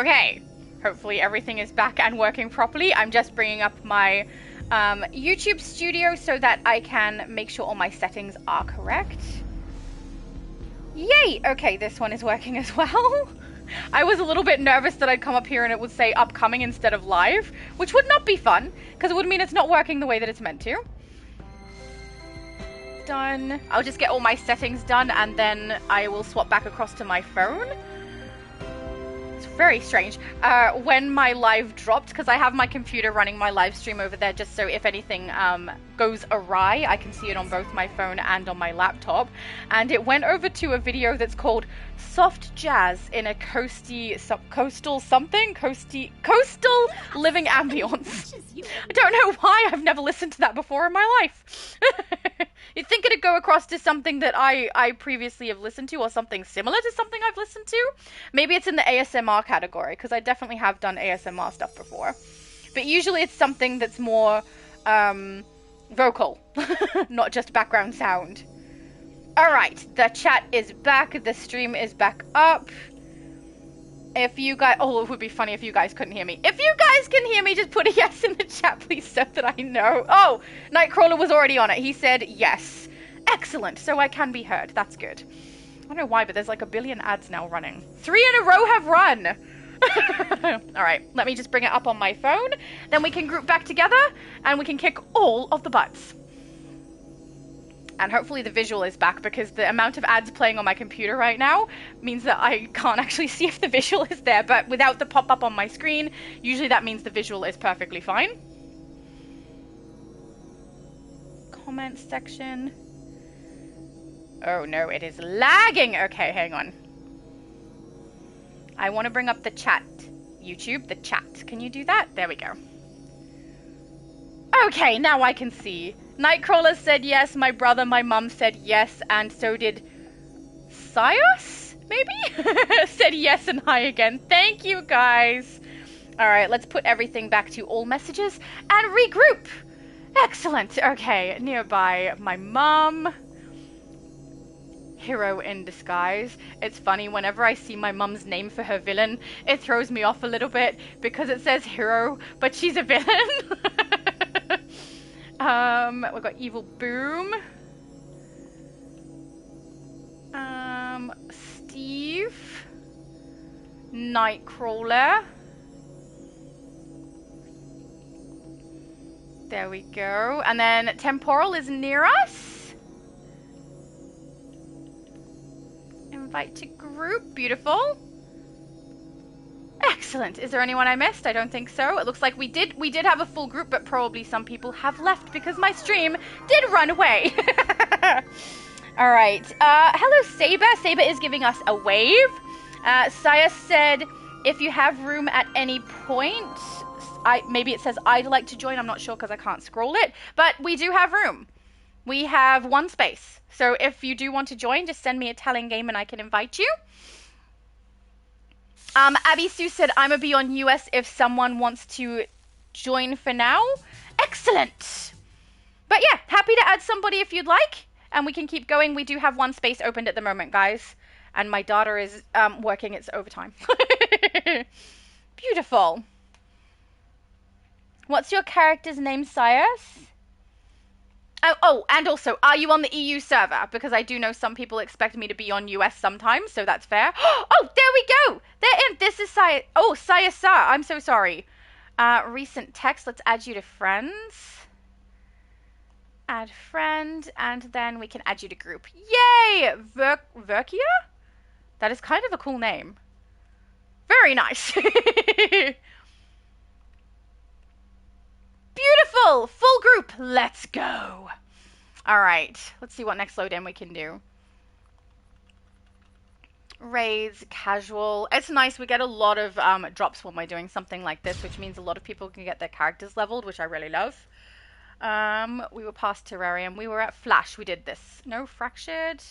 Okay. Hopefully everything is back and working properly. I'm just bringing up my YouTube studio so that I can make sure all my settings are correct. Yay! Okay, this one is working as well. I was a little bit nervous that I'd come up here and it would say upcoming instead of live, which would not be fun, because it would mean it's not working the way that it's meant to. Done. I'll just get all my settings done and then I will swap back across to my phone. It's very strange. When my live dropped, because I have my computer running my live stream over there just so if anything goes awry, I can see it on both my phone and on my laptop. And it went over to a video that's called Soft Jazz in a coastal living ambience. I don't know why I've never listened to that before in my life. You'd think it'd go across to something that I previously have listened to or something similar to something I've listened to. Maybe it's in the ASMR category because I definitely have done ASMR stuff before. But usually it's something that's more vocal, not just background sound. Alright, the chat is back, the stream is back up. If you guys, oh, it would be funny if you guys couldn't hear me. If you guys can hear me, just put a yes in the chat, please, so that I know. Oh, Nightcrawler was already on it. He said yes. Excellent, so I can be heard. That's good. I don't know why, but there's like a billion ads now running. 3 in a row have run. Alright, let me just bring it up on my phone. Then we can group back together, and we can kick all of the butts. And hopefully the visual is back, because the amount of ads playing on my computer right now means that I can't actually see if the visual is there. But without the pop-up on my screen, usually that means the visual is perfectly fine. Comment section. Oh no, it is lagging. Okay, hang on. I want to bring up the chat. YouTube, the chat. Can you do that? There we go. Okay, now I can see. Nightcrawler said yes, my brother, my mum said yes, and so did Sios, maybe? Said yes and hi again. Thank you, guys. Alright, let's put everything back to all messages and regroup. Excellent. Okay, nearby, my mum. Hero in disguise. It's funny, whenever I see my mum's name for her villain, it throws me off a little bit because it says hero, but she's a villain. We've got Evil Boom. Steve. Nightcrawler. There we go. And then Temporal is near us. Invite to group. Beautiful. Excellent. Is there anyone I missed? I don't think so. It looks like we did have a full group, but probably some people have left because my stream did run away. All right. Hello, Saber. Saber is giving us a wave. Saya said, if you have room at any point, maybe it says I'd like to join. I'm not sure because I can't scroll it, but we do have room. We have one space. So if you do want to join, just send me a telling game and I can invite you. Abby Sue said, I'm a be on US if someone wants to join for now. Excellent. But yeah, happy to add somebody if you'd like. And we can keep going. We do have one space opened at the moment, guys. And my daughter is working its overtime. Beautiful. What's your character's name, Sias? Oh, and also, are you on the EU server? Because I do know some people expect me to be on US sometimes, so that's fair. Oh, there we go. They're in. This is Sias. Oh, Siasa. I'm so sorry. Recent text. Let's add you to friends. Add friend, and then we can add you to group. Yay! Verkia? That is kind of a cool name. Very nice. Beautiful! Full group! Let's go! Alright, let's see what next load in we can do. Raids, casual. It's nice, we get a lot of drops when we're doing something like this, which means a lot of people can get their characters leveled, which I really love. We were past Terrarium. We were at Flash. We did this. No, Fractured.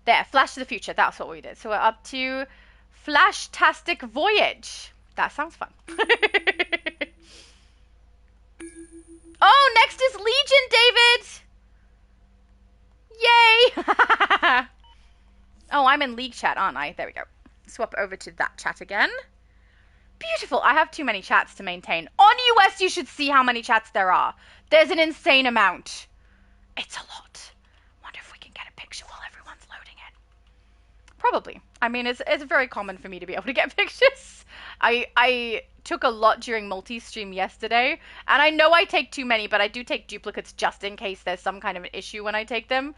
There, Flash to the Future. That's what we did. So we're up to Flash-tastic Voyage. That sounds fun. Oh, next is Legion, David! Yay! Oh, I'm in League chat, aren't I? There we go. swap over to that chat again. Beautiful. I have too many chats to maintain. On US, you should see how many chats there are. There's an insane amount. It's a lot. Wonder if we can get a picture while everyone's loading it. Probably. I mean, it's very common for me to be able to get pictures. I took a lot during multi-stream yesterday, and I know I take too many, but I do take duplicates just in case there's some kind of an issue when I take them.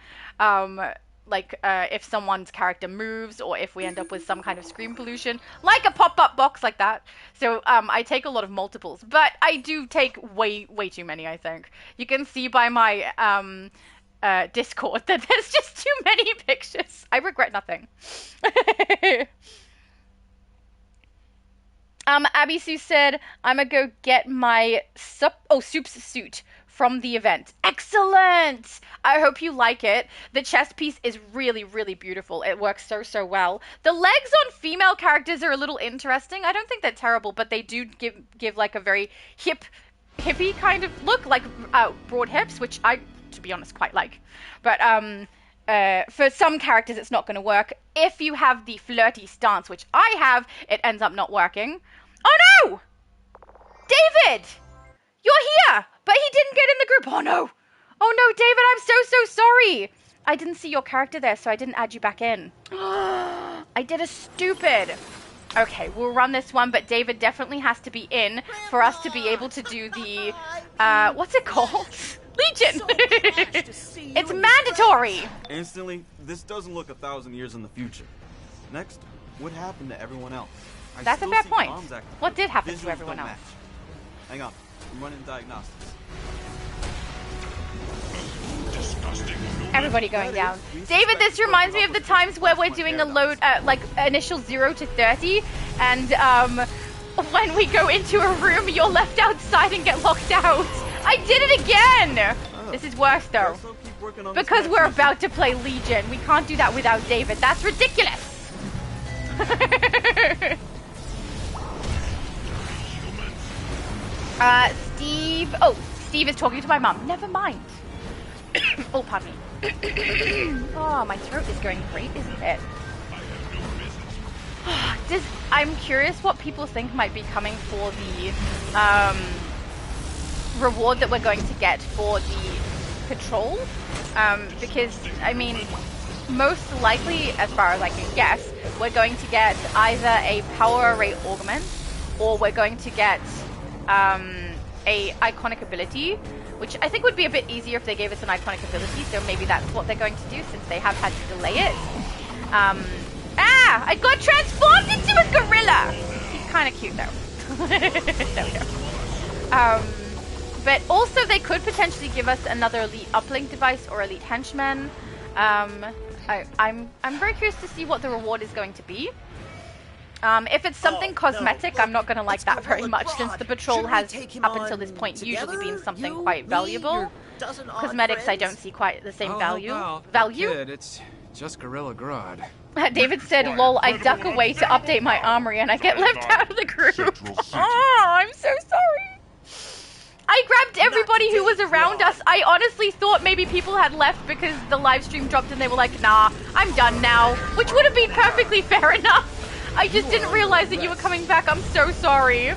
If someone's character moves, or if we end up with some kind of screen pollution, like a pop-up box like that. So I take a lot of multiples, but I do take way too many, I think. You can see by my Discord that there's just too many pictures. I regret nothing. Abby Sue said, I'm gonna go get my Soup's suit from the event. Excellent! I hope you like it. The chest piece is really beautiful. It works so well. The legs on female characters are a little interesting. I don't think they're terrible, but they do give like a very hippie kind of look, like broad hips, which I, to be honest, quite like. But for some characters, it's not going to work. If you have the flirty stance, which I have, it ends up not working. Oh no! David! You're here! But he didn't get in the group. Oh no! Oh no, David, I'm so sorry! I didn't see your character there, so I didn't add you back in. I did a stupid. Okay, we'll run this one, but David definitely has to be in for us to be able to do the, what's it called? Legion! It's mandatory! Instantly, this doesn't look 1,000 years in the future. Next, what happened to everyone else? That's a fair point. What did happen to everyone else? Hang on, I'm running diagnostics. Everybody going down. David, this reminds me of the times where we're doing a load, like initial 0 to 30, and when we go into a room, you're left outside and get locked out. I did it again! This is worse though. Because we're about to play Legion. We can't do that without David. That's ridiculous! Steve... Oh, Steve is talking to my mum. Never mind. Oh, pardon me. Oh, my throat is going great, isn't it? I'm curious what people think might be coming for the reward that we're going to get for the patrol. Because, I mean, most likely, as far as I can guess, we're going to get either a power array augment, or we're going to get a iconic ability, which I think would be a bit easier if they gave us an iconic ability, so maybe that's what they're going to do since they have had to delay it. I got transformed into a gorilla! He's kind of cute though. There we go. But also they could potentially give us another elite uplink device or elite henchman. I'm very curious to see what the reward is going to be. If it's something cosmetic, I'm not going to like that very much, since the patrol has, up until this point, usually been something quite valuable. Cosmetics, I don't see quite the same value. Kid, it's just Gorilla Grodd. David said, lol, I duck away to update my armory and I get left out of the group. Oh, I'm so sorry. I grabbed everybody who was around us. I honestly thought maybe people had left because the live stream dropped and they were like, nah, I'm done now. Which would have been perfectly fair enough. I just didn't realize that you were coming back. I'm so sorry.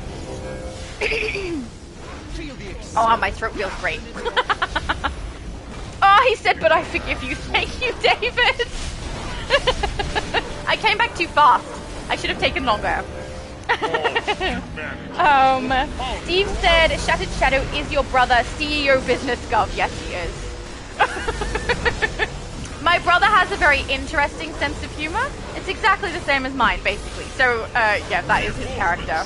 Oh, my throat feels great. Oh, he said, but I forgive you. Thank you, David. I came back too fast. I should have taken longer. Steve said, Shattered Shadow is your brother, CEO Business Gov. Yes, he is. My brother has a very interesting sense of humor. It's exactly the same as mine, basically. So, yeah, that is his character.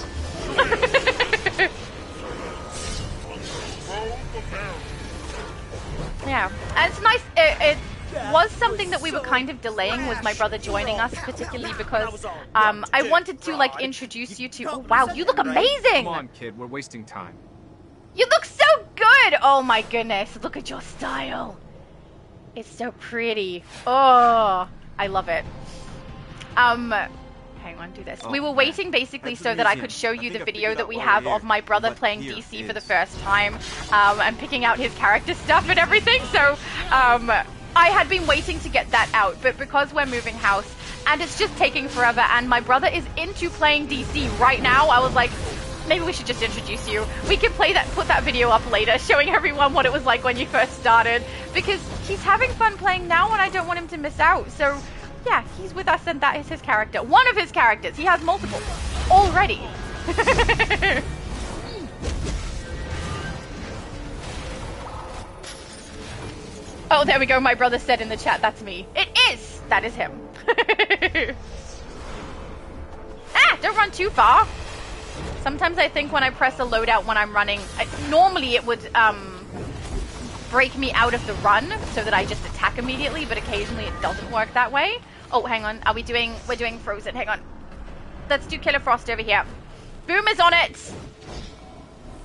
Yeah, and it's nice. It was something that we were kind of delaying, was my brother joining us, particularly because I wanted to, like, introduce you to... Oh, wow, you look amazing! Come on, kid, we're wasting time. You look so good! Oh, my goodness, look at your style. It's so pretty. Oh, I love it. Hang on, do this. We were waiting basically so that I could show you the video that we have of my brother playing DC for the first time and picking out his character stuff and everything. So I had been waiting to get that out, but because we're moving house and it's just taking forever, and my brother is into playing DC right now. I was like, maybe we should just introduce you. We could play that, put that video up later, showing everyone what it was like when you first started, because he's having fun playing now, and I don't want him to miss out. So, yeah, he's with us, and that is his character. One of his characters. He has multiple already. Oh, there we go. My brother said in the chat, that's me. It is! That is him. Ah, don't run too far. Sometimes I think when I press a loadout when I'm running, normally it would break me out of the run so that I just attack immediately, but occasionally it doesn't work that way. Oh, hang on. We're doing Frozen. Hang on. Let's do Killer Frost over here. Boom is on it!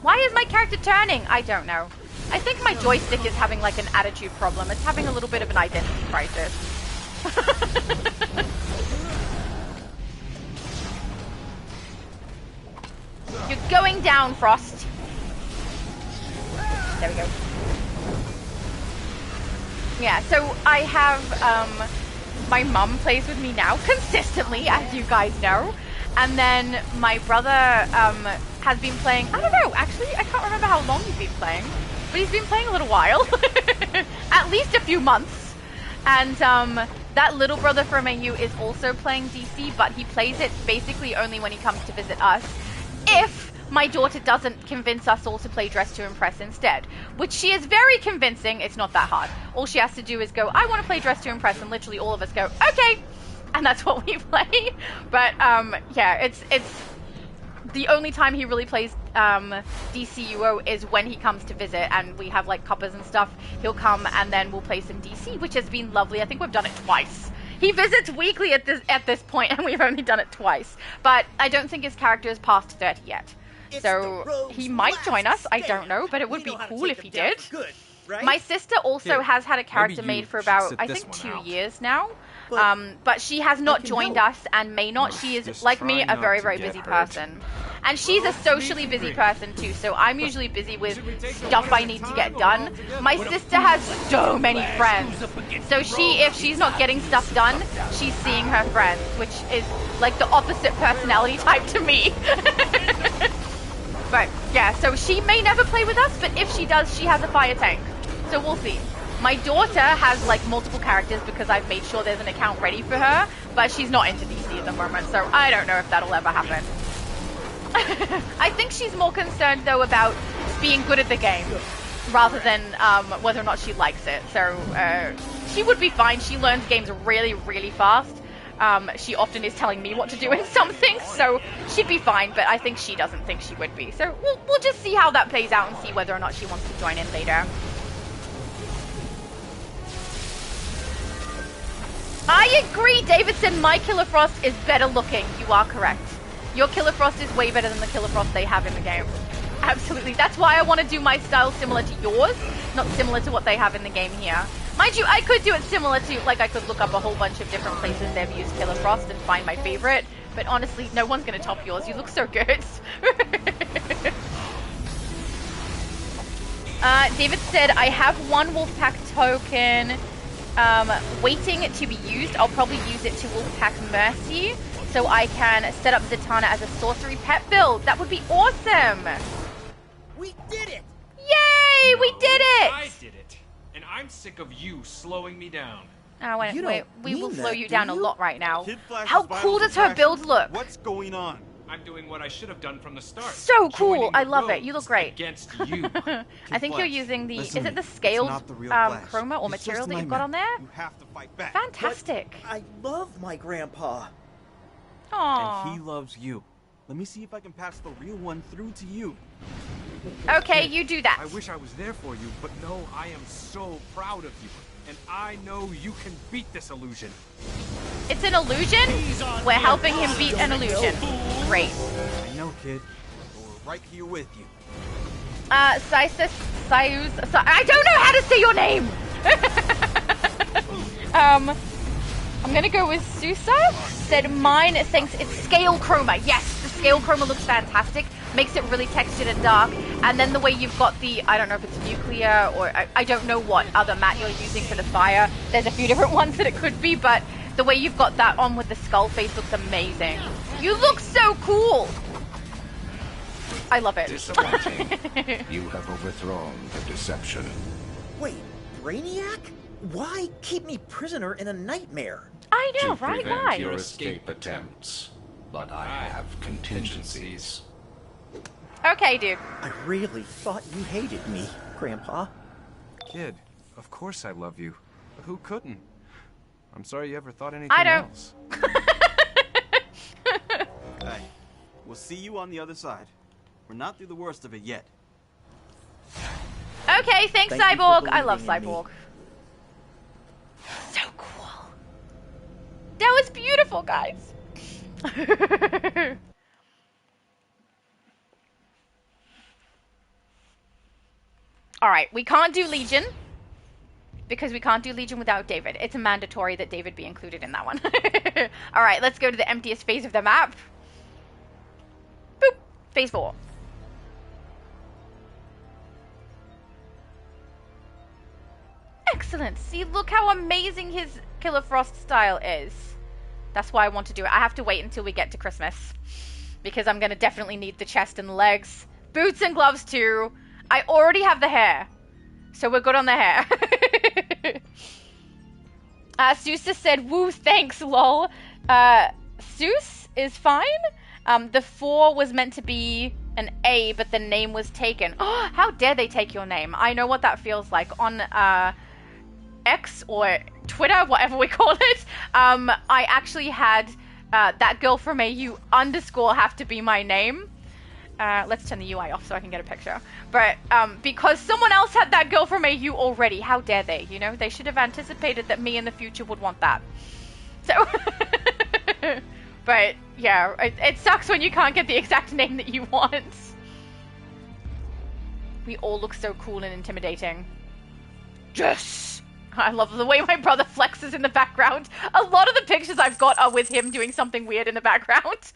Why is my character turning? I don't know. I think my joystick is having like an attitude problem. It's having a little bit of an identity crisis. You're going down, Frost. There we go. Yeah, so I have, my mum plays with me now consistently, as you guys know. And then my brother has been playing, I don't know, actually, I can't remember how long he's been playing. But he's been playing a little while, at least a few months. And that little brother from AU is also playing DC, but he plays it basically only when he comes to visit us. If my daughter doesn't convince us all to play Dress to Impress instead, which she is very convincing. It's not that hard. All she has to do is go, I want to play Dress to Impress, and literally all of us go, okay, and that's what we play. But yeah, it's the only time he really plays DCUO is when he comes to visit, and we have like coppers and stuff. He'll come and then we'll play some DC, which has been lovely. I think we've done it twice. He visits weekly at this point, and we've only done it twice. But I don't think his character is past 30 yet. So he might join us, I don't know, but it would be cool if he did. Right? My sister also has had a character made for about, I think, 2 years now. But she has not joined us and may not. She is, like me, a very, very busy person. And she's a socially busy person too, so I'm usually busy with stuff I need to get done. My sister has so many friends. So if she's not getting stuff done, she's seeing her friends, which is like the opposite personality type to me. But yeah, so she may never play with us, but if she does, she has a fire tank. So we'll see. My daughter has like multiple characters because I've made sure there's an account ready for her, but she's not into DC at the moment, so I don't know if that'll ever happen. I think she's more concerned though about being good at the game rather than whether or not she likes it. So she would be fine. She learns games really, really fast. She often is telling me what to do in some things, so she'd be fine, but I think she doesn't think she would be. So we'll just see how that plays out and see whether or not she wants to join in later. I agree, David said my Killer Frost is better looking. You are correct. Your Killer Frost is way better than the Killer Frost they have in the game. Absolutely. That's why I want to do my style similar to yours, not similar to what they have in the game here. Mind you, I could do it similar to, like I could look up a whole bunch of different places they've used Killer Frost and find my favorite, but honestly, no one's going to top yours. You look so good. David said, I have one Wolfpack token waiting to be used. I'll probably use it to Wolfpack Mercy, so I can set up Zatanna as a sorcery pet build. That would be awesome! We did it! Yay! We did it! I did it. And I'm sick of you slowing me down. Oh, wait, we will slow you down a lot right now. Kid Flash's How cool does her build look? What's going on? I'm doing what I should have done from the start. So cool! Joining I the love it. You look roads great. Against you. I think you're using the, Listen is it the to me. scaled It's not the real Flash. chroma or He's material just that my you've got man. on there? You have to fight back. Fantastic. But I love my grandpa. Aww. And he loves you. Let me see if I can pass the real one through to you. Okay, you do that. I wish I was there for you, but no, I am so proud of you. And I know you can beat this illusion. It's an illusion? We're helping him beat an illusion. Great. I know, kid. We're right here with you. Syus, I don't know how to say your name! I'm gonna go with Susa. Said mine thinks it's scale chroma. Yes, the scale chroma looks fantastic. Makes it really textured and dark. And then the way you've got the, I don't know if it's nuclear or I don't know what other matte you're using for the fire. There's a few different ones that it could be, but The way you've got that on with the skull face looks amazing. You look so cool. I love it. Disappointing. You have overthrown the deception. Wait, Brainiac? Why keep me prisoner in a nightmare? I know, To right? prevent Why? your escape attempts. But I have contingencies. Okay, dude. I really thought you hated me, Grandpa. Kid, of course I love you. But who couldn't? I'm sorry you ever thought anything I don't. else. Hey, we'll see you on the other side. We're not through the worst of it yet. Okay, thanks, Thank you for Cyborg. I love believing in me. Cyborg. So cool. That was beautiful, guys. Alright, we can't do Legion. Because we can't do Legion without David. It's mandatory that David be included in that one. Alright, let's go to the emptiest phase of the map. Boop. Phase 4. Excellent. See, look how amazing his Killer Frost style is. That's why I want to do it. I have to wait until we get to Christmas. Because I'm going to definitely need the chest and legs. Boots and gloves too. I already have the hair. So we're good on the hair. Seuss said, woo, thanks, lol. Seuss is fine. The 4 was meant to be an A, but the name was taken. Oh, how dare they take your name? I know what that feels like. On X or Twitter, whatever we call it, I actually had that girl from AU _ have to be my name. Let's turn the UI off so I can get a picture. But because someone else had that girl from AU already, how dare they? You know, they should have anticipated that me in the future would want that. So, but yeah, it sucks when you can't get the exact name that you want. We all look so cool and intimidating. Yes! I love the way my brother flexes in the background. A lot of the pictures I've got are with him doing something weird in the background.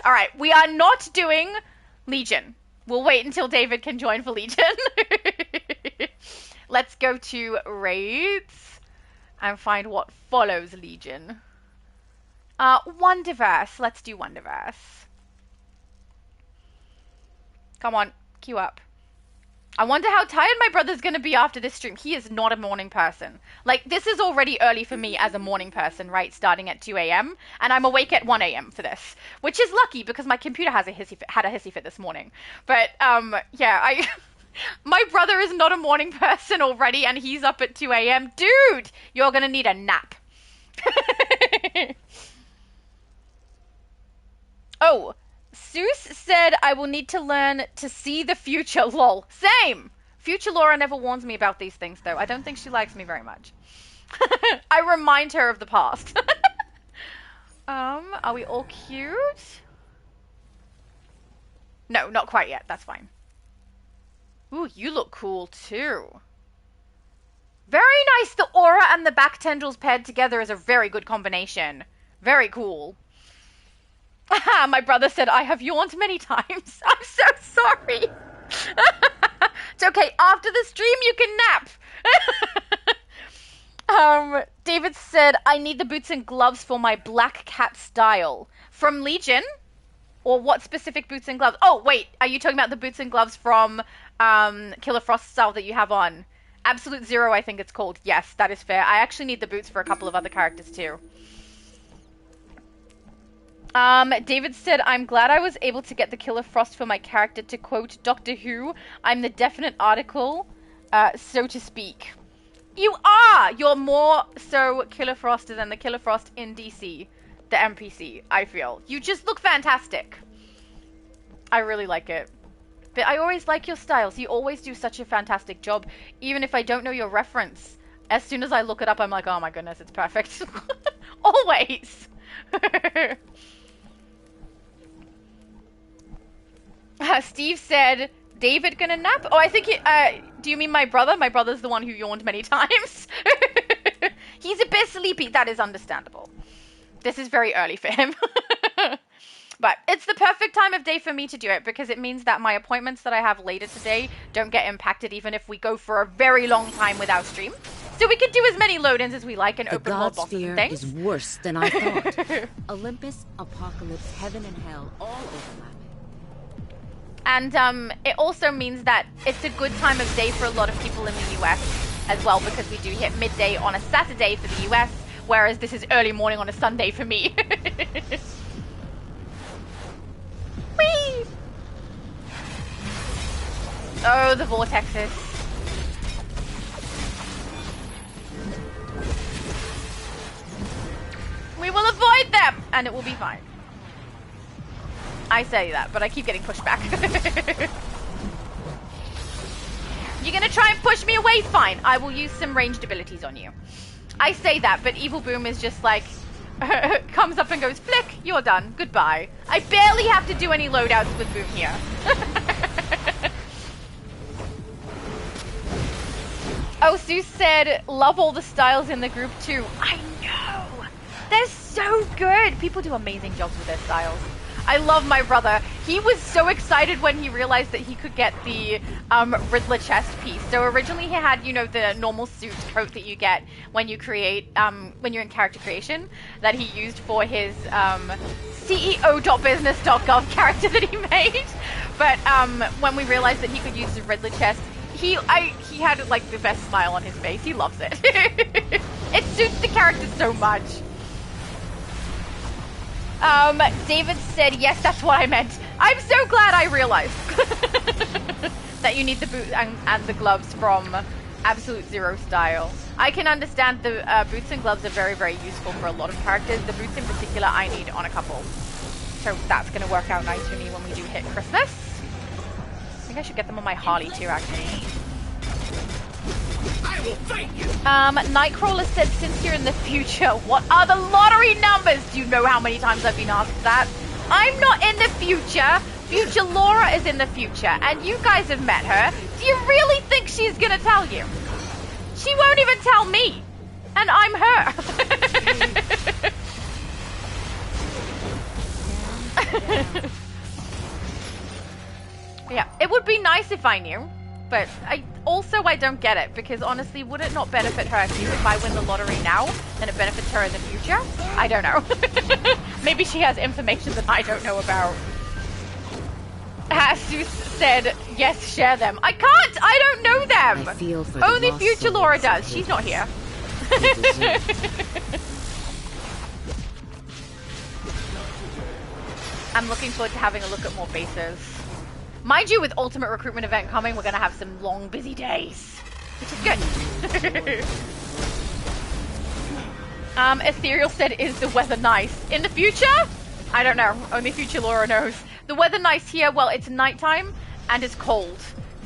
Alright, we are not doing Legion. We'll wait until David can join for Legion. Let's go to Raids and find what follows Legion. Wonderverse. Let's do Wonderverse. Come on, queue up. I wonder how tired my brother's gonna be after this stream. He is not a morning person. Like, this is already early for me as a morning person, right? Starting at 2 a.m. And I'm awake at 1 a.m. for this. Which is lucky, because my computer had a hissy fit this morning. But, yeah, my brother is not a morning person already, and he's up at 2 a.m. Dude, you're gonna need a nap. Oh, Seuss said I will need to learn to see the future, lol. Same! Future Laura never warns me about these things, though. I don't think she likes me very much. I remind her of the past. Are we all cute? No, not quite yet. That's fine. Ooh, you look cool, too. Very nice. The aura and the back tendrils paired together is a very good combination. Very cool. My brother said, I have yawned many times. I'm so sorry. It's okay. After the stream, you can nap. David said, I need the boots and gloves for my black cat style. From Legion? Or what specific boots and gloves? Oh, wait. Are you talking about the boots and gloves from Killer Frost style that you have on? Absolute Zero, I think it's called. Yes, that is fair. I actually need the boots for a couple of other characters, too. David said, I'm glad I was able to get the Killer Frost for my character. To quote Doctor Who, I'm the definite article, so to speak. You are! You're more so Killer Frost than the Killer Frost in DC, the NPC, I feel. You just look fantastic. I really like it. But I always like your styles. You always do such a fantastic job. Even if I don't know your reference, as soon as I look it up, I'm like, oh my goodness, it's perfect. Always! Steve said, David gonna nap? Oh, I think do you mean my brother? My brother's the one who yawned many times. He's a bit sleepy. That is understandable. This is very early for him. But it's the perfect time of day for me to do it, because it means that my appointments that I have later today don't get impacted even if we go for a very long time without stream. So we can do as many load-ins as we like and The open more god bosses sphere and things. is worse than I thought. Olympus, Apocalypse, Heaven and Hell, all overlap. And it also means that it's a good time of day for a lot of people in the US as well, because we do hit midday on a Saturday for the US, whereas this is early morning on a Sunday for me. Whee! Oh, the vortexes. We will avoid them, and it will be fine. I say that, but I keep getting pushed back. You're gonna try and push me away? Fine. I will use some ranged abilities on you. I say that, but Evil Boom is just like, comes up and goes, flick, you're done. Goodbye. I barely have to do any loadouts with Boom here. Oh, Sue said, love all the styles in the group too. I know. They're so good. People do amazing jobs with their styles. I love my brother. He was so excited when he realized that he could get the Riddler chest piece. So originally he had, you know, the normal suit coat that you get when you create, when you're in character creation, that he used for his CEO.business.gov character that he made. But when we realized that he could use the Riddler chest, he had like the best smile on his face. He loves it. It suits the character so much. David said, yes, that's what I meant. I'm so glad I realized that you need the boot and the gloves from Absolute Zero style. I can understand the boots and gloves are very, very useful for a lot of characters. The boots in particular, I need on a couple. So that's going to work out nice for me when we do hit Christmas. I think I should get them on my Harley too, actually. I will fight you. Nightcrawler said, since you're in the future, what are the lottery numbers? Do you know how many times I've been asked that? I'm not in the future. Future Laura is in the future, and you guys have met her. Do you really think she's gonna tell you? She won't even tell me, and I'm her. Yeah, it would be nice if I knew. But I don't get it, because honestly, would it not benefit her if I win the lottery now, then it benefits her in the future? I don't know. Maybe she has information that I don't know about. Seuss said, yes, share them. I can't! I don't know them! I feel for the only lost future souls Laura does. of She's not here. I'm looking forward to having a look at more bases. Mind you, with Ultimate Recruitment event coming, we're going to have some long, busy days, which is good. Ethereal said, is the weather nice? In the future? I don't know. Only future Laura knows. The weather nice here, well, it's nighttime and it's cold.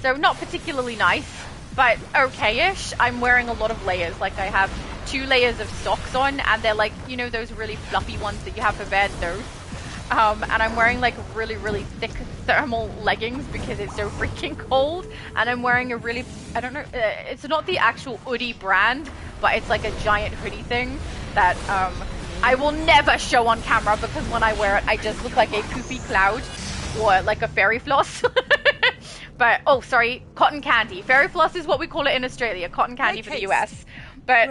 So not particularly nice, but okay-ish. I'm wearing a lot of layers. Like, I have 2 layers of socks on, and they're like, you know, those really fluffy ones that you have for bed, those. And I'm wearing like really, really thick thermal leggings because it's so freaking cold. And I'm wearing a really, I don't know, it's not the actual hoodie brand, but it's like a giant hoodie thing that I will never show on camera, because when I wear it, I just look like a poopy cloud or like a fairy floss. But, oh, sorry, cotton candy. Fairy floss is what we call it in Australia, cotton candy for the US. But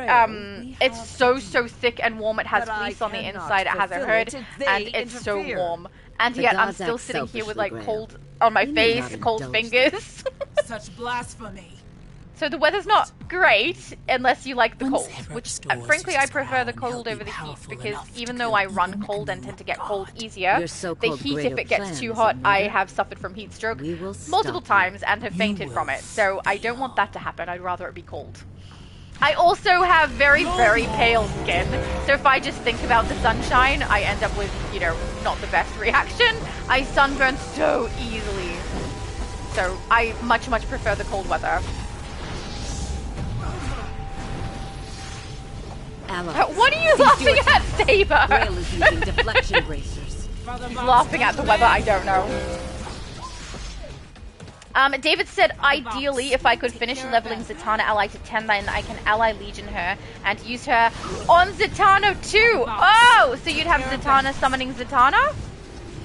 it's so thick and warm. It has fleece on the inside. It has a hood, and it's so warm. And yet I'm still sitting here with like cold on my face, cold fingers. Such blasphemy. So the weather's not great unless you like the cold, which frankly I prefer the cold over the heat, because even though I run cold and tend to get cold easier, the heat, if it gets too hot, I have suffered from heat stroke multiple times and have fainted from it. So I don't want that to happen. I'd rather it be cold. I also have very, very pale skin, so if I just think about the sunshine, I end up with, you know, not the best reaction. I sunburn so easily. So I much, much prefer the cold weather. What are you laughing at, Saber? Grail is using deflection bracers. He's laughing at the weather, I don't know. David said, ideally, if I could finish leveling Zatanna ally to 10, then I can ally Legion her and use her on Zatanna too. Oh, so you'd have Zatanna summoning Zatanna?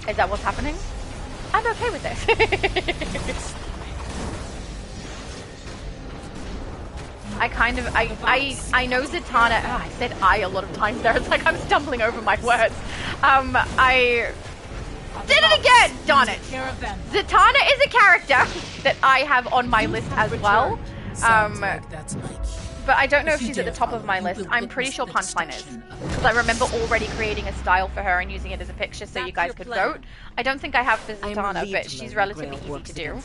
Is that what's happening? I'm okay with this. I know Zatanna. Oh, I said I a lot of times there. It's like I'm stumbling over my words. I did it again. Darn it. Zatanna is a character that I have on my list as well. But I don't know if she's at the top of my list. I'm pretty sure Punchline is. Because I remember already creating a style for her and using it as a picture so you guys could vote. I don't think I have for Zatanna, but she's relatively easy to do.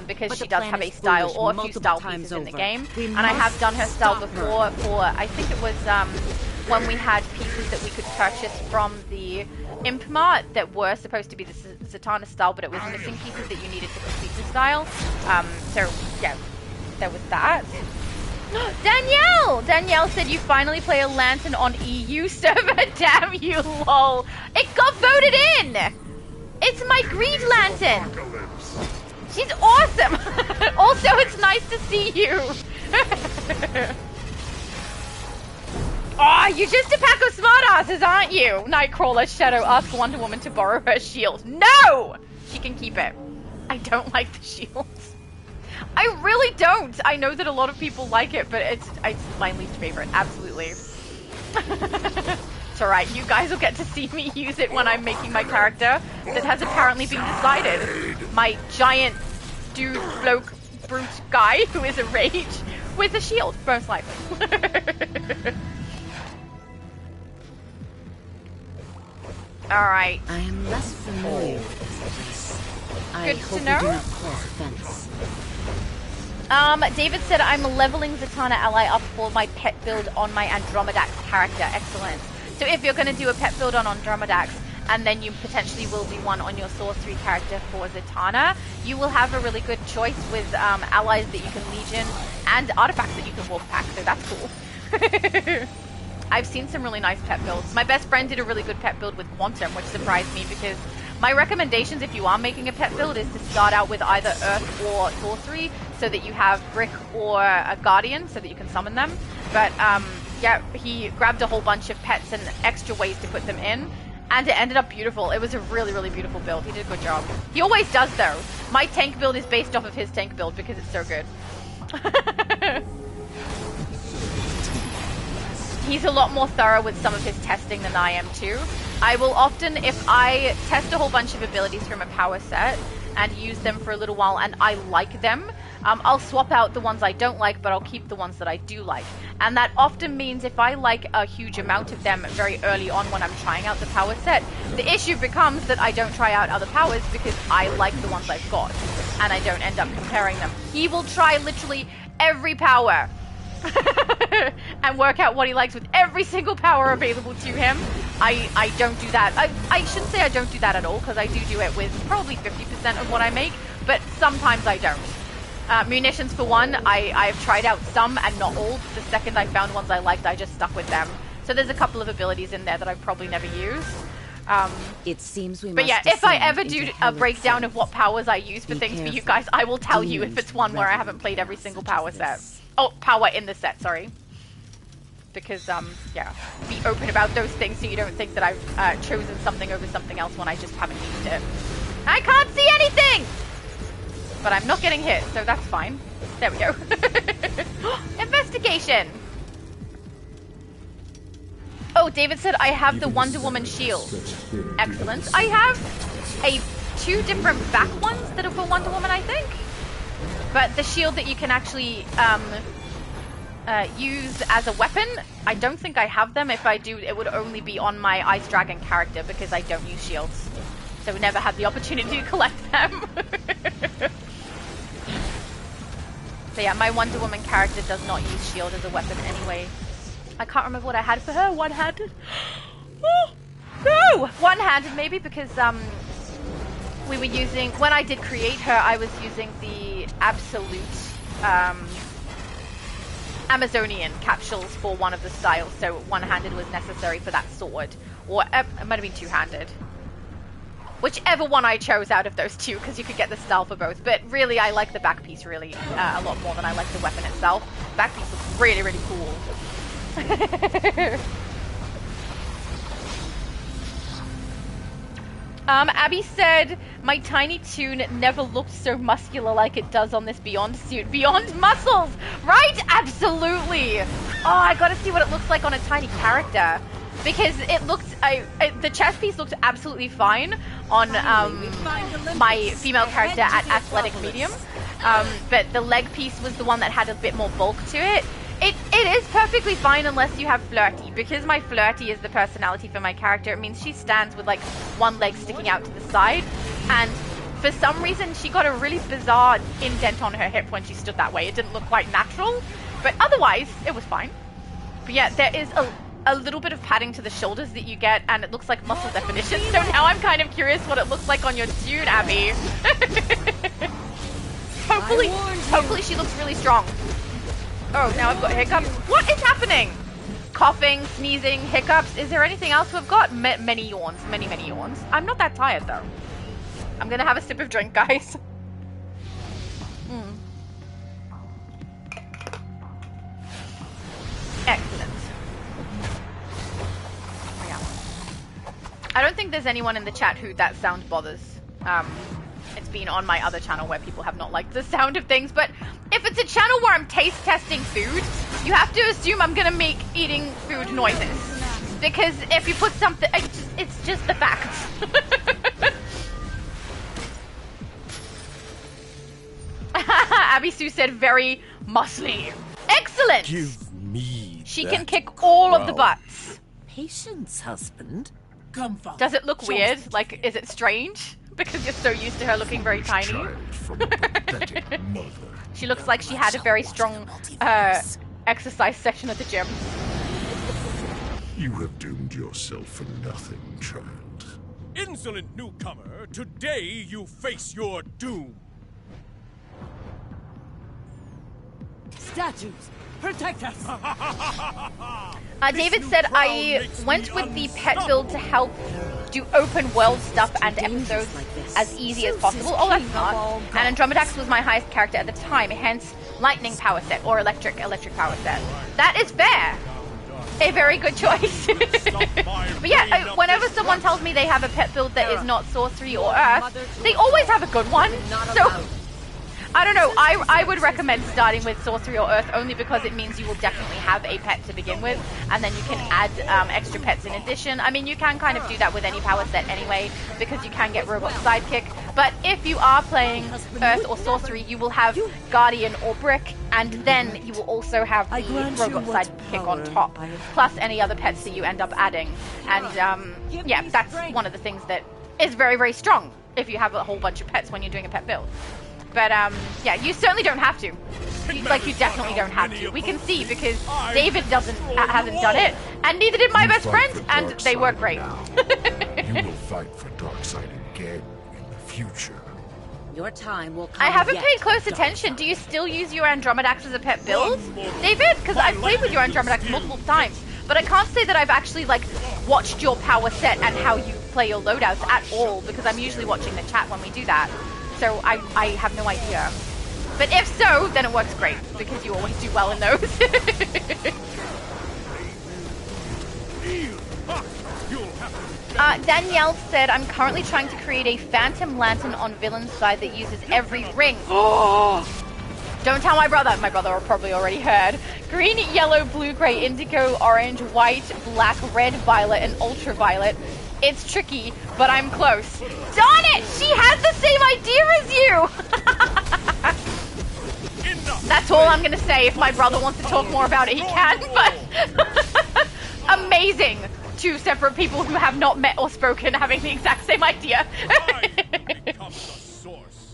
Because she does have a style or a few style pieces in the game. And I have done her style before for, I think it was when we had pieces that we could purchase from the Imp Mart that were supposed to be the Zatanna style, but it was missing pieces that you needed to complete the style. So, yeah, there was that. Danielle said you finally play a lantern on EU server. Damn you, lol. It got voted in. It's my Greed lantern. She's awesome. Also, it's nice to see you. Oh, you're just a pack of smartasses, aren't you? Nightcrawler Shadow asked Wonder Woman to borrow her shield. No! She can keep it. I don't like the shields. I really don't. I know that a lot of people like it, but it's my least favorite. Absolutely. It's alright. You guys will get to see me use it when I'm making my character that has apparently been decided. My giant dude bloke brute guy who is a rage with a shield, most likely. Alright. I am less familiar with this place. I hope to know. You do not cross fence. David said I'm leveling Zatanna ally up for my pet build on my Andromedax character. Excellent. So if you're going to do a pet build on Andromedax, and then you potentially will do one on your sorcery character for Zatanna, you will have a really good choice with allies that you can legion and artifacts that you can wolf pack. So that's cool. I've seen some really nice pet builds. My best friend did a really good pet build with Quantum, which surprised me because my recommendations if you are making a pet build is to start out with either Earth or Sorcery so that you have Brick or a Guardian so that you can summon them. But yeah, he grabbed a whole bunch of pets and extra ways to put them in, and it ended up beautiful. It was a really, really beautiful build. He did a good job. He always does though. My tank build is based off of his tank build because it's so good. He's a lot more thorough with some of his testing than I am too. I will often, if I test a whole bunch of abilities from a power set and use them for a little while and I like them, I'll swap out the ones I don't like, but I'll keep the ones that I do like. And that often means if I like a huge amount of them very early on when I'm trying out the power set, the issue becomes that I don't try out other powers because I like the ones I've got and I don't end up comparing them. He will try literally every power and work out what he likes with every single power available to him. I don't do that. I shouldn't say I don't do that at all, because I do it with probably 50% of what I make, but sometimes I don't. Munitions for one, I've tried out some and not all. The second I found ones I liked, I just stuck with them. So there's a couple of abilities in there that I've probably never used. It seems we but yeah, if I ever do a breakdown of what powers I use for things for you guys, I will tell you if it's one where I haven't played every single power set. Oh, power in the set, sorry. Because, yeah, be open about those things so you don't think that I've chosen something over something else when I just haven't used it. I can't see anything! But I'm not getting hit, so that's fine. There we go. Investigation! Oh, David said I have the Wonder Woman shield. Excellent. I have two different back ones that are for Wonder Woman, I think. But the shield that you can actually use as a weapon, I don't think I have them. If I do, it would only be on my Ice Dragon character because I don't use shields. So never had the opportunity to collect them. So yeah, my Wonder Woman character does not use shield as a weapon anyway. I can't remember what I had for her. One-handed? Oh, no! One-handed maybe because we were using, when I did create her, I was using the absolute Amazonian capsules for one of the styles, so one-handed was necessary for that sword. Or it might have been two-handed. Whichever one I chose out of those two, because you could get the style for both. But really, I like the back piece really a lot more than I like the weapon itself. Back piece looks really, really cool. Abby said, my tiny toon never looked so muscular like it does on this Beyond suit. Beyond muscles, right? Absolutely. Oh, I gotta see what it looks like on a tiny character. Because it looked, the chest piece looked absolutely fine on my female character at athletic medium. But the leg piece was the one that had a bit more bulk to it. It is perfectly fine unless you have flirty. Because my flirty is the personality for my character, it means she stands with like one leg sticking out to the side. And for some reason, she got a really bizarre indent on her hip when she stood that way. It didn't look quite natural. But otherwise, it was fine. But yeah, there is a little bit of padding to the shoulders that you get, and it looks like muscle definition. So now I'm kind of curious what it looks like on your dude, Abby. Hopefully she looks really strong. Oh, now I've got hiccups. What is happening? Coughing, sneezing, hiccups. Is there anything else we've got? Many yawns. Many yawns. I'm not that tired, though. I'm gonna have a sip of drink, guys. Excellent. I don't think there's anyone in the chat who that sound bothers. It's been on my other channel where people have not liked the sound of things, but if it's a channel where I'm taste testing food, you have to assume I'm gonna make eating food noises. Because if you put something, it's just the fact. Abby Sue said very muscly. Excellent! Give me She can kick all of the butts. Patience, husband. Come, father. Does it look weird? Like, is it strange? Because you're so used to her looking very tiny. She looks like she had a very strong exercise section at the gym. You have doomed yourself for nothing, child. Insolent newcomer, today you face your doom. Statues, protect us. David said, I went with the pet build to help do open world stuff and episodes as easy as possible. Oh, that's smart. And Andromedax was my highest character at the time, hence lightning power set or electric power set. That is fair. A very good choice. But yeah, whenever someone tells me they have a pet build that is not sorcery or earth, they always have a good one. So I don't know, I would recommend starting with sorcery or earth only because it means you will definitely have a pet to begin with, and then you can add extra pets in addition. I mean, you can kind of do that with any power set anyway, because you can get robot sidekick, but if you are playing earth or sorcery, you will have guardian or brick, and then you will also have the robot sidekick on top, plus any other pets that you end up adding. And yeah, that's one of the things that is very, very strong if you have a whole bunch of pets when you're doing a pet build. But yeah, you certainly don't have to. You definitely don't have to. We can see because David hasn't done it, and neither did my best friend, and they work great. You will fight for Darkseid again in the future. Your time will come. I haven't paid close attention. Do you still use your Andromedax as a pet build, David? Because I've played with your Andromedax multiple times, but I can't say that I've actually watched your power set and how you play your loadouts at all, because I'm usually watching the chat when we do that. So I have no idea. But if so, then it works great, because you always do well in those. Danielle said, I'm currently trying to create a phantom lantern on villain's side that uses every ring. Oh! Don't tell my brother. My brother probably already heard. Green, yellow, blue, gray, indigo, orange, white, black, red, violet, and ultraviolet. It's tricky, but I'm close. Darn it! She has the same idea as you! That's all I'm gonna say. If my brother wants to talk more about it, he can, but... Amazing! Two separate people who have not met or spoken having the exact same idea.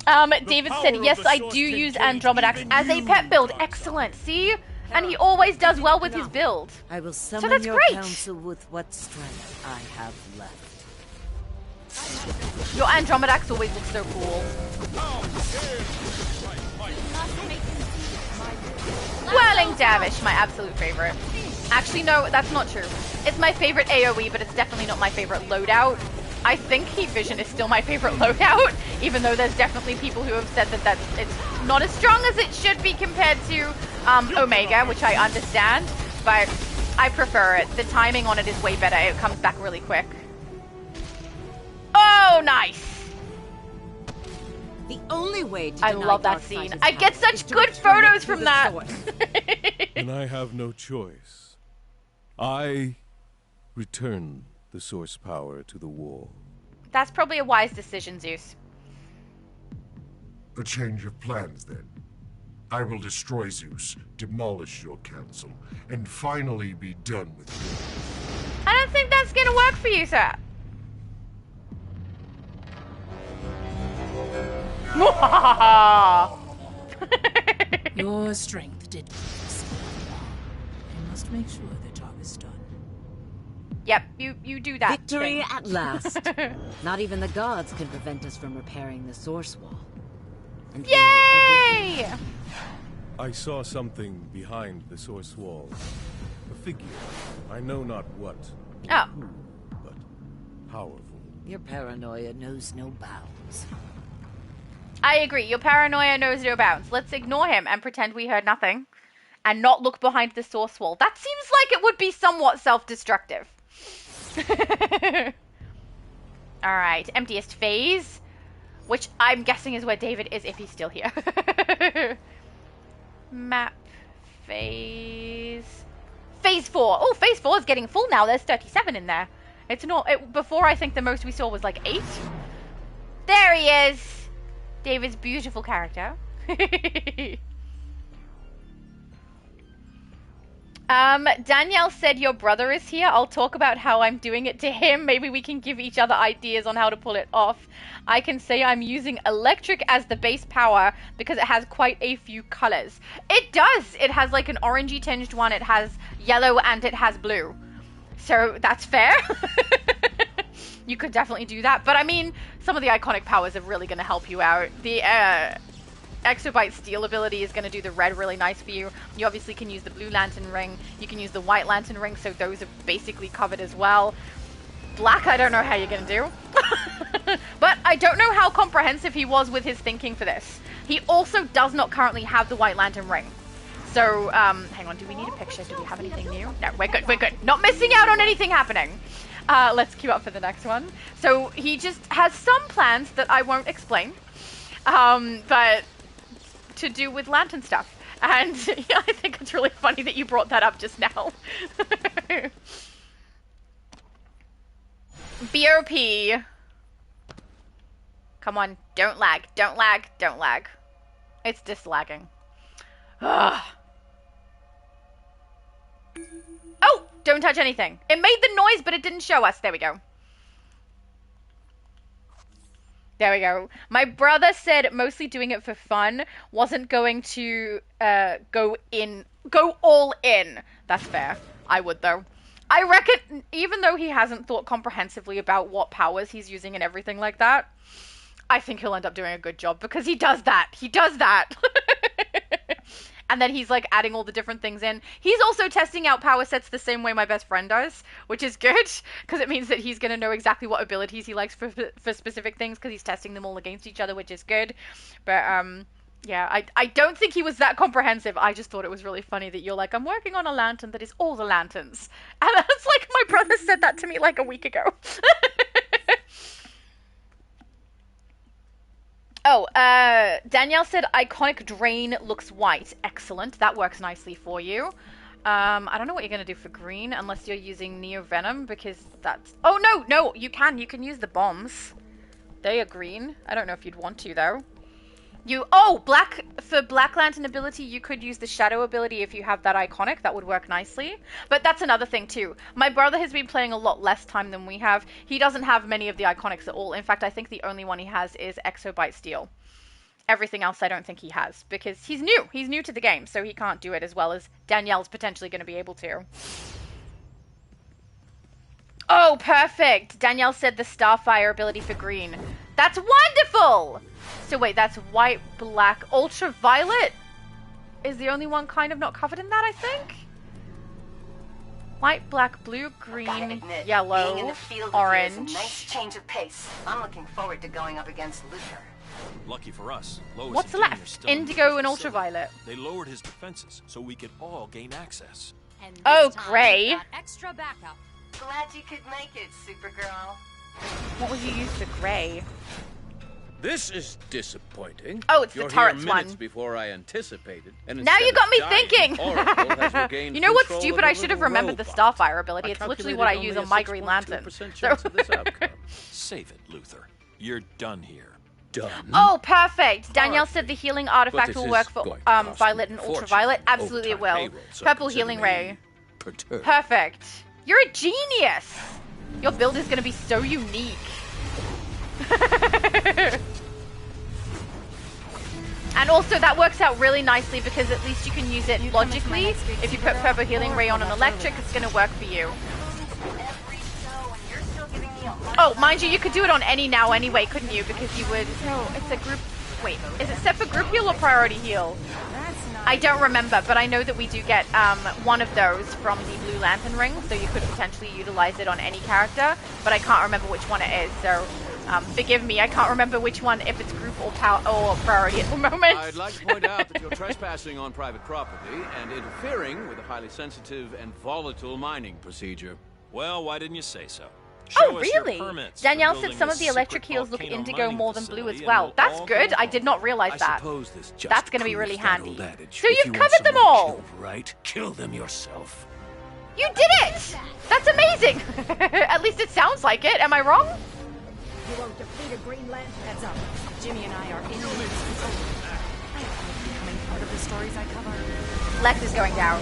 David said, yes, I do use Andromedax as a pet build. Excellent, see? And he always does well with his build. I will summon so that's your great. counsel with what strength I have left. Your Andromedax always looks so cool. Whirling Davish, my absolute favorite. Actually, no, that's not true. It's my favorite AoE, but it's definitely not my favorite loadout. I think Heat Vision is still my favorite loadout, even though there's definitely people who have said that it's not as strong as it should be compared to Omega, which I understand, but I prefer it. The timing on it is way better. It comes back really quick. Oh, so nice. The only way to I deny love that Darkseid's scene. power I get is such to good return it photos to from the that. source. And I have no choice. I return the source power to the wall. That's probably a wise decision, Zeus. A change of plans, then. I will destroy Zeus, demolish your council, and finally be done with you. I don't think that's gonna work for you, sir. Your strength did this. I must make sure the job is done. Yep, you do that. Victory thing. at last. Not even the gods can prevent us from repairing the source wall. And Yay! I saw something behind the source wall. A figure. I know not what. Oh. Who, but powerful. Your paranoia knows no bounds. I agree. Your paranoia knows no bounds. Let's ignore him and pretend we heard nothing. And not look behind the source wall. That seems like it would be somewhat self-destructive. Alright, emptiest phase. Which I'm guessing is where David is if he's still here. Map. Phase. Phase 4. Oh, phase 4 is getting full now. There's 37 in there. It's not... before, I think the most we saw was like 8. There he is. David's beautiful character. Danielle said your brother is here. I'll talk about how I'm doing it to him. Maybe we can give each other ideas on how to pull it off. I can say I'm using electric as the base power because it has quite a few colors. It does. It has like an orangey tinged one. It has yellow and it has blue. So that's fair. You could definitely do that. But I mean, some of the iconic powers are really going to help you out. The Exobyte Steel ability is going to do the red really nice for you. You obviously can use the blue lantern ring. You can use the white lantern ring, so those are basically covered as well. Black, I don't know how you're going to do. But I don't know how comprehensive he was with his thinking for this. He also does not currently have the white lantern ring. So, hang on, do we need a picture? Do we have anything new? No, we're good, we're good. Not missing out on anything happening. Let's queue up for the next one. So he just has some plans that I won't explain, but to do with lantern stuff. And yeah, I think it's really funny that you brought that up just now. BOP. Come on, don't lag, don't lag, don't lag. It's dislagging. Ugh. Oh, don't touch anything. It made the noise, but it didn't show us. There we go. There we go. My brother said mostly doing it for fun. Wasn't going to go all in. That's fair. I would, though. I reckon, even though he hasn't thought comprehensively about what powers he's using and everything like that, I think he'll end up doing a good job because he does that. He does that. And then he's like adding all the different things in. He's also testing out power sets the same way my best friend does, which is good because it means that he's going to know exactly what abilities he likes for specific things because he's testing them all against each other, which is good. But yeah, I don't think he was that comprehensive. I just thought it was really funny that you're like, I'm working on a lantern that is all the lanterns. And that's like, my brother said that to me like a week ago. Oh, Danielle said iconic drain looks white. Excellent. That works nicely for you. I don't know what you're going to do for green unless you're using Neo Venom because that's... Oh, no, you can use the bombs. They are green. I don't know if you'd want to, though. Black, for Black Lantern ability, you could use the Shadow ability if you have that iconic. That would work nicely. But that's another thing, too. My brother has been playing a lot less time than we have. He doesn't have many of the iconics at all. In fact, I think the only one he has is Exobyte Steel. Everything else I don't think he has, because he's new. He's new to the game, so he can't do it as well as Danielle's potentially going to be able to. Oh, perfect! Danielle said the Starfire ability for green. That's wonderful! So wait, that's white, black, ultraviolet is the only one kind of not covered in that, I think? White, black, blue, green, yellow, being in the field orange. Is a nice change of pace. I'm looking forward to going up against Luther. Lucky for us, Lois What's and Jane are left? still in the Indigo and facility. ultraviolet. They lowered his defenses so we could all gain access. Oh, gray. Extra backup. Glad you could make it, Supergirl. What would you use for grey? This is disappointing. Oh, it's You're the turrets here minutes one. before I anticipated. And Now you got me dying, thinking! Oracle has regained You know what's control stupid? of a I should have little remembered the robot. Starfire ability. I It's literally calculated what I only use a on my Green Lantern. 6.2% So... chance of this outcome. Save it, Luther. You're done here. Done. Oh, perfect. Danielle said the healing artifact this will is work for going to cost Violet me and a fortune. Ultraviolet. Absolutely it will. Overtime payroll, so Purple consider healing me ray. perturbed. Perfect. You're a genius. Your build is going to be so unique. And also that works out really nicely because at least you can use it logically. If you put Purple Healing Ray on an electric, it's going to work for you. Oh, mind you, you could do it on any now anyway, couldn't you? Because you would... No, it's a group... Wait, is it set for group heal or priority heal? I don't remember, but I know that we do get one of those from the Blue Lantern ring, so you could potentially utilize it on any character, but I can't remember which one it is, so forgive me, I can't remember which one, if it's group or priority at the moment. I'd like to point out that you're trespassing on private property and interfering with a highly sensitive and volatile mining procedure. Well, why didn't you say so? Oh, really? Danielle said some of the electric heals look indigo more than blue as well. That's good. I did not realize that. That's going to be really handy. So you've covered them all. Right? Kill them yourself. You did it! That's amazing! At least it sounds like it. Am I wrong? You won't defeat a Green Lantern. Heads up. Jimmy and I are in the lead. I am becoming part of the stories I cover. Lex is going down.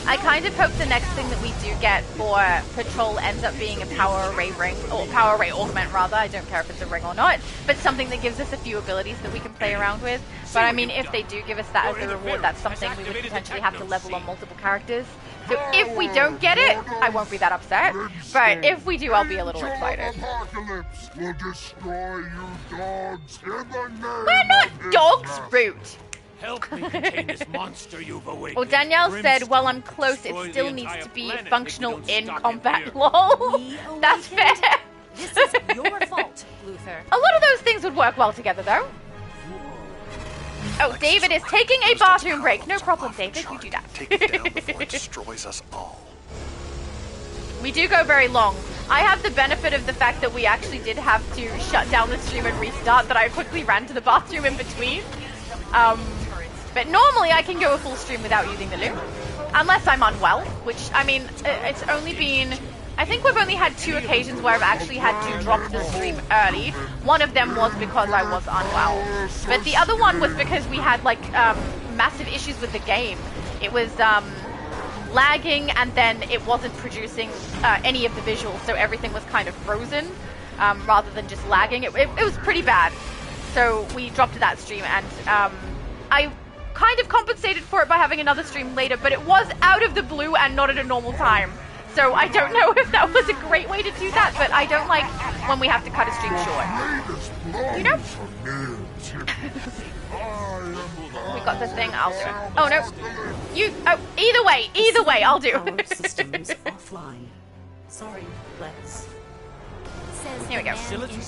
I kind of hope the next thing that we do get for Patrol ends up being a Power Ray ring, or Power Ray augment rather, I don't care if it's a ring or not, but something that gives us a few abilities that we can play around with. But I mean, if they do give us that as a reward, that's something we would potentially have to level on multiple characters. So if we don't get it, I won't be that upset, but if we do, I'll be a little excited. Apocalypse will destroy you dogs in the name We're not dogs, Root! Help me contain this monster you've awakened. Well, Danielle said, well, I'm close, it still needs to be functional in combat. Lol. That's fair. This is your fault, Luther. A lot of those things would work well together, though. Oh, David is taking a bathroom break. No problem, David. You do that. Take it down before it destroys us all. We do go very long. I have the benefit of the fact that we actually did have to shut down the stream and restart, that I quickly ran to the bathroom in between. But normally I can go a full stream without using the loot. Unless I'm unwell, which, I mean, it's only been... I think we've only had 2 occasions where I've actually had to drop the stream early. One of them was because I was unwell. But the other one was because we had, like, massive issues with the game. It was, lagging, and then it wasn't producing any of the visuals, so everything was kind of frozen, rather than just lagging. It was pretty bad. So we dropped that stream, and I kind of compensated for it by having another stream later, but it was out of the blue and not at a normal time. So I don't know if that was a great way to do that, but I don't like when we have to cut a stream short. You know? We got the thing, I'll do it. Oh no. You, oh, either way, I'll do. Systems offline. Sorry, Lex. Here we go. In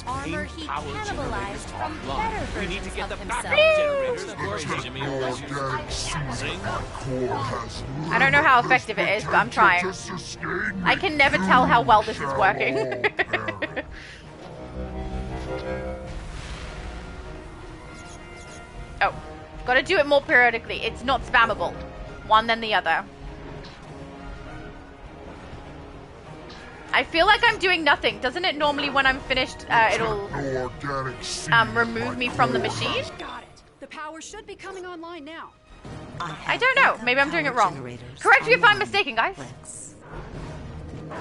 armor he cannibalized from better We need to versions get the of backup himself. generators. Jimmy, I don't know how effective it is, but I'm trying. I can never tell how well this is working. Oh, gotta do it more periodically. It's not spammable. One then the other. I feel like I'm doing nothing. Doesn't it normally when I'm finished, it'll remove me from the machine? Got it. The power should be coming online now. I don't know. Maybe I'm doing it wrong. Correct me if I'm mistaken, guys.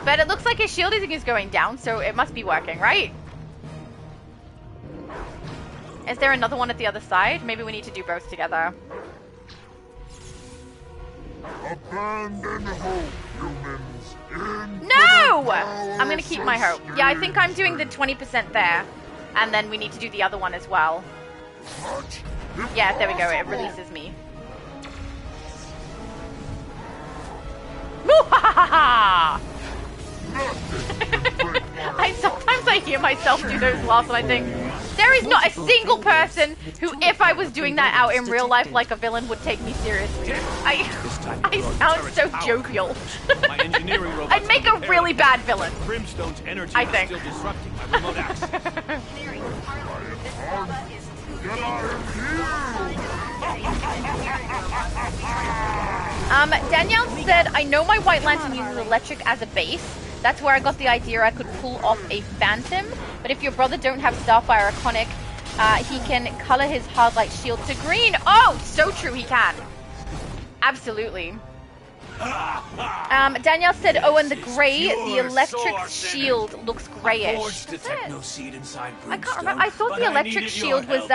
But it looks like his shielding is going down, so it must be working, right? Is there another one at the other side? Maybe we need to do both together. Abandon hope, humans. No! I'm gonna keep my hope. Yeah, I think I'm doing the 20% there. And then we need to do the other one as well. Yeah, there we go. It releases me. Sometimes I hear myself do those laughs and I think, There is not a single person who, if I was doing that out in real life like a villain, would take me seriously. I sound so jovial. I'd make a really bad villain. Brimstone's energy I think. is still disrupting my remote access. Danielle said, I know my White Lantern uses electric as a base. That's where I got the idea I could pull off a Phantom. But if your brother don't have Starfire Iconic, he can color his hard light shield to green. Oh, so true, he can. Absolutely. Danielle said, oh, and the gray, the electric shield looks grayish. That's it. I can't remember. I thought the electric shield was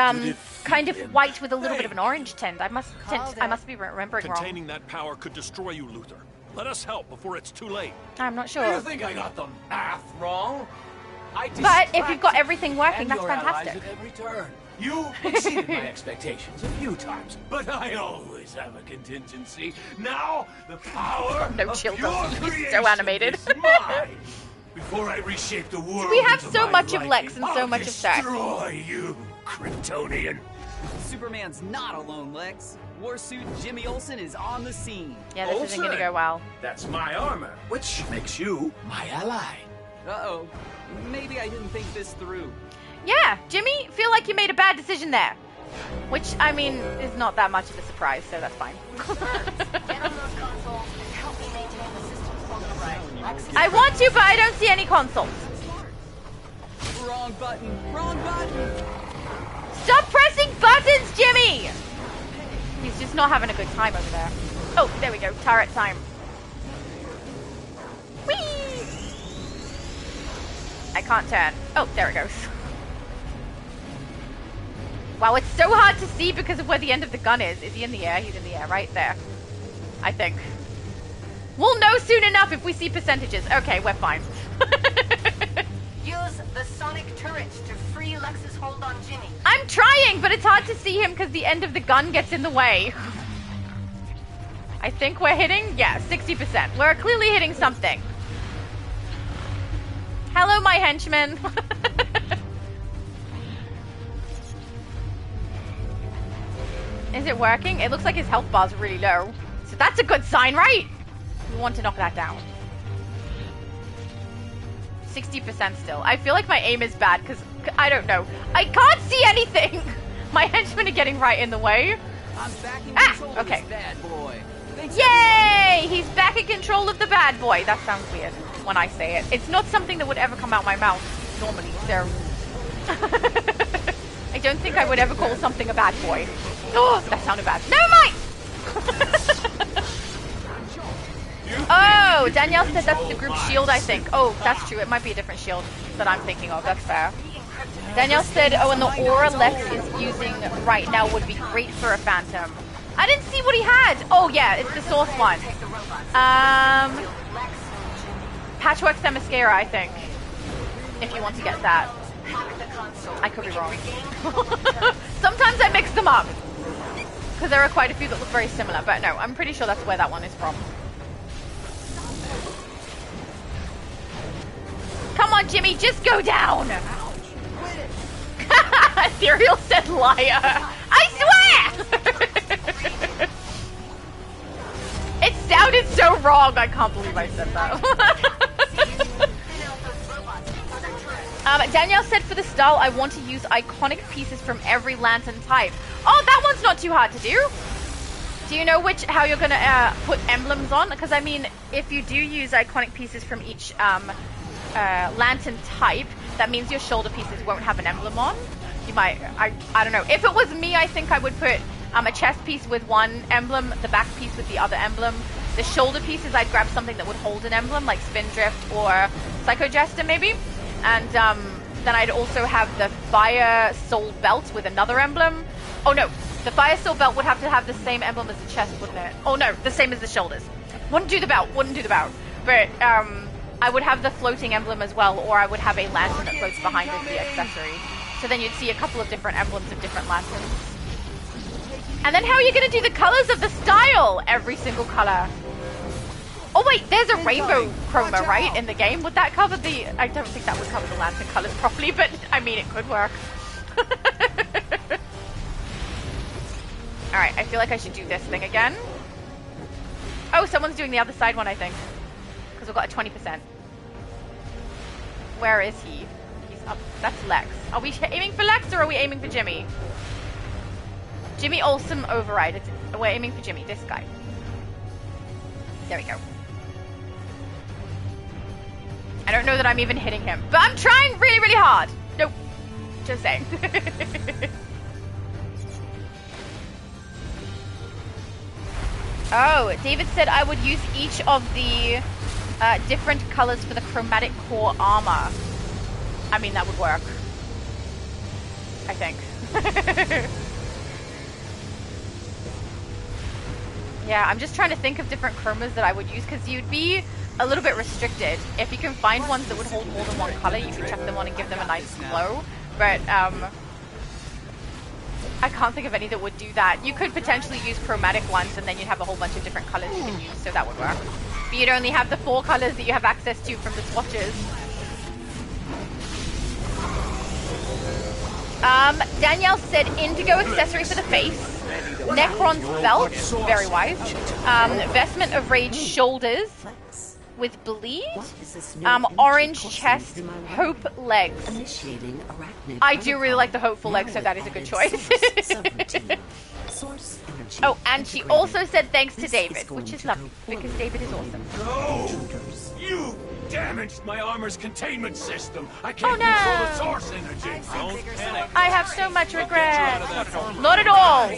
kind of white with a little bit of an orange tint. I must be remembering wrong. Containing that power could destroy you, Luther. Let us help before it's too late. I'm not sure. You think I got the math wrong? But if you've got everything working, that's fantastic. At every turn. You exceeded my expectations a few times, but I always have a contingency. Now the power no of chill your He's so animated. is mine. Before I reshape the world, We have into so my much of liking, Lex and so I'll much of Zack. destroy you, Kryptonian. Superman's not alone, Lex. Warsuit Jimmy Olsen is on the scene. Yeah, this isn't gonna go well. That's my armor, which makes you my ally. Uh-oh. Maybe I didn't think this through. Yeah, Jimmy, feel like you made a bad decision there. Which, I mean, is not that much of a surprise, so that's fine. I want to, but I don't see any consoles. Wrong button. Wrong button. Stop pressing buttons, Jimmy! He's just not having a good time over there. Oh, there we go. Turret time. Whee! I can't turn. Oh, there it goes. Wow, it's so hard to see because of where the end of the gun is. Is he in the air? He's in the air, right there. I think. We'll know soon enough if we see percentages. Okay, we're fine. Use the sonic turret to free Lex's hold on Jimmy. I'm trying, but it's hard to see him because the end of the gun gets in the way. I think we're hitting, yeah, 60%. We're clearly hitting something. Hello, my henchman. Is it working? It looks like his health bar's really low. So that's a good sign, right? We want to knock that down. 60% still. I feel like my aim is bad because, I don't know. I can't see anything! My henchmen are getting right in the way. I'm back in control of okay. this bad boy. Yay! He's back in control of the bad boy. That sounds weird when I say it. It's not something that would ever come out my mouth normally, so... I don't think I would ever call something a bad boy. Oh, that sounded bad. Never mind! Oh, Danielle said that's the group shield, I think. Oh, that's true. It might be a different shield that I'm thinking of. That's fair. Danielle said, oh, and the aura Lex is using right now would be great for a Phantom. I didn't see what he had. Oh, yeah, it's the source one. Patchwork Themyscira, I think. If you want to get that. I could be wrong. Sometimes I mix them up. Because there are quite a few that look very similar. But no, I'm pretty sure that's where that one is from. Come on, Jimmy, just go down! Ethereal said liar. I swear! It sounded so wrong. I can't believe I said that. Danielle said for the style, I want to use iconic pieces from every lantern type. Oh, that one's not too hard to do. Do you know how you're going to put emblems on? Because, I mean, if you do use iconic pieces from each lantern type, that means your shoulder pieces won't have an emblem on. You might, I don't know. If it was me, I think I would put a chest piece with one emblem, the back piece with the other emblem. The shoulder pieces, I'd grab something that would hold an emblem, like Spindrift or Psycho Jester, maybe. And then I'd also have the Fire Soul Belt with another emblem. Oh no, the Fire Soul Belt would have to have the same emblem as the chest, wouldn't it? Oh no, the same as the shoulders. Wouldn't do the belt. But I would have the floating emblem as well, or I would have a lantern that floats behind as the accessory. So then you'd see a couple of different emblems of different lanterns. And then how are you going to do the colors of the style? Every single color. Oh wait, there's a rainbow chroma, right, in the game? Would that cover the... I don't think that would cover the lantern colors properly, but I mean, it could work. Alright, I feel like I should do this thing again. Oh, someone's doing the other side one, I think. Because we've got a 20%. Where is he? He's up. That's Lex. Are we aiming for Lex or are we aiming for Jimmy? Jimmy Olsen override. We're aiming for Jimmy, this guy. There we go. I don't know that I'm even hitting him, but I'm trying really, really hard. Nope. Just saying. Oh, David said I would use each of the different colors for the chromatic core armor. I mean, that would work. I think. Yeah, I'm just trying to think of different chromas that I would use, because you'd be a little bit restricted. If you can find ones that would hold more than one color, you can chuck them on and give them a nice glow. But I can't think of any that would do that. You could potentially use chromatic ones, and then you'd have a whole bunch of different colors you can use, so that would work. But you'd only have the 4 colors that you have access to from the swatches. Danielle said indigo accessory for the face. Necron's belt, very wise. Vestment of Rage shoulders with bleed. Orange chest, hope legs. I do really like the hopeful legs, so that is a good choice. Oh, and she also said thanks to David, which is lovely, because David is awesome. No! You damaged my armor's containment system. I can't control the source energy. Don't panic. I have so much regret. Not at all.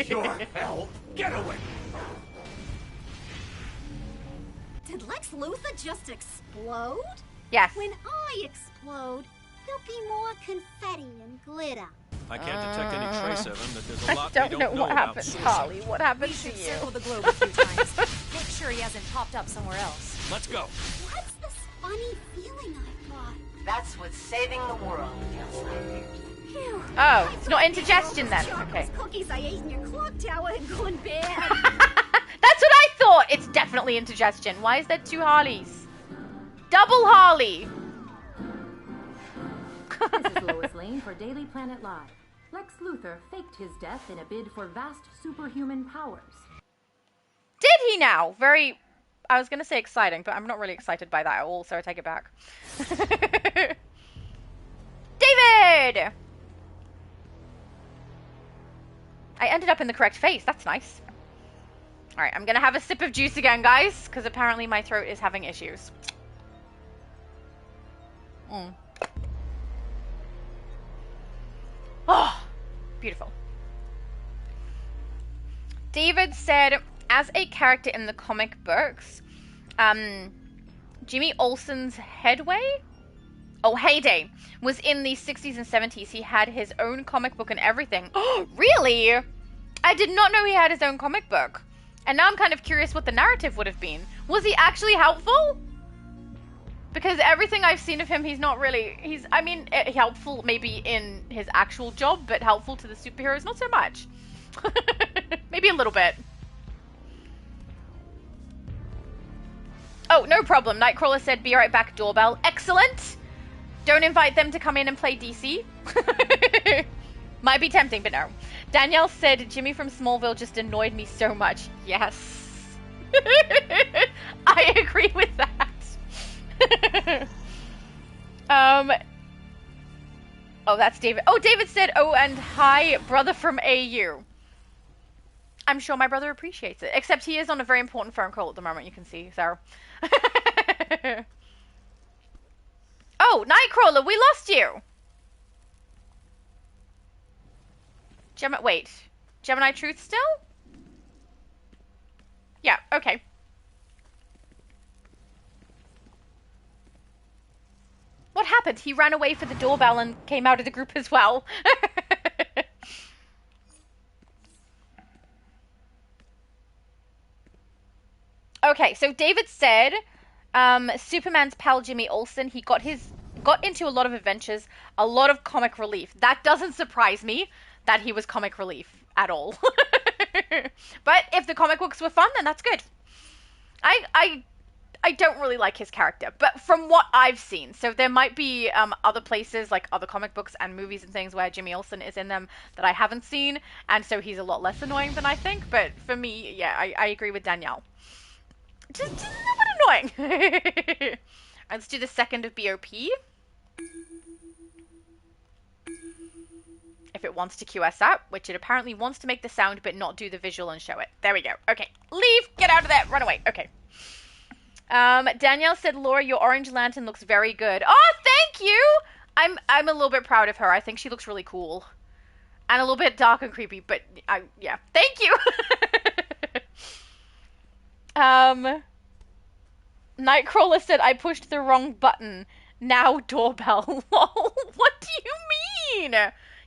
Your hell. Get away. Did Lex Luthor just explode? Yes. When I explode, there'll be more confetti and glitter. I can't detect any trace of him, but there's a lot I we don't know what happened, Holly. What happened to you? Circle the globe a few times. Make sure he hasn't popped up somewhere else. Let's go. What's this funny feeling I've got? That's what saving the world feels like. Phew. Oh, it's not indigestion then. Okay. Those cookies I ate in your clock tower had gone bad. That's what I thought. It's definitely indigestion. Why is there 2 Harleys? Double Harley. This is Lois Lane for Daily Planet Live. Lex Luthor faked his death in a bid for vast superhuman powers. Did he now? Very, I was going to say exciting, but I'm not really excited by that at all, so I take it back. David! I ended up in the correct face. That's nice. Alright, I'm going to have a sip of juice again, guys, because apparently my throat is having issues. Oh, beautiful. David said, as a character in the comic books, Jimmy Olsen's heyday was in the 60s and 70s. He had his own comic book and everything. Oh, really? I did not know he had his own comic book. And now I'm kind of curious what the narrative would have been. Was he actually helpful? Because everything I've seen of him, he's not really... I mean, helpful maybe in his actual job, but helpful to the superheroes, not so much. Maybe a little bit. Oh, no problem. Nightcrawler said, be right back, doorbell. Excellent! Don't invite them to come in and play DC. Might be tempting, but no. Danielle said, Jimmy from Smallville just annoyed me so much. Yes. I agree with that. Oh, that's David. Oh, David said, oh, and hi, brother from AU. I'm sure my brother appreciates it. Except he is on a very important phone call at the moment, you can see, so. Oh, Nightcrawler, we lost you. Wait. Gemini Truth still? Yeah, okay. What happened? He ran away for the doorbell and came out of the group as well. Okay, so David said, Superman's pal Jimmy Olsen, he got into a lot of adventures, a lot of comic relief. That doesn't surprise me that he was comic relief at all. But if the comic books were fun, then that's good. I I don't really like his character, but from what I've seen, so there might be other places, like other comic books and movies and things where Jimmy Olsen is in them that I haven't seen, and so he's a lot less annoying than I think, but for me, yeah, I agree with Danielle. Just a little bit annoying. Let's do the second of BOP. If it wants to queue us up, which it apparently wants to make the sound but not do the visual and show it. There we go. Okay, leave, get out of there, run away. Okay. Danielle said, Laura, your orange lantern looks very good. Oh, thank you! I'm a little bit proud of her. I think she looks really cool. And a little bit dark and creepy, but yeah. Thank you! Nightcrawler said, I pushed the wrong button. Now doorbell. Lol, what do you mean?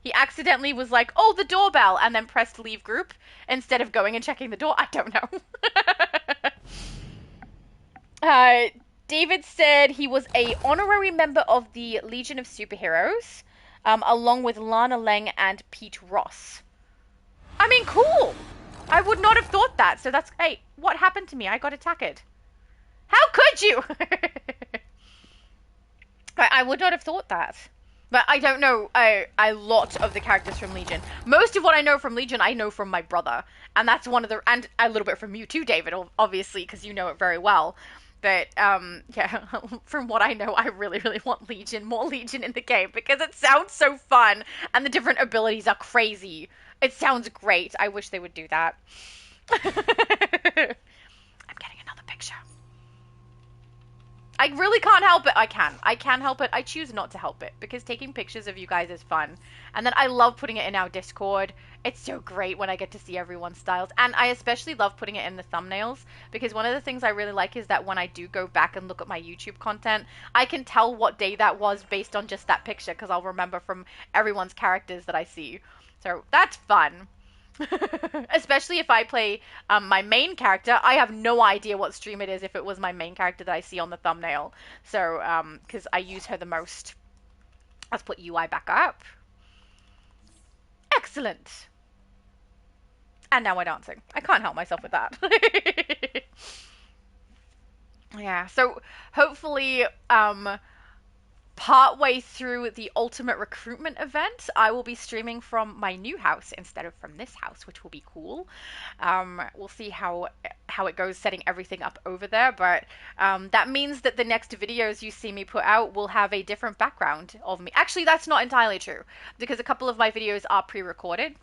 He accidentally was like, oh, the doorbell, and then pressed leave group instead of going and checking the door. I don't know. David said he was a honorary member of the Legion of Superheroes, along with Lana Lang and Pete Ross. I mean, cool. I would not have thought that. So that's, hey, what happened to me? I got attacked. How could you? I would not have thought that. But I don't know a lot of the characters from Legion. Most of what I know from Legion, I know from my brother. And that's one of the... And a little bit from you too, David, obviously, because you know it very well. But, yeah, from what I know, I really, really want Legion, more Legion in the game. Because it sounds so fun. And the different abilities are crazy. It sounds great. I wish they would do that. I'm getting another picture. I really can't help it. I can help it. I choose not to help it because taking pictures of you guys is fun. And then I love putting it in our Discord. It's so great when I get to see everyone's styles. And I especially love putting it in the thumbnails because one of the things I really like is that when I do go back and look at my YouTube content, I can tell what day that was based on just that picture because I'll remember from everyone's characters that I see. So that's fun. Especially if I play my main character, I have no idea what stream it is if it was my main character that I see on the thumbnail. So, because I use her the most. Let's put UI back up. Excellent. And now we're dancing. I can't help myself with that. Yeah, so hopefully, partway through the ultimate recruitment event, I will be streaming from my new house instead of from this house, which will be cool. We'll see how it goes setting everything up over there, but that means that the next videos you see me put out will have a different background of me. Actually, that's not entirely true, because a couple of my videos are pre-recorded.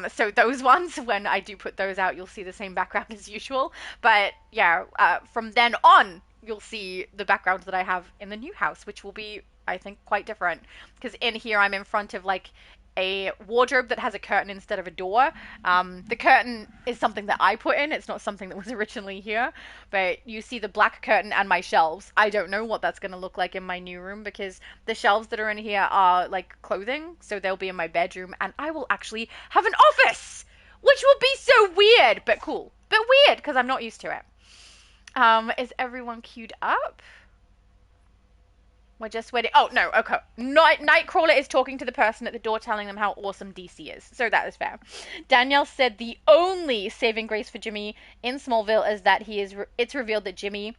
So those ones, when I do put those out, you'll see the same background as usual. But yeah, from then on, you'll see the background that I have in the new house, which will be, I think, quite different. Because in here, I'm in front of, like, a wardrobe that has a curtain instead of a door. The curtain is something that I put in. It's not something that was originally here. But you see the black curtain and my shelves. I don't know what that's going to look like in my new room because the shelves that are in here are, like, clothing. So they'll be in my bedroom. And I will actually have an office! Which will be so weird, but cool. But weird, because I'm not used to it. Is everyone queued up? We're just waiting. Oh, no, okay. Nightcrawler is talking to the person at the door telling them how awesome DC is. So that is fair. Danielle said the only saving grace for Jimmy in Smallville is that it's revealed that Jimmy,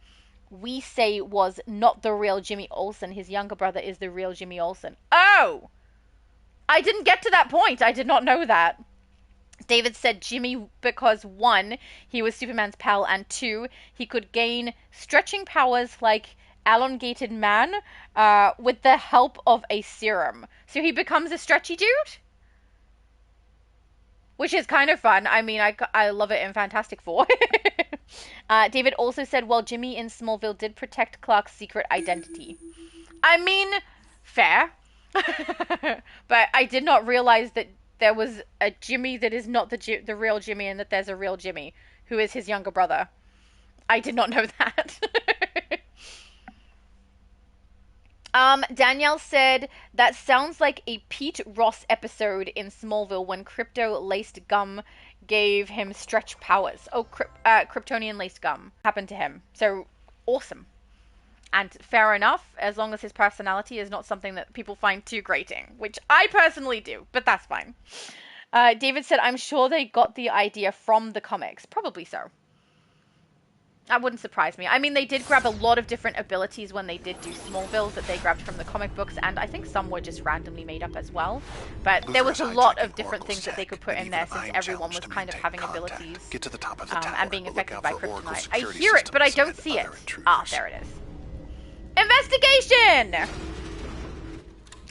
we say, was not the real Jimmy Olsen. His younger brother is the real Jimmy Olsen. Oh! I didn't get to that point. I did not know that. David said Jimmy because 1, he was Superman's pal, and 2, he could gain stretching powers like elongated man with the help of a serum. So he becomes a stretchy dude? Which is kind of fun. I mean, I love it in Fantastic Four. David also said, well, Jimmy in Smallville did protect Clark's secret identity. I mean, fair. But I did not realize that there was a Jimmy that is not the real Jimmy and that there's a real Jimmy who is his younger brother. I did not know that. Danielle said, that sounds like a Pete Ross episode in Smallville when Crypto-laced gum gave him stretch powers. Oh, Kryptonian-laced gum happened to him. So, awesome. And fair enough, as long as his personality is not something that people find too grating, which I personally do, but that's fine. David said, I'm sure they got the idea from the comics. Probably so. That wouldn't surprise me. I mean, they did grab a lot of different abilities when they did do Smallville that they grabbed from the comic books, and I think some were just randomly made up as well. But there was a lot of different things that they could put in there since everyone was kind of having abilities Get to the top of the tower and being look affected out by for Oracle kryptonite. I security hear it, but I systems don't and see it. other Ah, intruders. there it is. Investigation!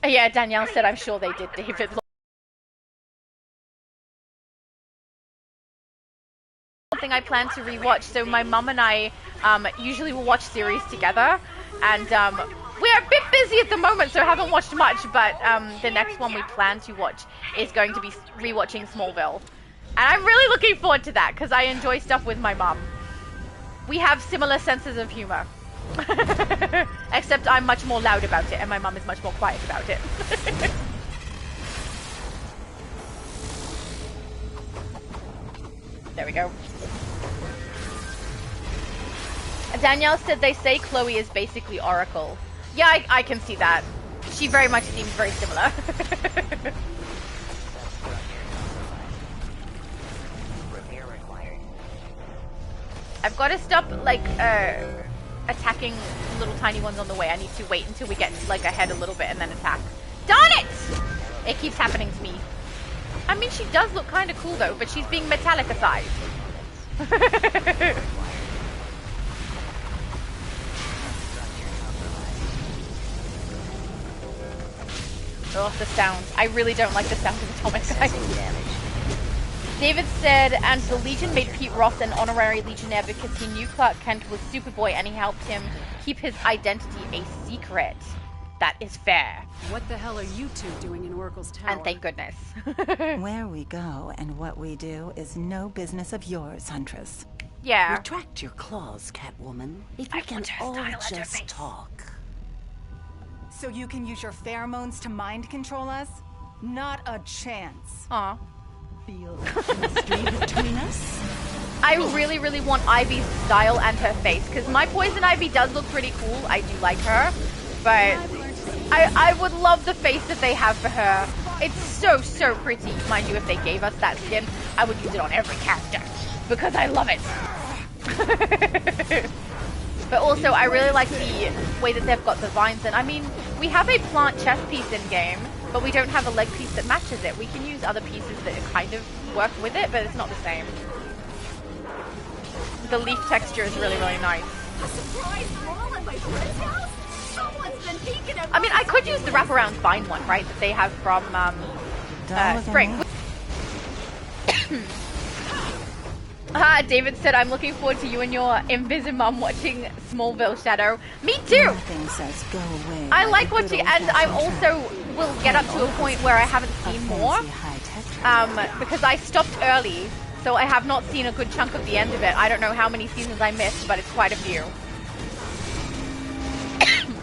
Yeah, Danielle said, I'm sure they did, David. Something I plan to rewatch. So my mum and I usually will watch series together, and we're a bit busy at the moment, so I haven't watched much, but the next one we plan to watch is going to be rewatching Smallville. And I'm really looking forward to that, because I enjoy stuff with my mum. We have similar senses of humor. Except I'm much more loud about it, and my mum is much more quiet about it. There we go. Danielle said they say Chloe is basically Oracle. Yeah, I can see that. She very much seems very similar. I've got to stop, like, attacking little tiny ones on the way. I need to wait until we get, like, ahead a little bit and then attack. Darn it! It keeps happening to me. I mean, she does look kind of cool, though, but she's being Metallica-sized. Oh, the sound. I really don't like the sound of atomic guys. David said, and the Legion made Pete Ross an honorary Legionnaire because he knew Clark Kent was Superboy and he helped him keep his identity a secret. That is fair. What the hell are you two doing in Oracle's tower? And thank goodness. Where we go and what we do is no business of yours, Huntress. Yeah. Retract your claws, Catwoman. If we can all just talk. So you can use your pheromones to mind control us? Not a chance. Aw. Feel chemistry between us? I really, really want Ivy's style and her face, because my Poison Ivy does look pretty cool. I do like her, but I would love the face that they have for her. It's so, so pretty. Mind you, if they gave us that skin, I would use it on every character, because I love it. But also, I really like the way that they've got the vines, and I mean, we have a plant chest piece in-game, but we don't have a leg piece that matches it. We can use other pieces that kind of work with it, but it's not the same. The leaf texture is really, really nice. A surprise brawl at my friend's house? Someone's been peeking at I mean, I could use the wraparound vine one, right, that they have from Spring. David said, I'm looking forward to you and your Invisimum watching Smallville Shadow. Me too! Nothing says go away. I like watching, and I also will get up to a point where I haven't seen more. Because I stopped early, so I have not seen a good chunk of the end of it. I don't know how many seasons I missed, but it's quite a few.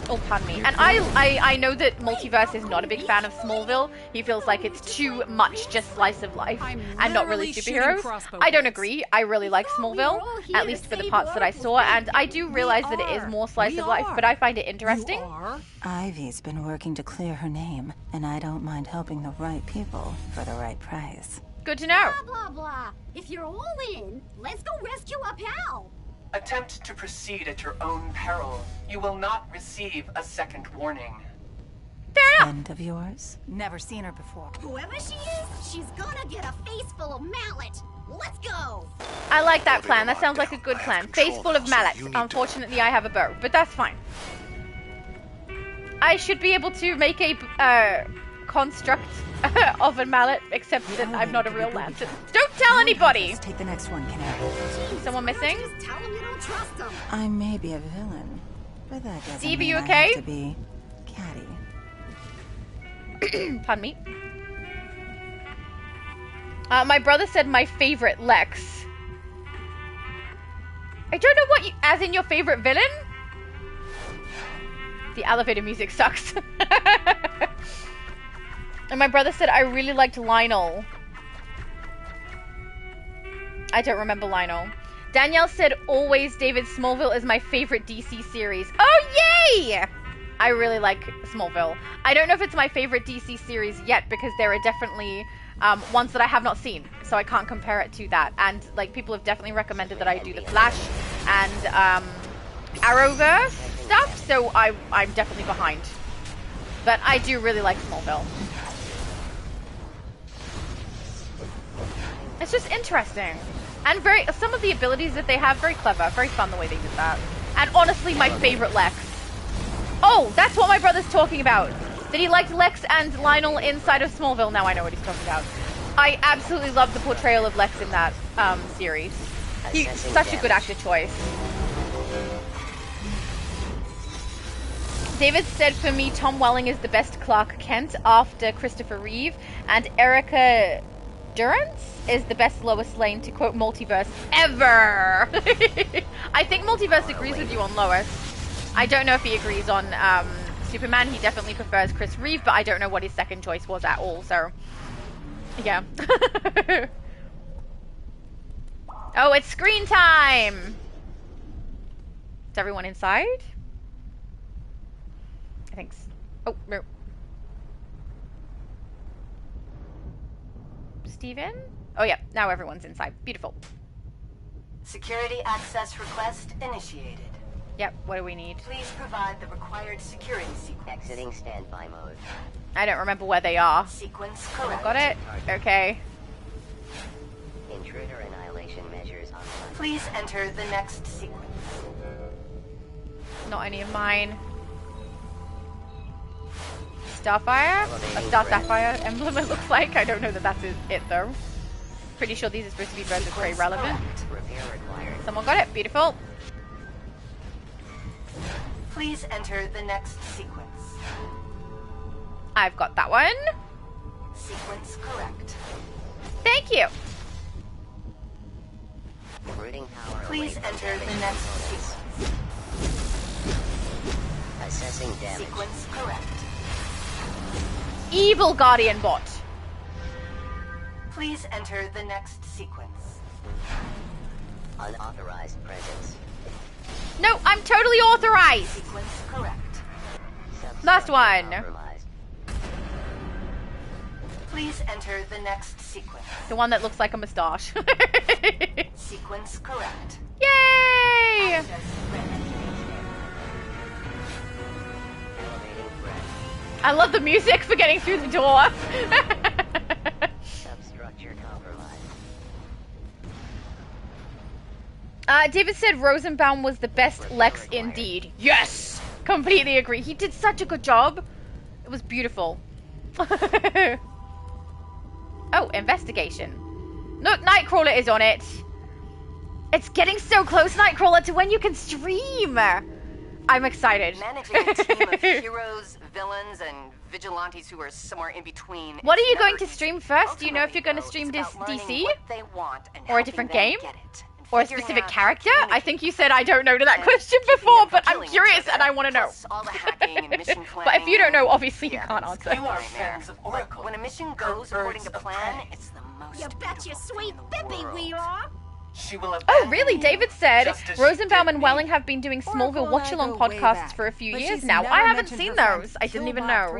Oh, pardon me. And I know that Multiverse is not a big fan of Smallville. He feels like it's too much just slice of life and not really superheroes. I don't agree. I really like Smallville, at least for the parts that I saw, and I do realize that it is more slice of life, but I find it interesting. Ivy's been working to clear her name, and I don't mind helping the right people for the right price. Good to know. Blah, blah, blah. If you're all in, let's go rescue a pal. Attempt to proceed at your own peril. You will not receive a second warning. Fair enough. Friend of yours? Never seen her before. Whoever she is, she's gonna get a face full of mallet. Let's go. I like that plan. That sounds like a good plan. Face full of mallets. Unfortunately, I have a bow, but that's fine. I should be able to make a construct of a mallet, except that I'm not a real lantern. Don't tell anybody! Let's take the next one, Canary. Someone missing? Just tell him you don't trust him. I may be a villain, but that doesn't Steve, are mean you I okay? have to be catty. Pardon me. My brother said my favorite Lex. I don't know what you... As in your favorite villain? The elevator music sucks. And my brother said I really liked Lionel. I don't remember Lionel. Danielle said always David Smallville is my favorite DC series. Oh, yay! I really like Smallville. I don't know if it's my favorite DC series yet because there are definitely ones that I have not seen. So I can't compare it to that. And like people have definitely recommended that I do The Flash. and Arrowverse stuff, so I'm definitely behind. But I do really like Smallville. It's just interesting. And some of the abilities that they have, very clever, very fun the way they did that. And honestly, my favorite Lex. Oh, that's what my brother's talking about. That he liked Lex and Lionel inside of Smallville. Now I know what he's talking about. I absolutely love the portrayal of Lex in that series. He's such a good actor choice. David said, for me, Tom Welling is the best Clark Kent after Christopher Reeve, and Erica Durance is the best Lois Lane, to quote Multiverse, ever! I think Multiverse agrees with you on Lois. I don't know if he agrees on Superman. He definitely prefers Chris Reeve, but I don't know what his second choice was at all, so... yeah. Oh, it's screen time! Is everyone inside? I think so. Oh, no. Steven? Oh yeah, now everyone's inside. Beautiful. Security access request initiated. Yep, what do we need? Please provide the required security sequence. Exiting standby mode. I don't remember where they are. Sequence correct. Got it? Okay. Intruder annihilation measures online. Please enter the next sequence. Not any of mine. Starfire? A Star Sapphire emblem, it looks like. I don't know that that's it, though. Pretty sure these are supposed to be birds of prey relevant. Someone got it. Beautiful. Please enter the next sequence. I've got that one. Sequence correct. Thank you. Please enter the next sequence. Assessing damage. Sequence correct. Evil Guardian bot. Please enter the next sequence. Unauthorized presence. No, I'm totally authorized. Sequence correct. Last one. Please enter the next sequence. The one that looks like a moustache. Sequence correct. Yay! I love the music for getting through the door. Substructure compromised. David said Rosenbaum was the best Lex indeed. Yes! Completely agree. He did such a good job. It was beautiful. Oh, investigation. Look, Nightcrawler is on it. It's getting so close, Nightcrawler, to when you can stream. I'm excited. Managing a team of heroes, villains, and vigilantes who are somewhere in between. What are you going to stream first? Do you know if you're going to stream DC? Or a different game? Or a specific character? I think you said I don't know to that question before, but I'm curious and I want to know. But if you don't know, obviously you can't answer. You are fans of Oracle. When a mission goes according to plan, it's the most. You bet your sweet Bippy we are. Oh, really? David said Rosenbaum and Welling have been doing Smallville watch-along podcasts for a few years now. I haven't seen those. I didn't even know.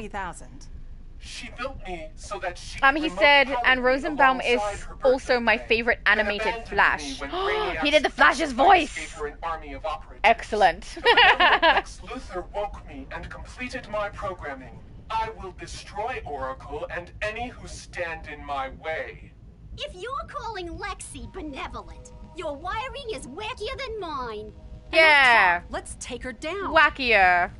She built me so that she he said, and Rosenbaum is also my favorite animated Flash. He did the Flash's voice. Excellent. Lex Luthor woke me and completed my programming. I will destroy Oracle and any who stand in my way. If you're calling Lexi benevolent, your wiring is wackier than mine. Yeah. Let's take her down. Wackier.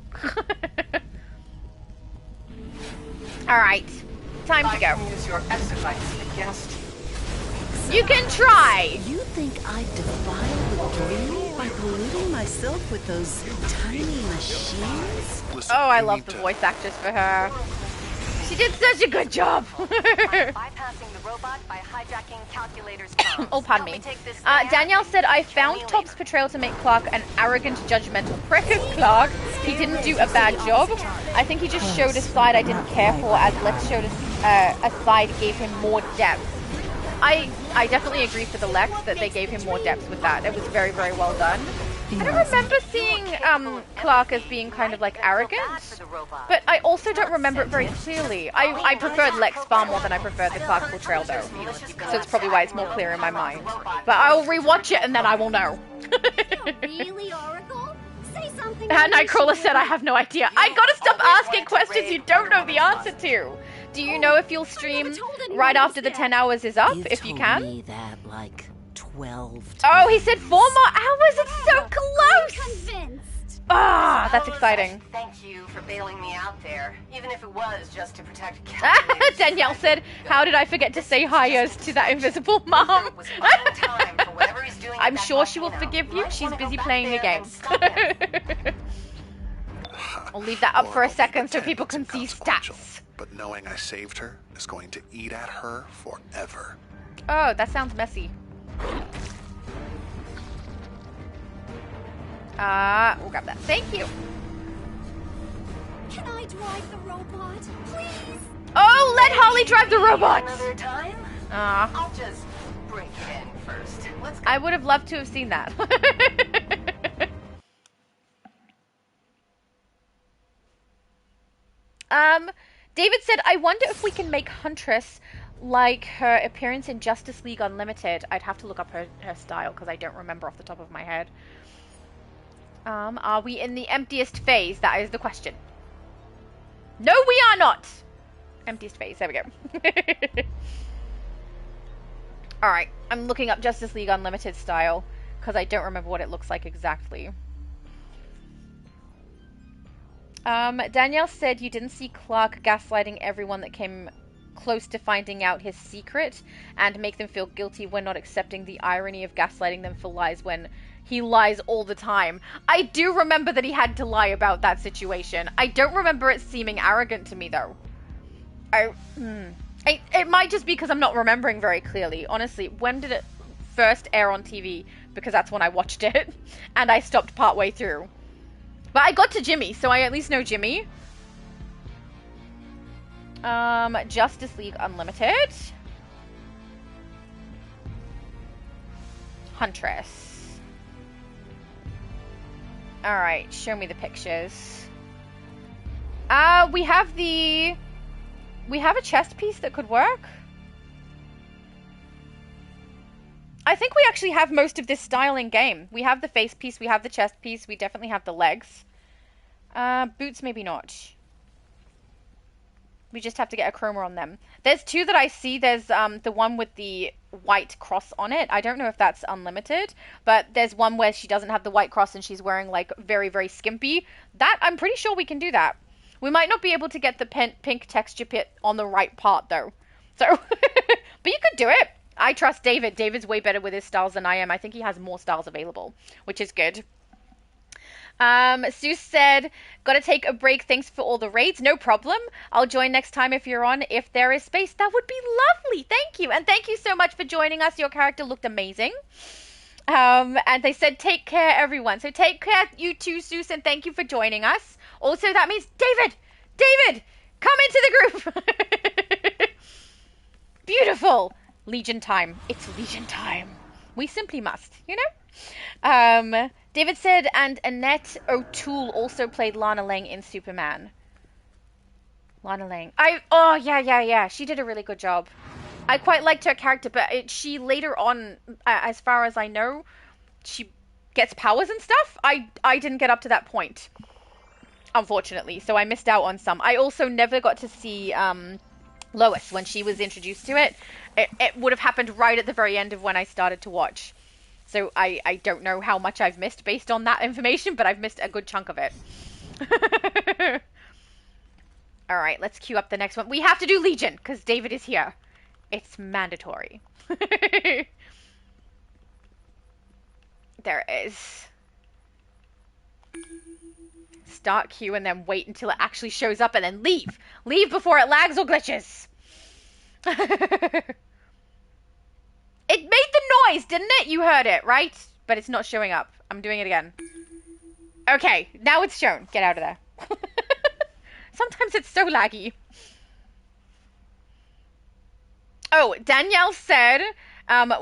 All right, time to go. I can use your exobytes against you. You can try. You think I defile the dream by polluting myself with those tiny machines? Oh, I love the voice actress for her. She did such a good job. Bypassing the robot by hijacking calculators. Oh, pardon me. Danielle said, I found Top's portrayal to make Clark an arrogant, judgmental prick of Clark. He didn't do a bad job. I think he just showed a side I didn't care for, as Lex showed a side gave him more depth. I definitely agree for the Lex that they gave him more depth with that. It was very, very well done. I don't remember seeing Clark as being kind of like arrogant, but I also don't remember it very clearly. I preferred Lex far more than I preferred the Clark portrayal though, so it's probably why it's more clear in my mind. But I'll rewatch it and then I will know. Really, Oracle? Say something. Nightcrawler said, I have no idea. I gotta stop asking questions you don't know the answer to. Do you know if you'll stream right after the 10 hours is up, if you can? Me that like 12 times. Oh, he said 4 more hours. It's so close. Convinced. Ah, that's exciting. Thank you for bailing me out there, even if it was just to protect Danielle said, how did I forget to say hi-yos to that invisible mom? I'm sure she will forgive you. She's busy playing the game. I'll leave that up for a second so people can see stats. But knowing I saved her is going to eat at her forever. Oh, that sounds messy. We'll grab that. Thank you. Can I drive the robot, please? Oh, let Holly drive the robot. Another time? I'll just break it in first. Let's go. I would have loved to have seen that. David said, I wonder if we can make Huntress like her appearance in Justice League Unlimited. I'd have to look up her style because I don't remember off the top of my head. Are we in the emptiest phase? That is the question. No, we are not. Emptiest phase. There we go. Alright, I'm looking up Justice League Unlimited style because I don't remember what it looks like exactly. Danielle said you didn't see Clark gaslighting everyone that came close to finding out his secret and make them feel guilty when not accepting the irony of gaslighting them for lies when he lies all the time. I do remember that he had to lie about that situation. I don't remember it seeming arrogant to me, though. It might just be because I'm not remembering very clearly. Honestly, when did it first air on TV? Because that's when I watched it, and I stopped partway through. But I got to Jimmy, so I at least know Jimmy. Justice League Unlimited. Huntress. Alright, show me the pictures. We have a chest piece that could work. I think we actually have most of this style in game. We have the face piece, we have the chest piece, we definitely have the legs. Boots maybe not. We just have to get a chroma on them. There's two that I see. There's the one with the white cross on it. I don't know if that's unlimited, but there's one where she doesn't have the white cross and she's wearing like very, very skimpy. That, I'm pretty sure we can do that. We might not be able to get the pink texture pit on the right part though. So, but you could do it. I trust David. David's way better with his styles than I am. I think he has more styles available, which is good. Sue said, gotta take a break. Thanks for all the raids. No problem. I'll join next time if you're on. If there is space, that would be lovely. Thank you. And thank you so much for joining us. Your character looked amazing. And they said, take care, everyone. So take care, you too, Seuss, and thank you for joining us. Also, that means David, come into the group. Beautiful. Legion time. It's Legion time. We simply must, you know? David said, and Annette O'Toole also played Lana Lang in Superman. Lana Lang. Oh, yeah. She did a really good job. I quite liked her character, but she later on, as far as I know, she gets powers and stuff. I didn't get up to that point, unfortunately, so I missed out on some. I also never got to see Lois when she was introduced to it. It would have happened right at the very end of when I started to watch. So I don't know how much I've missed based on that information, but I've missed a good chunk of it. Alright, let's queue up the next one. We have to do Legion, because David is here. It's mandatory. There it is. Start queue and then wait until it actually shows up and then leave. Leave before it lags or glitches. It made the noise, didn't it? You heard it, right? But it's not showing up. I'm doing it again. Okay, now it's shown. Get out of there. Sometimes it's so laggy. Oh, Danielle said,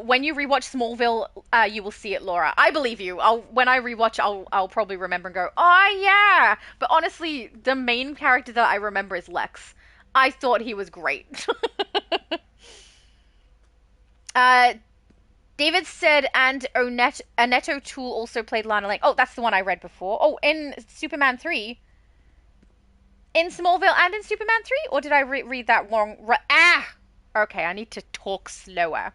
when you rewatch Smallville, you will see it, Laura. I believe you. When I rewatch, I'll probably remember and go, oh yeah. But honestly, the main character that I remember is Lex. I thought he was great. David said, and Annette O'Toole also played Lana Lang. Oh, that's the one I read before. Oh, in Superman 3. In Smallville and in Superman 3? Or did I read that wrong? Okay, I need to talk slower.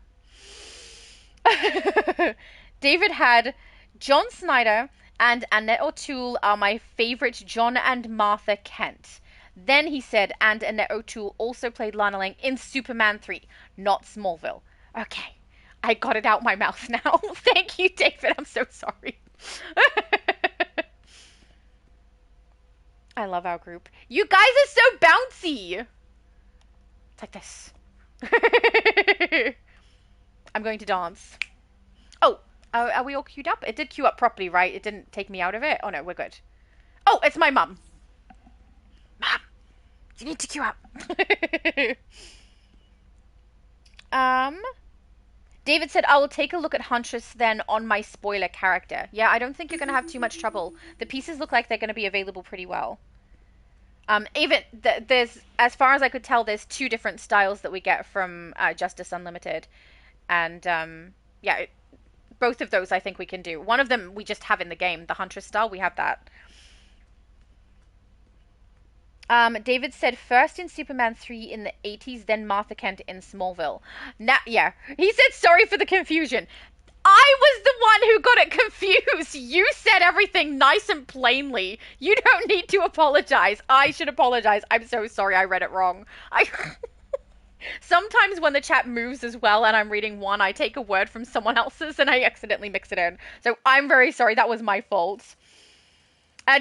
David had John Snyder and Annette O'Toole are my favorite John and Martha Kent. Then he said, and Annette O'Toole also played Lana Lang in Superman 3, not Smallville. Okay, I got it out my mouth now. Thank you, David. I'm so sorry. I love our group. You guys are so bouncy. It's like this. I'm going to dance. Oh, are we all queued up? It did queue up properly, right? It didn't take me out of it? Oh, no, we're good. Oh, it's my mum. Mum, you need to queue up. David said, I will take a look at Huntress then on my spoiler character. Yeah, I don't think you're going to have too much trouble. The pieces look like they're going to be available pretty well. There's, as far as I could tell, there's 2 different styles that we get from Justice Unlimited. And, yeah, both of those I think we can do. One of them we just have in the game, the Huntress style, we have that. David said, first in Superman 3 in the 80s, then Martha Kent in Smallville. Now, yeah, he said sorry for the confusion. I was the one who got it confused. You said everything nice and plainly. You don't need to apologize. I should apologize. I'm so sorry I read it wrong. Sometimes when the chat moves as well and I'm reading one, I take a word from someone else's and I accidentally mix it in. So I'm very sorry. That was my fault.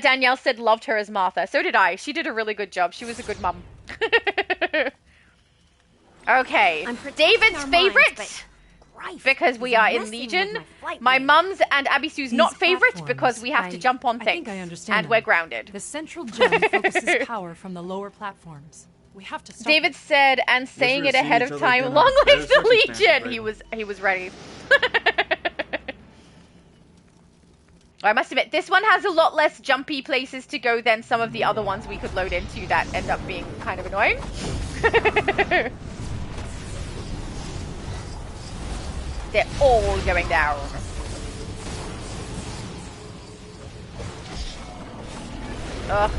Danielle said loved her as Martha. So did I. She did a really good job. She was a good mum. Okay. David's favorite, because we are in Legion. My mum's and Abby Sue's not favorite because we have to jump on things. I understand. And we're grounded. The central gem focuses power from the lower platforms. We have to stop David said, and saying it ahead of time, long live the Legion! He was ready. I must admit, this one has a lot less jumpy places to go than some of the other ones we could load into that end up being kind of annoying. They're all going down. Ugh.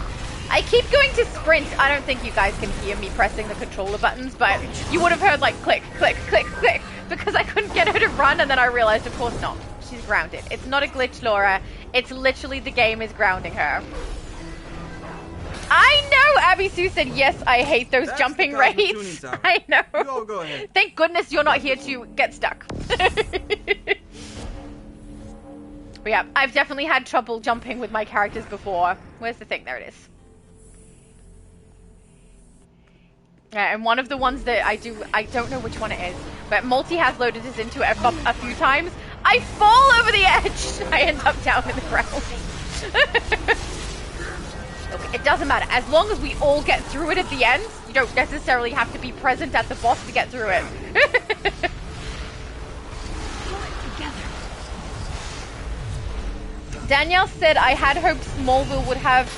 I keep going to sprint. I don't think you guys can hear me pressing the controller buttons, but you would have heard like click, click, click, click, because I couldn't get her to run, and then I realized, of course not. She's grounded. It's not a glitch, Laura. It's literally the game is grounding her. I know, Abby Sue said, yes, I hate those jumping rates. I know. You all go ahead. Thank goodness you're not here to get stuck. But yeah, I've definitely had trouble jumping with my characters before. Where's the thing? There it is. Yeah, and one of the ones that I don't know which one it is, but Multi has loaded us into it a few times. I fall over the edge! I end up down in the ground. Okay, it doesn't matter. As long as we all get through it at the end, you don't necessarily have to be present at the boss to get through it. Danielle said, I had hoped Smallville would have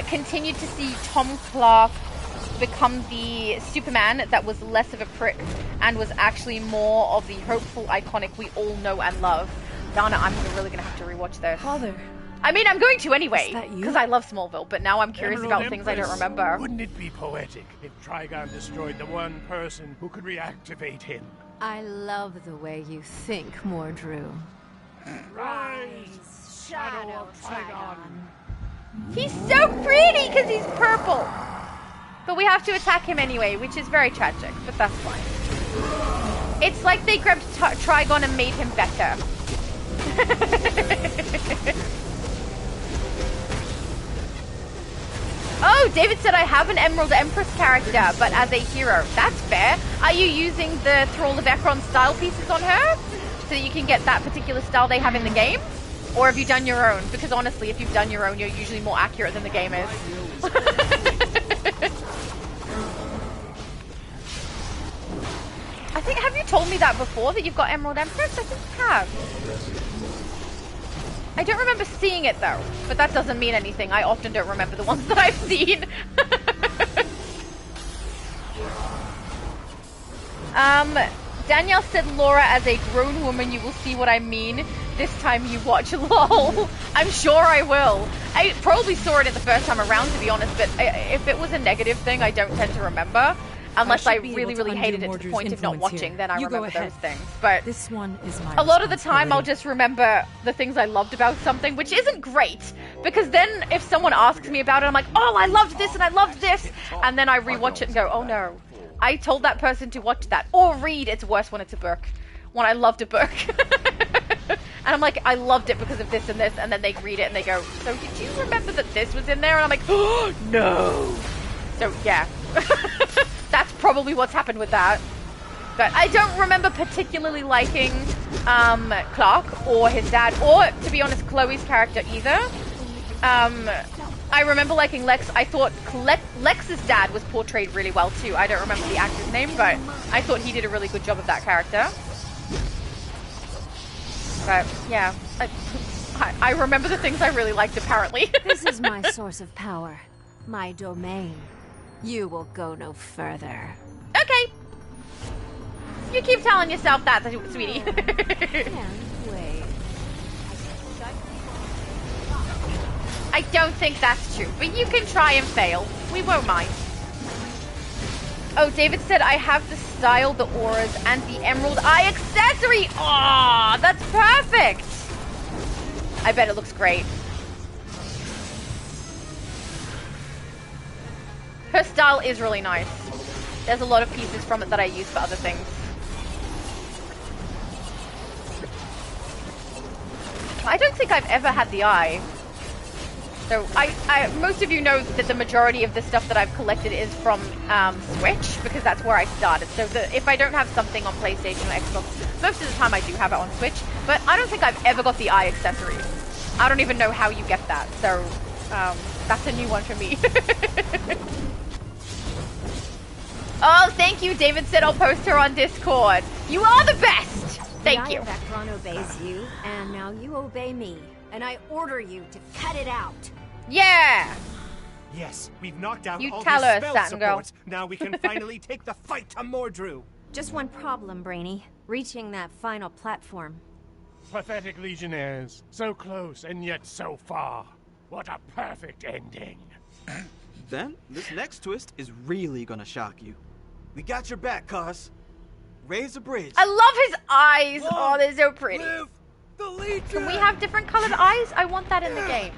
continued to see Tom Clark become the Superman that was less of a prick and was actually more of the hopeful, iconic we all know and love. Donna, I'm really going to have to rewatch this. Father. I mean, I'm going to anyway, because I love Smallville, but now I'm curious about things I don't remember. Wouldn't it be poetic if Trigon destroyed the one person who could reactivate him? I love the way you think, Mordru. Rise, Shadow of Trigon. He's so pretty because he's purple. But we have to attack him anyway, which is very tragic, but that's fine. It's like they grabbed Trigon and made him better. Oh, David said I have an Emerald Empress character, but as a hero. That's fair. Are you using the Thrall of Ekron style pieces on her so that you can get that particular style they have in the game? Or have you done your own? Because honestly, if you've done your own, you're usually more accurate than the game is. I think, have you told me that before, that you've got Emerald Empress? I think you have. I don't remember seeing it though, but that doesn't mean anything. I often don't remember the ones that I've seen. Danielle said, Laura, as a grown woman, you will see what I mean this time you watch LOL. I'm sure I will. I probably saw it the first time around, to be honest, but if it was a negative thing, I don't tend to remember. Unless I really, really hated it to the point of not watching, then I remember those things. But this one is my a lot of the time, I'll just remember the things I loved about something, which isn't great. Because then if someone asks me about it, I'm like, oh, I loved this and I loved this. And then I rewatch it and go, oh no. I told that person to watch that. Or read. It's worse when it's a book. When I loved a book. And I'm like, I loved it because of this and this. And then they read it and they go, so did you remember that this was in there? And I'm like, oh, no. So, yeah. That's probably what's happened with that. But I don't remember particularly liking Clark or his dad. Or, to be honest, Chloe's character either. I remember liking Lex. I thought Lex's dad was portrayed really well too. I don't remember the actor's name, but I thought he did a really good job of that character. But yeah, I remember the things I really liked apparently. This is my source of power, my domain. You will go no further. Okay. You keep telling yourself that, sweetie. Wait. I don't think that's true, but you can try and fail. We won't mind. Oh, David said, I have the style, the auras, and the emerald eye accessory. Aw, that's perfect. I bet it looks great. Her style is really nice. There's a lot of pieces from it that I use for other things. I don't think I've ever had the eye. So, most of you know that the majority of the stuff that I've collected is from Switch, because that's where I started. So if I don't have something on PlayStation or Xbox, most of the time I do have it on Switch, but I don't think I've ever got the eye accessory. I don't even know how you get that, so that's a new one for me. Oh, thank you. David said I'll post her on Discord. You are the best! Thank you. Vectron obeys you, and now you obey me. And I order you to cut it out. Yeah! Yes, we've knocked out all tell the her, spell Satin Girl. supports. Now we can finally take the fight to Mordru. Just one problem, Brainy. Reaching that final platform. Pathetic legionnaires. So close and yet so far. What a perfect ending. Then, this next twist is really gonna shock you. We got your back, Cos. Raise the bridge. I love his eyes. Oh, they're so pretty. Live the Legion. Can we have different colored eyes? I want that in the game.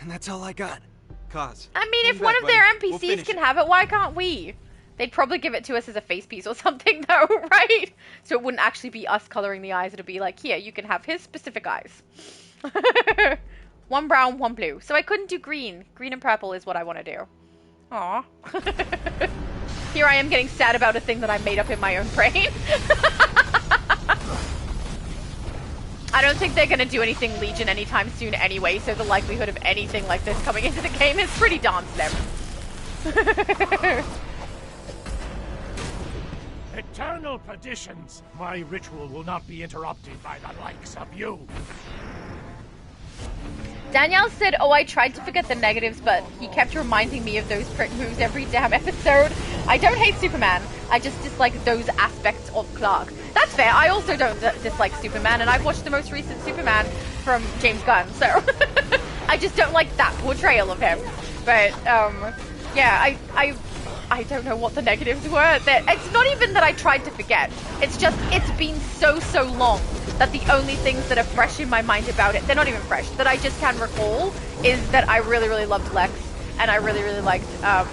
And that's all I got. Cos. I mean, if one of their NPCs can have it, why can't we? They'd probably give it to us as a face piece or something, though, right? So it wouldn't actually be us coloring the eyes. It'd be like, here, you can have his specific eyes. One brown, one blue. So I couldn't do green. Green and purple is what I want to do. Aw. Here I am getting sad about a thing that I made up in my own brain. I don't think they're going to do anything Legion anytime soon anyway, so the likelihood of anything like this coming into the game is pretty darn slim. Eternal perditions! My ritual will not be interrupted by the likes of you. Danielle said, oh, I tried to forget the negatives, but he kept reminding me of those prick moves every damn episode. I don't hate Superman. I just dislike those aspects of Clark. That's fair. I also don't dislike Superman, and I've watched the most recent Superman from James Gunn, so I just don't like that portrayal of him. But, yeah, I don't know what the negatives were. It's not even that I tried to forget. It's just, it's been so long that the only things that are fresh in my mind about it, they're not even fresh, that I just can recall is that I really loved Lex, and I really liked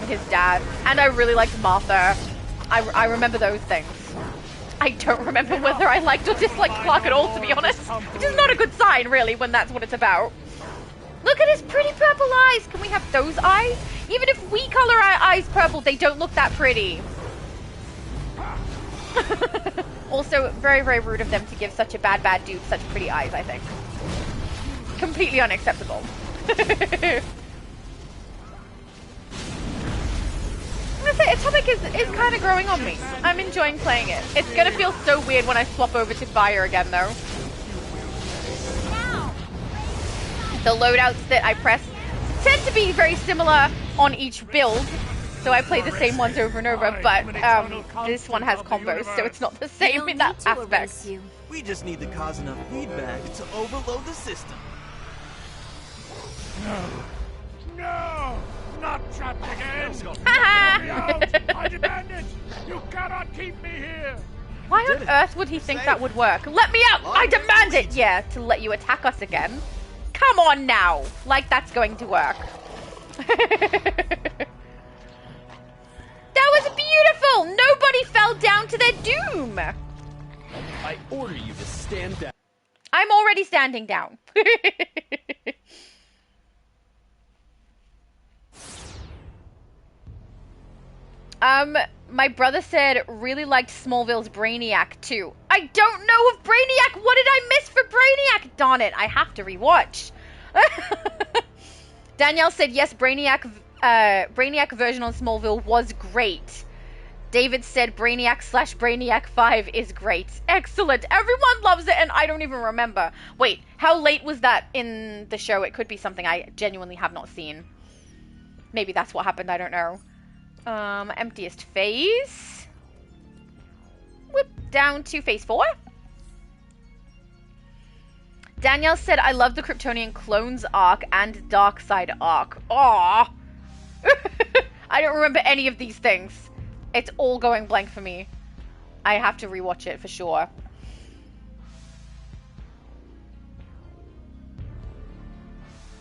his dad, and I really liked Martha. I remember those things. I don't remember whether I liked or disliked Clark at all, to be honest, which is not a good sign, really, when that's what it's about. Look at his pretty purple eyes. Can we have those eyes? Even if we color our eyes purple, they don't look that pretty. Also, very rude of them to give such a bad dude such pretty eyes, I think. Completely unacceptable. Atomic is kind of growing on me. I'm enjoying playing it. It's going to feel so weird when I swap over to Fire again, though. The loadouts that I press tend to be very similar on each build, So I play the same ones over and over, but this one has combos, so it's not the same in that aspect. We just need to cause enough feedback to overload the system. No! Not trapped again! Let me out! I demand it! You cannot keep me here! Why on earth would he think that would work? Let me out! I demand it! Yeah, to let you attack us again. Come on now! Like that's going to work. That was beautiful! Nobody fell down to their doom! I order you to stand down. I'm already standing down. My brother said really liked Smallville's Brainiac too. I don't know of Brainiac! What did I miss for Brainiac? Darn it, I have to rewatch. Danielle said yes, Brainiac version on Smallville was great. David said Brainiac/Brainiac 5 is great. Excellent. Everyone loves it and I don't even remember. Wait, how late was that in the show? It could be something I genuinely have not seen. Maybe that's what happened, I don't know. Emptiest phase. Whip down to phase 4. Danielle said, I love the Kryptonian Clones arc and Darkseid arc. Aww. I don't remember any of these things. It's all going blank for me. I have to rewatch it for sure.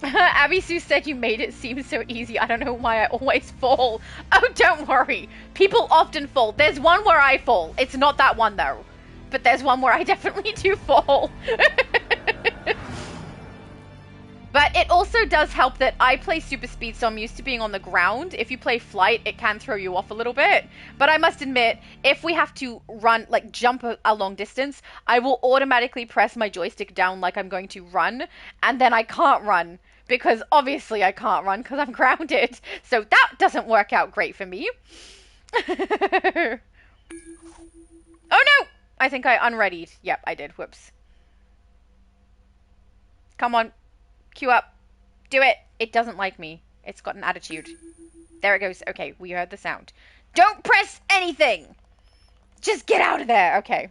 Abby Sue said you made it seem so easy. I don't know why I always fall. Oh, don't worry. People often fall. There's one where I fall. It's not that one, though. But there's one where I definitely do fall. But it also does help that I play super speed, so I'm used to being on the ground. If you play flight, it can throw you off a little bit. But I must admit, if we have to run, like jump a long distance, I will automatically press my joystick down like I'm going to run, and then I can't run. Because obviously I can't run because I'm grounded. So that doesn't work out great for me. Oh no! I think I unreadied. Yep, I did. Whoops. Come on. Queue up. Do it. It doesn't like me. It's got an attitude. There it goes. Okay, we heard the sound. Don't press anything! Just get out of there. Okay.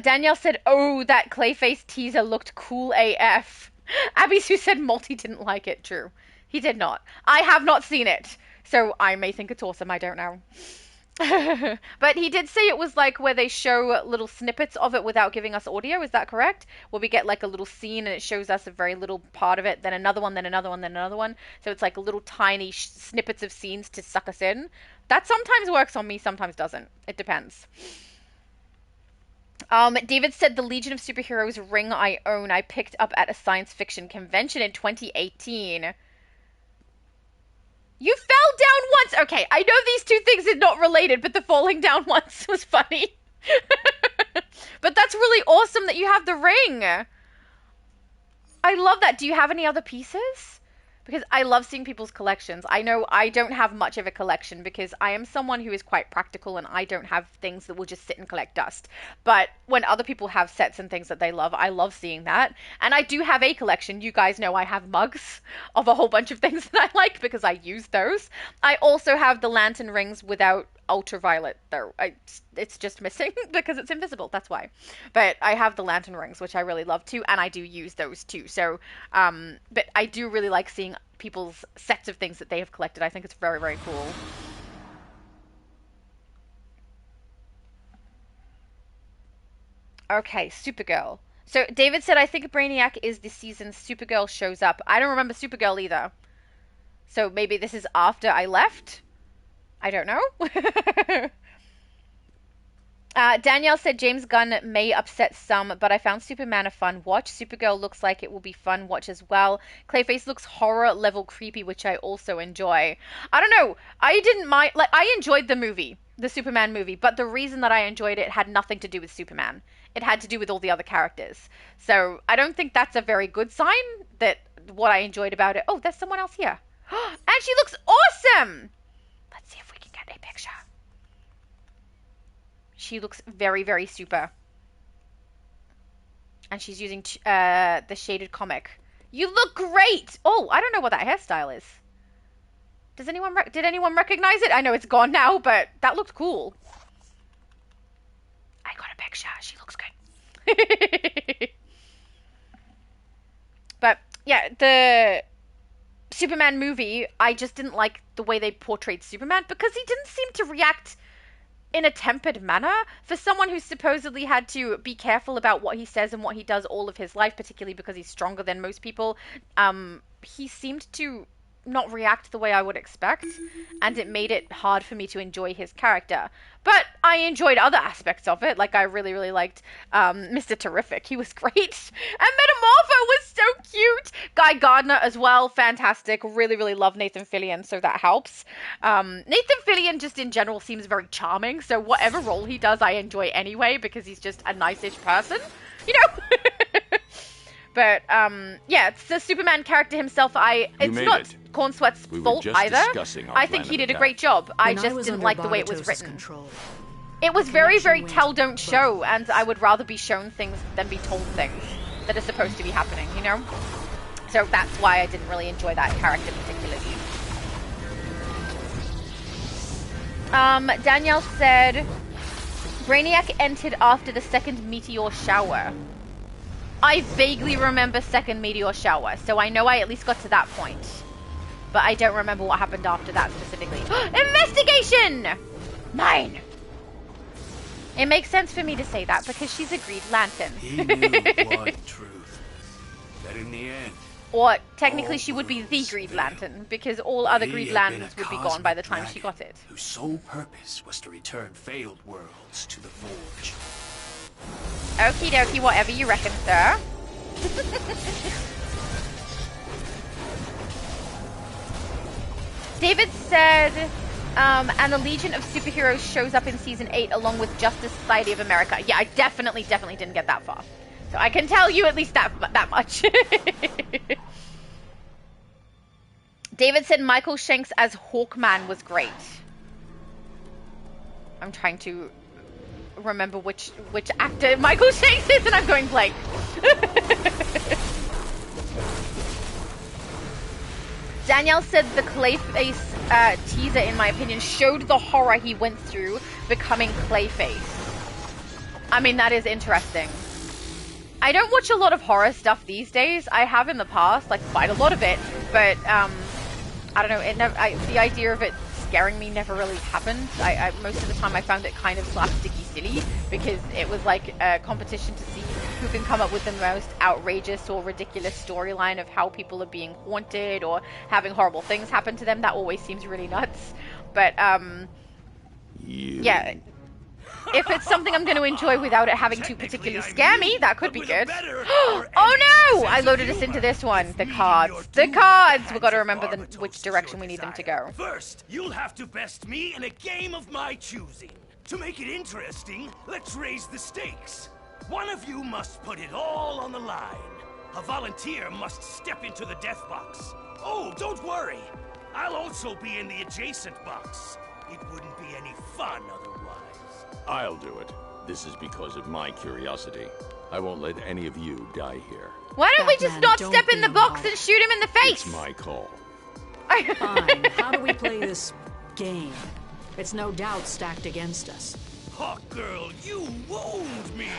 Danielle said, oh, that Clayface teaser looked cool AF. Abby Sue said Multi didn't like it. True. He did not. I have not seen it. So I may think it's awesome. I don't know. But he did say it was like where they show little snippets of it without giving us audio. Is that correct? Where we get like a little scene and it shows us a very little part of it, then another one, then another one, then another one. So it's like little tiny snippets of scenes to suck us in. That sometimes works on me, sometimes doesn't. It depends. David said the Legion of Superheroes ring I own I picked up at a science fiction convention in 2018. You fell down once! Okay, I know these two things are not related, but the falling down once was funny. But that's really awesome that you have the ring. I love that. Do you have any other pieces? Because I love seeing people's collections. I know I don't have much of a collection because I am someone who is quite practical and I don't have things that will just sit and collect dust. But when other people have sets and things that they love, I love seeing that. And I do have a collection. You guys know I have mugs of a whole bunch of things that I like because I use those. I also have the lantern rings without ultraviolet though. It's just missing because it's invisible, that's why. But I have the lantern rings, which I really love too, and I do use those too. So but I do really like seeing people's sets of things that they have collected. I think it's very, very cool. Okay, Supergirl. So David said, I think Brainiac is this season Supergirl shows up. I don't remember Supergirl either. So maybe this is after I left? I don't know. Danielle said James Gunn may upset some, but I found Superman a fun watch. Supergirl looks like it will be fun watch as well. Clayface looks horror level creepy, which I also enjoy. I don't know. I didn't mind. Like, I enjoyed the movie, the Superman movie, but the reason that I enjoyed it had nothing to do with Superman. It had to do with all the other characters. So I don't think that's a very good sign that what I enjoyed about it. Oh, there's someone else here. And she looks awesome. Let's see if we can get a picture. She looks very, very super. And she's using the shaded comic. You look great! Oh, I don't know what that hairstyle is. Did anyone recognize it? I know it's gone now, but that looked cool. I got a picture. She looks good. But, yeah, the Superman movie, I just didn't like the way they portrayed Superman because he didn't seem to react in a tempered manner. For someone who supposedly had to be careful about what he says and what he does all of his life, particularly because he's stronger than most people, he seemed to not react the way I would expect, and it made it hard for me to enjoy his character. But I enjoyed other aspects of it, like I really, really liked Mr. Terrific. He was great. And Metamorpho was so cute. Guy Gardner as well, fantastic. Really, really love Nathan Fillion, so that helps. Nathan Fillion just in general seems very charming, so whatever role he does, I enjoy anyway, because he's just a nice-ish person, you know? But, yeah, it's the Superman character himself. It's not Corn Sweat's fault either. I think he did a great job. I just didn't like the way it was written. It was very, very tell, don't show, and I would rather be shown things than be told things that are supposed to be happening, you know? So that's why I didn't really enjoy that character particularly. Danielle said, Brainiac entered after the second meteor shower. I vaguely remember second meteor shower, so I know I at least got to that point. But I don't remember what happened after that specifically. Investigation! 9! It makes sense for me to say that because she's a Green Lantern. He knew one truth. That in the end... Or technically she would be the Green Lantern, because all other Green Lanterns would be gone by the time she got it. Whose sole purpose was to return failed worlds to the Forge. Okie dokie, whatever you reckon, sir. David said, and the Legion of Superheroes shows up in Season 8 along with Justice Society of America. Yeah, I definitely didn't get that far. So I can tell you at least that much. David said Michael Shanks as Hawkman was great. I'm trying to remember which actor Michael Shanks is, and I'm going blank. Danielle said the Clayface teaser, in my opinion, showed the horror he went through becoming Clayface. I mean, that is interesting. I don't watch a lot of horror stuff these days. I have in the past, like quite a lot of it, but I don't know. The idea of it scaring me never really happened. I most of the time I found it kind of slapsticky silly, because it was like a competition to see who can come up with the most outrageous or ridiculous storyline of how people are being haunted or having horrible things happen to them. That always seems really nuts. But yeah, if it's something I'm going to enjoy without it having to particularly scare me, that could be good. Oh no! I loaded us into this one. The cards. The cards! We've got to remember which direction we need them to go. First, you'll have to best me in a game of my choosing. To make it interesting, let's raise the stakes. One of you must put it all on the line. A volunteer must step into the death box. Oh, don't worry. I'll also be in the adjacent box. It wouldn't be any fun otherwise. I'll do it. This is because of my curiosity. I won't let any of you die here. Why don't we just not step in the box and shoot him in the face? It's my call. Fine. How do we play this game? It's no doubt stacked against us. Hawk Girl, you wound me!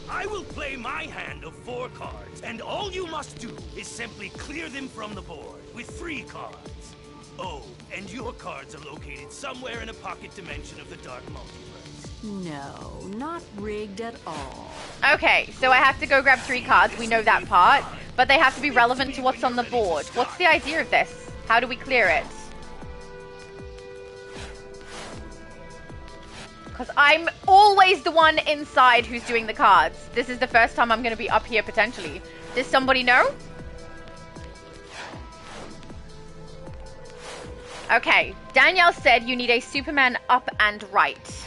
I will play my hand of 4 cards, and all you must do is simply clear them from the board with 3 cards. Oh, and your cards are located somewhere in a pocket dimension of the Dark Multiverse. No, not rigged at all. Okay, so I have to go grab 3 cards. We know that part. But they have to be relevant to what's on the board. What's the idea of this? How do we clear it? Because I'm always the one inside who's doing the cards. This is the first time I'm going to be up here, potentially. Does somebody know? Okay, Danielle said you need a Superman up and right.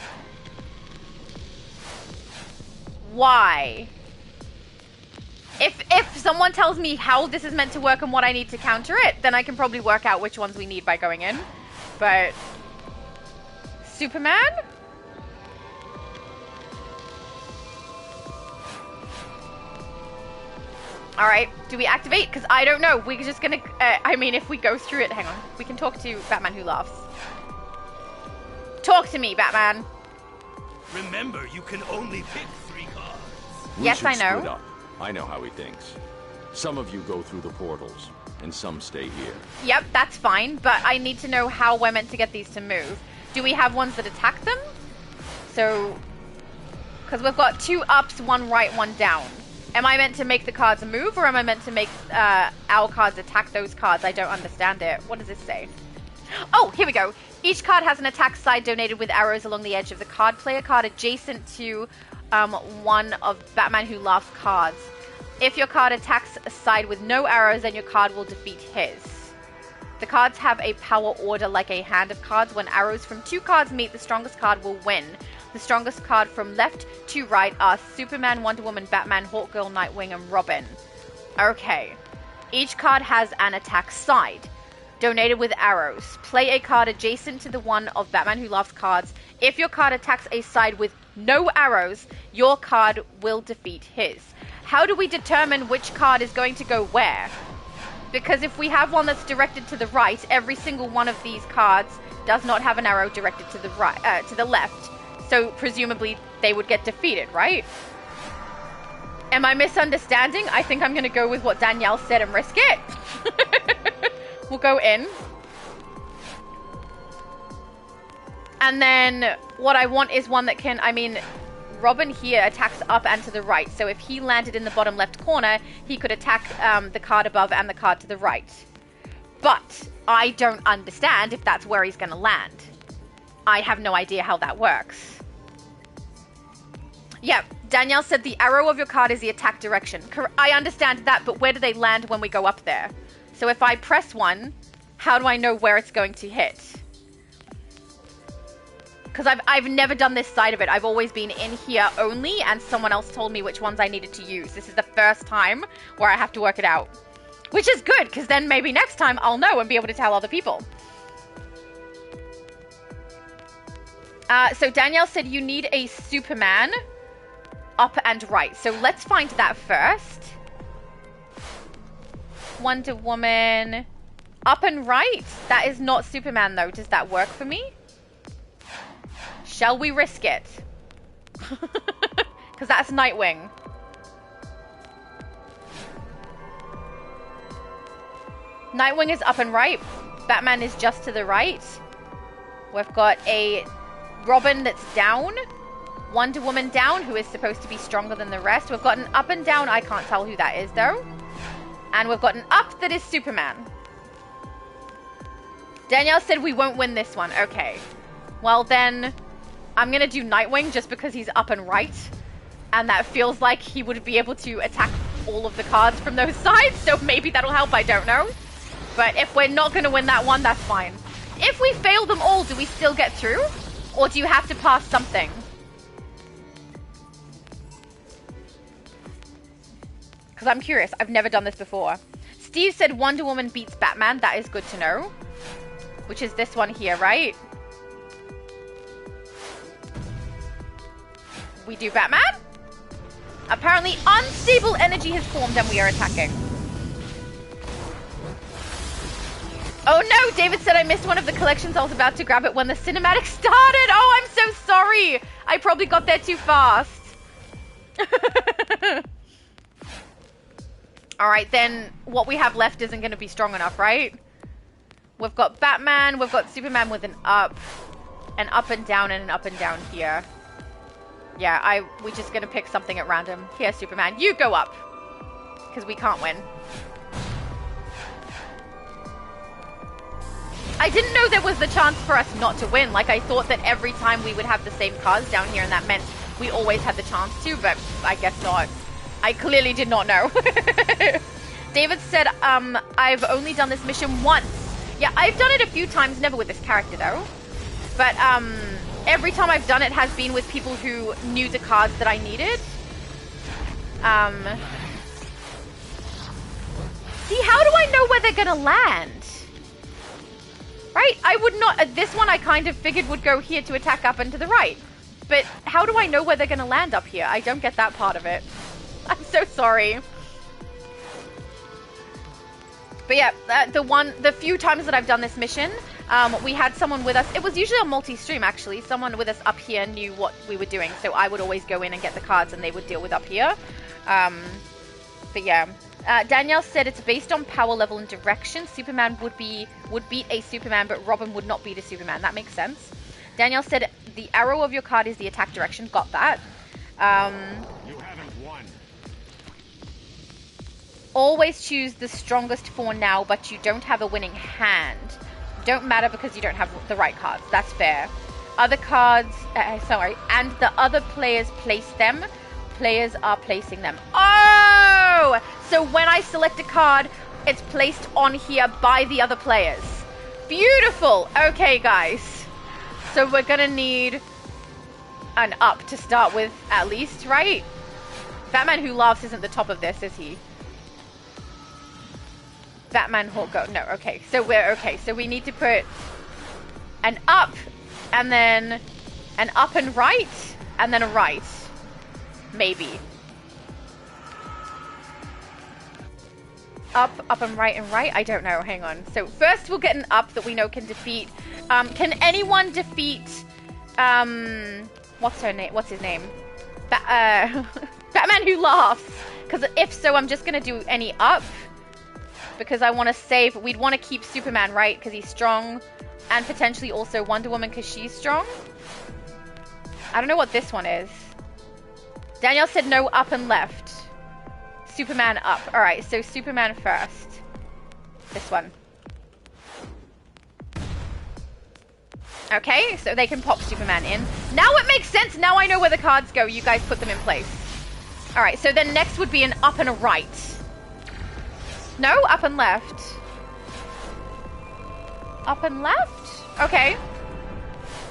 Why? If someone tells me how this is meant to work and what I need to counter it, then I can probably work out which ones we need by going in. But Superman? Alright, do we activate? Because I don't know. We're just gonna... I mean, if we go through it... Hang on. We can talk to Batman Who Laughs. Talk to me, Batman. Remember, you can only pick 3 cards. Yes, I know. Split up. I know how he thinks. Some of you go through the portals, and some stay here. Yep, that's fine, but I need to know how we're meant to get these to move. Do we have ones that attack them? So... Because we've got 2 ups, 1 right, 1 down. Am I meant to make the cards move, or am I meant to make our cards attack those cards? I don't understand it. What does this say? Oh, here we go. Each card has an attack side donated with arrows along the edge of the card. Play a card adjacent to one of Batman Who Laughs cards. If your card attacks a side with no arrows, then your card will defeat his. The cards have a power order like a hand of cards. When arrows from 2 cards meet, the strongest card will win. The strongest card from left to right are Superman, Wonder Woman, Batman, Hawkgirl, Nightwing, and Robin. Okay. Each card has an attack side, donated with arrows. Play a card adjacent to the one of Batman Who Laughs cards. If your card attacks a side with no arrows, your card will defeat his. How do we determine which card is going to go where? Because if we have one that's directed to the right, every single one of these cards does not have an arrow directed to the right, to the left. So presumably they would get defeated, right? Am I misunderstanding? I think I'm going to go with what Danielle said and risk it. We'll go in. And then what I want is one that can, I mean, Robin here attacks up and to the right. So if he landed in the bottom left corner, he could attack the card above and the card to the right. But I don't understand if that's where he's going to land. I have no idea how that works. Yeah, Danielle said the arrow of your card is the attack direction. I understand that, but where do they land when we go up there? So if I press one, how do I know where it's going to hit? Because I've never done this side of it. I've always been in here only, and someone else told me which ones I needed to use. This is the first time where I have to work it out. Which is good, because then maybe next time I'll know and be able to tell other people. So Danielle said you need a Superman up and right. So let's find that first. Wonder Woman up and right. That is not Superman though. Does that work for me? Shall we risk it? Because that's Nightwing. Nightwing is up and right. Batman is just to the right. We've got a Robin that's down. Wonder Woman down, who is supposed to be stronger than the rest. We've got an up and down. I can't tell who that is, though. And we've got an up that is Superman. Danielle said we won't win this one. Okay. Well, then I'm going to do Nightwing just because he's up and right. And that feels like he would be able to attack all of the cards from those sides. So maybe that'll help. I don't know. But if we're not going to win that one, that's fine. If we fail them all, do we still get through? Or do you have to pass something? Because I'm curious. I've never done this before. Steve said Wonder Woman beats Batman. That is good to know. Which is this one here, right? We do Batman? Apparently unstable energy has formed and we are attacking. Oh no, David said I missed one of the collections. I was about to grab it when the cinematic started. Oh, I'm so sorry. I probably got there too fast. Alright, then what we have left isn't going to be strong enough, right? We've got Batman, we've got Superman with an up and down, and an up and down here. Yeah, we're just going to pick something at random. Here, Superman, you go up. Because we can't win. I didn't know there was the chance for us not to win. Like, I thought that every time we would have the same cards down here, and that meant we always had the chance to, but I guess not. I clearly did not know. David said, I've only done this mission once. Yeah, I've done it a few times, never with this character, though. But, every time I've done it has been with people who knew the cards that I needed. See, how do I know where they're gonna land? Right? I would not... this one I kind of figured would go here to attack up and to the right. But how do I know where they're gonna land up here? I don't get that part of it. I'm so sorry. But yeah, the few times that I've done this mission, we had someone with us. It was usually a multi-stream, actually. Someone with us up here knew what we were doing, so I would always go in and get the cards, and they would deal with up here. But yeah, Danielle said it's based on power level and direction. Superman would beat a Superman, but Robin would not beat a Superman. That makes sense. Danielle said the arrow of your card is the attack direction. Got that. You haven't won. Always choose the strongest for now, but you don't have a winning hand. Don't matter because you don't have the right cards. That's fair. Other cards, and the other players place them. Players are placing them. Oh! So when I select a card, it's placed on here by the other players. Beautiful. Okay, guys. So we're gonna need an up to start with, at least, right? Batman Who Laughs isn't the top of this, is he? Batman Hawk go. No, okay. So we're okay. So we need to put an up, and then an up and right, and then a right. Maybe. Up and right and right? I don't know. Hang on. So first we'll get an up that we know can defeat. Can anyone defeat... what's her name? What's his name? Batman Who Laughs. Because if so, I'm just going to do any up. Because I want to save... We'd want to keep Superman, right? Because he's strong. And potentially also Wonder Woman because she's strong. I don't know what this one is. Danielle said no up and left. Superman up. Alright, so Superman first. This one. Okay, so they can pop Superman in. Now it makes sense. Now I know where the cards go. You guys put them in place. Alright, so then next would be an up and a right. No, up and left. Up and left? Okay.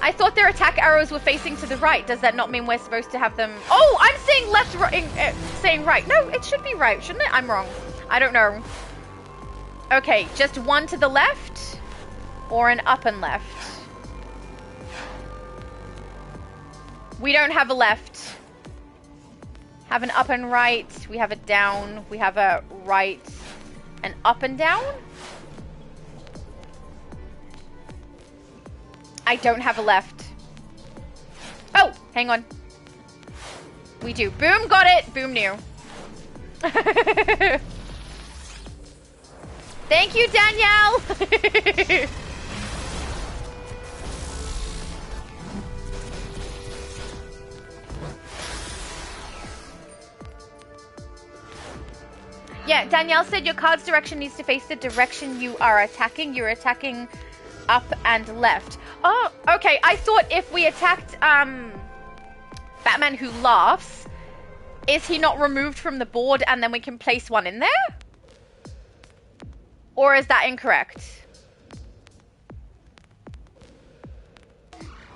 I thought their attack arrows were facing to the right. Does that not mean we're supposed to have them... Oh, I'm saying left, right, saying right. No, it should be right, shouldn't it? I'm wrong. I don't know. Okay, just one to the left or an up and left. We don't have a left. Have an up and right. We have a down. We have a right. An up and down? I don't have a left. Oh, hang on. We do. Boom, got it. Boom knew. Thank you, Danielle. Yeah, Danielle said your card's direction needs to face the direction you are attacking. You're attacking up and left. Oh, okay. I thought if we attacked Batman Who Laughs, is he not removed from the board and then we can place one in there? Or is that incorrect?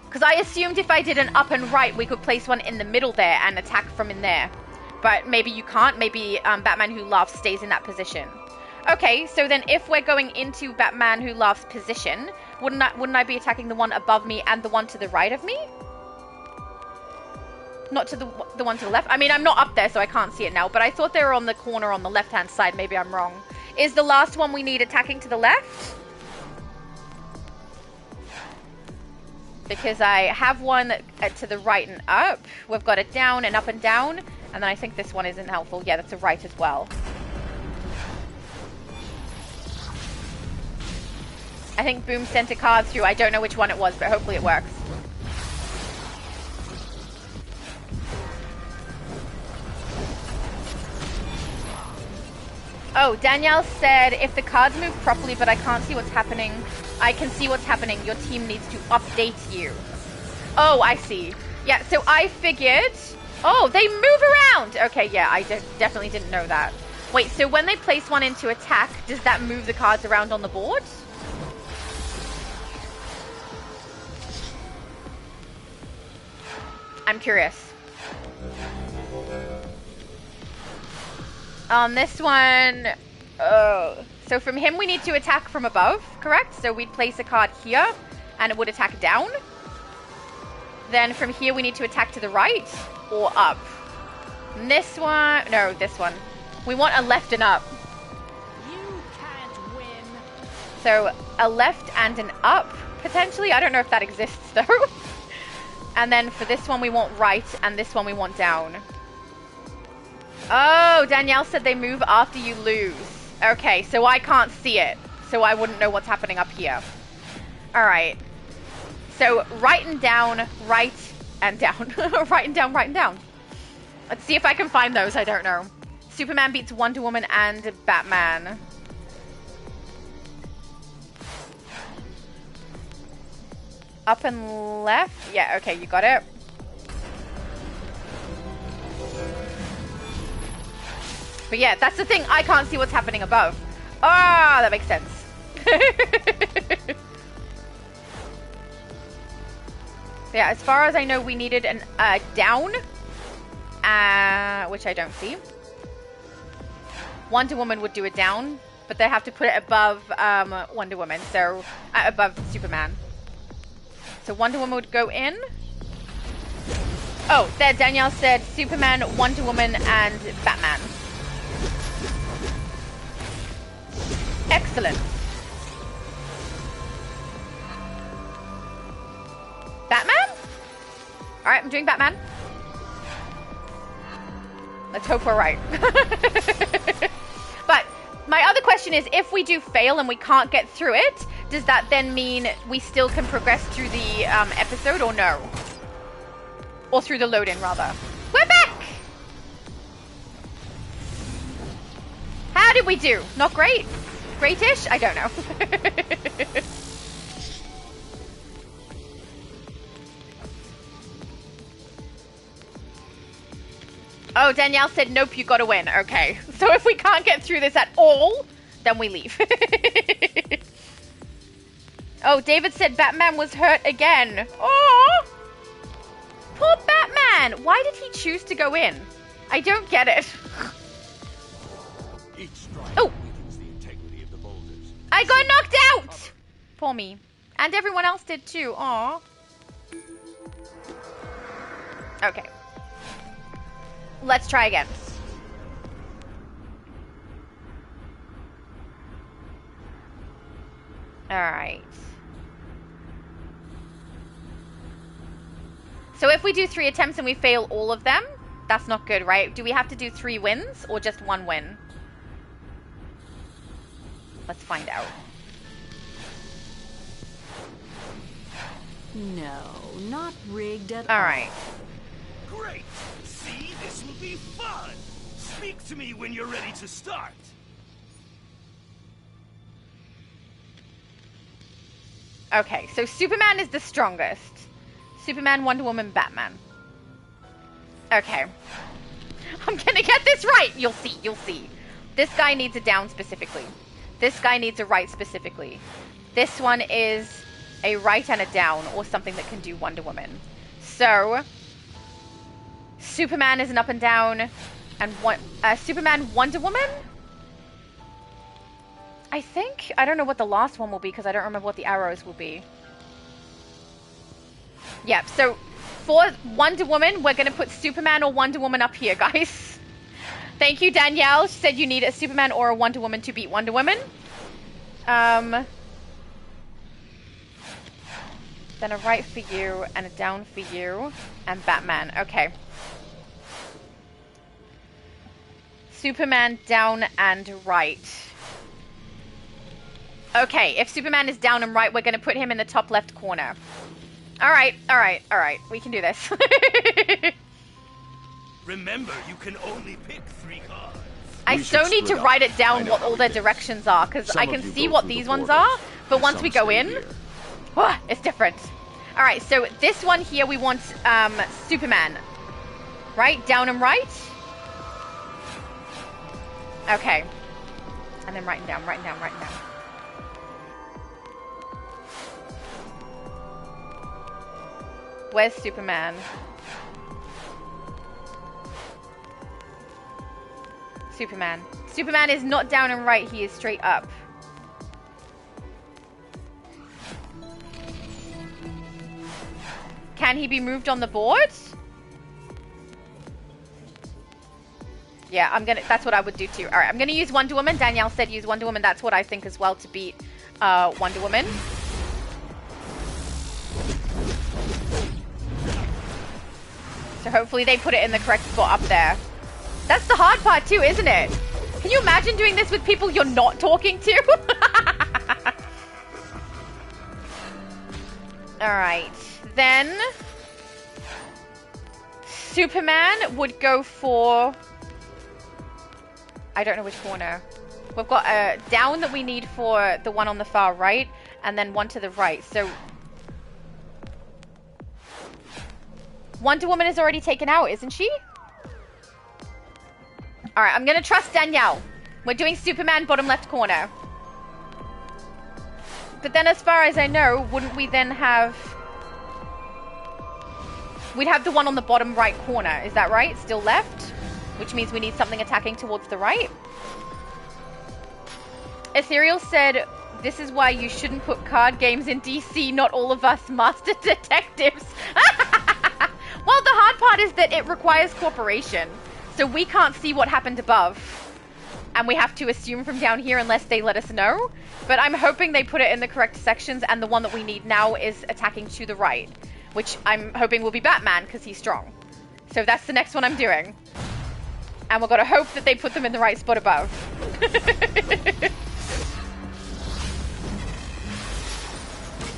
Because I assumed if I did an up and right, we could place one in the middle there and attack from in there. But maybe you can't. Maybe Batman Who Laughs stays in that position. Okay, so then if we're going into Batman Who Laughs position, wouldn't I be attacking the one above me and the one to the right of me? Not to the one to the left? I mean, I'm not up there, so I can't see it now, but I thought they were on the corner on the left-hand side. Maybe I'm wrong. Is the last one we need attacking to the left? Because I have one to the right and up. We've got it down and up and down. And then I think this one isn't helpful. Yeah, that's a right as well. I think Boom sent a card through. I don't know which one it was, but hopefully it works. Oh, Danielle said, if the cards move properly, but I can't see what's happening, I can see what's happening. Your team needs to update you. Oh, I see. Yeah, so I figured... Oh, they move around! Okay, yeah, I definitely didn't know that. Wait, so when they place one into attack, does that move the cards around on the board? I'm curious. On this one... Oh. So from him, we need to attack from above, correct? So we'd place a card here, and it would attack down. Then from here, we need to attack to the right or up. And this one... No, this one. We want a left and up. You can't So a left and an up, potentially. I don't know if that exists, though. And then for this one, we want right, and this one we want down. Oh, Danielle said they move after you lose. Okay, so I can't see it. So I wouldn't know what's happening up here. All right. So right and down, right and down. Right and down, right and down. Let's see if I can find those. I don't know. Superman beats Wonder Woman and Batman. Up and left? Yeah, okay, you got it. But yeah, that's the thing. I can't see what's happening above. Ah, that makes sense. Yeah, as far as I know, we needed an down, which I don't see. Wonder Woman would do it down, but they have to put it above Wonder Woman, so above Superman. So Wonder Woman would go in. Oh, there Danielle said Superman, Wonder Woman, and Batman. Excellent. Batman? Alright, I'm doing Batman. Let's hope we're right. But my other question is, if we do fail and we can't get through it, does that then mean we still can progress through the episode or no? Or through the load-in, rather. We're back! How did we do? Not great? Great-ish? I don't know. Oh, Danielle said, nope, you gotta win. Okay. So if we can't get through this at all, then we leave. Oh, David said Batman was hurt again. Oh, poor Batman. Why did he choose to go in? I don't get it. Oh, I got knocked out. Poor me. And everyone else did too. Aw. Okay. Let's try again. All right. So if we do 3 attempts and we fail all of them, that's not good, right? Do we have to do 3 wins or just 1 win? Let's find out. No, not rigged at all. All right. Great! See, this will be fun! Speak to me when you're ready to start. Okay, so Superman is the strongest. Superman, Wonder Woman, Batman. Okay. I'm gonna get this right! You'll see, you'll see. This guy needs a down specifically. This guy needs a right specifically. This one is a right and a down, or something that can do Wonder Woman. So, Superman is an up and down, and Superman, Wonder Woman? I think. I don't know what the last one will be, because I don't remember what the arrows will be. Yeah, so for Wonder Woman, we're going to put Superman or Wonder Woman up here, guys. Thank you, Danielle. She said you need a Superman or a Wonder Woman to beat Wonder Woman. Then a right for you, and a down for you, and Batman. Okay. Superman down and right. Okay, if Superman is down and right, we're going to put him in the top left corner. Alright, alright, alright. We can do this. Remember, you can only pick 3 cards. I still need to write it down what all their directions are, because I can see what these ones are, but once we go in, it's different. Alright, so this one here, we want Superman. Right? Down and right? Okay. And then right and down, right and down, right and down. Where's Superman? Superman. Superman is not down and right, he is straight up. Can he be moved on the board? Yeah, that's what I would do too. Alright, I'm gonna use Wonder Woman. Danielle said use Wonder Woman. That's what I think as well to beat Wonder Woman. So hopefully they put it in the correct spot up there. That's the hard part too, isn't it? Can you imagine doing this with people you're not talking to? Alright, then Superman would go for, I don't know which corner. We've got a down that we need for the one on the far right, and then one to the right. So Wonder Woman is already taken out, isn't she? Alright, I'm gonna trust Danielle. We're doing Superman bottom left corner. But then as far as I know, wouldn't we then have... We'd have the one on the bottom right corner, is that right? Still left? Which means we need something attacking towards the right. Ethereal said, this is why you shouldn't put card games in DC, not all of us master detectives. Well, the hard part is that it requires cooperation. So we can't see what happened above. And we have to assume from down here unless they let us know. But I'm hoping they put it in the correct sections, and the one that we need now is attacking to the right. Which I'm hoping will be Batman, because he's strong. So that's the next one I'm doing. And we've got to hope that they put them in the right spot above.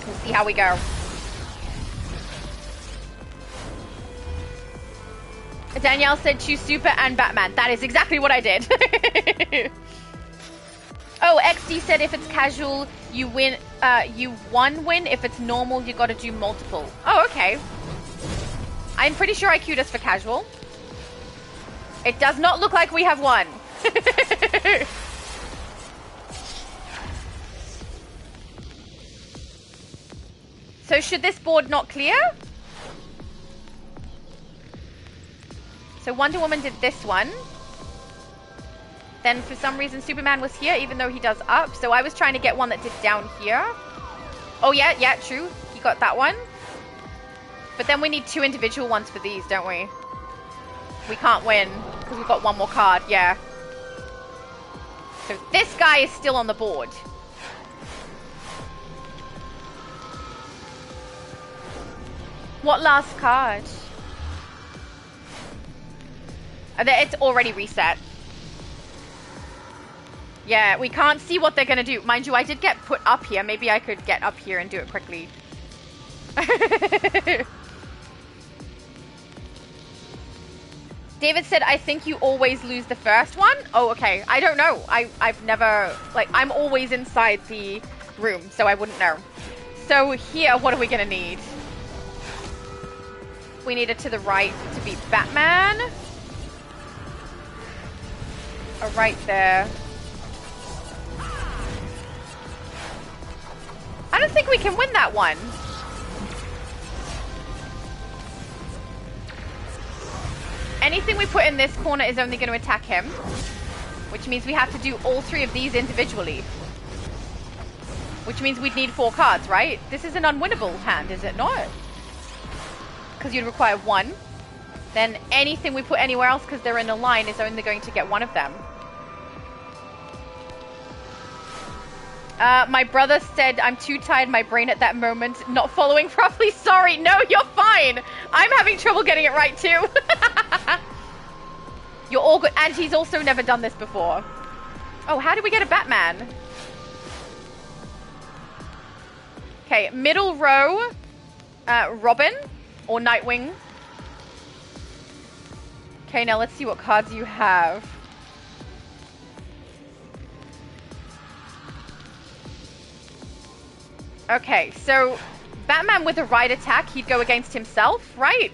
We'll see how we go. Danielle said choose Super and Batman. That is exactly what I did. Oh, XD said if it's casual, you win. You one win. If it's normal, you got to do multiple. Oh, okay. I'm pretty sure I queued us for casual. It does not look like we have one. So should this board not clear? So Wonder Woman did this one. Then for some reason Superman was here, even though he does up. So I was trying to get one that did down here. Oh yeah, true. He got that one. But then we need two individual ones for these, don't we? We can't win because we've got one more card, yeah. So this guy is still on the board. What last card? It's already reset. Yeah, we can't see what they're going to do. Mind you, I did get put up here. Maybe I could get up here and do it quickly. David said, I think you always lose the first one. Oh, okay. I don't know. I've never... Like, I'm always inside the room, so I wouldn't know. So here, what are we going to need? We need it to the right to be Batman. Oh, right there. I don't think we can win that one. Anything we put in this corner is only going to attack him. Which means we have to do all three of these individually. Which means we'd need 4 cards, right? This is an unwinnable hand, is it not? Because you'd require 1. Then anything we put anywhere else, because they're in a line, is only going to get 1 of them. My brother said, I'm too tired, my brain at that moment, not following properly. Sorry, no, you're fine. I'm having trouble getting it right too. You're all good. And he's also never done this before. Oh, how do we get a Batman? Okay, middle row, Robin or Nightwing. Okay, now let's see what cards you have. Okay, so Batman with a right attack, he'd go against himself, right?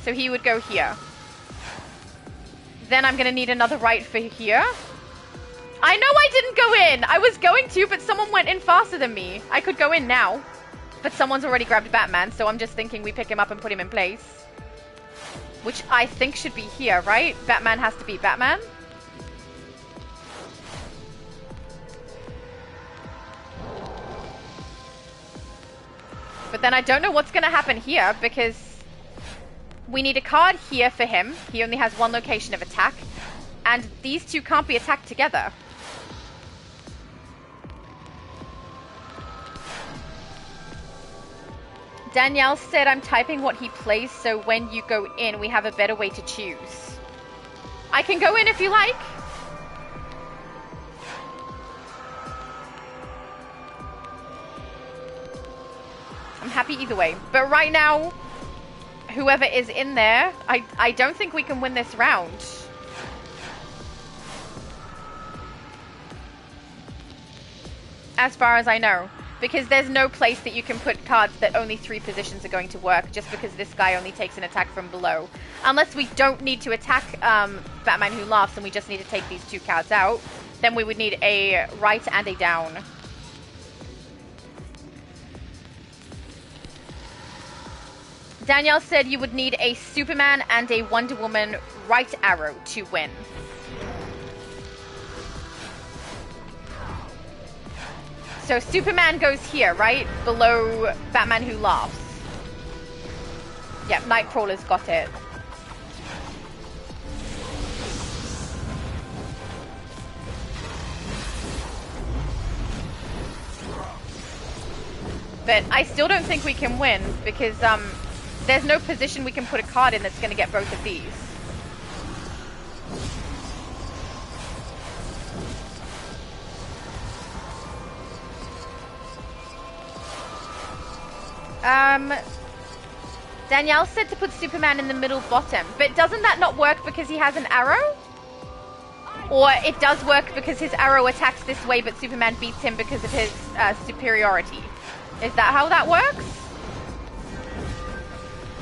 So he would go here. Then I'm going to need another right for here. I know I didn't go in. I was going to, but someone went in faster than me. I could go in now. But someone's already grabbed Batman, so I'm just thinking we pick him up and put him in place. Which I think should be here, right? Batman has to be Batman. But then I don't know what's going to happen here because we need a card here for him. He only has 1 location of attack. And these two can't be attacked together. Danielle said I'm typing what he plays, so when you go in, we have a better way to choose. I can go in if you like. I'm happy either way. But right now, whoever is in there, I don't think we can win this round. As far as I know. Because there's no place that you can put cards that only 3 positions are going to work, just because this guy only takes an attack from below. Unless we don't need to attack Batman Who Laughs and we just need to take these 2 cards out, then we would need a right and a down. Danielle said you would need a Superman and a Wonder Woman right arrow to win. So Superman goes here, right? Below Batman Who Laughs. Yep, Nightcrawler's got it. But I still don't think we can win because there's no position we can put a card in that's going to get both of these. Danielle said to put Superman in the middle bottom, but doesn't that not work because he has an arrow? Or it does work because his arrow attacks this way, but Superman beats him because of his superiority. Is that how that works?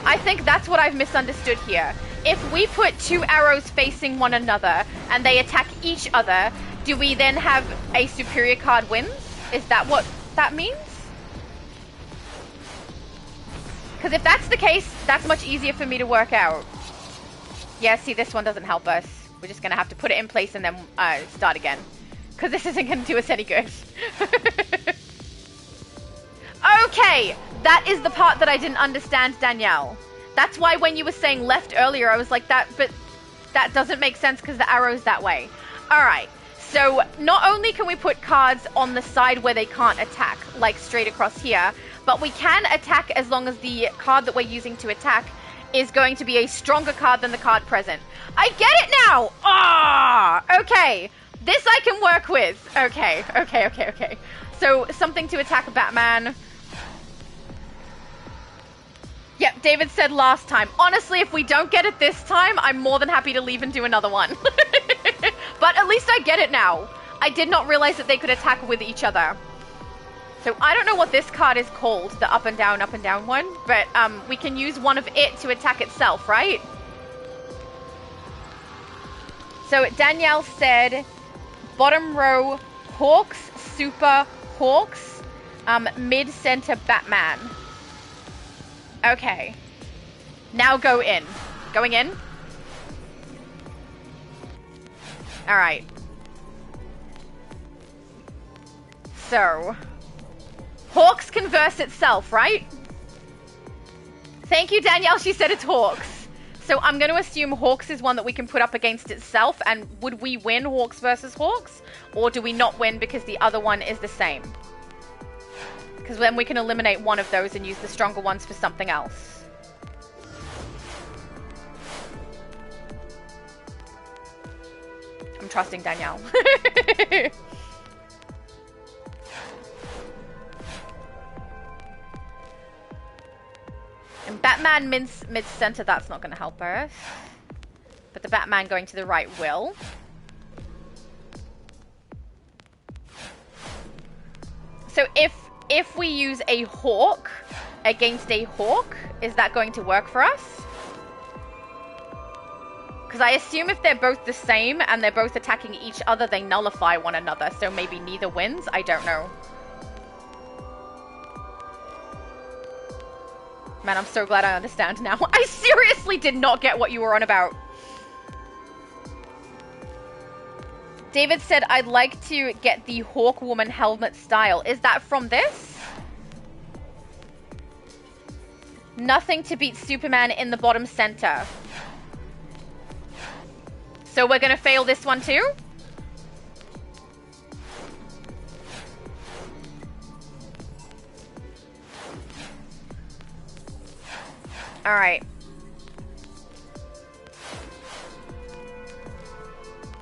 I think that's what I've misunderstood here. If we put 2 arrows facing one another and they attack each other, do we then have a superior card wins? Is that what that means? Because if that's the case, that's much easier for me to work out. Yeah, see, this one doesn't help us. We're just going to have to put it in place and then start again. Because this isn't going to do us any good. Okay, that is the part that I didn't understand, Danielle. That's why when you were saying left earlier, I was like, but that doesn't make sense because the arrow's that way. Alright, so not only can we put cards on the side where they can't attack, like straight across here, but we can attack as long as the card that we're using to attack is going to be a stronger card than the card present. I get it now! Ah, okay. This I can work with. Okay. So, something to attack Batman. Yep, David said last time. Honestly, if we don't get it this time, I'm more than happy to leave and do another one. But at least I get it now. I did not realize that they could attack with each other. So I don't know what this card is called, the up and down one, but we can use one of it to attack itself, right? So Danielle said, bottom row, Hawks, Super, Hawks, mid-center, Batman. Okay. Now go in. Going in? Alright. So... Hawks converse itself, right? Thank you, Danielle. She said it's Hawks. So I'm going to assume Hawks is one that we can put up against itself. And would we win Hawks versus Hawks? Or do we not win because the other one is the same? Because then we can eliminate one of those and use the stronger ones for something else. I'm trusting Danielle. And Batman mid-center, that's not going to help us. But the Batman going to the right will. So if we use a Hawk against a Hawk, is that going to work for us? Because I assume if they're both the same and they're both attacking each other, they nullify one another. So maybe neither wins? I don't know. Man, I'm so glad I understand now. I seriously did not get what you were on about. David said, I'd like to get the Hawk Woman helmet style. Is that from this? Nothing to beat Superman in the bottom center. So we're going to fail this one too? Alright.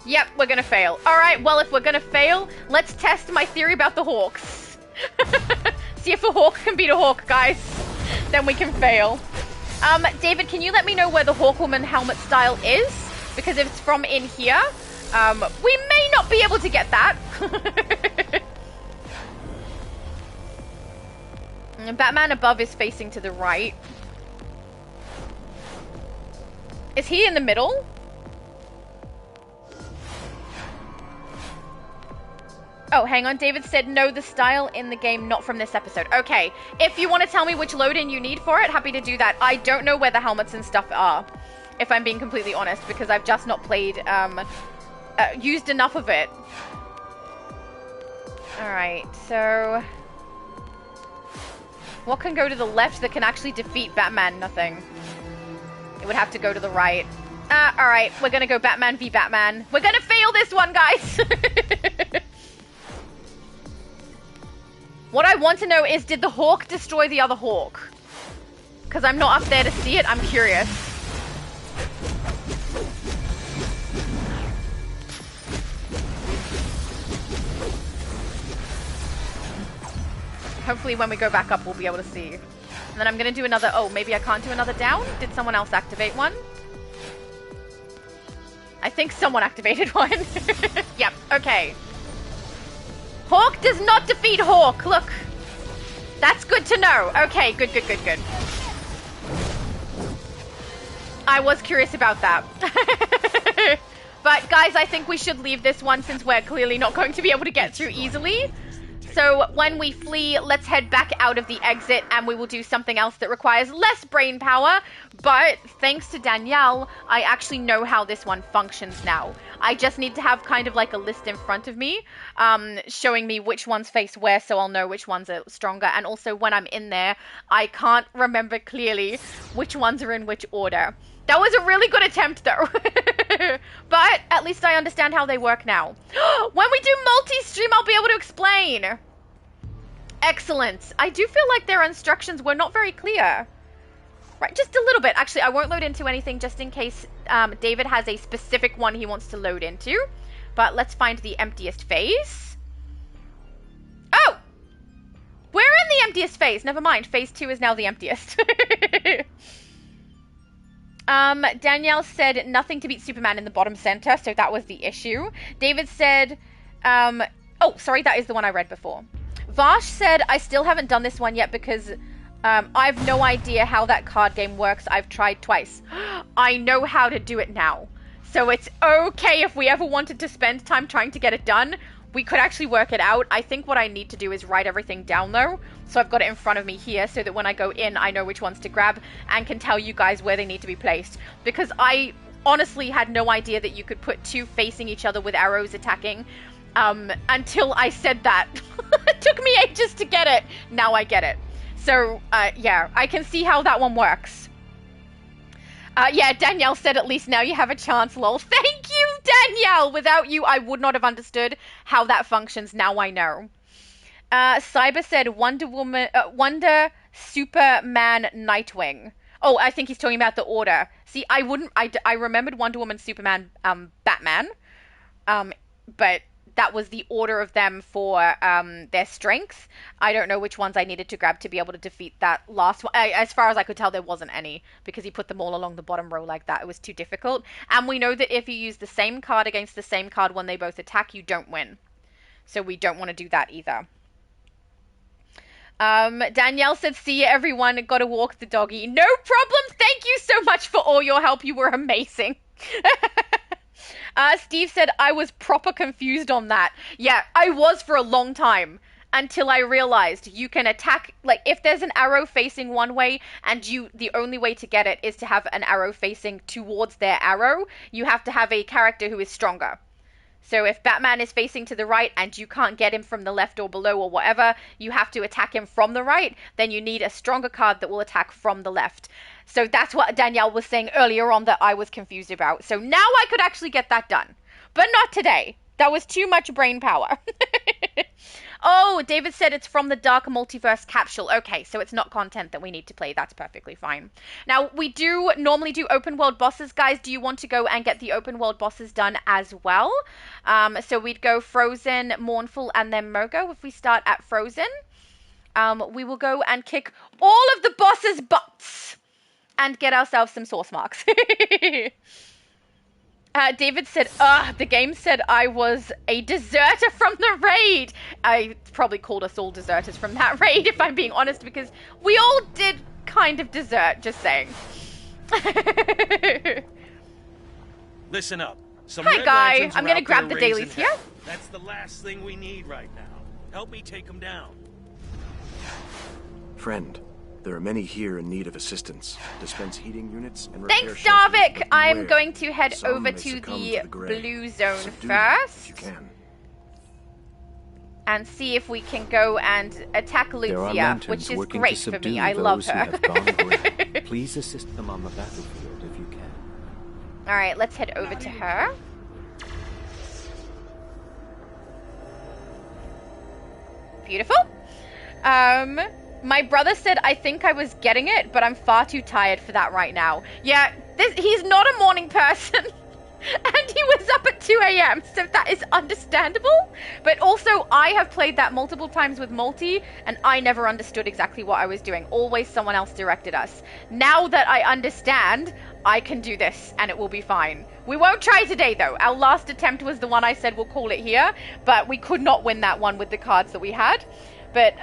Yep, we're gonna fail. Alright, well, if we're gonna fail, let's test my theory about the hawks. See if a hawk can beat a hawk, guys. Then we can fail. David, can you let me know where the Hawkwoman helmet style is? Because if it's from in here, we may not be able to get that. Batman above is facing to the right. Is he in the middle? Oh, hang on. David said, no, the style in the game, not from this episode. Okay. If you want to tell me which load-in you need for it, happy to do that. I don't know where the helmets and stuff are, if I'm being completely honest, because I've just not played, used enough of it. Alright, so... what can go to the left that can actually defeat Batman? Nothing. It would have to go to the right. Alright. We're gonna go Batman v Batman. We're gonna fail this one, guys! What I want to know is, did the hawk destroy the other hawk? Because I'm not up there to see it, I'm curious. Hopefully when we go back up, we'll be able to see. And then I'm going to do another... oh, maybe I can't do another down? Did someone else activate one? I think someone activated one. Yep, okay. Hawk does not defeat Hawk. Look. That's good to know. Okay, good. I was curious about that. But guys, I think we should leave this one since we're clearly not going to be able to get through easily. So when we flee, let's head back out of the exit and we will do something else that requires less brain power. But thanks to Danielle, I actually know how this one functions now. I just need to have kind of like a list in front of me, showing me which ones face where, so I'll know which ones are stronger. And also when I'm in there, I can't remember clearly which ones are in which order. That was a really good attempt though. But at least I understand how they work now. When we do multi-stream, I'll be able to explain. Excellent. I do feel like their instructions were not very clear. Right, just a little bit. Actually, I won't load into anything just in case David has a specific one he wants to load into. But let's find the emptiest phase. Oh! We're in the emptiest phase. Never mind. Phase 2 is now the emptiest. Danielle said nothing to beat Superman in the bottom center, so that was the issue. David said, oh, sorry, that is the one I read before. Vash said, I still haven't done this one yet because I've no idea how that card game works. I've tried twice. I know how to do it now. So it's okay if we ever wanted to spend time trying to get it done. We could actually work it out. I think what I need to do is write everything down though. So I've got it in front of me here so that when I go in, I know which ones to grab and can tell you guys where they need to be placed. Because I honestly had no idea that you could put two facing each other with arrows attacking until I said that. It took me ages to get it. Now I get it. So yeah, I can see how that one works. Yeah, Danielle said at least now you have a chance, lol. Thank you, Danielle! Without you, I would not have understood how that functions. Now I know. Cyber said Wonder Woman, Wonder, Superman, Nightwing. Oh, I think he's talking about the order. See, I remembered Wonder Woman, Superman, Batman. But that was the order of them for their strength. I don't know which ones I needed to grab to be able to defeat that last one. As far as I could tell, there wasn't any because he put them all along the bottom row like that. It was too difficult. And we know that if you use the same card against the same card when they both attack, you don't win. So we don't want to do that either. Danielle said, see you everyone, gotta walk the doggy. No problem. Thank you so much for all your help. You were amazing. Steve said, I was proper confused on that. Yeah, I was for a long time until I realized you can attack, like if there's an arrow facing one way and the only way to get it is to have an arrow facing towards their arrow, you have to have a character who is stronger. So if Batman is facing to the right and you can't get him from the left or below or whatever, you have to attack him from the right, then you need a stronger card that will attack from the left. So that's what Danielle was saying earlier on that I was confused about. So now I could actually get that done. But not today. That was too much brain power. Oh, David said it's from the Dark Multiverse capsule. Okay, so it's not content that we need to play. That's perfectly fine. Now, we do normally do open world bosses. Guys, do you want to go and get the open world bosses done as well? So we'd go Frozen, Mournful, and then Mogo. If we start at Frozen, we will go and kick all of the bosses' butts and get ourselves some source marks. David said, the game said I was a deserter from the raid. I probably called us all deserters from that raid, if I'm being honest, because we all did kind of desert, just saying. Listen up. Some Hi, red Guy. lanterns I'm are going to out grab there the dailies raising here. hell. That's the last thing we need right now. Help me take them down. Friend, there are many here in need of assistance. Dispense heating units and repair Thanks, shelters, Darvik. but I'm beware. going to head Some over may to succumb the to grey. blue zone Subdue them first. if you can. And see if we can go and attack There are Lucia, lanterns which is working great to for subdue me. I love those who her. have gone grey. Please assist them on the battlefield if you can. All right, let's head over to her. Beautiful. My brother said I think I was getting it, but I'm far too tired for that right now. Yeah, he's not a morning person. And he was up at 2 a.m., so that is understandable. But also, I have played that multiple times with Multi, and I never understood exactly what I was doing. Always someone else directed us. Now that I understand, I can do this, and it will be fine. We won't try today, though. Our last attempt was the one I said we'll call it here, but we could not win that one with the cards that we had. But,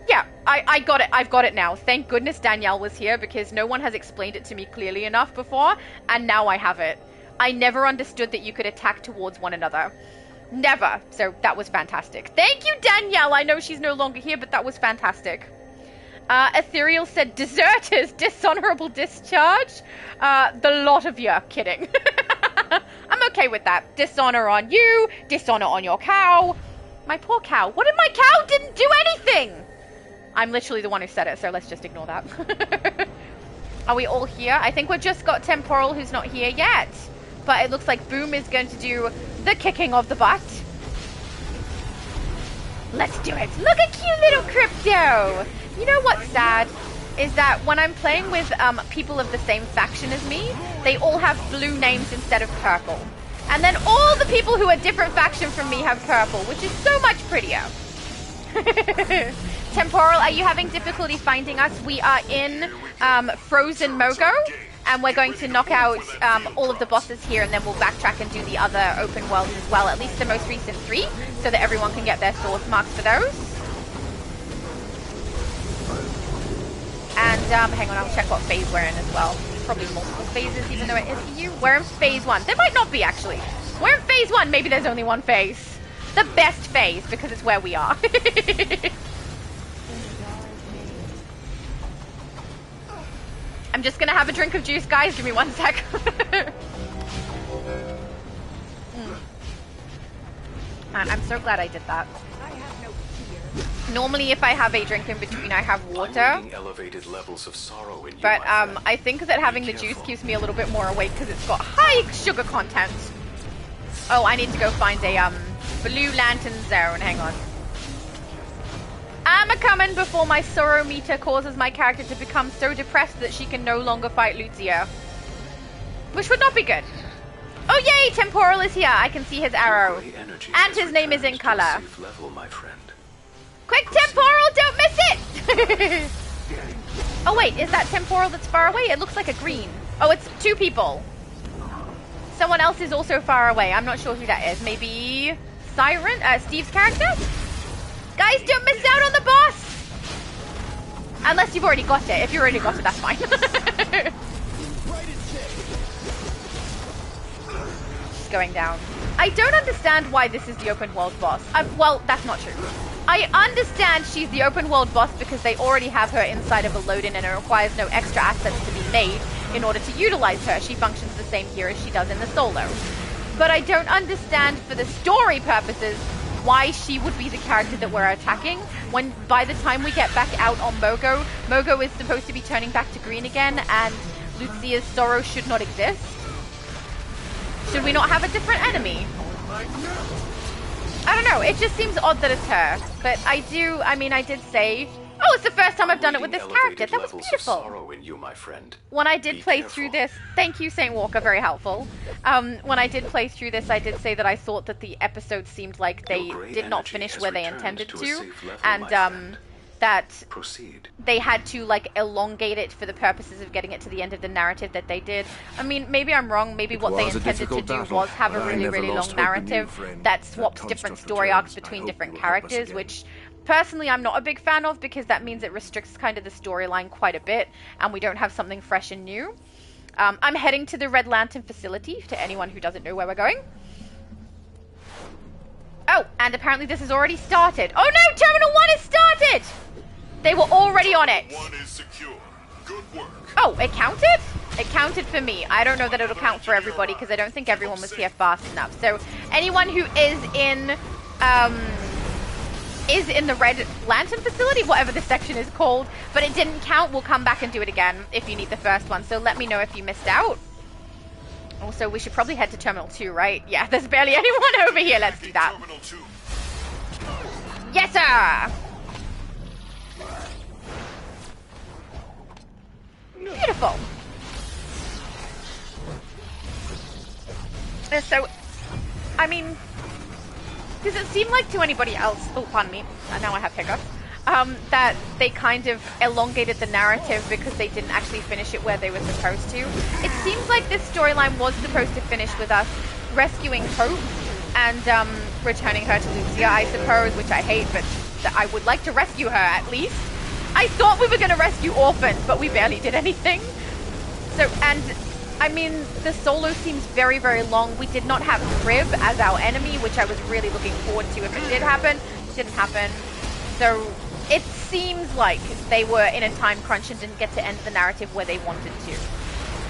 yeah, I got it. I've got it now. Thank goodness Danielle was here, because no one has explained it to me clearly enough before, and now I have it. I never understood that you could attack towards one another. Never. So that was fantastic. Thank you, Danielle. I know she's no longer here, but that was fantastic. Ethereal said, deserters, dishonorable discharge. The lot of you. Kidding. I'm okay with that. Dishonor on you. Dishonor on your cow. My poor cow. What if my cow didn't do anything? I'm literally the one who said it, so let's just ignore that. Are we all here? I think we've just got Temporal, who's not here yet. But it looks like Boom is going to do the kicking of the butt. Let's do it. Look at cute little Crypto. You know what's sad? Is that when I'm playing with people of the same faction as me, they all have blue names instead of purple. And then all the people who are different faction from me have purple, which is so much prettier. Temporal, are you having difficulty finding us? We are in Frozen Mogo. And we're going to knock out all of the bosses here, and then we'll backtrack and do the other open worlds as well, at least the most recent 3, so that everyone can get their source marks for those. And hang on, I'll check what phase we're in as well. Probably multiple phases, even though it is EU. We're in phase 1. There might not be, actually. We're in phase 1. Maybe there's only one phase. The best phase, because it's where we are. I'm just gonna have a drink of juice, guys. Give me 1 sec. I'm so glad I did that. Normally, if I have a drink in between, I have water. Elevated levels of sorrow in you, But my friend. I think that having the juice keeps me a little bit more awake because it's got high sugar content. Oh, I need to go find a blue lantern zone. Hang on. I'm a-coming before my sorrow meter causes my character to become so depressed that she can no longer fight Lucia. Which would not be good. Oh yay, Temporal is here. I can see his arrow. And his name is in color. Level, my friend. Quick, Temporal, don't miss it! Oh wait, is that Temporal that's far away? It looks like a green. Oh, it's 2 people. Someone else is also far away. I'm not sure who that is. Maybe Siren? Steve's character? Guys, don't miss out on the boss! Unless you've already got it. If you already got it, that's fine. Just going down. I don't understand why this is the open world boss. Well, that's not true. I understand she's the open world boss because they already have her inside of a load-in and it requires no extra assets to be made in order to utilize her. She functions the same here as she does in the solo. But I don't understand for the story purposes why she would be the character that we're attacking when by the time we get back out on Mogo, Mogo is supposed to be turning back to green again and Lucia's sorrow should not exist. Should we not have a different enemy? I don't know, it just seems odd that it's her. But I did say, oh, it's the first time I've done it with this character. That was beautiful. Sorrow in you, my friend. When I did play through this, thank you, Saint Walker, very helpful. When I did play through this, I did say that I thought that the episode seemed like they did not finish where they intended to, and that they had to like elongate it for the purposes of getting it to the end of the narrative that they did. I mean, maybe I'm wrong. Maybe what they intended to do was have a really, really long narrative that swapped different story arcs between different characters, which personally I'm not a big fan of because that means it restricts kind of the storyline quite a bit and we don't have something fresh and new. I'm heading to the Red Lantern facility, to anyone who doesn't know where we're going. Oh, and apparently this has already started. Oh no, Terminal 1 has started! They were already on it. One is secure. Good work. Oh, it counted? It counted for me. I don't know that it'll count for everybody because I don't think everyone was here fast enough. So anyone who is in the Red Lantern facility, whatever the section is called, but it didn't count, we'll come back and do it again if you need the first one. So let me know if you missed out. Also, we should probably head to Terminal 2, right? Yeah, there's barely anyone over here. Let's do that. Yes, sir! Beautiful. So, I mean, does it seem like to anybody else, oh, pardon me, now I have hiccups, that they kind of elongated the narrative because they didn't actually finish it where they were supposed to? It seems like this storyline was supposed to finish with us rescuing Hope and returning her to Lucia, I suppose, which I hate, but I would like to rescue her at least. I thought we were going to rescue orphans, but we barely did anything. So, and I mean, the solo seems very, very long. We did not have Crib as our enemy, which I was really looking forward to if it did happen. It didn't happen. So it seems like they were in a time crunch and didn't get to end the narrative where they wanted to.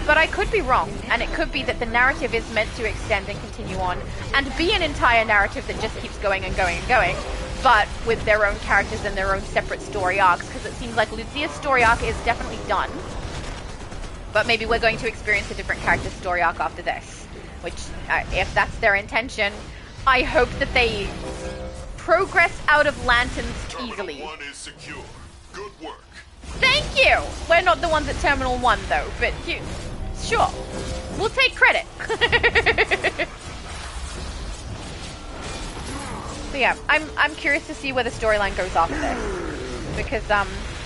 But I could be wrong, and it could be that the narrative is meant to extend and continue on and be an entire narrative that just keeps going and going and going, but with their own characters and their own separate story arcs, because it seems like Lucia's story arc is definitely done. But maybe we're going to experience a different character story arc after this, which, if that's their intention, I hope that they progress out of lanterns easily. Terminal 1 is secure. Good work. Thank you! We're not the ones at Terminal 1, though, but you... Sure. We'll take credit. But yeah, I'm curious to see where the storyline goes after this. Because,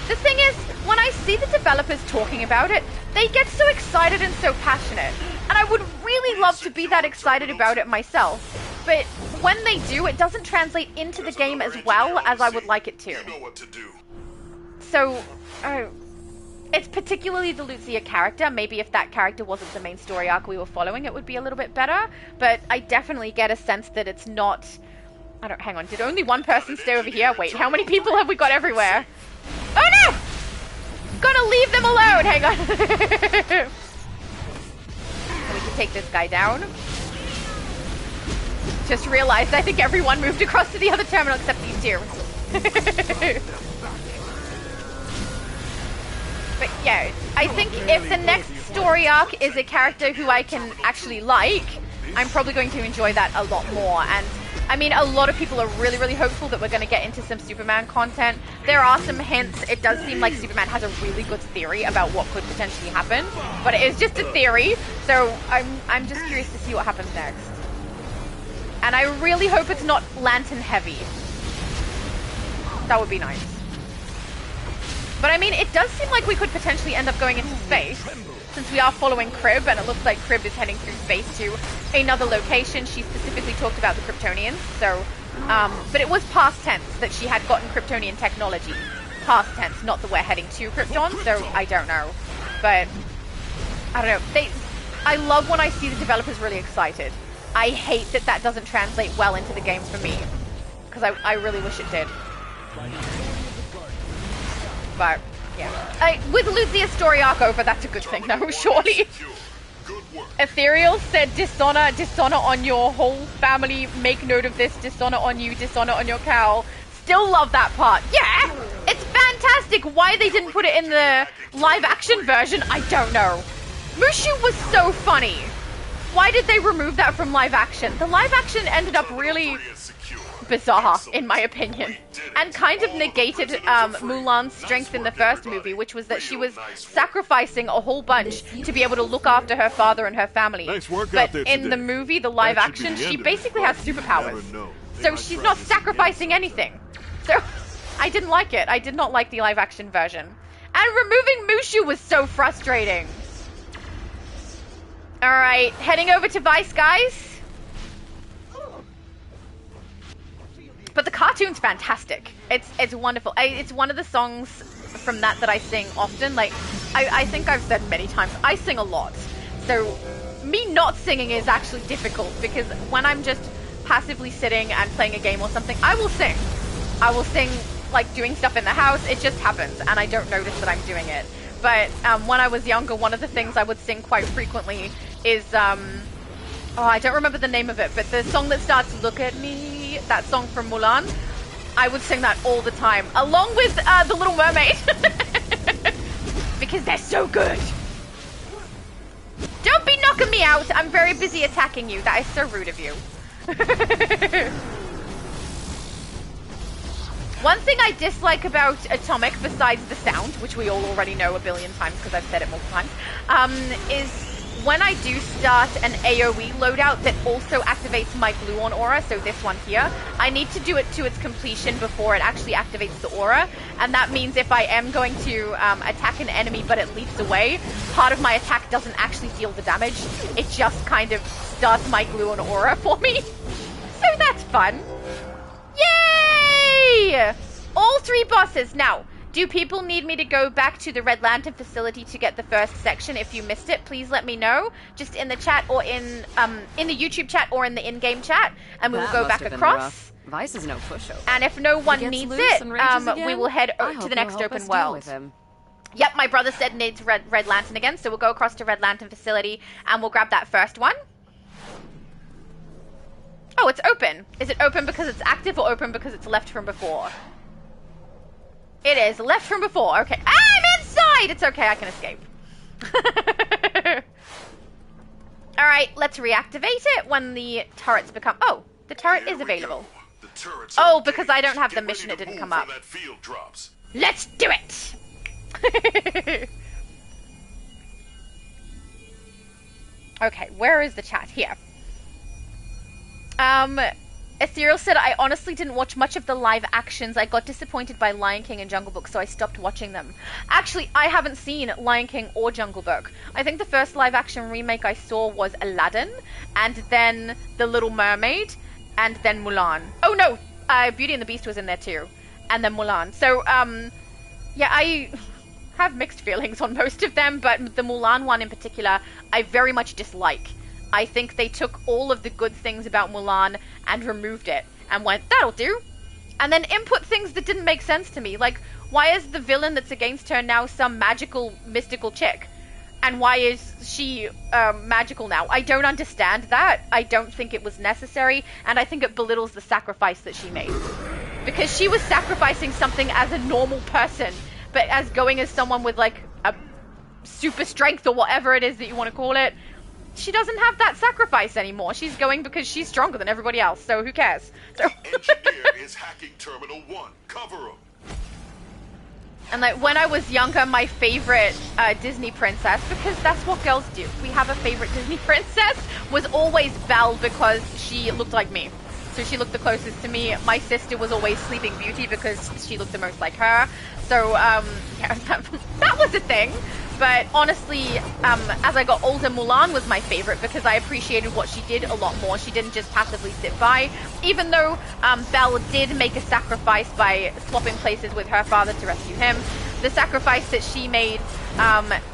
the thing is, when I see the developers talking about it, they get so excited and so passionate. And I would really love to be that excited about it myself. But when they do, it doesn't translate into the game as well as I would like it to. You know what to do. So, it's particularly the Lucia character. Maybe if that character wasn't the main story arc we were following, it would be a little bit better. But I definitely get a sense that it's not... hang on, did only one person stay over here? Wait, how many people have we got everywhere? Oh no! Gonna leave them alone, hang on. We can take this guy down. Just realized I think everyone moved across to the other terminal except these two. But yeah, I think if the next story arc is a character who I can actually like, I'm probably going to enjoy that a lot more. And I mean, a lot of people are really, really hopeful that we're going to get into some Superman content. There are some hints. It does seem like Superman has a really good theory about what could potentially happen, but it is just a theory. So I'm just curious to see what happens next. And I really hope it's not lantern heavy. That would be nice. But I mean, it does seem like we could potentially end up going into space, since we are following Crib, and it looks like Crib is heading through space to another location. She specifically talked about the Kryptonians, so, but it was past tense that she had gotten Kryptonian technology. Past tense, not that we're heading to Krypton, so I don't know. But, I don't know, I love when I see the developers really excited. I hate that that doesn't translate well into the game for me, because I really wish it did. But, yeah. With Lucia's story arc over, that's a good thing, though, surely. Ethereal said, dishonor on your whole family, make note of this, dishonor on you, dishonor on your cow. Still love that part. Yeah, it's fantastic. Why they didn't put it in the live-action version, I don't know. Mushu was so funny. Why did they remove that from live-action? The live-action ended up really bizarre, in my opinion, and kind of negated Mulan's strength in the first movie, which was that she was sacrificing a whole bunch to be able to look after her father and her family. But in the movie, the live action, she basically has superpowers. So she's not sacrificing anything. So I didn't like it. I did not like the live action version. And removing Mushu was so frustrating. Alright, heading over to Vice, guys. But the cartoon's fantastic. It's wonderful. It's one of the songs from that I sing often. Like, I think I've said many times, I sing a lot. So me not singing is actually difficult, because when I'm just passively sitting and playing a game or something, I will sing. I will sing, like, doing stuff in the house. It just happens, and I don't notice that I'm doing it. But when I was younger, one of the things I would sing quite frequently is, oh, I don't remember the name of it, but the song that starts, "Look at Me," that song from Mulan, I would sing that all the time, along with The Little Mermaid, because they're so good. Don't be knocking me out. I'm very busy attacking you. That is so rude of you. One thing I dislike about Atomic, besides the sound, which we all already know a billion times because I've said it multiple times, is when I do start an AoE loadout that also activates my Gluon aura, so this one here, I need to do it to its completion before it actually activates the aura, and that means if I am going to attack an enemy but it leaps away, part of my attack doesn't actually deal the damage, it just kind of starts my Gluon aura for me. So that's fun. Yay! All 3 bosses. Now, do people need me to go back to the Red Lantern facility to get the first section? If you missed it, please let me know. Just in the chat or in the YouTube chat or in the in-game chat, and we will go back across. Vice is no pushover. And if no one needs it, we will head to the next open world. Yep, my brother said needs Red Lantern again, so we'll go across to Red Lantern facility and we'll grab that first one. Oh, it's open. Is it open because it's active or open because it's left from before? It is left from before. Okay. I'm inside! It's okay, I can escape. Alright, let's reactivate it when the turrets become... Oh, the turret is available. Oh, because I don't have the mission, it didn't come up. Let's do it! Okay, where is the chat? Here. Ethereal said, I honestly didn't watch much of the live actions. I got disappointed by Lion King and Jungle Book, so I stopped watching them. Actually, I haven't seen Lion King or Jungle Book. I think the first live action remake I saw was Aladdin, and then The Little Mermaid, and then Mulan. Oh no, Beauty and the Beast was in there too, and then Mulan. So, yeah, I have mixed feelings on most of them, but the Mulan one in particular, I very much dislike. I think they took all of the good things about Mulan and removed it and went, that'll do. And then input things that didn't make sense to me. Like, why is the villain that's against her now some magical, mystical chick? And why is she magical now? I don't understand that. I don't think it was necessary. And I think it belittles the sacrifice that she made. Because she was sacrificing something as a normal person, but as going as someone with, like, a super strength or whatever it is that you want to call it. She doesn't have that sacrifice anymore. She's going because she's stronger than everybody else, so who cares? So Engineer is hacking Terminal 1. Cover him. And like when I was younger, my favorite Disney princess, because that's what girls do. We have a favorite Disney princess, was always Belle because she looked like me. So she looked the closest to me. My sister was always Sleeping Beauty because she looked the most like her. So, yeah, that was a thing. But honestly, as I got older, Mulan was my favorite because I appreciated what she did a lot more. She didn't just passively sit by. Even though Belle did make a sacrifice by swapping places with her father to rescue him, the sacrifice that she made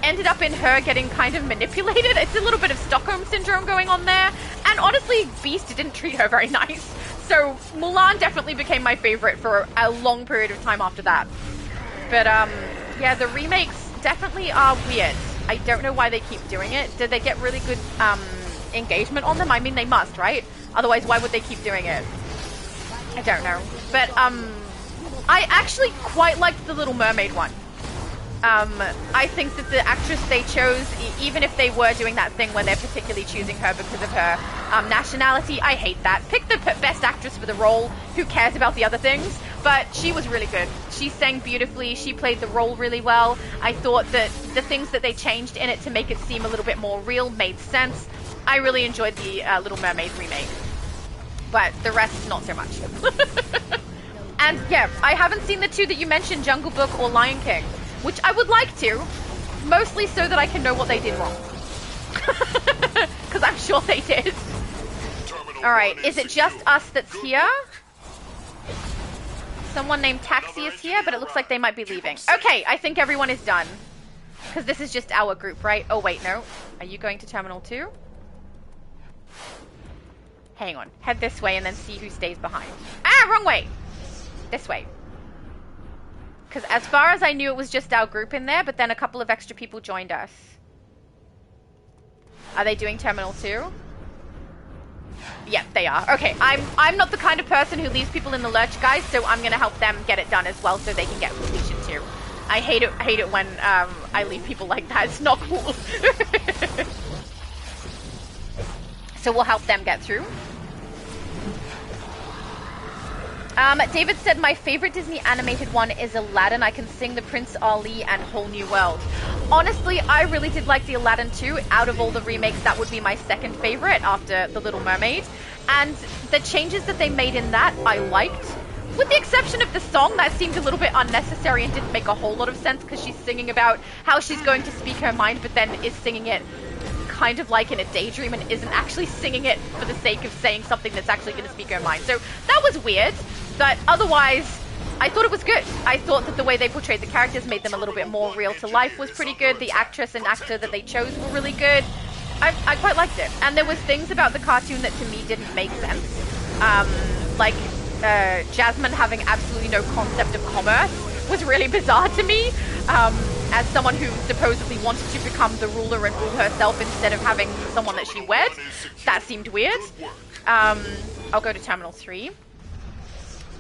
ended up in her getting kind of manipulated. It's a little bit of Stockholm Syndrome going on there. And honestly, Beast didn't treat her very nice. So Mulan definitely became my favorite for a long period of time after that. But yeah, the remakes definitely are weird. I don't know why they keep doing it. Did they get really good engagement on them? I mean, they must, right? Otherwise, why would they keep doing it? I don't know. But I actually quite liked the Little Mermaid one. I think that the actress they chose, even if they were doing that thing where they're particularly choosing her because of her nationality, I hate that. Pick the best actress for the role. Who cares about the other things? But she was really good. She sang beautifully. She played the role really well. I thought that the things that they changed in it to make it seem a little bit more real made sense. I really enjoyed the Little Mermaid remake. But the rest, not so much. And yeah, I haven't seen the two that you mentioned, Jungle Book or Lion King, which I would like to, mostly so that I can know what they did wrong. Because I'm sure they did. Alright, is it just us that's here? Someone named Taxi is here, but it looks like they might be leaving. Okay, I think everyone is done. Because this is just our group, right? Oh, wait, no. Are you going to Terminal 2? Hang on. Head this way and then see who stays behind. Ah, wrong way! This way. Because as far as I knew, it was just our group in there, but then a couple of extra people joined us. Are they doing Terminal 2? Yeah, they are. Okay, I'm not the kind of person who leaves people in the lurch, guys, so I'm gonna help them get it done as well so they can get completion too. I hate it when I leave people like that. It's not cool. So we'll help them get through. David said, my favorite Disney animated one is Aladdin. I can sing the Prince Ali and Whole New World. Honestly, I really did like the Aladdin too. Out of all the remakes, that would be my second favorite after The Little Mermaid. And the changes that they made in that, I liked. With the exception of the song, that seemed a little bit unnecessary and didn't make a whole lot of sense because she's singing about how she's going to speak her mind, but then is singing it kind of like in a daydream and isn't actually singing it for the sake of saying something that's actually going to speak her mind. So that was weird, but otherwise, I thought it was good. I thought that the way they portrayed the characters made them a little bit more real to life was pretty good. The actress and actor that they chose were really good. I quite liked it. And there was things about the cartoon that to me didn't make sense. Like Jasmine having absolutely no concept of commerce was really bizarre to me. As someone who supposedly wanted to become the ruler and rule herself instead of having someone that she wed, that seemed weird. I'll go to Terminal 3.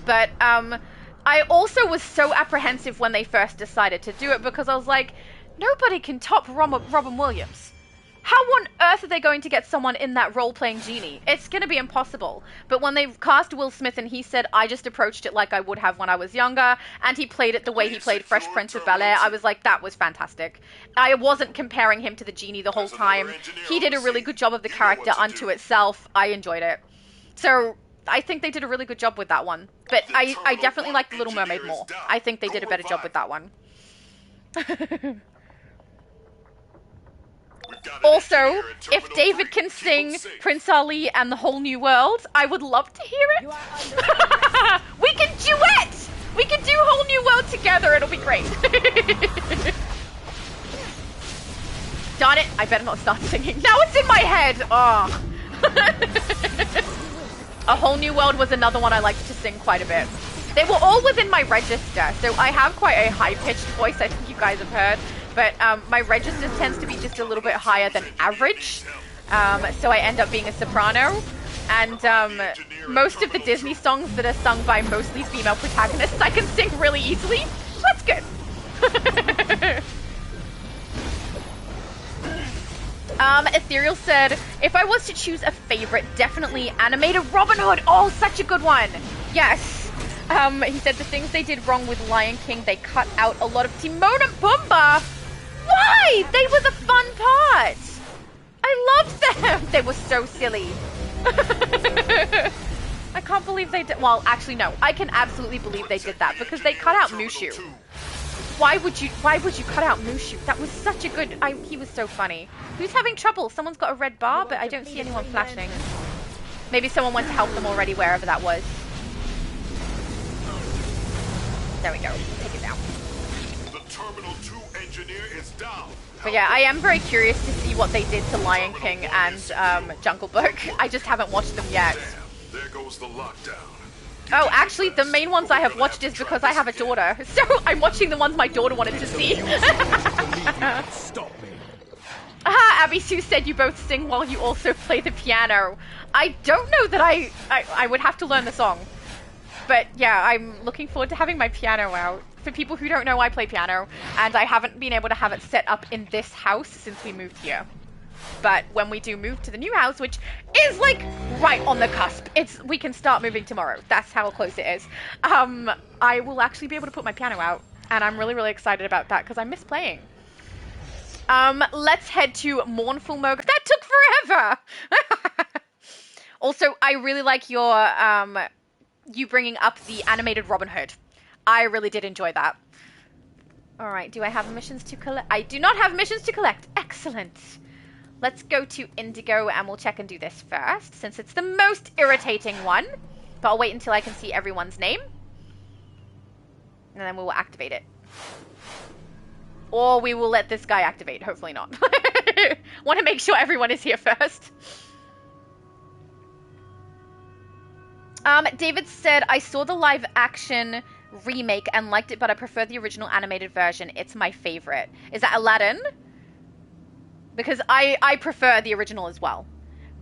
But I also was so apprehensive when they first decided to do it because I was like, nobody can top Robin Williams. How on earth are they going to get someone in that role playing Genie? It's going to be impossible. But when they cast Will Smith and he said, I just approached it like I would have when I was younger, and he played it the way he played Fresh Prince of Bel-Air, I was like, that was fantastic. I wasn't comparing him to the Genie the whole time. He did a really good job of the character unto itself. I enjoyed it. So I think they did a really good job with that one. But I definitely like The Little Mermaid more. I think they did a better job with that one. Also, if David can sing Prince Ali and the Whole New World, I would love to hear it. We can duet! We can do Whole New World together, it'll be great. Darn it, I better not start singing. Now it's in my head! Oh. A Whole New World was another one I liked to sing quite a bit. They were all within my register, so I have quite a high-pitched voice, I think you guys have heard. But my register tends to be just a little bit higher than average, so I end up being a soprano. And most of the Disney songs that are sung by mostly female protagonists, I can sing really easily, so that's good. Ethereal said, if I was to choose a favorite, definitely animated Robin Hood. Oh, such a good one. Yes. He said the things they did wrong with Lion King, they cut out a lot of Timon and Pumbaa. Why? They were the fun part. I loved them. They were so silly. I can't believe they did. Well, actually, no. I can absolutely believe they did that because they cut out Mushu. Why would you cut out Mushu? That was such a good. He was so funny. Who's having trouble? Someone's got a red bar, but I don't see anyone flashing. Maybe someone went to help them already, wherever that was. There we go. Take it down. The Terminal 2 engineer is down. But yeah, I am very curious to see what they did to Lion King and Jungle Book. I just haven't watched them yet. There goes the lockdown. Oh, actually, the main ones I have watched is because I have a daughter. So I'm watching the ones my daughter wanted to see. Stop me. Aha, Abby Sue said you both sing while you also play the piano. I don't know that I would have to learn the song. But yeah, I'm looking forward to having my piano out. for people who don't know, I play piano, and I haven't been able to have it set up in this house since we moved here. But when we do move to the new house, which is like right on the cusp, we can start moving tomorrow. That's how close it is. I will actually be able to put my piano out, and I'm really, really excited about that because I miss playing. Let's head to Mournful Mode. That took forever! Also, I really like your, you bringing up the animated Robin Hood. I really did enjoy that. Alright, do I have missions to collect? I do not have missions to collect. Excellent. Let's go to Indigo and we'll check and do this first, since it's the most irritating one. But I'll wait until I can see everyone's name. And then we will activate it. Or we will let this guy activate. Hopefully not. Want to make sure everyone is here first. David said, I saw the live action remake and liked it, but I prefer the original animated version. It's my favorite. Is that Aladdin? Because I prefer the original as well.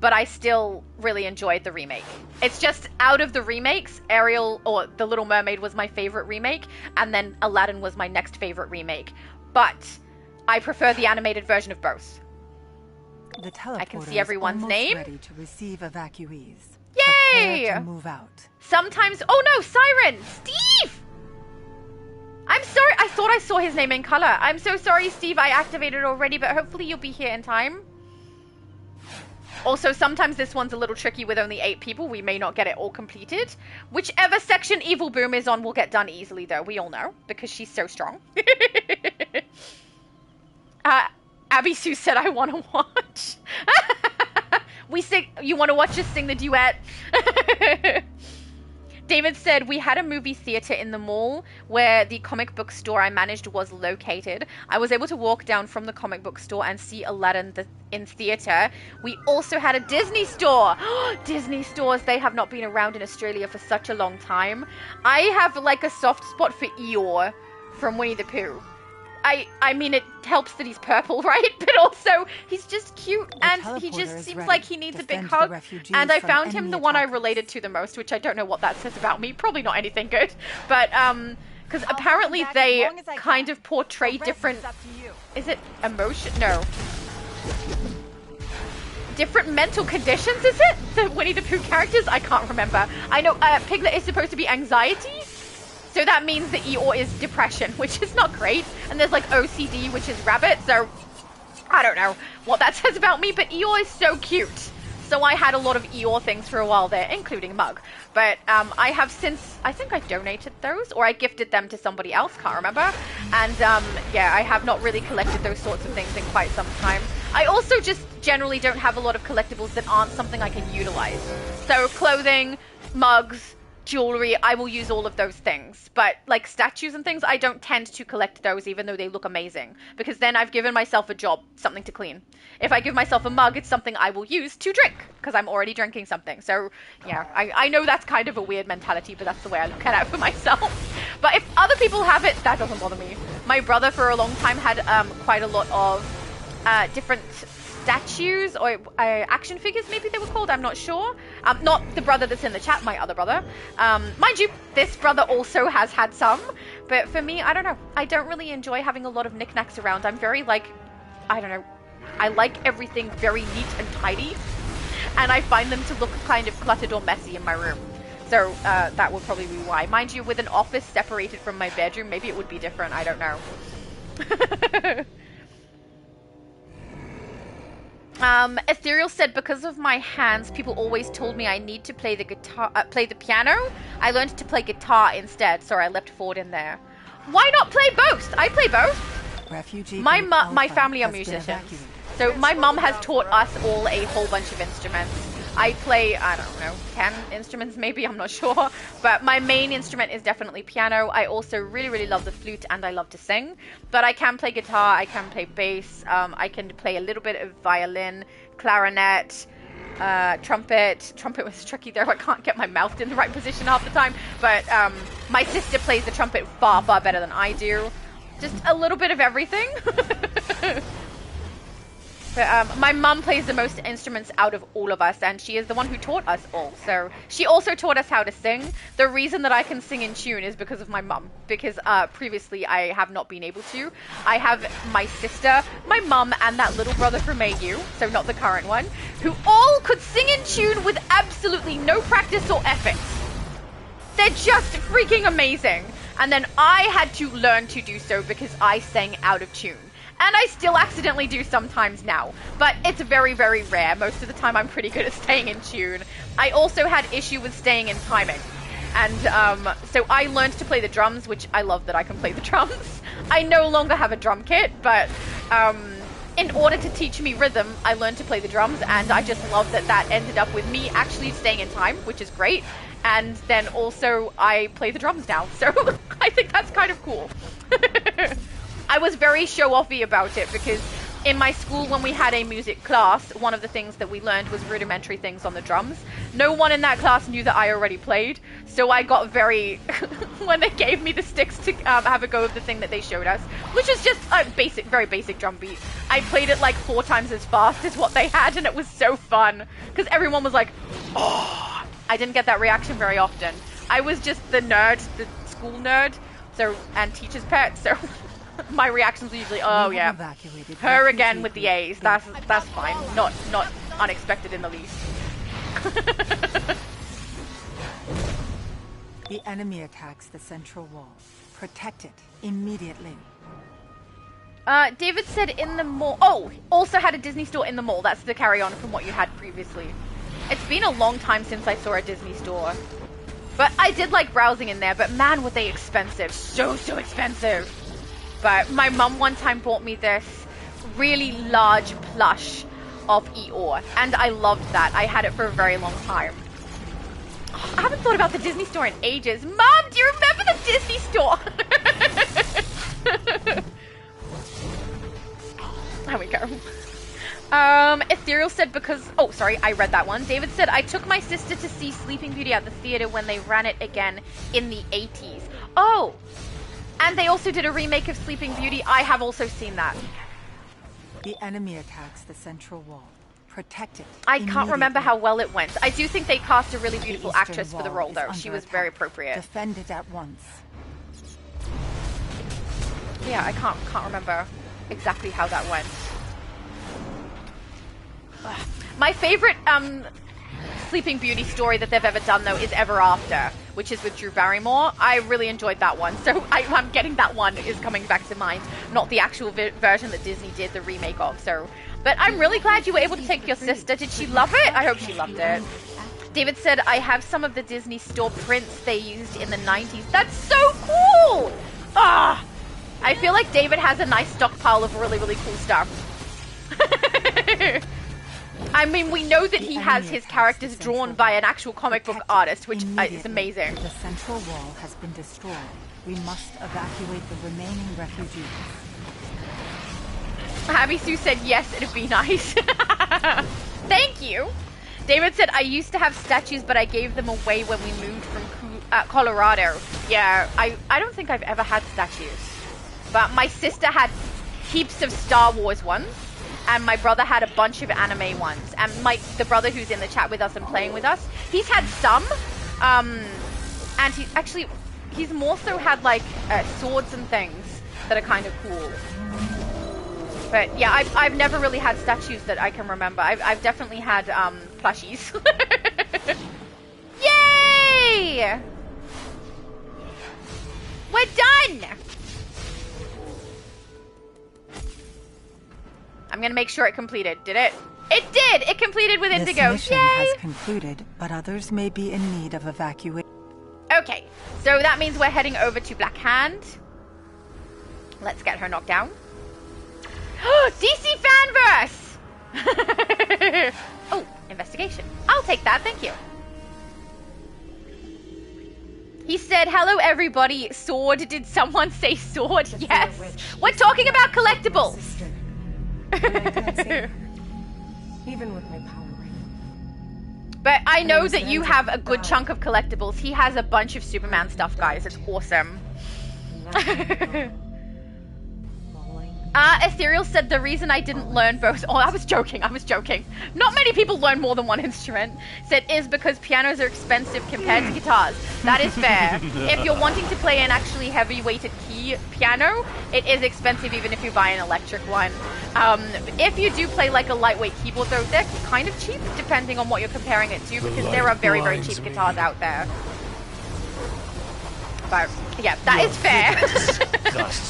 But I still really enjoyed the remake. It's just out of the remakes, Ariel or The Little Mermaid was my favorite remake, and then Aladdin was my next favorite remake. But I prefer the animated version of both. The teleporter I can see everyone's name. Ready to receive evacuees. Yay! Prepare to move out. Sometimes. Oh no, Siren! Steve! I'm sorry. I thought I saw his name in color. I'm so sorry, Steve. I activated already, but hopefully you'll be here in time. Also, sometimes this one's a little tricky with only 8 people. We may not get it all completed. Whichever section Evil Boom is on will get done easily, though. We all know, because she's so strong. Abby Sue said, I want to watch. We sing. You want to watch us sing the duet? David said, we had a movie theater in the mall where the comic book store I managed was located. I was able to walk down from the comic book store and see Aladdin in theater. We also had a Disney store. Disney stores, they have not been around in Australia for such a long time. I have like a soft spot for Eeyore from Winnie the Pooh. I mean, it helps that he's purple, right? But also, he's just cute, and he just seems like he needs a big hug. And I found him the one I related to the most, which I don't know what that says about me. Probably not anything good. But, because apparently they kind of portray different... Is it emotion? No. Different mental conditions, is it? The Winnie the Pooh characters? I can't remember. I know Piglet is supposed to be anxiety. So that means that Eeyore is depression, which is not great. And there's like OCD, which is rabbit. So I don't know what that says about me, but Eeyore is so cute. So I had a lot of Eeyore things for a while there, including Mug. But I have since, I think I donated those or I gifted them to somebody else, can't remember. And yeah, I have not really collected those sorts of things in quite some time. I also just generally don't have a lot of collectibles that aren't something I can utilize. So clothing, mugs, jewelry, I will use all of those things. But like statues and things, I don't tend to collect those even though they look amazing. Because then I've given myself a job, something to clean. If I give myself a mug, it's something I will use to drink. Because I'm already drinking something. So yeah, I know that's kind of a weird mentality, but that's the way I look at it for myself. But if other people have it, that doesn't bother me. My brother for a long time had quite a lot of different statues or action figures, maybe they were called, I'm not sure. Not the brother that's in the chat, my other brother. Mind you, this brother also has had some, but for me, I don't know. I don't really enjoy having a lot of knickknacks around. I'm very like, I don't know, I like everything very neat and tidy, and I find them to look kind of cluttered or messy in my room. So that would probably be why. Mind you, with an office separated from my bedroom, maybe it would be different, I don't know. Ethereal said, because of my hands, people always told me I need to play the guitar, play the piano. I learned to play guitar instead. Sorry, I left forward in there. Why not play both? I play both. Refugee my family are musicians. So my mum has taught us all a whole bunch of instruments. I play, I don't know, 10 instruments maybe, I'm not sure. But my main instrument is definitely piano. I also really, really love the flute and I love to sing. But I can play guitar, I can play bass, I can play a little bit of violin, clarinet, trumpet. Trumpet was tricky though, I can't get my mouth in the right position half the time. But my sister plays the trumpet far, far better than I do. Just a little bit of everything. But my mum plays the most instruments out of all of us, and she is the one who taught us all. So she also taught us how to sing. The reason that I can sing in tune is because of my mum, because previously I have not been able to. I have my sister, my mum, and that little brother from AU, so not the current one, who all could sing in tune with absolutely no practice or effort. They're just freaking amazing. And then I had to learn to do so because I sang out of tune. And I still accidentally do sometimes now, but it's very, very rare. Most of the time I'm pretty good at staying in tune. I also had issue with staying in timing. And so I learned to play the drums, which I love that I can play the drums. I no longer have a drum kit, but in order to teach me rhythm, I learned to play the drums, and I just love that that ended up with me actually staying in time, which is great. And then also I play the drums now, so I think that's kind of cool. I was very show-offy about it because in my school when we had a music class, one of the things that we learned was rudimentary things on the drums. No one in that class knew that I already played, so I got very... when they gave me the sticks to have a go of the thing that they showed us, which is just a basic, very basic drum beat. I played it like 4 times as fast as what they had, and it was so fun because everyone was like, oh... I didn't get that reaction very often. I was just the nerd, the school nerd, so, and teacher's pet, so my reactions were usually, oh yeah, her again with the A's. That's fine. Not unexpected in the least. The enemy attacks the central wall. Protect it immediately. David said in the mall. Oh, also had a Disney store in the mall. That's the carry on from what you had previously. It's been a long time since I saw a Disney store. But I did like browsing in there, but man, were they expensive. So expensive. But my mum one time bought me this really large plush of Eeyore, and I loved that. I had it for a very long time. Oh, I haven't thought about the Disney store in ages. Mom, do you remember the Disney store? There we go. Ethereal said because... Oh, sorry, I read that one. David said, I took my sister to see Sleeping Beauty at the theater when they ran it again in the 80s. Oh! And they also did a remake of Sleeping Beauty. I have also seen that. The enemy attacks the central wall. Protect it. I can't remember how well it went. I do think they cast a really beautiful actress for the role, though. She was very appropriate. Defend it at once. Yeah, I can't remember exactly how that went. Ugh. My favorite Sleeping Beauty story that they've ever done, though, is Ever After, which is with Drew Barrymore. I really enjoyed that one, so I'm getting that one is coming back to mind, not the actual version that Disney did the remake of. So, but I'm really glad you were able to take your sister. Did she love it? I hope she loved it. David said, I have some of the Disney store prints they used in the 90s. That's so cool! Ah, I feel like David has a nice stockpile of really, really cool stuff. I mean, we know that he has his characters drawn by an actual comic book artist, which is amazing. The central wall has been destroyed. We must evacuate the remaining refugees. Abby Sue said, yes, it'd be nice. Thank you. David said, I used to have statues, but I gave them away when we moved from Colorado. Yeah, I don't think I've ever had statues. But my sister had heaps of Star Wars ones. And my brother had a bunch of anime ones. And the brother who's in the chat with us and playing with us, he's had some. And he's more so had like swords and things that are kind of cool. But yeah, I've never really had statues that I can remember. I've definitely had plushies. Yay! We're done! I'm gonna make sure it completed. Did it? It did! It completed with Indigo. This mission Yay! has concluded, but others may be in need of evacuation. Okay, so that means we're heading over to Black Hand. Let's get her knocked down. DCFanverse! Oh, investigation. I'll take that, thank you. He said, hello everybody, sword. Did someone say sword? Yes. We're talking about collectibles. Even with my power ring. But I know that you have a good chunk of collectibles. He has a bunch of Superman stuff, guys. It's awesome. Ethereal said the reason I didn't learn both. Oh, I was joking. Not many people learn more than one instrument. Said is because pianos are expensive compared to guitars. That is fair. If you're wanting to play an actually heavy-weighted key piano, it is expensive even if you buy an electric one. If you do play like a lightweight keyboard, though, they're kind of cheap depending on what you're comparing it to, because there are very, very cheap guitars out there. But yeah, that is fair.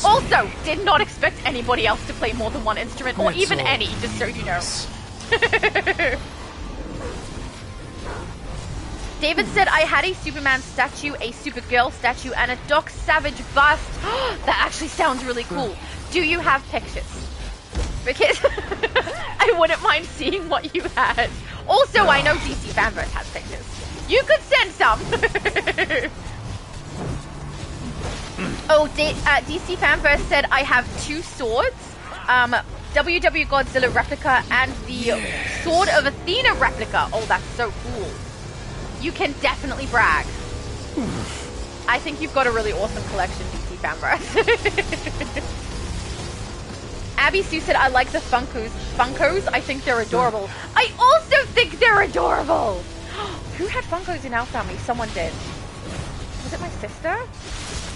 Also, did not expect anybody else to play more than one instrument, or even any, just so you know. David said, I had a Superman statue, a Supergirl statue, and a Doc Savage bust. That actually sounds really cool. Do you have pictures? Because I wouldn't mind seeing what you had. Also, I know DCFanverse has pictures. You could send some. Oh, DCFanverse said I have 2 swords, WW Godzilla replica and the Sword of Athena replica. Oh, that's so cool. You can definitely brag. I think you've got a really awesome collection, DCFanverse. Abby Sue said I like the Funkos. I think they're adorable. I also think they're adorable. Who had Funkos in our family? Someone did. Was it my sister?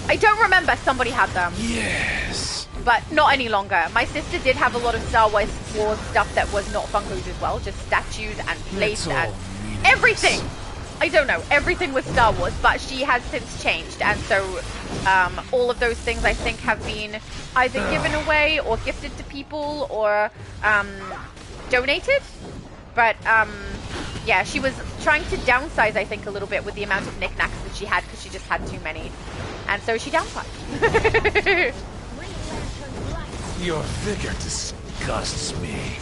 I don't remember. Somebody had them. Yes. But not any longer. My sister did have a lot of Star Wars stuff that was not Funkos as well. Just statues and plates and everything. I don't know. Everything was Star Wars, but she has since changed. And so all of those things I think have been either given away or gifted to people or donated. But yeah, she was trying to downsize, I think, a little bit with the amount of knickknacks that she had because she just had too many. And so she downsized. Your vigor disgusts me.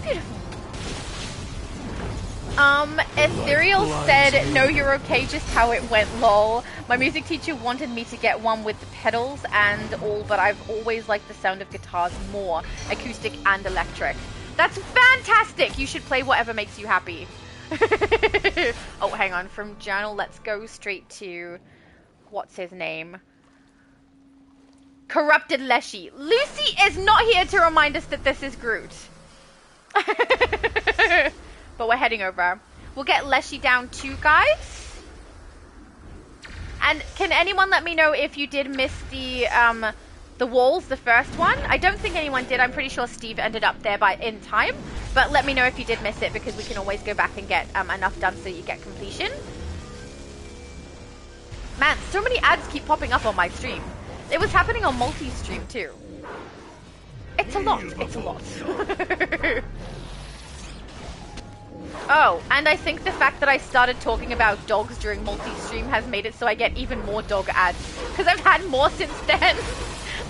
Beautiful. Ethereal said, no, you're okay, just how it went, lol. My music teacher wanted me to get one with the pedals and all, but I've always liked the sound of guitars more, acoustic and electric. That's fantastic! You should play whatever makes you happy. Oh, hang on. From journal, let's go straight to... What's his name? Corrupted Leshy. Lucy is not here to remind us that this is Groot. But we're heading over. We'll get Leshy down too, guys. And can anyone let me know if you did miss the walls, the first one? I don't think anyone did. I'm pretty sure Steve ended up there in time. But let me know if you did miss it, because we can always go back and get enough done so you get completion. Man, so many ads keep popping up on my stream. It was happening on multi-stream too. It's a lot. It's a lot. Oh, and I think the fact that I started talking about dogs during multi-stream has made it so I get even more dog ads. Because I've had more since then.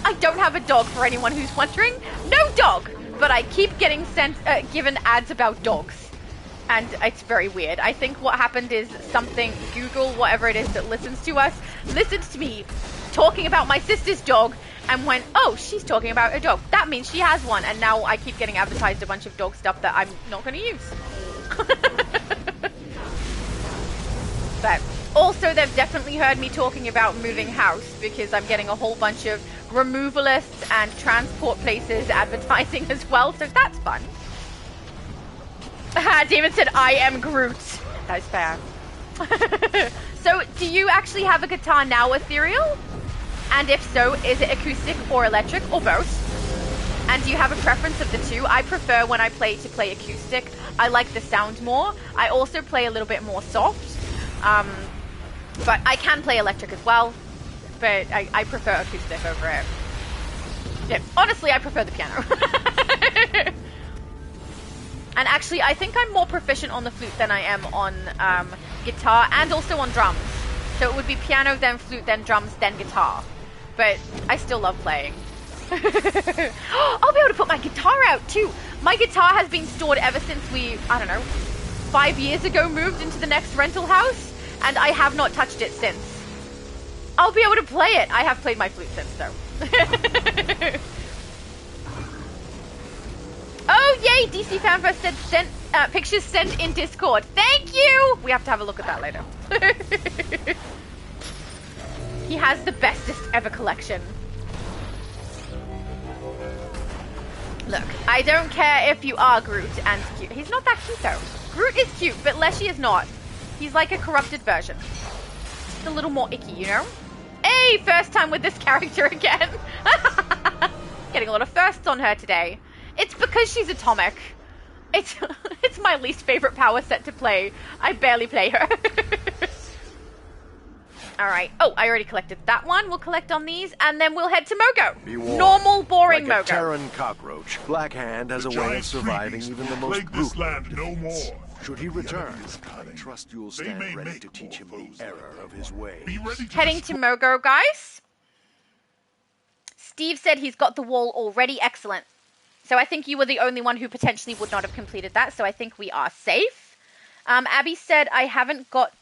I don't have a dog, for anyone who's wondering. No dog! But I keep getting given ads about dogs. And it's very weird. I think what happened is something, Google, whatever it is that listens to us, listens to me talking about my sister's dog and went, oh, she's talking about a dog. That means she has one. And now I keep getting advertised a bunch of dog stuff that I'm not going to use. But also, they've definitely heard me talking about moving house, because I'm getting a whole bunch of removalists and transport places advertising as well, so that's fun. David said, I am Groot. That is fair. So, do you actually have a guitar now, Ethereal? And if so, is it acoustic or electric or both? And do you have a preference of the two? I prefer when I play acoustic. I like the sound more. I also play a little bit more soft. But I can play electric as well. But I prefer acoustic over it. Yeah, honestly, I prefer the piano. And actually, I think I'm more proficient on the flute than I am on guitar and also on drums. So it would be piano, then flute, then drums, then guitar. But I still love playing. I'll be able to put my guitar out too. My guitar has been stored ever since we, I don't know, 5 years ago moved into the next rental house, and I have not touched it since. I'll be able to play it. I have played my flute since though. Oh yay, DCFanverse said pictures sent in Discord. Thank you! We have to have a look at that later. He has the bestest ever collection. Look, I don't care if you are Groot and cute. He's not that cute though. Groot is cute, but Leshy is not. He's like a corrupted version. Just a little more icky, you know? Hey, first time with this character again. Getting a lot of firsts on her today. It's because she's atomic. It's my least favorite power set to play. I barely play her. Alright. Oh, I already collected that one. We'll collect on these, and then we'll head to Mogo. Be warned. Normal, boring like Mogo. A Terran cockroach, Black Hand has a way of surviving even the most brutal land no more. Should he return, I trust you'll stand ready to teach him the error of his ways. Heading to Mogo, guys. Steve said he's got the wall already. Excellent. So I think you were the only one who potentially would not have completed that, so I think we are safe. Abby said, I haven't got...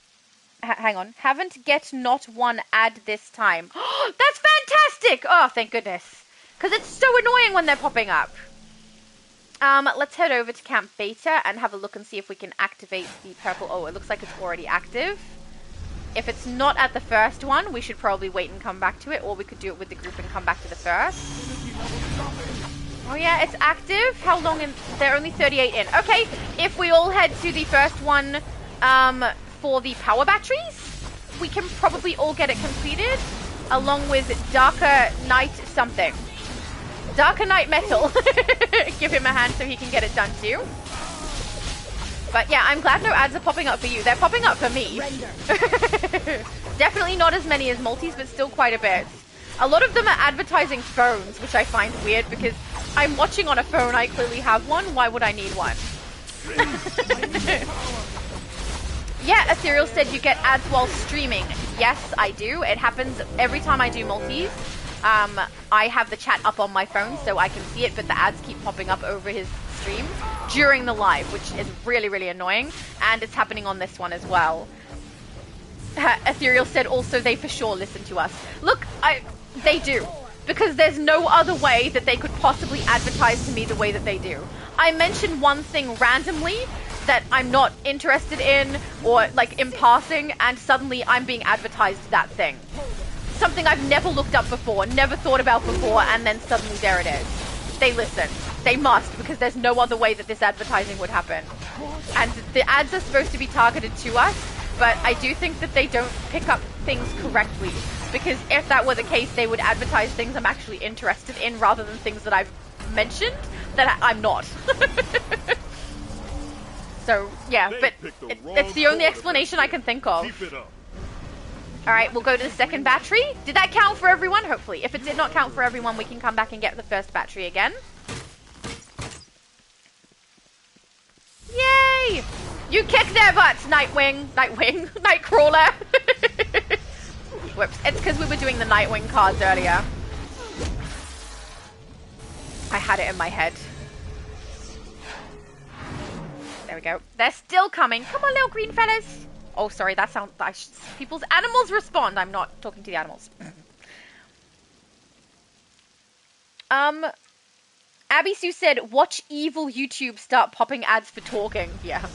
hang on. Haven't get not one ad this time. That's fantastic! Oh, thank goodness. Because it's so annoying when they're popping up. Let's head over to Camp Beta and have a look and see if we can activate the purple... Oh, it looks like it's already active. If it's not at the first one, we should probably wait and come back to it, or we could do it with the group and come back to the first. Oh yeah, it's active. How long in? They're only 38 in. Okay, if we all head to the first one for the power batteries, we can probably all get it completed, along with Darker Night something. Darker Night Metal. Give him a hand so he can get it done too. But yeah, I'm glad no ads are popping up for you. They're popping up for me. Definitely not as many as multis, but still quite a bit. A lot of them are advertising phones, which I find weird because I'm watching on a phone. I clearly have one. Why would I need one? Yeah, Ethereal said you get ads while streaming. Yes, I do. It happens every time I do multis. I have the chat up on my phone so I can see it, but the ads keep popping up over his stream during the live, which is really, really annoying. And it's happening on this one as well. Ethereal said also they for sure listen to us. Look, they do. Because there's no other way that they could possibly advertise to me the way that they do. I mention one thing randomly that I'm not interested in, or like in passing, and suddenly I'm being advertised that thing. Something I've never looked up before, never thought about before, and then suddenly there it is. They listen. They must, because there's no other way that this advertising would happen. And the ads are supposed to be targeted to us, but I do think that they don't pick up things correctly. Because if that were the case, they would advertise things I'm actually interested in rather than things that I've mentioned that I'm not. So, yeah, but it's the only explanation I can think of. Alright, we'll go to the second battery. Did that count for everyone? Hopefully. If it did not count for everyone, we can come back and get the first battery again. Yay! You kick their butts, Nightwing! Nightcrawler! Whoops. It's because we were doing the Nightwing cards earlier. I had it in my head. There we go. They're still coming. Come on, little green fellas. Oh, sorry. That sounds... people's animals respond. I'm not talking to the animals. Abby Sue said, watch evil YouTube start popping ads for talking. Yeah.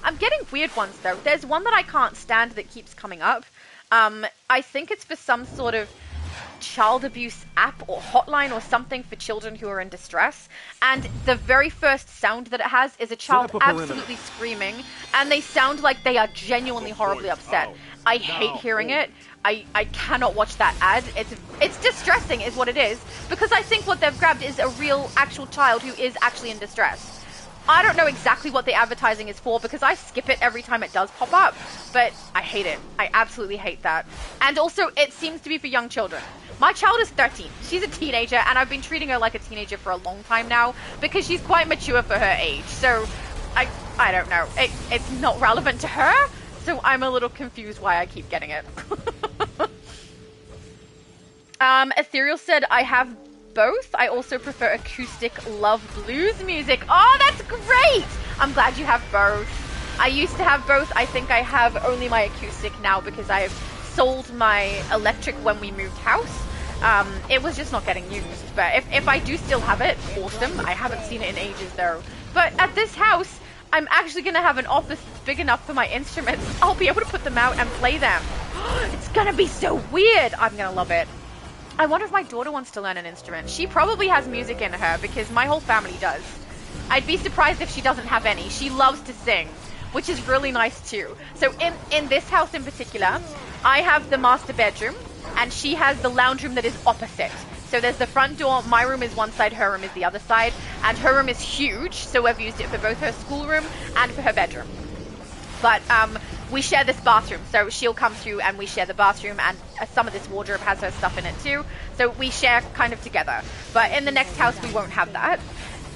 I'm getting weird ones, though. There's one that I can't stand that keeps coming up. I think it's for some sort of child abuse app or hotline or something for children who are in distress. And the very first sound that it has is a child absolutely screaming. And they sound like they are genuinely horribly upset. I hate hearing it. I cannot watch that ad. It's distressing is what it is. Because I think what they've grabbed is a real actual child who is actually in distress. I don't know exactly what the advertising is for because I skip it every time it does pop up, but I hate it. I absolutely hate that. And also, it seems to be for young children. My child is 13. She's a teenager, and I've been treating her like a teenager for a long time now because she's quite mature for her age. So, I don't know. It's not relevant to her, so I'm a little confused why I keep getting it. Ethereal said, I have both. I also prefer acoustic love blues music. Oh, that's great! I'm glad you have both. I used to have both. I think I have only my acoustic now because I've sold my electric when we moved house. It was just not getting used. But if I do still have it, awesome. I haven't seen it in ages though. But at this house, I'm actually going to have an office big enough for my instruments. I'll be able to put them out and play them. It's gonna be so weird. I'm gonna love it. I wonder if my daughter wants to learn an instrument. She probably has music in her because my whole family does. I'd be surprised if she doesn't have any. She loves to sing, which is really nice too. So in this house in particular, I have the master bedroom and she has the lounge room that is opposite. So there's the front door, my room is one side, her room is the other side, and her room is huge, so we've used it for both her schoolroom and for her bedroom. But we share this bathroom, so she'll come through and we share the bathroom, and some of this wardrobe has her stuff in it too, so we share kind of together. But in the next house we won't have that.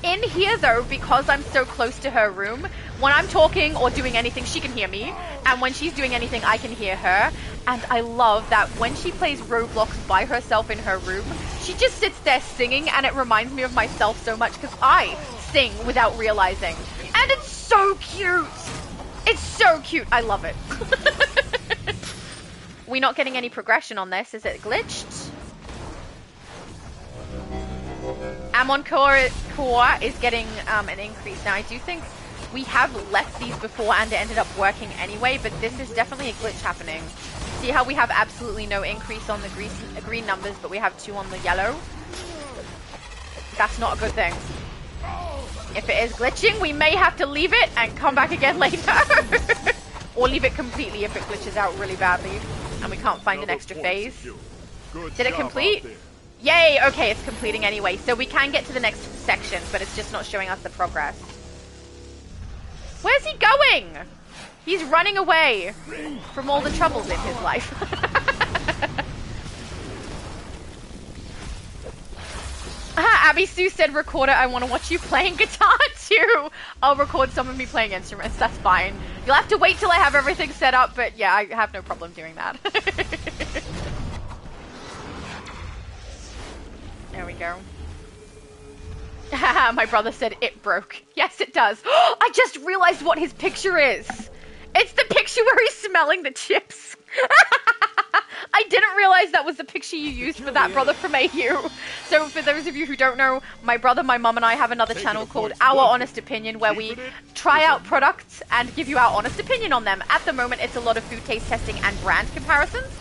In here though, because I'm so close to her room, when I'm talking or doing anything, she can hear me, and when she's doing anything, I can hear her. And I love that when she plays Roblox by herself in her room, she just sits there singing, and it reminds me of myself so much because I sing without realizing. And it's so cute. It's so cute. I love it. We're not getting any progression on this. Is it glitched? Amon Core is getting an increase. Now, I do think we have left these before and it ended up working anyway, but this is definitely a glitch happening. See how we have absolutely no increase on the green numbers, but we have 2 on the yellow? That's not a good thing. If it is glitching, we may have to leave it and come back again later. Or leave it completely if it glitches out really badly and we can't find an extra phase. Did it complete? Yay! Okay, it's completing anyway. So we can get to the next section, but it's just not showing us the progress. Where's he going? He's running away from all the troubles in his life. Abby Sue said, recorder, I want to watch you playing guitar too. I'll record some of me playing instruments, that's fine. You'll have to wait till I have everything set up, but yeah, I have no problem doing that. There we go. My brother said it broke. Yes, it does. I just realized what his picture is. It's the picture where he's smelling the chips. I didn't realize that was the picture you used for that, brother from AU. So for those of you who don't know, my brother, my mum and I have another channel called Our Honest Opinion where we try out products and give you our honest opinion on them. At the moment, it's a lot of food taste testing and brand comparisons,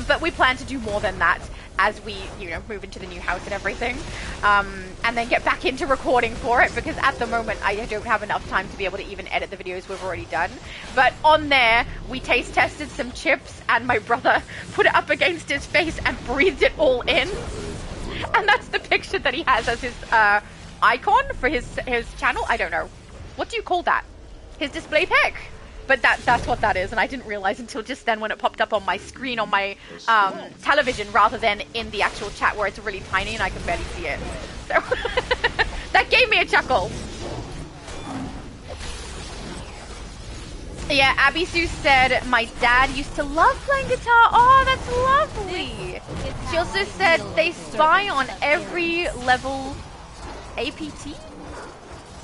but we plan to do more than that as we, you know, move into the new house and everything, and then get back into recording for it, because at the moment I don't have enough time to be able to even edit the videos we've already done. But on there, we taste tested some chips, and my brother put it up against his face and breathed it all in. And that's the picture that he has as his icon for his channel. I don't know. What do you call that? His display pic? But that's what that is, and I didn't realize until just then when it popped up on my screen on my television rather than in the actual chat where it's really tiny and I can barely see it. So that gave me a chuckle. Yeah, Abby Sue said, my dad used to love playing guitar. Oh, that's lovely. She also said they spy on every level APT?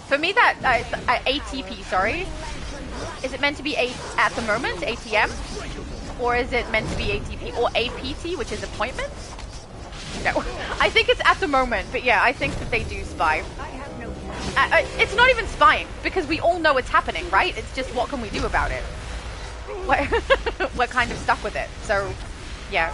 For me, that ATP, sorry. Is it meant to be at the moment, ATM? Or is it meant to be ATP? Or APT, which is appointment? No. I think it's at the moment, but yeah, I think that they do spy. It's not even spying, because we all know it's happening, right? It's just what can we do about it? We're kind of stuck with it. So, yeah,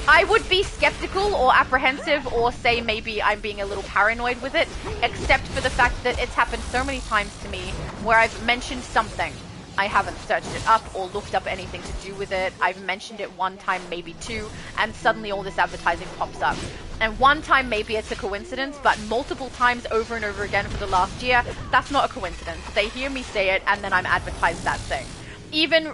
I would be skeptical or apprehensive or say maybe I'm being a little paranoid with it, except for the fact that it's happened so many times to me where I've mentioned something. I haven't searched it up or looked up anything to do with it. I've mentioned it one time, maybe two, and suddenly all this advertising pops up. And one time maybe it's a coincidence, but multiple times over and over again for the last year, that's not a coincidence. They hear me say it and then I'm advertised that thing. Even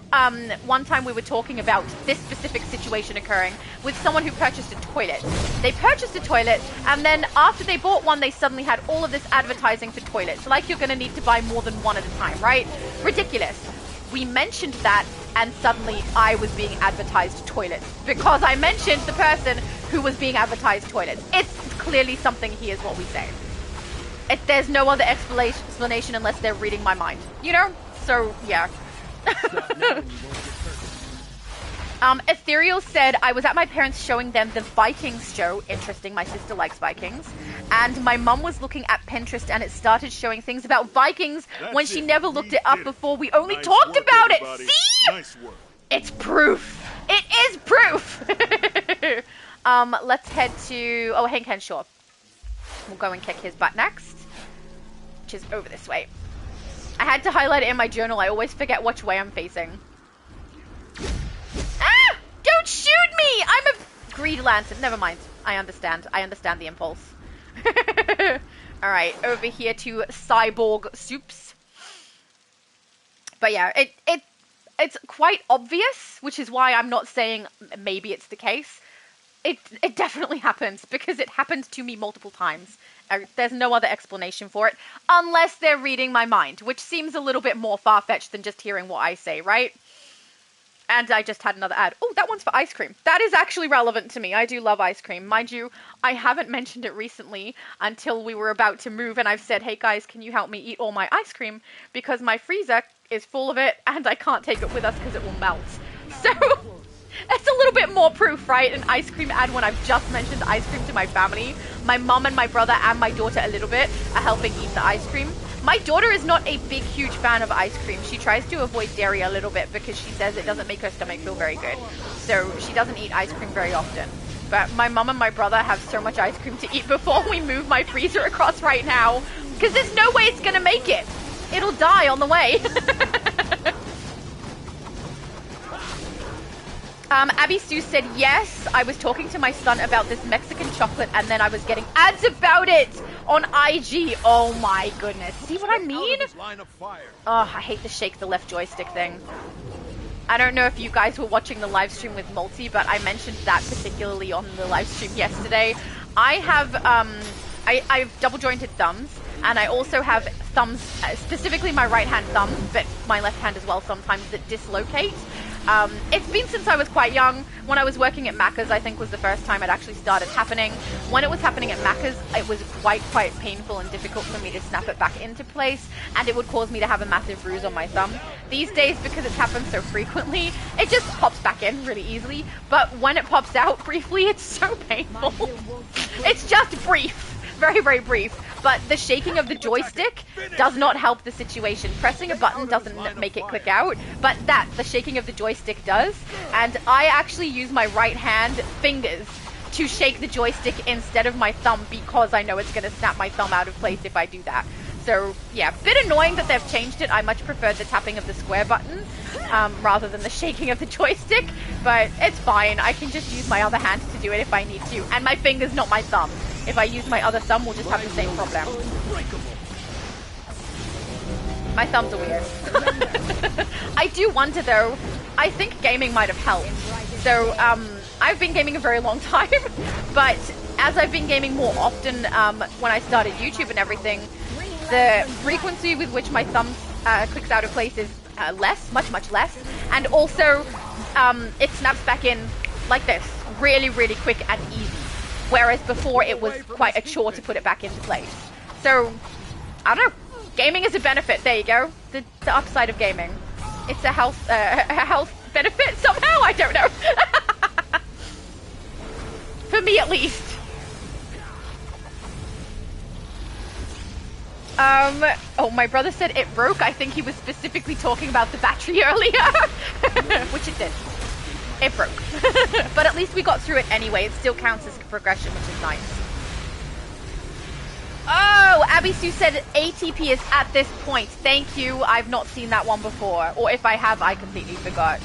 one time we were talking about this specific situation occurring with someone who purchased a toilet. They purchased a toilet, and then after they bought one, they suddenly had all of this advertising for toilets. Like you're going to need to buy more than one at a time, right? Ridiculous. We mentioned that, and suddenly I was being advertised toilets because I mentioned the person who was being advertised toilets. It's clearly something here is what we say. There's no other explanation unless they're reading my mind, you know? So, yeah. Ethereal said, I was at my parents showing them the Vikings show. Interesting, my sister likes Vikings. And my mum was looking at Pinterest and it started showing things about Vikings when she never looked it up before. We only talked about it. See? Nice work. It's proof. It is proof! Let's head to... Oh, Hank Henshaw. We'll go and kick his butt next. Which is over this way. I had to highlight it in my journal. I always forget which way I'm facing. Ah! Don't shoot me! I'm a greed lantern. Never mind. I understand. I understand the impulse. Alright, over here to Cyborg Soups. But yeah, it's quite obvious, which is why I'm not saying maybe it's the case. It definitely happens, because it happened to me multiple times. There's no other explanation for it, unless they're reading my mind, which seems a little bit more far-fetched than just hearing what I say, right? And I just had another ad. Oh, that one's for ice cream. That is actually relevant to me. I do love ice cream. Mind you, I haven't mentioned it recently until we were about to move, and I've said, hey guys, can you help me eat all my ice cream? Because my freezer is full of it, and I can't take it with us because it will melt. So... It's a little bit more proof, right? An ice cream ad when I've just mentioned ice cream to my family. My mum and my brother and my daughter a little bit are helping eat the ice cream. My daughter is not a big, huge fan of ice cream. She tries to avoid dairy a little bit because she says it doesn't make her stomach feel very good. So she doesn't eat ice cream very often. But my mum and my brother have so much ice cream to eat before we move my freezer across right now. Because there's no way it's going to make it. It'll die on the way. Abby Sue said, yes, I was talking to my son about this Mexican chocolate and then I was getting ads about it on IG. Oh my goodness. See what I mean? Oh, I hate the shake the left joystick thing. I don't know if you guys were watching the live stream with Multi, but I mentioned that particularly on the live stream yesterday. I have, I've double jointed thumbs, and I also have thumbs, specifically my right hand thumb, but my left hand as well sometimes, that dislocate. It's been since I was quite young. When I was working at Macca's, I think was the first time it actually started happening. When it was happening at Macca's, it was quite painful and difficult for me to snap it back into place, and it would cause me to have a massive bruise on my thumb. These days, because it's happened so frequently, it just pops back in really easily, but when it pops out briefly, it's so painful. It's just brief. Very, very brief. But the shaking of the joystick does not help the situation. Pressing a button doesn't make it click out, but the shaking of the joystick does. And I actually use my right hand fingers to shake the joystick instead of my thumb because I know it's going to snap my thumb out of place if I do that. So, yeah, bit annoying that they've changed it. I much prefer the tapping of the square button rather than the shaking of the joystick, but it's fine. I can just use my other hand to do it if I need to, and my finger's not my thumb. If I use my other thumb, we'll just have the same problem. My thumbs are weird. I do wonder, though, I think gaming might have helped. So, I've been gaming a very long time, but as I've been gaming more often when I started YouTube and everything, the frequency with which my thumb clicks out of place is less, much less, and also it snaps back in like this, really, really quick and easy. Whereas before it was quite a chore to put it back into place. So, I don't know. Gaming is a benefit. There you go. The upside of gaming. It's a health benefit somehow. I don't know. For me, at least. Oh, my brother said it broke. I think he was specifically talking about the battery earlier. Which it did. It broke. But at least we got through it anyway. It still counts as progression, which is nice. Oh, Abby Sue said ATP is at this point. Thank you. I've not seen that one before. Or if I have, I completely forgot.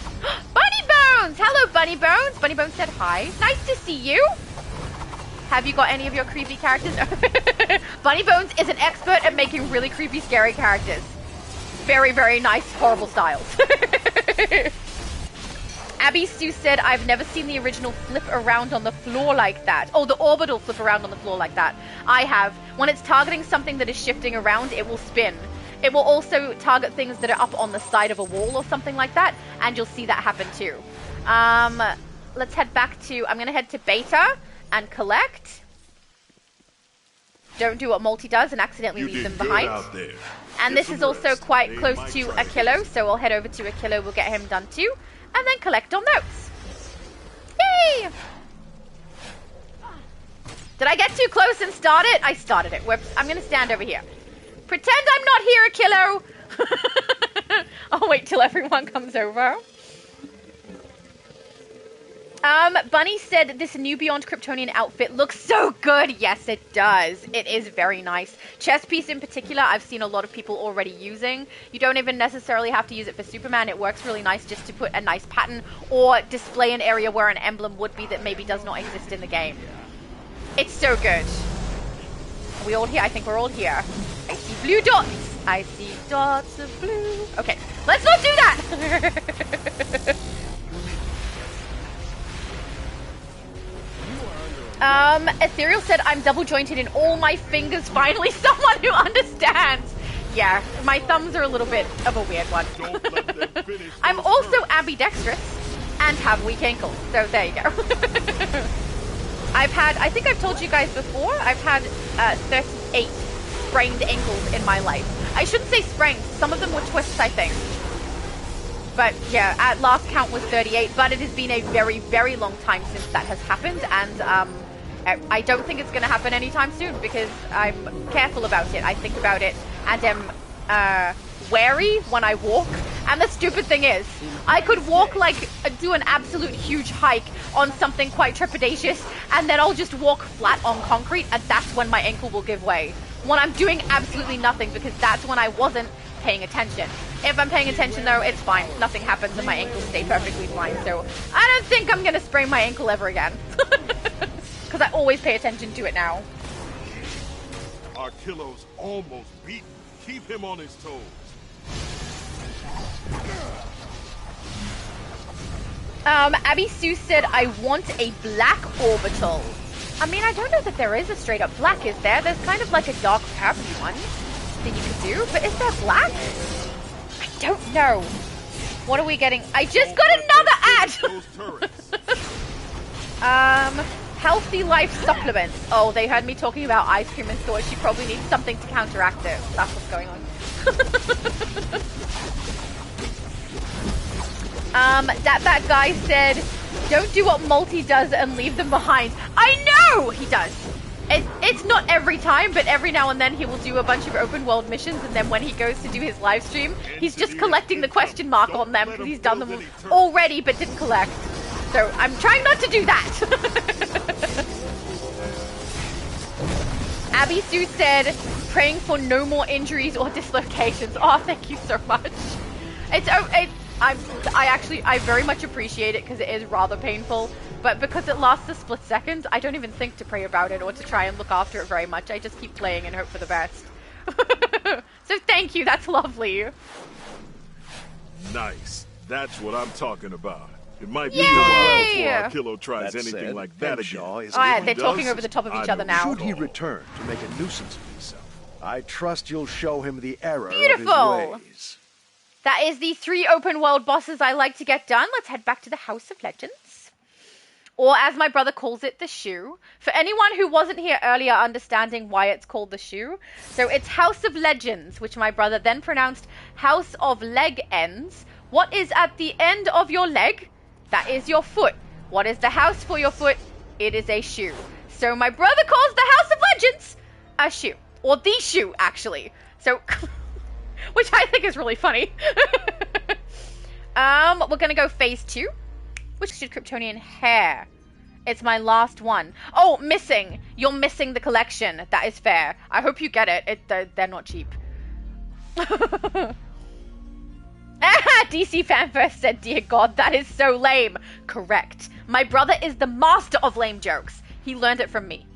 Bunny Bones! Hello, Bunny Bones. Bunny Bones said hi. Nice to see you. Have you got any of your creepy characters? Bunny Bones is an expert at making really creepy, scary characters. Very, very nice, horrible styles. Abby Sue said, I've never seen the original flip around on the floor like that. Oh, the orbital flip around on the floor like that. I have. When it's targeting something that is shifting around, it will spin. It will also target things that are up on the side of a wall or something like that, and you'll see that happen too. Let's head back to, I'm going to head to beta and collect. Don't do what Multi does and accidentally leave them behind. And this is also quite close to Akilo, so we'll head over to Akilo, we'll get him done too. And then collect on notes. Yay! Did I get too close and start it? I started it. Whoops. I'm going to stand over here. Pretend I'm not here, Akilo. I'll wait till everyone comes over. Bunny said this new Beyond Kryptonian outfit looks so good. Yes, it does. It is very nice. Chest piece in particular, I've seen a lot of people already using. You don't even necessarily have to use it for Superman. It works really nice just to put a nice pattern or display an area where an emblem would be that maybe does not exist in the game. It's so good. Are we all here? I think we're all here. I see blue dots. I see dots of blue. Okay, let's not do that. Ethereal said, I'm double jointed in all my fingers. Finally, someone who understands. Yeah, my thumbs are a little bit of a weird one. I'm also ambidextrous and have weak ankles. So there you go. I think I've told you guys before, I've had 38 sprained ankles in my life. I shouldn't say sprained. Some of them were twists, I think. But yeah, at last count was 38, but it has been a very, very long time since that has happened, and I don't think it's going to happen anytime soon because I'm careful about it. I think about it and am wary when I walk. And the stupid thing is, I could walk like, do an absolute huge hike on something quite trepidatious, and then I'll just walk flat on concrete, and that's when my ankle will give way. When I'm doing absolutely nothing, because that's when I wasn't paying attention. If I'm paying attention though, it's fine. Nothing happens and my ankles stay perfectly fine. So I don't think I'm gonna sprain my ankle ever again. Because I always pay attention to it now. Our Killo's almost beaten. Keep him on his toes. Abby Sue said, I want a black orbital. I mean, I don't know that there is a straight up black, is there? There's kind of like a dark purple one that you could do, but is there black? I don't know. What are we getting? I just got another ad! Healthy life supplements. Oh, they heard me talking about ice cream and thought she probably needs something to counteract it. That's what's going on. That guy said, don't do what Multi does and leave them behind. I know he does. It's not every time, but every now and then he will do a bunch of open world missions, and then when he goes to do his live stream, he's just collecting the question mark on them because he's done them already but didn't collect. So I'm trying not to do that. Abby Sue said, praying for no more injuries or dislocations. Oh, thank you so much. I very much appreciate it because it is rather painful, but because it lasts a split second, I don't even think to pray about it or to try and look after it very much. I just keep playing and hope for the best. So thank you, that's lovely. Nice. That's what I'm talking about. It might be a while before our Kilo tries anything like that again. Oh yeah, they're talking over the top of each other now. Should he return to make a nuisance of himself, I trust you'll show him the error of Beautiful. his ways. That is the 3 open world bosses I like to get done. Let's head back to the House of Legends. Or as my brother calls it, the shoe. For anyone who wasn't here earlier understanding why it's called the shoe. So it's House of Legends, which my brother then pronounced House of Leg Ends. What is at the end of your leg? That is your foot. What is the house for your foot? It is a shoe. So my brother calls the House of Legends a shoe. Or the shoe, actually. So... which I think is really funny. We're gonna go phase 2. Which should Kryptonian hair? It's my last one. Oh, missing. You're missing the collection. That is fair. I hope you get it. They're not cheap. DCFanverse said, dear God, that is so lame. Correct. My brother is the master of lame jokes. He learned it from me.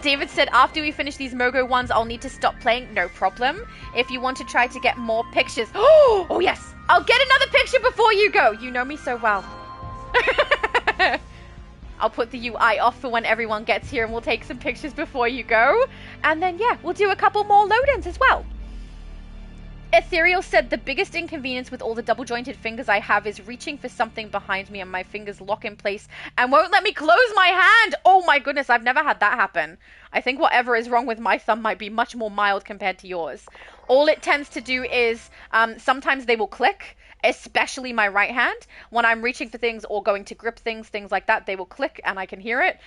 David said, after we finish these Mogo ones, I'll need to stop playing. No problem. If you want to try to get more pictures. Oh, yes. I'll get another picture before you go. You know me so well. I'll put the UI off for when everyone gets here and we'll take some pictures before you go. And then, yeah, we'll do a couple more load-ins as well. Ethereal said, the biggest inconvenience with all the double-jointed fingers I have is reaching for something behind me and my fingers lock in place and won't let me close my hand. Oh my goodness, I've never had that happen. I think whatever is wrong with my thumb might be much more mild compared to yours. All it tends to do is sometimes they will click, especially my right hand. When I'm reaching for things or going to grip things like that, they will click and I can hear it.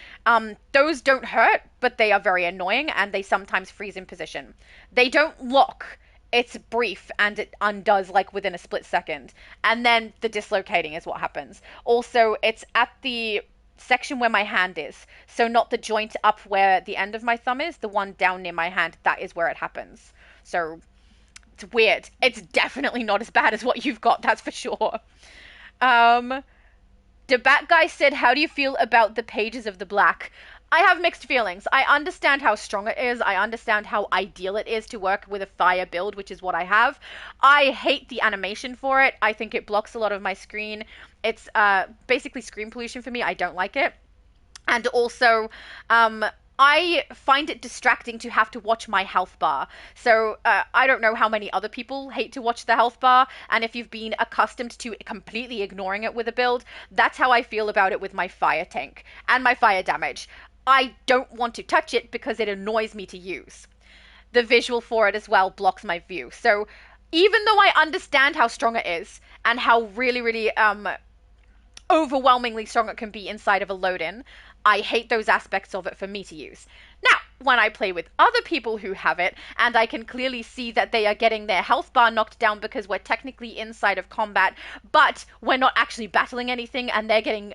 Those don't hurt, but they are very annoying and they sometimes freeze in position. They don't lock. it's brief and it undoes like within a split second. And then the dislocating is what happens. Also, it's at the section where my hand is. So not the joint up where the end of my thumb is, the one down near my hand, that is where it happens. So it's weird. It's definitely not as bad as what you've got, that's for sure. The Bat Guy said, how do you feel about the pages of the black? I have mixed feelings. I understand how strong it is. I understand how ideal it is to work with a fire build, which is what I have. I hate the animation for it. I think it blocks a lot of my screen. It's basically screen pollution for me. I don't like it. And also, I find it distracting to have to watch my health bar. So I don't know how many other people hate to watch the health bar, and if you've been accustomed to completely ignoring it with a build, that's how I feel about it with my fire tank and my fire damage. I don't want to touch it because it annoys me to use. The visual for it as well blocks my view. So even though I understand how strong it is and how really, really overwhelmingly strong it can be inside of a load-in, I hate those aspects of it for me to use. Now, when I play with other people who have it, and I can clearly see that they are getting their health bar knocked down because we're technically inside of combat, but we're not actually battling anything, and they're getting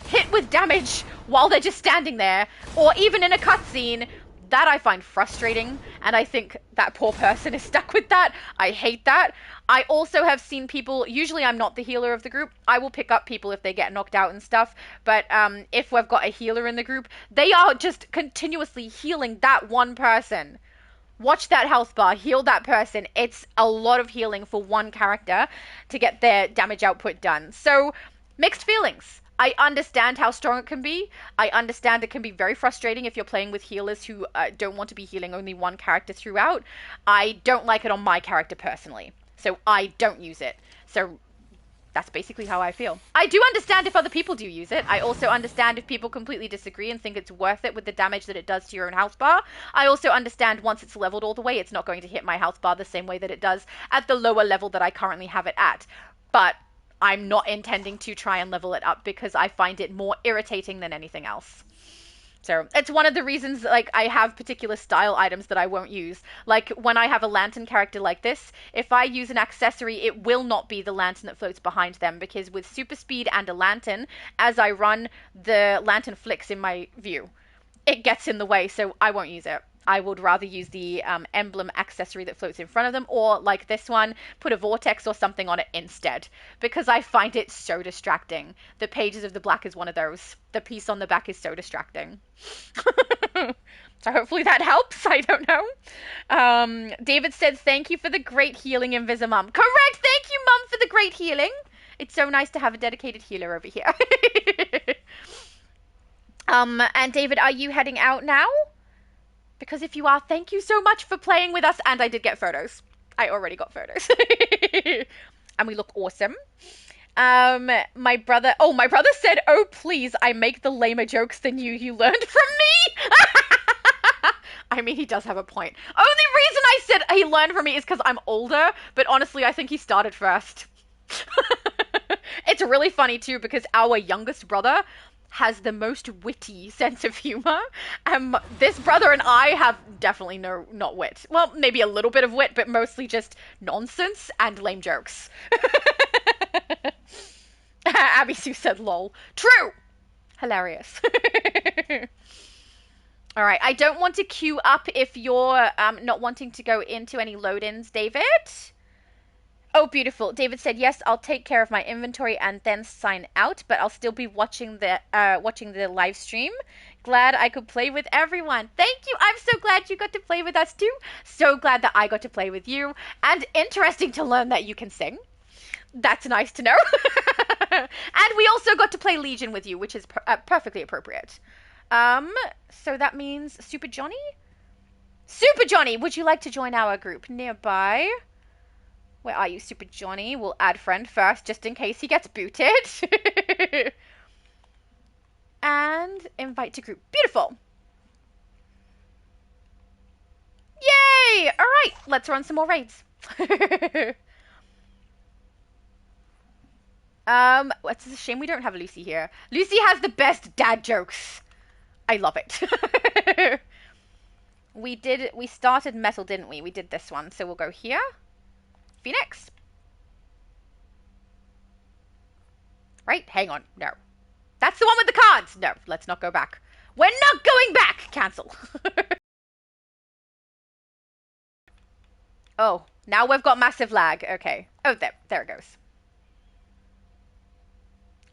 hit with damage while they're just standing there, or even in a cutscene, that I find frustrating, and I think that poor person is stuck with that. I hate that. I also have seen people, usually I'm not the healer of the group, I will pick up people if they get knocked out and stuff, but if we've got a healer in the group, they are just continuously healing that one person. Watch that health bar, heal that person. It's a lot of healing for one character to get their damage output done. So, mixed feelings. I understand how strong it can be. I understand it can be very frustrating if you're playing with healers who don't want to be healing only one character throughout. I don't like it on my character personally, so I don't use it. So that's basically how I feel. I do understand if other people do use it. I also understand if people completely disagree and think it's worth it with the damage that it does to your own health bar. I also understand once it's leveled all the way, it's not going to hit my health bar the same way that it does at the lower level that I currently have it at. But I'm not intending to try and level it up because I find it more irritating than anything else. So it's one of the reasons, like, I have particular style items that I won't use. Like, when I have a lantern character like this, if I use an accessory, it will not be the lantern that floats behind them, because with super speed and a lantern, as I run, the lantern flicks in my view. It gets in the way, so I won't use it. I would rather use the emblem accessory that floats in front of them, or like this one, put a vortex or something on it instead, because I find it so distracting. The pages of the black is one of those. The piece on the back is so distracting. So hopefully that helps. I don't know. David said, thank you for the great healing, Invisimum. Correct! Thank you, Mum, for the great healing. It's so nice to have a dedicated healer over here. And David, are you heading out now? Because if you are, thank you so much for playing with us. And I did get photos. I already got photos. And we look awesome. My brother said, oh, please, I make the lamer jokes than you learned from me. I mean, he does have a point. Only reason I said he learned from me is because I'm older. But honestly, I think he started first. It's really funny, too, because our youngest brother has the most witty sense of humor. This brother and I have definitely not wit. Well, maybe a little bit of wit, but mostly just nonsense and lame jokes. Abby Sue said lol. True! Hilarious. Alright, I don't want to queue up if you're not wanting to go into any load-ins, David. Oh, beautiful. David said, yes, I'll take care of my inventory and then sign out, but I'll still be watching the live stream. Glad I could play with everyone. Thank you. I'm so glad you got to play with us too. So glad that I got to play with you. And interesting to learn that you can sing. That's nice to know. And we also got to play Legion with you, which is perfectly appropriate. So that means Super Johnny? Super Johnny, would you like to join our group nearby? Where are you, Super Johnny? We'll add friend first, just in case he gets booted. And invite to group. Beautiful. Yay! All right, let's run some more raids. It's a shame we don't have Lucy here. Lucy has the best dad jokes. I love it. We started metal, didn't we? We did this one, so we'll go here. Phoenix. Right? Hang on. No. That's the one with the cards! No, let's not go back. We're not going back! Cancel. Oh, now we've got massive lag. Okay. Oh, there it goes.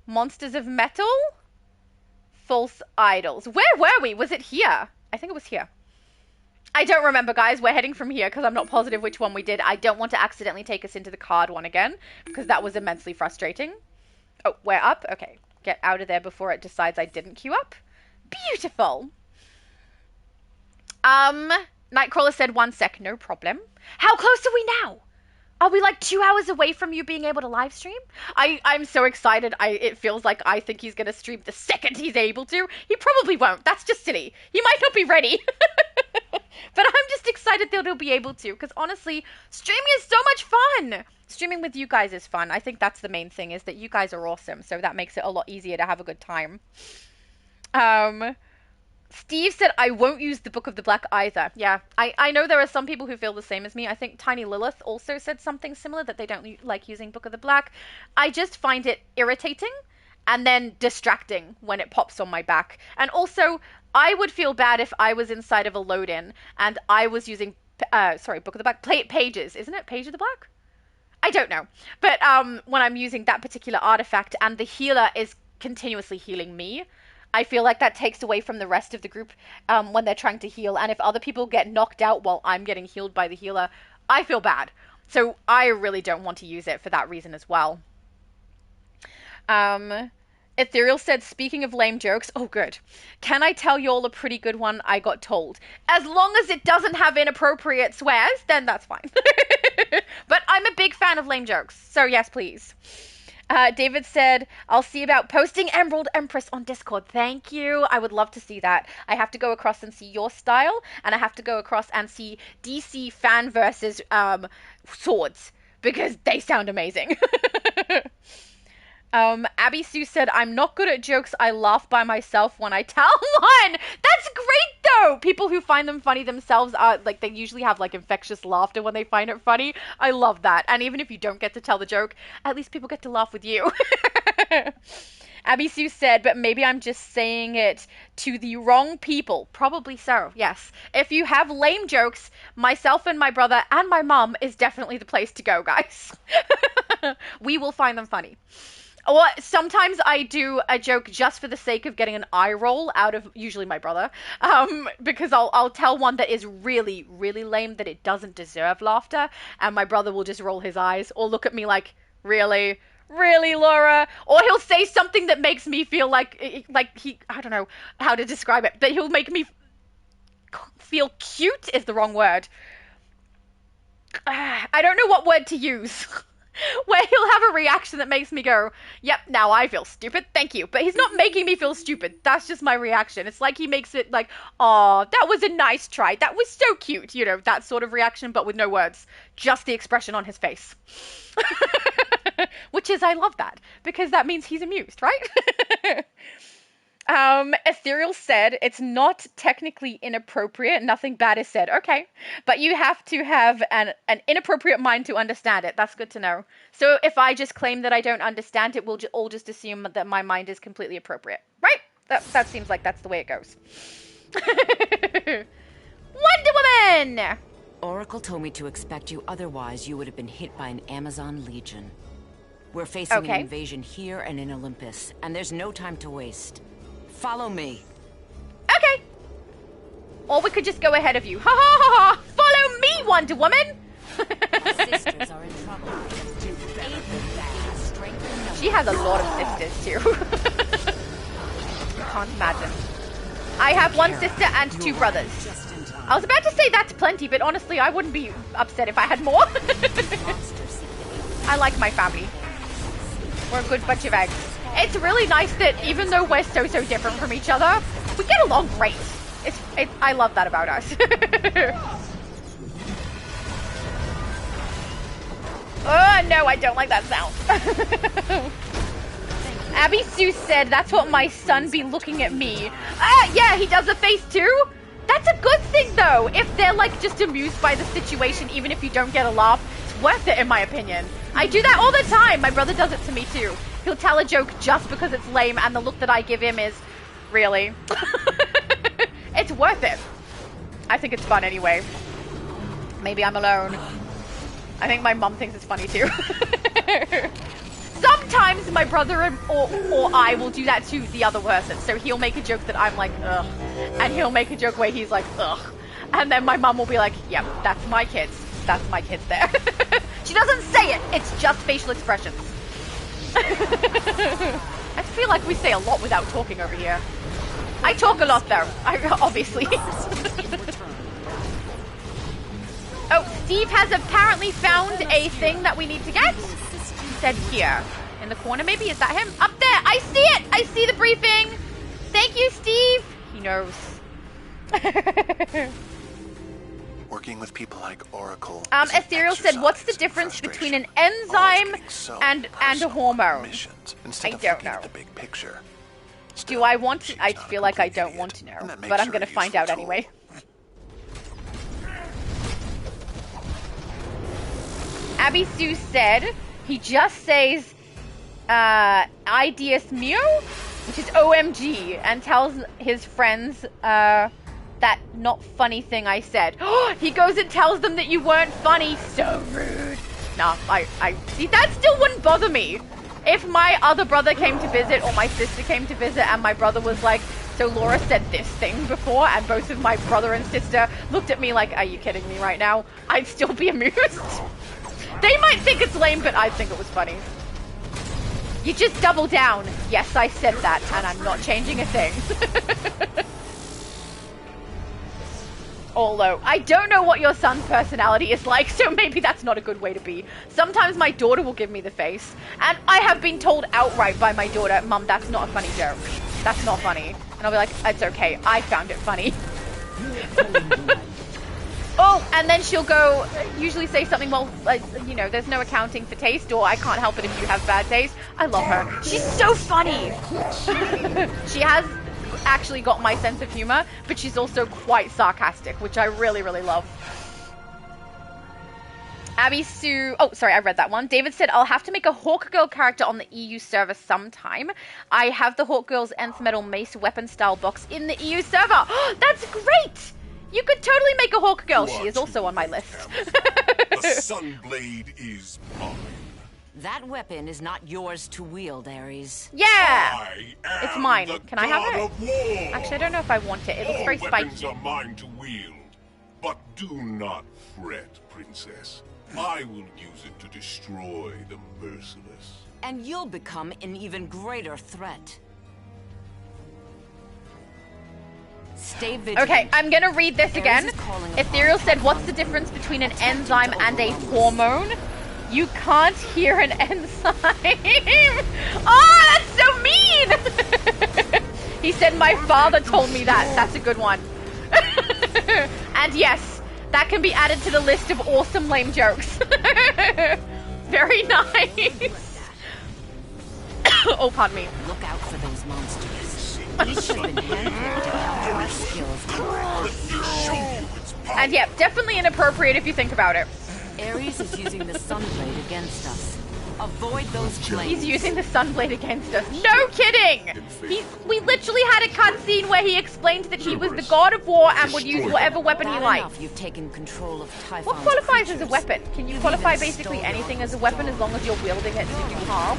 Monsters of Metal? False Idols. Where were we? Was it here? I think it was here. I don't remember, guys. We're heading from here because I'm not positive which one we did. I don't want to accidentally take us into the card one again because that was immensely frustrating. Oh, we're up? Okay. Get out of there before it decides I didn't queue up. Beautiful. Nightcrawler said 1 sec. No problem. How close are we now? Are we like 2 hours away from you being able to live stream? I'm so excited. It feels like I think he's going to stream the second he's able to. He probably won't. That's just silly. He might not be ready. But I'm just excited that he'll be able to. Because honestly, streaming is so much fun. Streaming with you guys is fun. I think that's the main thing, is that you guys are awesome. So that makes it a lot easier to have a good time. Steve said, I won't use the Book of the Black either. Yeah, I know there are some people who feel the same as me. I think Tiny Lilith also said something similar, that they don't like using Book of the Black. I just find it irritating and then distracting when it pops on my back. And also, I would feel bad if I was inside of a load-in and I was using, Book of the Black, Pages, isn't it? Page of the Black? I don't know. But when I'm using that particular artifact and the healer is continuously healing me, I feel like that takes away from the rest of the group when they're trying to heal. And if other people get knocked out while I'm getting healed by the healer, I feel bad. So I really don't want to use it for that reason as well. Ethereal said, speaking of lame jokes, oh good, can I tell y'all a pretty good one I got told? As long as it doesn't have inappropriate swears, then that's fine. But I'm a big fan of lame jokes, so yes, please. David said, I'll see about posting Emerald Empress on Discord. Thank you. I would love to see that. I have to go across and see your style, and I have to go across and see DCFanverse's swords, because they sound amazing. Abby Sue said, I'm not good at jokes. I laugh by myself when I tell one. That's great, though. People who find them funny themselves are like, they usually have like infectious laughter when they find it funny. I love that. And even if you don't get to tell the joke, at least people get to laugh with you. Abby Sue said, but maybe I'm just saying it to the wrong people. Probably so, yes. If you have lame jokes, myself and my brother and my mom is definitely the place to go, guys. We will find them funny. Or sometimes I do a joke just for the sake of getting an eye roll out of usually my brother, because I'll tell one that is really, really lame, that it doesn't deserve laughter, and my brother will just roll his eyes or look at me like, really? Really, Laura? Or he'll say something that makes me feel like he, I don't know how to describe it, but he'll make me feel cute is the wrong word. I don't know what word to use. Where he'll have a reaction that makes me go, yep, now I feel stupid, thank you. But he's not making me feel stupid. That's just my reaction. It's like he makes it like, oh, that was a nice try. That was so cute. You know, that sort of reaction, but with no words. Just the expression on his face. Which is, I love that. Because that means he's amused, right? Ethereal said, it's not technically inappropriate. Nothing bad is said. Okay. But you have to have an inappropriate mind to understand it. That's good to know. So if I just claim that I don't understand it, we'll all just assume that my mind is completely appropriate. Right? That seems like that's the way it goes. Wonder Woman! Oracle told me to expect you, otherwise you would have been hit by an Amazon Legion. We're facing an invasion here and in Olympus, and there's no time to waste. Follow me. Okay. Or we could just go ahead of you. Ha ha ha ha! Follow me, Wonder Woman! Sisters are in trouble. She has a lot of sisters, too. Can't imagine. I have one sister and 2 brothers. I was about to say that's plenty, but honestly, I wouldn't be upset if I had more. I like my family. We're a good bunch of eggs. It's really nice that even though we're so different from each other, we get along great. I love that about us. Oh, no, I don't like that sound. Abby Sue said, that's what my son be looking at me. Yeah, he does the face too. That's a good thing, though. If they're, like, just amused by the situation, even if you don't get a laugh, it's worth it, in my opinion. I do that all the time. My brother does it to me, too. He'll tell a joke just because it's lame, and the look that I give him is, really? It's worth it. I think it's fun anyway. Maybe I'm alone. I think my mum thinks it's funny, too. Sometimes my brother or I will do that to the other person. So he'll make a joke that I'm like, ugh. And he'll make a joke where he's like, ugh. And then my mum will be like, yep, that's my kids. That's my kids there. She doesn't say it. It's just facial expressions. I feel like we say a lot without talking over here. I talk a lot, though. Obviously. Oh, Steve has apparently found a thing that we need to get. He said here. In the corner, maybe? Is that him? Up there! I see it! I see the briefing! Thank you, Steve! He knows. Working with people like Oracle. Ethereal said, what's the difference between an enzyme and a hormone? I don't know. The big picture. Do I want to? I feel like I don't want to know, but I'm going to find out anyway. Abby Sue said, he just says, "Ay Dios mío," which is OMG, and tells his friends, that not funny thing I said. He goes and tells them that you weren't funny. So rude. No, I see, that still wouldn't bother me. If my other brother came to visit or my sister came to visit and my brother was like, so Laura said this thing before, and both of my brother and sister looked at me like, are you kidding me right now? I'd still be amused. They might think it's lame, but I think it was funny. You just double down. Yes, I said that, and I'm not changing a thing. Although, I don't know what your son's personality is like, so maybe that's not a good way to be. Sometimes my daughter will give me the face, and I have been told outright by my daughter, Mum, that's not a funny joke. That's not funny. And I'll be like, it's okay, I found it funny. Oh, and then she'll go, usually say something, well, like, you know, there's no accounting for taste, or I can't help it if you have bad taste. I love her. She's so funny. She has actually got my sense of humor, but she's also quite sarcastic, which I really, really love. Abby Sue, oh, sorry, I read that one. David said, I'll have to make a Hawk Girl character on the EU server sometime. I have the Hawk Girl's Nth Metal Mace weapon style box in the EU server. That's great! You could totally make a Hawk Girl. She is also on my list. The Sunblade is mine. That weapon is not yours to wield, Ares. Yeah! It's mine. Can I have it? Actually, I don't know if I want it. It looks very spiky. Weapons are mine to wield. But do not fret, Princess. I will use it to destroy the merciless. And you'll become an even greater threat. Stay vigilant. Okay, I'm gonna read this again. Ethereal said, what's the difference between an enzyme and a hormone? You can't hear an enzyme. Oh, that's so mean! He said, my father told me that. That's a good one. And yes, that can be added to the list of awesome lame jokes. Very nice. Oh, pardon me. Look out for those monsters. Each have been handpicked to counter our skills. And yeah, definitely inappropriate if you think about it. Ares is using the Sunblade against us. Avoid those flames. He's using the Sunblade against us. No kidding! We literally had a cutscene where he explained that he was the god of war and would use whatever weapon he liked. You've taken control of Typhon's what qualifies creatures. as a weapon? Can you qualify basically anything as a weapon as long as you're wielding it to do harm?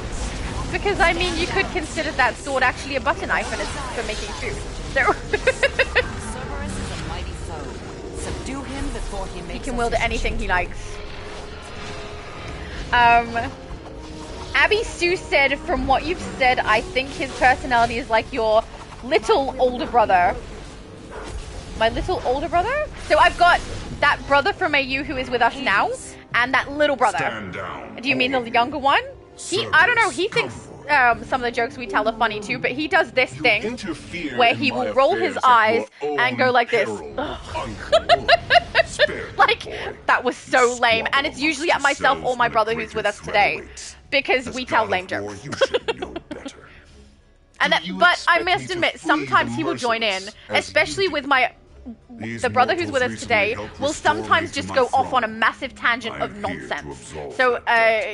Because, I mean, you could consider that sword actually a butter knife and it's for making food. So... Cerberus is a mighty foe. Subdue him before he makes he can wield anything he likes. Abby Sue said, from what you've said, I think his personality is like your little older brother. My little older brother? So I've got that brother from AU who is with us now, and that little brother. Stand down. Do you mean the younger one? I don't know, he thinks some of the jokes we tell are funny too, but he does this thing where he will roll his eyes and go like this. Like, that was so lame, and it's usually at myself or my brother who's with us today, because we tell lame jokes. And that, but I must admit, sometimes he will join in, especially with the brother who's with us today will sometimes just go off on a massive tangent of nonsense. So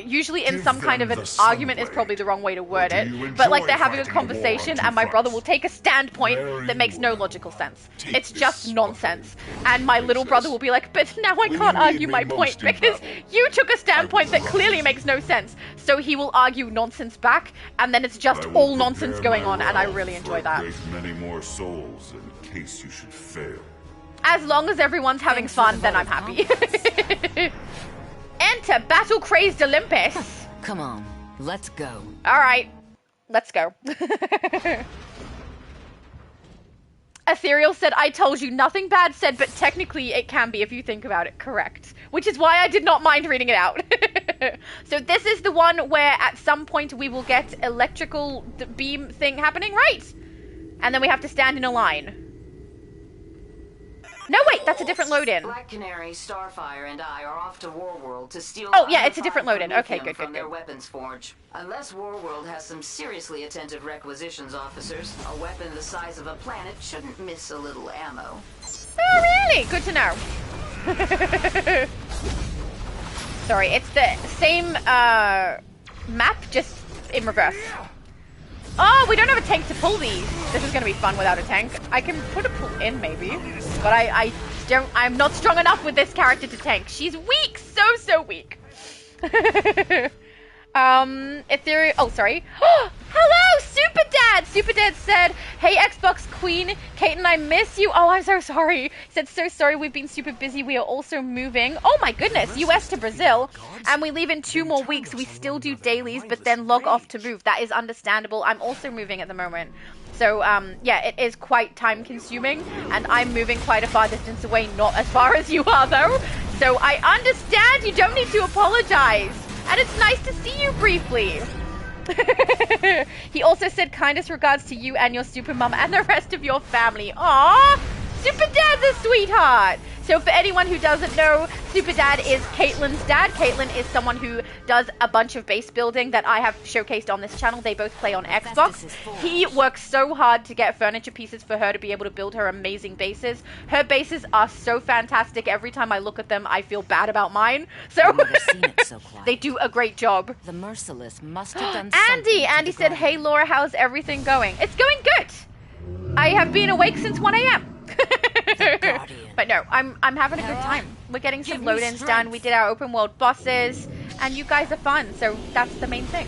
usually in some kind of an argument is probably the wrong way to word it, but like they're having a conversation and my brother will take a standpoint that makes no logical sense. It's just nonsense. And my little brother will be like, but now I can't argue my point because you took a standpoint that clearly makes no sense. So he will argue nonsense back, and then it's just all nonsense going on, and I really enjoy that. Many more souls in case you should fail. As long as everyone's having fun, then I'm happy. Enter Battle Crazed Olympus. Come on, let's go. Alright, let's go. Ethereal said, I told you, nothing bad said, but technically it can be if you think about it. Correct. Which is why I did not mind reading it out. So this is the one where at some point we will get electrical beam thing happening, right? And then we have to stand in a line. No, wait, that's a different load-in. Black Canary, Starfire, and I are off to Warworld to steal. Oh, yeah, it's a different load-in. Okay, good, from their weapons forge. Unless Warworld has some seriously attentive requisitions officers, a weapon the size of a planet shouldn't miss a little ammo. Oh, really? Good to know. Sorry, it's the same map, just in reverse. Oh, we don't have a tank to pull these. This is going to be fun without a tank. I can put a pull in, maybe. But I'm not strong enough with this character to tank. She's weak. So weak. Ethereal. Oh, sorry. Hello, Superdad. Superdad said, hey, Xbox Queen. Kate and I miss you. Oh, I'm so sorry. He said, so sorry. We've been super busy. We are also moving. Oh, my goodness. US to Brazil. And we leave in 2 more weeks. We still do dailies, but then log off to move. That is understandable. I'm also moving at the moment. So, yeah, it is quite time consuming. And I'm moving quite a far distance away. Not as far as you are, though. So I understand. You don't need to apologize. And it's nice to see you briefly. He also said kindest regards to you and your super mum and the rest of your family. Aww, Super Dad's a sweetheart. So for anyone who doesn't know, Super Dad is Caitlin's dad. Caitlin is someone who does a bunch of base building that I have showcased on this channel. They both play on Xbox. He works so hard to get furniture pieces for her to be able to build her amazing bases. Her bases are so fantastic. Every time I look at them, I feel bad about mine. So I've never seen it so quiet. They do a great job. The Merciless must have done something. Andy said, hey Laura, how's everything going? It's going good. I have been awake since 1 a.m. But no, I'm having a good time. We're getting some load-ins done. We did our open world bosses, and you guys are fun, so that's the main thing.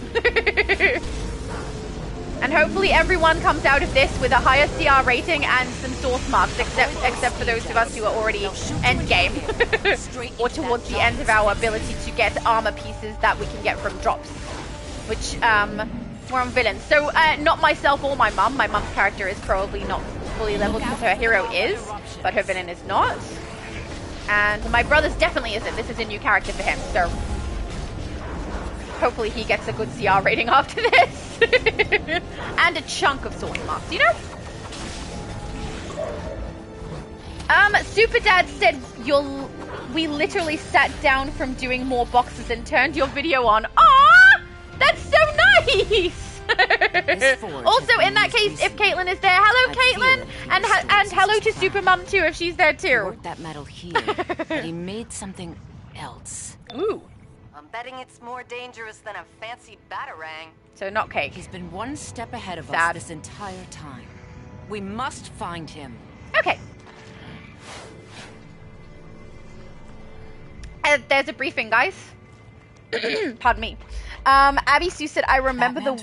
And hopefully everyone comes out of this with a higher CR rating and some source marks, except for those of us who are already end game or towards the end of our ability to get armor pieces that we can get from drops, which we're on villains. So not myself or my mum. My mum's character is probably not fully leveled because her hero is, but her villain is not. And my brother's definitely isn't. This is a new character for him, so hopefully he gets a good CR rating after this. And a chunk of source marks, you know? Super Dad said we literally sat down from doing more boxes and turned your video on. Aww! That's so nice! Also, in that case, if Caitlin is there, hello Caitlin! And hello to Supermum too, if she's there too. Worked that metal here, but he made something else. Ooh. I'm betting it's more dangerous than a fancy batarang. So not cake. He's been one step ahead of us this entire time. We must find him. Okay. There's a briefing, guys. Pardon me. Abby Sue said, I remember the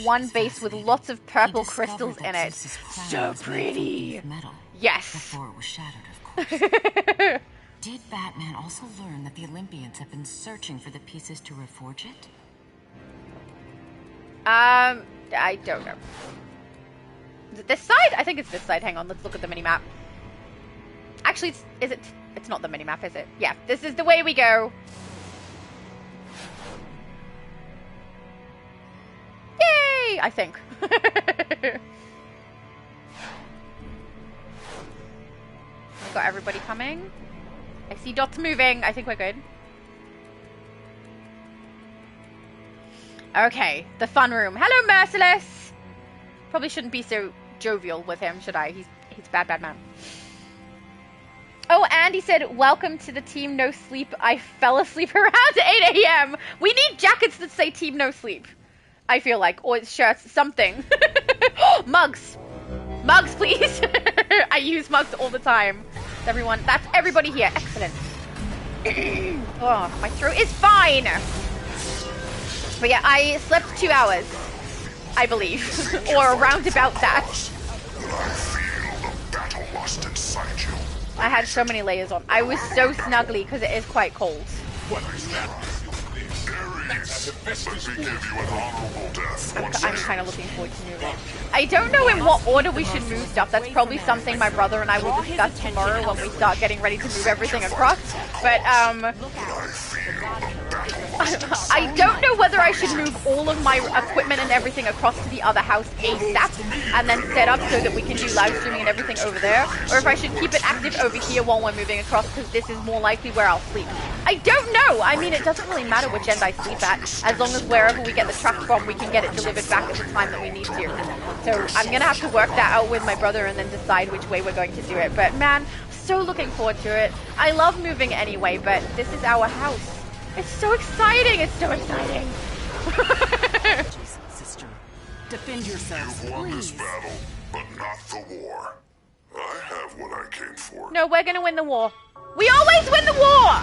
one base with lots of purple crystals in it. So pretty. Metal yes. Before it was shattered, of course. Did Batman also learn that the Olympians have been searching for the pieces to reforge it? I don't know. Is it this side? I think it's this side. Hang on, let's look at the mini-map. Actually, it's not the mini-map, is it? Yeah, this is the way we go. Yay! I think. We got everybody coming. I see dots moving. I think we're good. Okay, the fun room. Hello, Merciless! Probably shouldn't be so jovial with him, should I? He's bad man. Oh, Andy said, welcome to the Team No Sleep. I fell asleep around 8 a.m. We need jackets that say Team No Sleep. I feel like. Or shirts, something. Mugs. Mugs, please. I use mugs all the time. Everyone, that's everybody here. Excellent. Oh, my throat is fine. But yeah, I slept 2 hours, I believe. Or around about that. I had so many layers on. I was so snuggly because it is quite cold. I'm kind of looking forward to moving. I don't know in what order we should move stuff. That's probably something my brother and I will discuss tomorrow when we start getting ready to move everything across. But, I don't know whether I should move all of my equipment and everything across to the other house ASAP and then set up so that we can do live streaming and everything over there, or if I should keep it active over here while we're moving across because this is more likely where I'll sleep. I don't know. I mean, it doesn't really matter which end I sleep at, as long as wherever we get the truck from, we can get it delivered back at the time that we need to. So I'm going to have to work that out with my brother and then decide which way we're going to do it. But man, so looking forward to it. I love moving anyway, but this is our house. It's so exciting! It's so exciting! Sister, defend yourselves, You've won this battle, but not the war. I have what I came for. No, we're gonna win the war. We always win the war!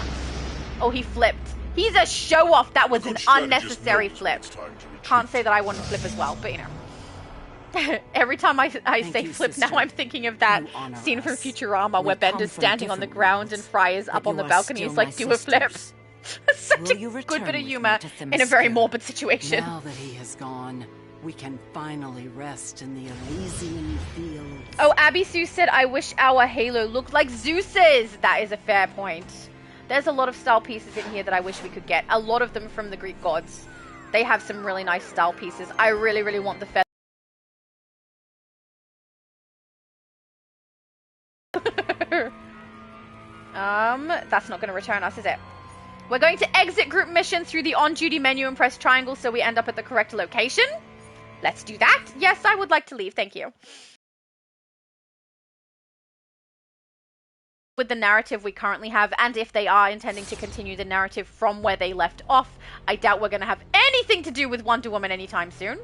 Oh, he flipped. He's a show-off. That was an unnecessary flip. Can't say that I wouldn't flip as well, but you know. Every time I say flip now, I'm thinking of that scene from Futurama where Bender's standing on the ground and Fry is up on the balcony. He's like, do a flip. Such a good bit of humor in a very morbid situation. Now that he has gone, we can finally rest in the Elysian fields. Oh, Abby Sue said, I wish our Halo looked like Zeus's. That is a fair point. There's a lot of style pieces in here that I wish we could get. A lot of them from the Greek gods. They have some really nice style pieces. I really, really want the feather. That's not going to return us, is it? We're going to exit group mission through the on-duty menu and press triangle so we end up at the correct location. Let's do that. Yes, I would like to leave. Thank you. With the narrative we currently have, and if they are intending to continue the narrative from where they left off, I doubt we're going to have anything to do with Wonder Woman anytime soon.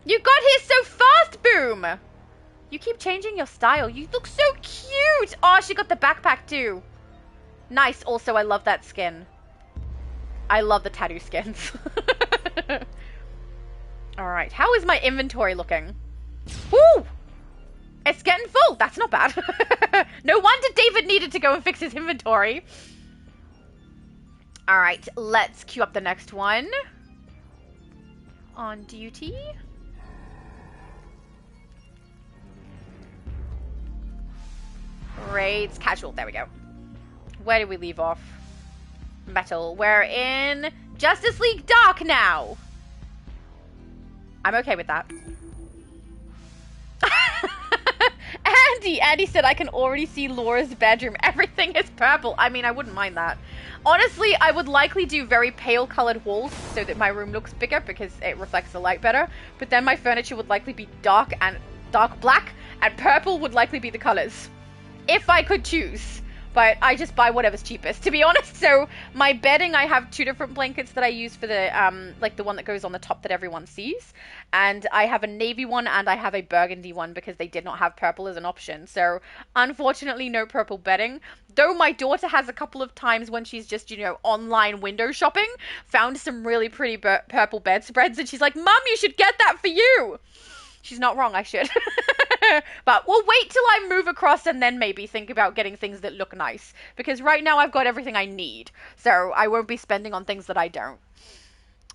You got here so fast, Boom! You keep changing your style. You look so cute! Oh, she got the backpack too. Nice. Also, I love that skin. I love the tattoo skins. Alright, how is my inventory looking? Woo! It's getting full. That's not bad. No wonder David needed to go and fix his inventory. Alright, let's queue up the next one. On duty. Raids, casual. There we go. Where did we leave off? Metal. We're in Justice League Dark now. I'm okay with that. Andy said I can already see Laura's bedroom. Everything is purple. I mean, I wouldn't mind that. Honestly, I would likely do very pale colored walls so that my room looks bigger because it reflects the light better. But then my furniture would likely be dark black, and purple would likely be the colors. If I could choose. But I just buy whatever's cheapest, to be honest. So my bedding, I have 2 different blankets that I use for the, like the one that goes on the top that everyone sees. And I have a navy one and I have a burgundy one because they did not have purple as an option. So unfortunately, no purple bedding. Though my daughter has a couple of times when she's just, you know, online window shopping, found some really pretty purple bedspreads. And she's like, Mom, you should get that for you. She's not wrong, I should. But we'll wait till I move across and then maybe think about getting things that look nice. Because right now I've got everything I need. So I won't be spending on things that I don't.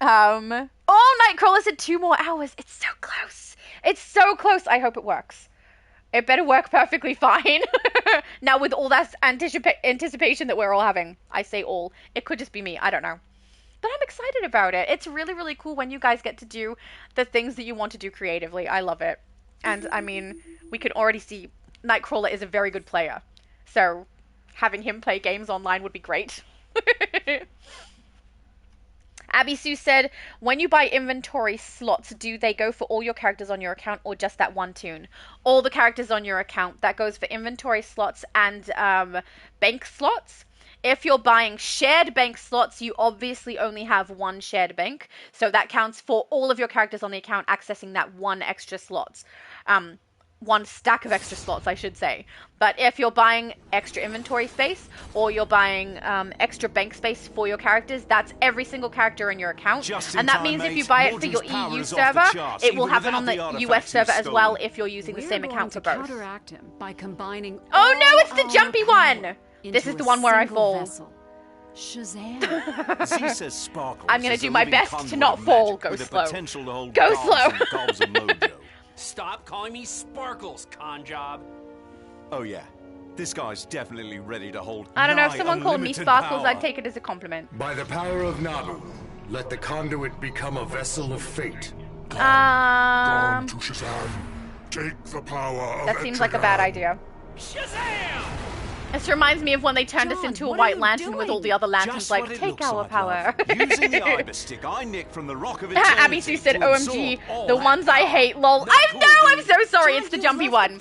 Oh, Nightcrawler said 2 more hours. It's so close. It's so close. I hope it works. It better work perfectly fine. Now with all that anticipation that we're all having. I say all. It could just be me. I don't know. But I'm excited about it. It's really, really cool when you guys get to do the things that you want to do creatively. I love it. And, I mean, we can already see Nightcrawler is a very good player. So, having him play games online would be great. Abby Sue said, when you buy inventory slots, do they go for all your characters on your account or just that one toon? All the characters on your account. That goes for inventory slots and bank slots. If you're buying shared bank slots, you obviously only have one shared bank. So that counts for all of your characters on the account accessing that one extra slots. One stack of extra slots, I should say. But if you're buying extra inventory space or you're buying extra bank space for your characters, that's every single character in your account. And that means if you buy it for your EU server, it will happen on the US server as well if you're using the same account for both. Counteract him by combining oh no, it's the jumpy one! This is the one where I fall. Shazam. Z says Sparkles I'm going to do my best to not fall. Go slow. Go slow. Stop calling me Sparkles, conjob. Oh yeah, this guy's definitely ready to hold. I don't know, if someone called me Sparkles, I'd take it as a compliment. By the power of Nabu, let the conduit become a vessel of fate. Gone to Shazam. Take the power of that seems like a bad idea. Shazam! This reminds me of when they turned us into a white lantern with all the other lanterns like, take our power. Using the ibis stick I nicked from the rock of Abby Sue said, OMG, the ones I hate, lol. I'm so sorry, it's the jumpy one.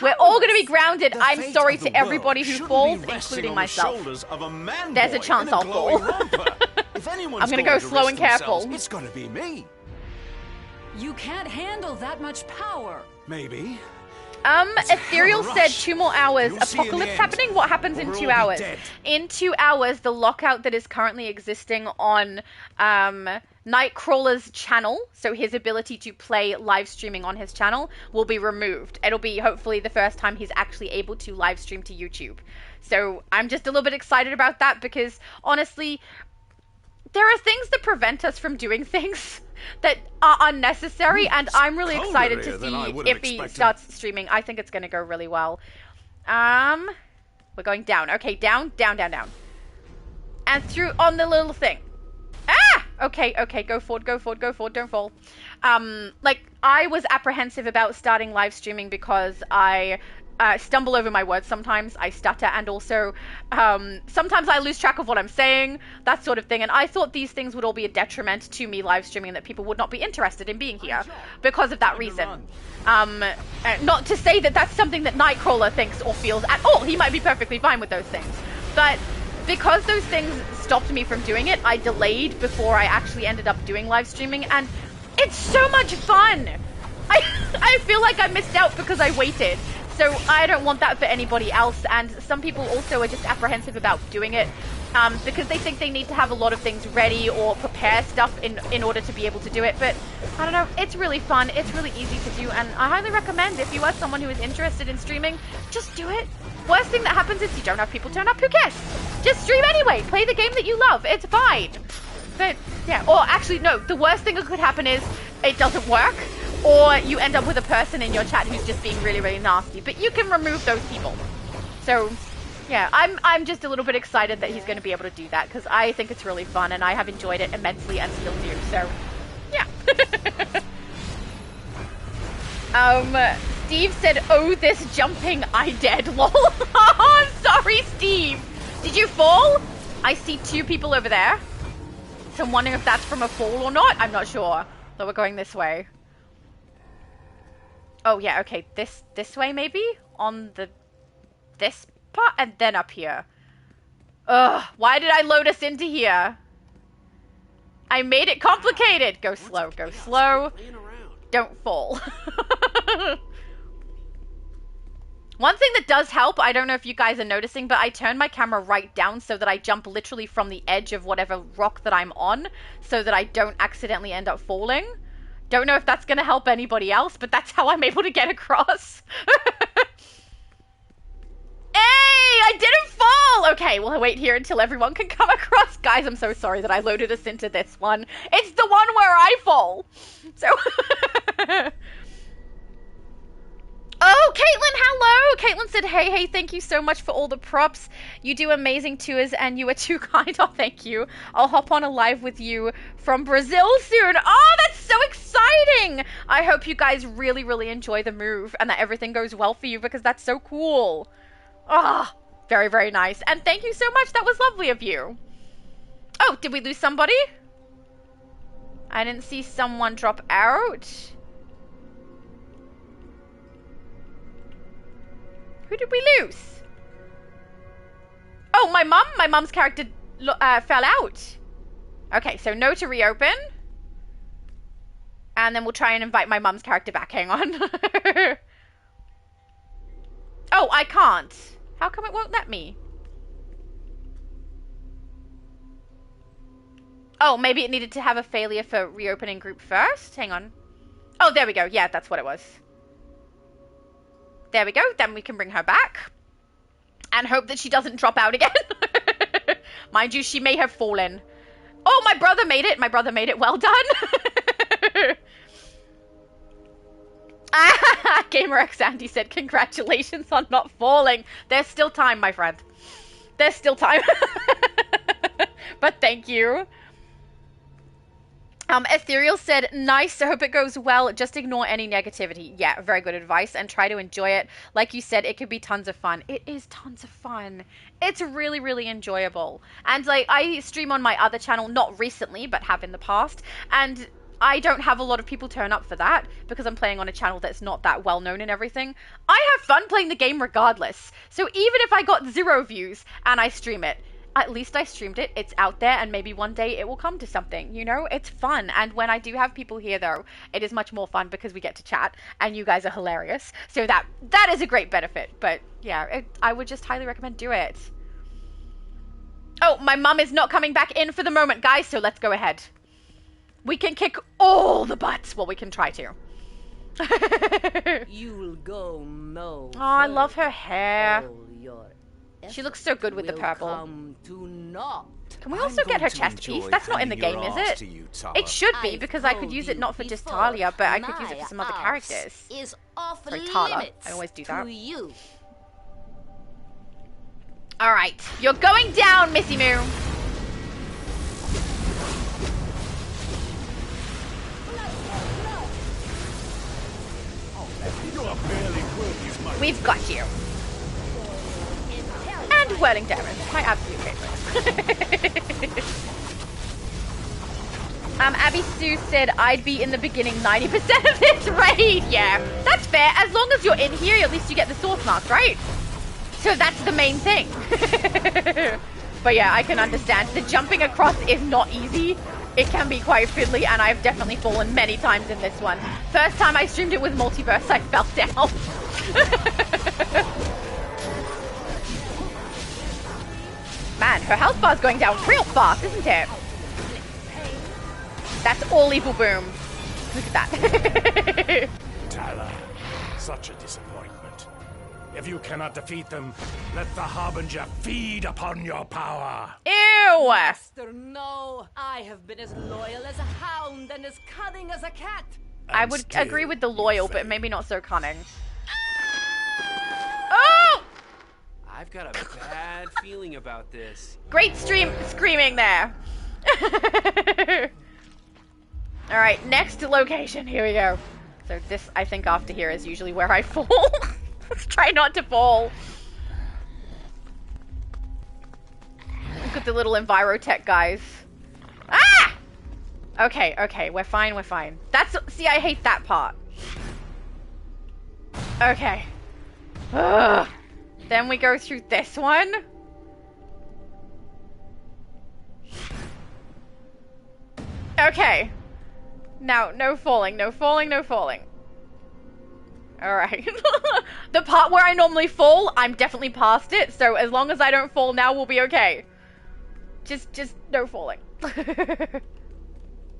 We're all gonna be grounded. I'm sorry to everybody who falls, including myself. There's a chance I'll fall. I'm gonna go slow and careful. It's gonna be me. You can't handle that much power. Maybe. Ethereal said 2 more hours. Apocalypse happening? What happens in 2 hours? In 2 hours, the lockout that is currently existing on Nightcrawler's channel, so his ability to play live streaming on his channel, will be removed. It'll be hopefully the first time he's actually able to live stream to YouTube. So I'm just a little bit excited about that because honestly, there are things that prevent us from doing things that are unnecessary, and I'm really excited to see if he starts streaming. I think it's going to go really well. We're going down. Okay, down, down, down, down. And through on the little thing. Ah! Okay, okay, go forward, go forward, go forward, don't fall. Like, I was apprehensive about starting live streaming because I stumble over my words sometimes, I stutter, and also sometimes I lose track of what I'm saying, that sort of thing, and I thought these things would all be a detriment to me live streaming, that people would not be interested in being here because of that reason. Not to say that that's something that Nightcrawler thinks or feels at all, he might be perfectly fine with those things, but because those things stopped me from doing it, I delayed before I actually ended up doing live streaming, and it's so much fun! I feel like I missed out because I waited. So I don't want that for anybody else, and some people also are just apprehensive about doing it because they think they need to have a lot of things ready or prepare stuff in order to be able to do it. But I don't know, it's really fun, it's really easy to do, and I highly recommend if you are someone who is interested in streaming, just do it. Worst thing that happens is you don't have people turn up, who cares? Just stream anyway, play the game that you love, it's fine. But yeah, or actually no, the worst thing that could happen is it doesn't work, or you end up with a person in your chat who's just being really, really nasty. But you can remove those people. So, yeah, I'm just a little bit excited that he's going to be able to do that, because I think it's really fun, and I have enjoyed it immensely and still do. So, yeah. Steve said, oh, this jumping, I dead, lol. I'm sorry, Steve. Did you fall? I see 2 people over there. So I'm wondering if that's from a fall or not. I'm not sure. So we're going this way. Oh yeah, okay, this way maybe? On this part? And then up here. Ugh, why did I load us into here? I made it complicated! Go slow, go slow. Don't fall. One thing that does help, I don't know if you guys are noticing, but I turn my camera right down so that I jump literally from the edge of whatever rock that I'm on, so that I don't accidentally end up falling. Don't know if that's going to help anybody else, but that's how I'm able to get across. Hey, I didn't fall! Okay, well, I'll wait here until everyone can come across. Guys, I'm so sorry that I loaded us into this one. It's the one where I fall. So... Oh, Caitlin, hello! Caitlin said, hey, thank you so much for all the props. You do amazing tours and you are too kind. Oh, thank you. I'll hop on a live with you from Brazil soon. Oh, that's so exciting! I hope you guys really, really enjoy the move and that everything goes well for you because that's so cool. Oh, very, very nice. And thank you so much. That was lovely of you. Oh, did we lose somebody? I didn't see someone drop out. Who did we lose? Oh, my mum. My mum's character fell out. Okay, so no to reopen. And then we'll try and invite my mum's character back. Hang on. Oh, I can't. How come it won't let me? Oh, maybe it needed to have a failure for reopening group first? Hang on. Oh, there we go. Yeah, that's what it was. There we go. Then we can bring her back. And hope that she doesn't drop out again. Mind you, she may have fallen. Oh, my brother made it. My brother made it. Well done. GamerXAndy said, congratulations on not falling. There's still time, my friend. There's still time. But thank you. Ethereal said, nice, I hope it goes well. Just ignore any negativity. Yeah, very good advice. And try to enjoy it. Like you said, it could be tons of fun. It is tons of fun. It's really, really enjoyable. And like, I stream on my other channel, not recently, but have in the past. And I don't have a lot of people turn up for that because I'm playing on a channel that's not that well known and everything. I have fun playing the game regardless. So even if I got 0 views and I stream it, at least I streamed it, it's out there, and maybe one day it will come to something, you know? It's fun, and when I do have people here, though, it is much more fun because we get to chat, and you guys are hilarious, so that is a great benefit, but yeah, I would just highly recommend do it. Oh, my mum is not coming back in for the moment, guys, so let's go ahead. We can kick all the butts, well, we can try to. You'll go no. Oh, I love her hair. She looks so good with the purple. Can we also get her chest piece? That's not in the game, is it? It should be, because I could use it not for just Talia, but I could use it for some other characters. Like Tala. I always do that. Alright. You're going down, Missy Moo. We've got you. And whirling damage. My absolute favorite. Abby Sue said I'd be in the beginning 90% of this raid. Yeah, that's fair. As long as you're in here, at least you get the source mark, right? So that's the main thing. But yeah, I can understand. The jumping across is not easy. It can be quite fiddly, and I've definitely fallen many times in this one. First time I streamed it with Multiverse, I fell down. Man, her health bar's going down real fast, isn't it? That's all evil boom. Look at that. Tyler, such a disappointment. If you cannot defeat them, let the Harbinger feed upon your power. Ew! Master, no. I have been as loyal as a hound and as cunning as a cat. I would agree with the loyal, but maybe not so cunning. Oh! I've got a bad feeling about this. Great screaming there. Alright, next location. Here we go. So this, I think, after here is usually where I fall. Let's try not to fall. Look at the little Envirotech guys. Ah! Okay, okay, we're fine, we're fine. See, I hate that part. Okay. Ugh. Then we go through this one. Okay. Now, no falling, no falling, no falling. Alright. The part where I normally fall, I'm definitely past it, so as long as I don't fall now, we'll be okay. Just no falling.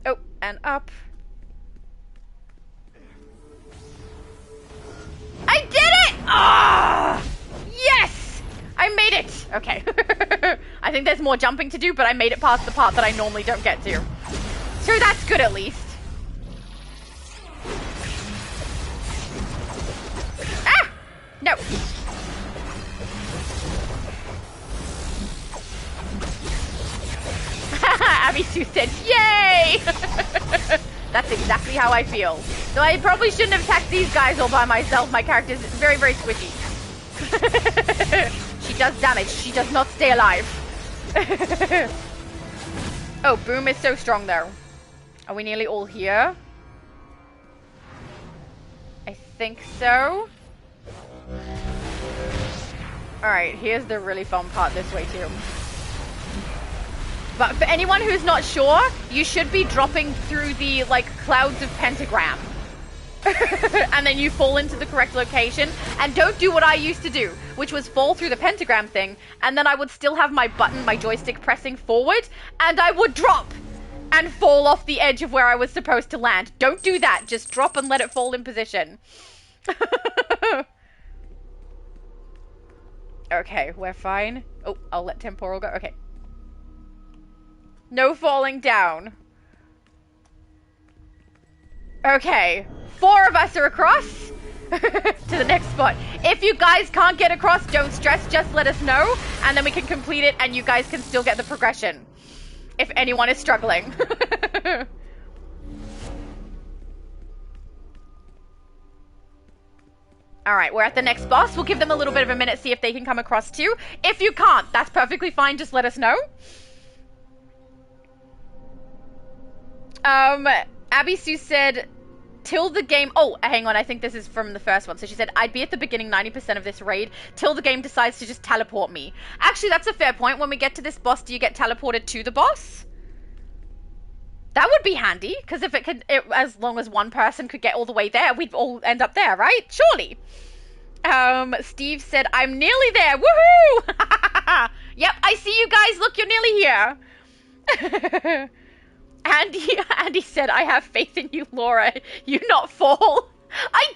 Oh, and up. I did it! Ah! Yes! I made it! Okay. I think there's more jumping to do, but I made it past the part that I normally don't get to. So that's good at least. Ah! No. Abby Sue said, yay! That's exactly how I feel. So I probably shouldn't have attacked these guys all by myself. My character is very, very squishy. She does damage. She does not stay alive. Oh, Boom is so strong though. Are we nearly all here? I think so. Alright, here's the really fun part this way too. But for anyone who's not sure, you should be dropping through the, like, clouds of pentagram. And then you fall into the correct location. And don't do what I used to do, which was fall through the pentagram thing, and then I would still have my joystick pressing forward, and I would drop and fall off the edge of where I was supposed to land. Don't do that. Just drop and let it fall in position. Okay, we're fine. Oh, I'll let temporal go. Okay. No falling down. Okay. 4 of us are across to the next spot. If you guys can't get across, don't stress. Just let us know, and then we can complete it, and you guys can still get the progression. If anyone is struggling. Alright, we're at the next boss. We'll give them a little bit of a minute, see if they can come across too. If you can't, that's perfectly fine. Just let us know. Abby Sue said, till the game... Oh, hang on. I think this is from the first one. So she said, I'd be at the beginning 90% of this raid till the game decides to just teleport me. Actually, that's a fair point. When we get to this boss, do you get teleported to the boss? That would be handy, because if as long as one person could get all the way there, we'd all end up there, right? Surely. Steve said, I'm nearly there. Woohoo! Yep, I see you guys. Look, you're nearly here. Andy said, I have faith in you, Laura. You not fall. I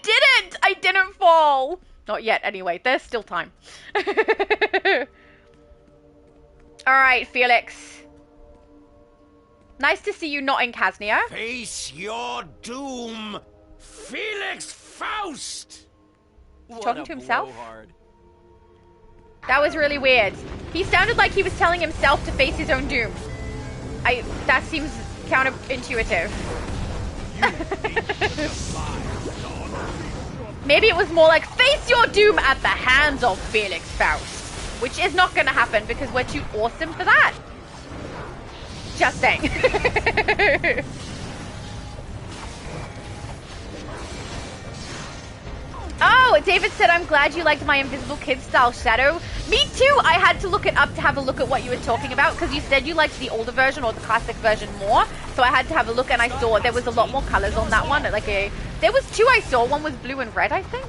didn't fall. Not yet, anyway. There's still time. Alright, Felix. Nice to see you not in Kaznia. Face your doom, Felix Faust! Talking to himself? That was really weird. He sounded like he was telling himself to face his own doom. That seems counterintuitive. Maybe it was more like, face your doom at the hands of Felix Faust. Which is not going to happen because we're too awesome for that. Just saying. Oh, David said, I'm glad you liked my Invisible Kid style shadow. Me too. I had to look it up to have a look at what you were talking about because you said you liked the older version or the classic version more. So I had to have a look, and I saw there was a lot more colors on that one. There was 2 I saw. One was blue and red, I think.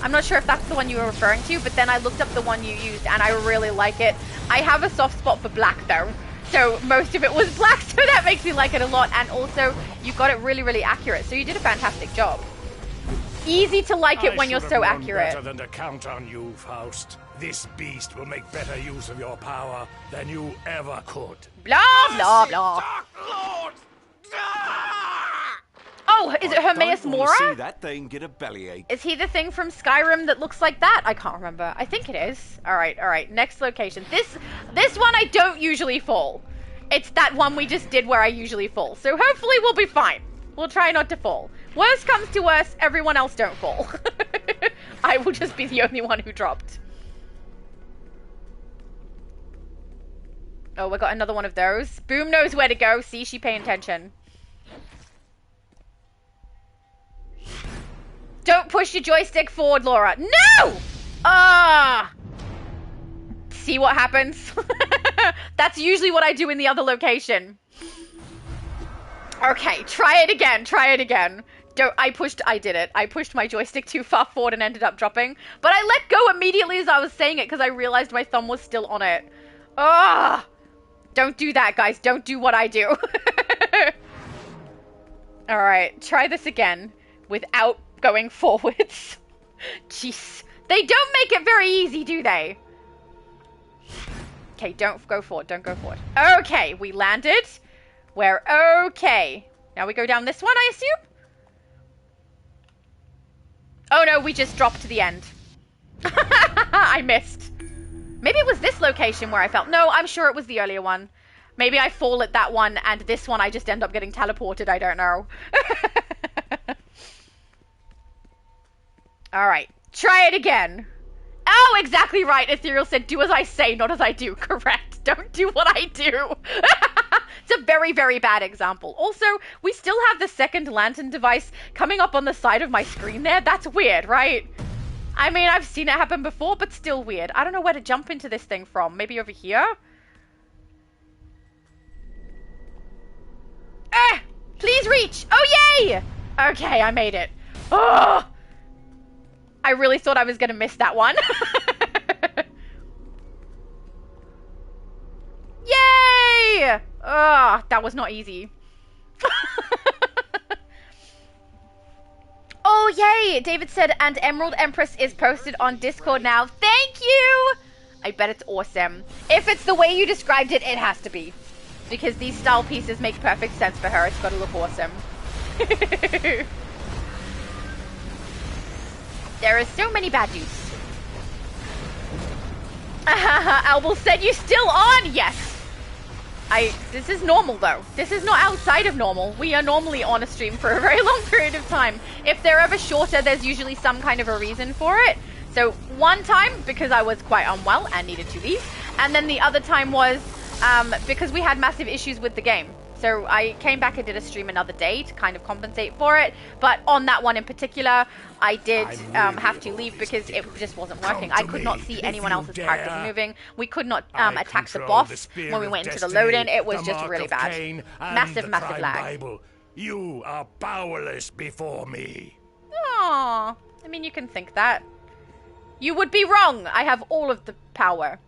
I'm not sure if that's the one you were referring to, but then I looked up the one you used, and I really like it. I have a soft spot for black, though. So most of it was black, so that makes me like it a lot. And also, you got it really, really accurate. So you did a fantastic job. Easy to like it when you're so accurate. Better than to count on you, Faust. This beast will make better use of your power than you ever could. Blah, blah, blah. Oh, is it Hermaeus Mora? See that thing get a bellyache. Is he the thing from Skyrim that looks like that? I can't remember. I think it is. All right. Next location. This one I don't usually fall. It's that one we just did where I usually fall. So hopefully we'll be fine. We'll try not to fall. Worst comes to worst, everyone else don't fall. I will just be the only one who dropped. Oh, we got another one of those. Boom knows where to go. See, she paying attention. Don't push your joystick forward, Laura. No! See what happens? That's usually what I do in the other location. Okay, try it again. I did it. I pushed my joystick too far forward and ended up dropping. But I let go immediately as I was saying it because I realized my thumb was still on it. Don't do that, guys. Don't do what I do. Alright, try this again without going forwards. Jeez. They don't make it very easy, do they? Okay, don't go forward. Okay, we landed. We're okay. Now we go down this one, I assume? Oh no, we just dropped to the end. I missed. Maybe it was this location where I fell. No, I'm sure it was the earlier one. Maybe I fall at that one, and this one I just end up getting teleported. I don't know. Alright, try it again. Oh, exactly right. Ethereal said, do as I say, not as I do. Correct. Don't do what I do. So a very, very bad example. Also, we still have the second lantern device coming up on the side of my screen there. That's weird, right? I mean, I've seen it happen before, but still weird. I don't know where to jump into this thing from. Maybe over here? Please reach! Oh, yay! Okay, I made it. Oh! I really thought I was going to miss that one. Yay! Oh, that was not easy. Oh, yay! David said, and Emerald Empress is posted on Discord now. Thank you! I bet it's awesome. If it's the way you described it, it has to be. Because these style pieces make perfect sense for her. It's got to look awesome. There are so many bad dudes. Albel said, you still on? Yes. This is normal though. This is not outside of normal. We are normally on a stream for a very long period of time. If they're ever shorter, there's usually some kind of a reason for it. So one time, because I was quite unwell and needed to leave. And then the other time was because we had massive issues with the game. So I came back and did a stream another day to kind of compensate for it. But on that one in particular, I did have to leave because it just wasn't working. I could not see anyone else's characters moving. We could not attack the boss when we went into the load-in. It was just really bad. Massive, massive lag. You are powerless before me. Aww. I mean, you can think that. You would be wrong. I have all of the power.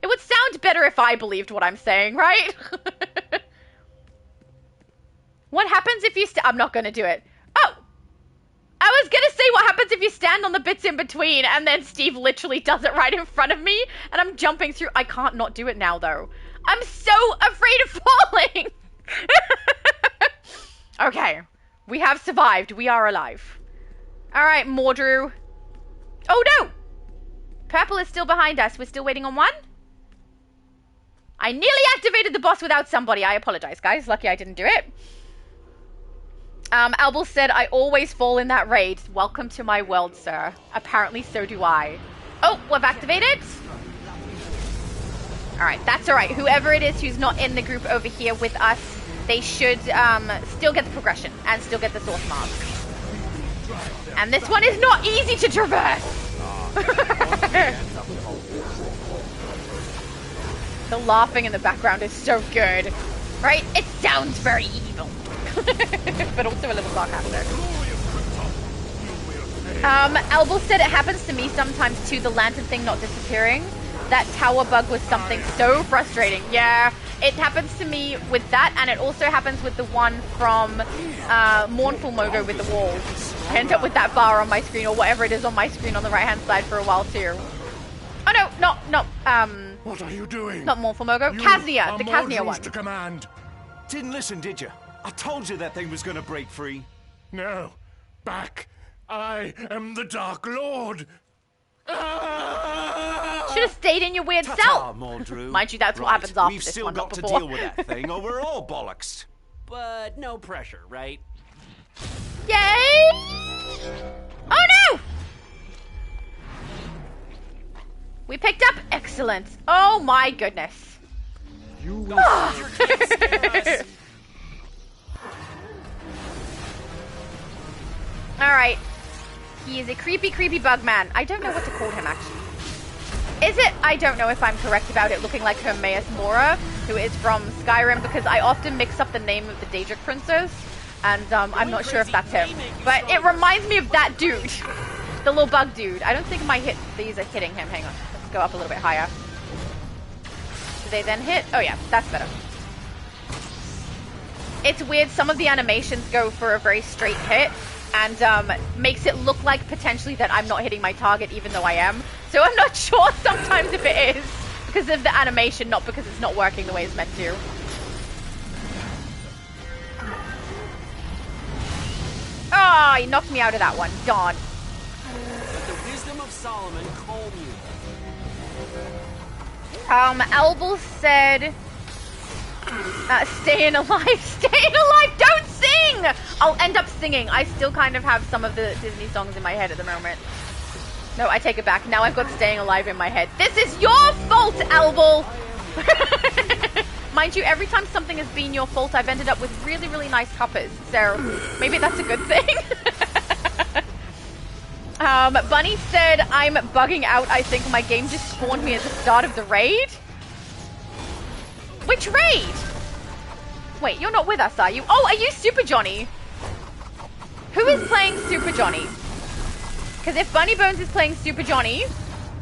It would sound better if I believed what I'm saying, right? What happens if you I'm not going to do it. Oh! I was going to say what happens if you stand on the bits in between and then Steve literally does it right in front of me and I'm jumping through. I can't not do it now, though. I'm so afraid of falling! Okay. We have survived. We are alive. Alright, Mordrew. Oh, no! Purple is still behind us. We're still waiting on one? I nearly activated the boss without somebody. I apologize, guys. Lucky I didn't do it. Albel said, I always fall in that raid. Welcome to my world, sir. Apparently so do I. Oh, we've activated. Alright, that's alright. Whoever it is who's not in the group over here with us, they should still get the progression and still get the source mask. And this one is not easy to traverse. The laughing in the background is so good. Right? It sounds very evil. But also a little sarcastic. Albel said it happens to me sometimes too, the lantern thing not disappearing. That tower bug was something so frustrating. Yeah, it happens to me with that, and it also happens with the one from Mournful Mogo with the wall. I end up with that bar on my screen, or whatever it is on my screen on the right-hand side for a while too. Oh no, not what are you doing? Not Mournful Mogo. Kaznia, the Kaznia one. To command. Didn't listen, did you? I told you that thing was gonna break free. No. Back. I am the Dark Lord. Should have stayed in your weird self. Mind you, that's what happens after We've this still one, got not to before. deal with that thing, or we're all bollocks. But no pressure, right? Yay! Oh no! We picked up excellent. Oh my goodness. You will Alright. He is a creepy, creepy bug man. I don't know what to call him, actually. Is it? I don't know if I'm correct about it looking like Hermaeus Mora, who is from Skyrim, because I often mix up the name of the Daedric princess, and I'm not sure if that's him. But it reminds me of that dude. The little bug dude. I don't think these are hitting him. Hang on. Let's go up a little bit higher. Do they then hit? Oh yeah, that's better. It's weird. Some of the animations go for a very straight hit, and makes it look like potentially that I'm not hitting my target even though I am. So I'm not sure sometimes if it is because of the animation, not because it's not working the way it's meant to. Oh, he knocked me out of that one. Darn. Let the wisdom of Solomon calm you. Albel said, staying alive, staying alive, don't sing! I'll end up singing. I still kind of have some of the Disney songs in my head at the moment. No, I take it back. Now I've got staying alive in my head. This is your fault, Albel! Mind you, every time something has been your fault, I've ended up with really, really nice cuppers. So maybe that's a good thing. Bunny said, I'm bugging out. I think my game just spawned me at the start of the raid. Which raid? Wait, you're not with us, are you? Oh, are you Super Johnny? Who is playing Super Johnny? Because if Bunny Bones is playing Super Johnny,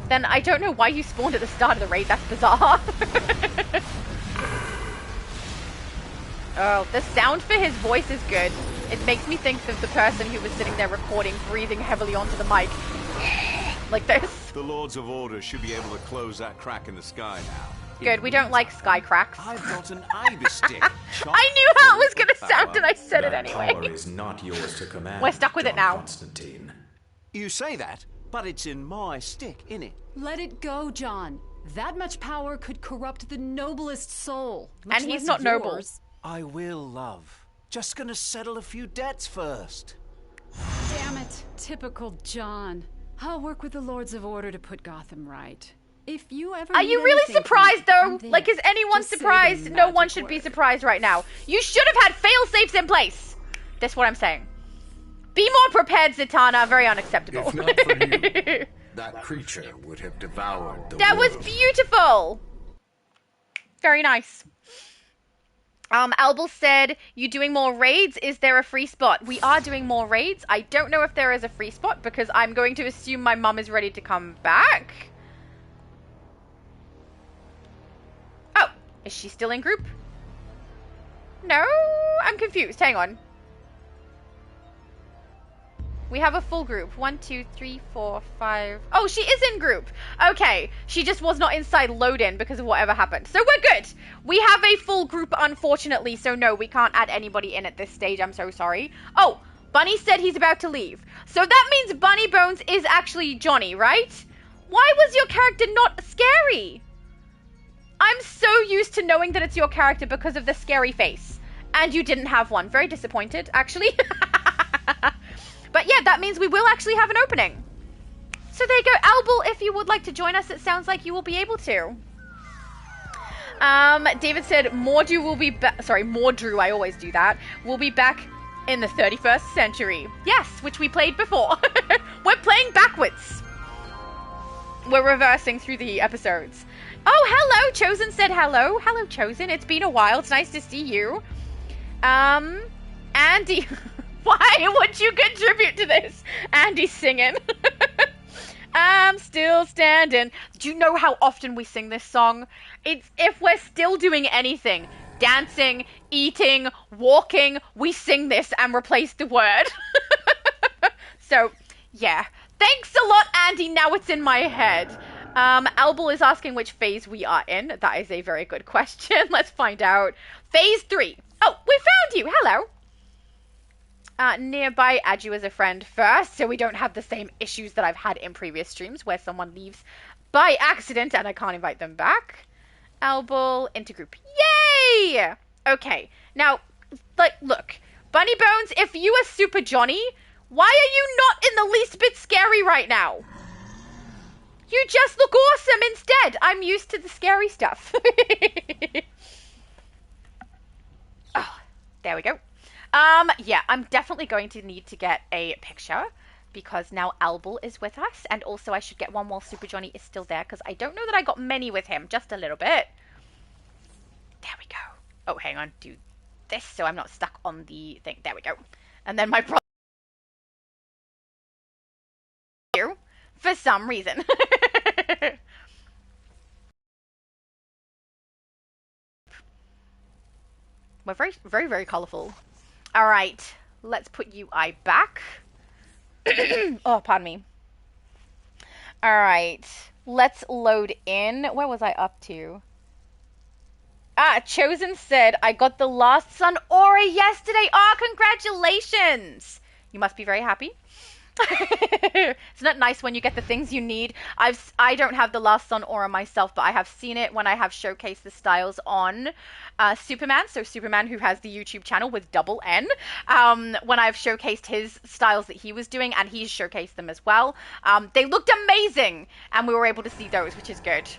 then I don't know why you spawned at the start of the raid. That's bizarre. Oh, the sound for his voice is good. It makes me think of the person who was sitting there recording, breathing heavily onto the mic. Like this. The Lords of Order should be able to close that crack in the sky now. Good, we don't like sky cracks. I've got an ibis stick. I knew how it was going to sound and I said it anyway. Power is not yours to command. We're stuck with it now. Constantine. You say that, but it's in my stick, innit? Let it go, John. That much power could corrupt the noblest soul. And he's not noble. I will, love. Just gonna settle a few debts first. Damn it. Typical John. I'll work with the Lords of Order to put Gotham right. If you ever Are you really surprised, though? Like, is anyone surprised? No one should be surprised right now. You should have had fail-safes in place. That's what I'm saying. Be more prepared, Zatanna. Very unacceptable. If not for you, that creature would have devoured the That world. was beautiful. Very nice. Albel said, you doing more raids? Is there a free spot? We are doing more raids. I don't know if there is a free spot because I'm going to assume my mum is ready to come back. Oh, is she still in group? No, I'm confused. Hang on. We have a full group. 1, 2, 3, 4, 5. Oh, she is in group. Okay. She just was not inside load-in because of whatever happened. So we're good. We have a full group, unfortunately. So no, we can't add anybody in at this stage. I'm so sorry. Oh, Bunny said he's about to leave. So that means Bunny Bones is actually Johnny, right? Why was your character not scary? I'm so used to knowing that it's your character because of the scary face. And you didn't have one. Very disappointed, actually. But yeah, that means we will actually have an opening. So there you go. Albel, if you would like to join us, it sounds like you will be able to. David said, Mordru will be back. Sorry, Mordru, I always do that. Will be back in the 31st century. Yes, which we played before. We're playing backwards. We're reversing through the episodes. Oh, hello. Chosen said hello. Hello, Chosen. It's been a while. It's nice to see you. Andy... Why would you contribute to this? Andy's singing. I'm still standing. Do you know how often we sing this song? It's if we're still doing anything, dancing, eating, walking, we sing this and replace the word. So, yeah. Thanks a lot, Andy. Now it's in my head. Albel is asking which phase we are in. That is a very good question. Let's find out. Phase 3. Oh, we found you. Hello. Nearby, add you as a friend first, so we don't have the same issues that I've had in previous streams where someone leaves by accident and I can't invite them back. Albel, intergroup. Yay! Okay, now, like, look. Bunny Bones, if you are Super Johnny, why are you not in the least bit scary right now? You just look awesome instead. I'm used to the scary stuff. Oh, there we go. Yeah, I'm definitely going to need to get a picture because now Albel is with us, and also I should get one while Super Johnny is still there because I don't know that I got many with him, just a little bit. There we go. Oh, hang on, do this so I'm not stuck on the thing. There we go. And then my brother for some reason. We're very, very, very colourful. All right, let's put UI back. Oh, pardon me. All right, let's load in. Where was I up to? Chosen said, I got the Last Sun Aura yesterday. Oh, congratulations. You must be very happy. Isn't it nice when you get the things you need? I don't have the Last Sun Aura myself, but I have seen it when I have showcased the styles on Supermann. So Supermann, who has the YouTube channel with double N, when I've showcased his styles that he was doing, and he's showcased them as well. They looked amazing, and we were able to see those, which is good.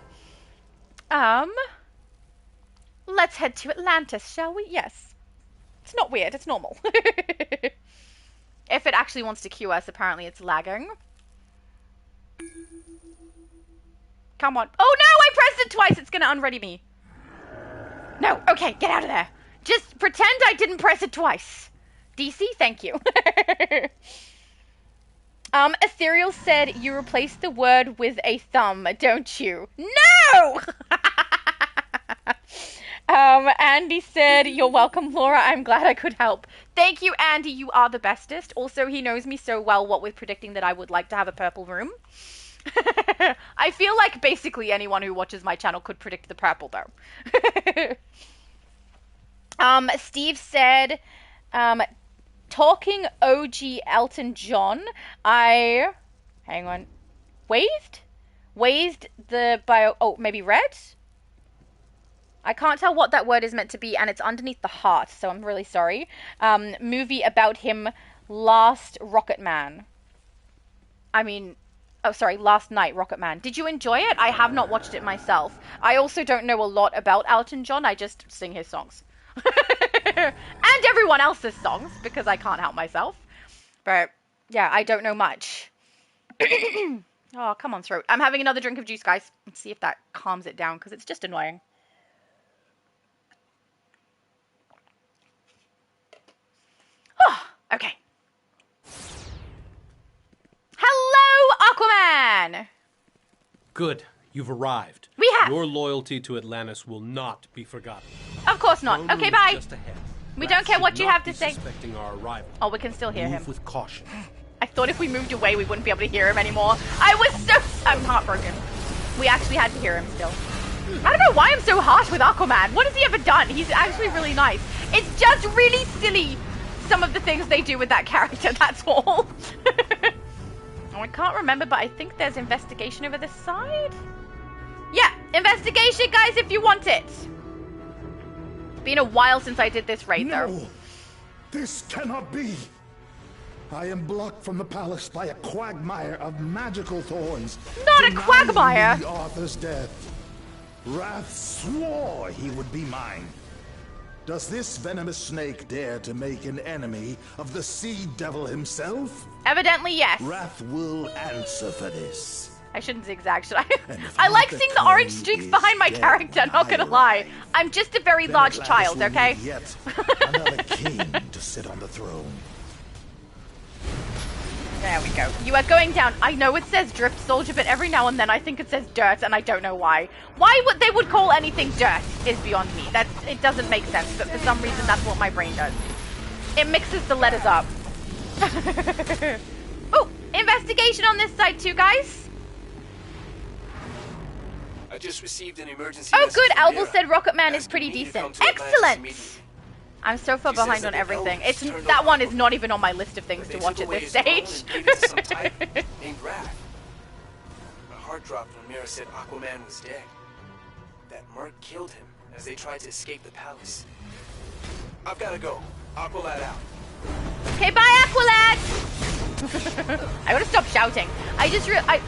Let's head to Atlantis, shall we? Yes. It's not weird, it's normal. If it actually wants to queue us, apparently it's lagging. Come on. Oh no, I pressed it twice. It's going to unready me. No, okay, get out of there. Just pretend I didn't press it twice. DC, thank you. Ethereal said you replace the word with a thumb, don't you? No! Andy said, you're welcome, Laura. I'm glad I could help. Thank you, Andy. You are the bestest. Also, he knows me so well, what with predicting that I would like to have a purple room. I feel like basically anyone who watches my channel could predict the purple, though. Steve said, talking OG Elton John, hang on, waved the bio, oh, maybe red? I can't tell what that word is meant to be, and it's underneath the heart, so I'm really sorry. Movie about him, Last Rocketman. Last Night Rocketman. Did you enjoy it? I have not watched it myself. I also don't know a lot about Elton John, I just sing his songs. And everyone else's songs, because I can't help myself. But, yeah, I don't know much. Oh, come on, throat. I'm having another drink of juice, guys. Let's see if that calms it down, because it's just annoying. Oh, okay. Hello, Aquaman! Good. You've arrived. We have. Your loyalty to Atlantis will not be forgotten. Of course not. Okay, bye. Just ahead. We don't care what you have to say. Suspecting our arrival. Oh, we can still hear him. Move with caution. I thought if we moved away, we wouldn't be able to hear him anymore. I'm heartbroken. We actually had to hear him still. I don't know why I'm so harsh with Aquaman. What has he ever done? He's actually really nice. It's just really silly, some of the things they do with that character, that's all. Oh, I can't remember, but I think there's investigation over this side. Yeah, investigation, guys, if you want it. Been a while since I did this raid, though. No, this cannot be. I am blocked from the palace by a quagmire of magical thorns. Not a quagmire. Arthur's death. Wrath swore he would be mine. Does this venomous snake dare to make an enemy of the sea devil himself? Evidently, yes. Wrath will answer for this. I shouldn't zigzag, should I? I like seeing the orange streaks behind my character, not gonna lie. I'm just a very large child, okay? Yet another king to sit on the throne. There we go. You are going down. I know it says Drift Soldier, but every now and then I think it says Dirt, and I don't know why. Why would they would call anything Dirt is beyond me. It doesn't make sense, but for some reason that's what my brain does. It mixes the letters up. Oh, investigation on this side too, guys. I just received an emergency. Oh, good. Albel said Rocketman is pretty decent. Excellent. I'm so far behind on everything. That one is not even on my list of things to watch at this stage. Named Wrath. A heart dropped when Mira said Aquaman was dead. That Merc killed him as they tried to escape the palace. I've got to go. Aqualad out. Okay, bye, Aqualad! I gotta stop shouting.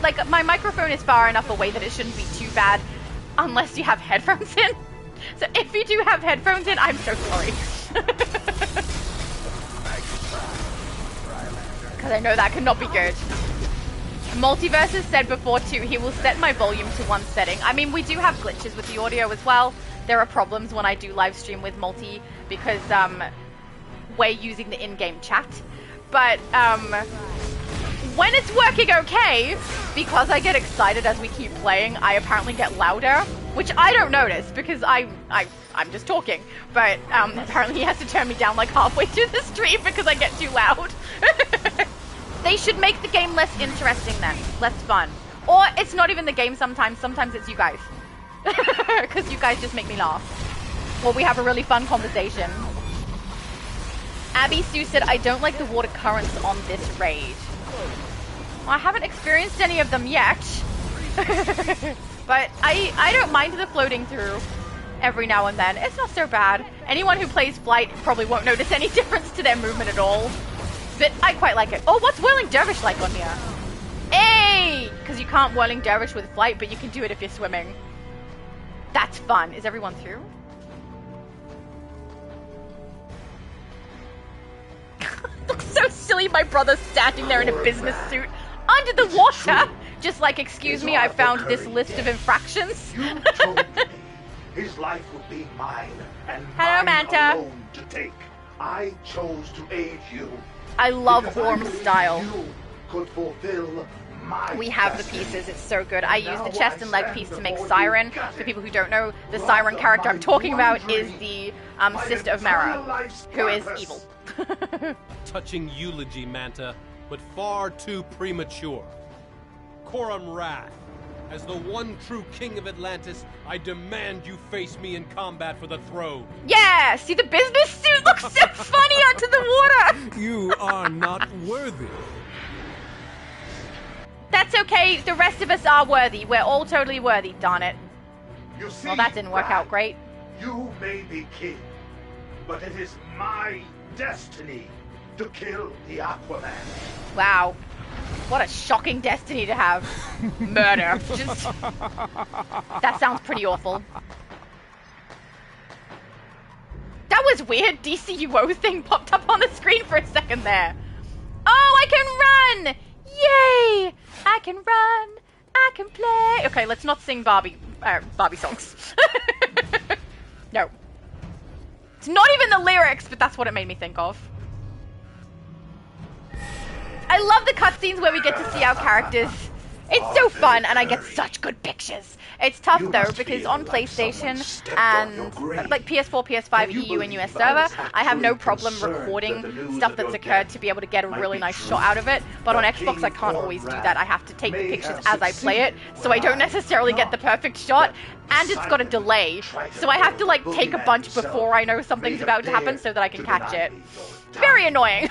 Like, my microphone is far enough away that it shouldn't be too bad unless you have headphones in. So if you do have headphones in, I'm so sorry. Because I know that cannot be good. Multiverses said before too, he will set my volume to one setting. I mean, we do have glitches with the audio as well. There are problems when I do live stream with Multi because we're using the in-game chat. But when it's working okay, because I get excited as we keep playing, I apparently get louder, which I don't notice because I'm just talking. But apparently he has to turn me down like halfway through the stream because I get too loud. They should make the game less interesting then, less fun. Or it's not even the game sometimes it's you guys. Because you guys just make me laugh. Or we have a really fun conversation. Abby Sue said, I don't like the water currents on this raid. Well, I haven't experienced any of them yet. But I don't mind the floating through every now and then. It's not so bad. Anyone who plays Flight probably won't notice any difference to their movement at all. But I quite like it. Oh, what's Whirling Dervish like on here? Hey! Because you can't Whirling Dervish with Flight, but you can do it if you're swimming. That's fun. Is everyone through? looks so silly, my brother standing there in a business suit under the water. Just like, excuse me, I found this list of infractions. You told me his life would be mine, and hello, mine Manta. alone to take. I chose to aid you. I love Orm's style. You could fulfill my we have the pieces, it's so good. I use the chest and leg piece to make Siren. For people who don't know, the Siren character I'm talking about is the sister of Mara, who is evil. Touching eulogy, Manta, but far too premature. Coram Wrath, as the one true king of Atlantis, I demand you face me in combat for the throne. Yeah! See, the business suit looks so funny under the water! You are not worthy. That's okay, the rest of us are worthy. We're all totally worthy, darn it. You see, well, that didn't work out great. You may be king, but it is my destiny to kill the Aquaman. Wow. What a shocking destiny to have. Murder. Just... That sounds pretty awful. That was weird. DCUO thing popped up on the screen for a second there. Oh, I can run! Yay! I can run. I can play. Okay, let's not sing Barbie songs. No. It's not even the lyrics, but that's what it made me think of. I love the cutscenes where we get to see our characters. It's so fun, and I get such good pictures. It's tough, though, because on PlayStation and like PS4, PS5, EU, and US server, I have no problem recording stuff that's occurred to be able to get a really nice shot out of it. But on Xbox, I can't always do that. I have to take the pictures as I play it, so I don't necessarily get the perfect shot, and it's got a delay. So I have to, like, take a bunch before I know something's about to happen so that I can catch it. It's very annoying.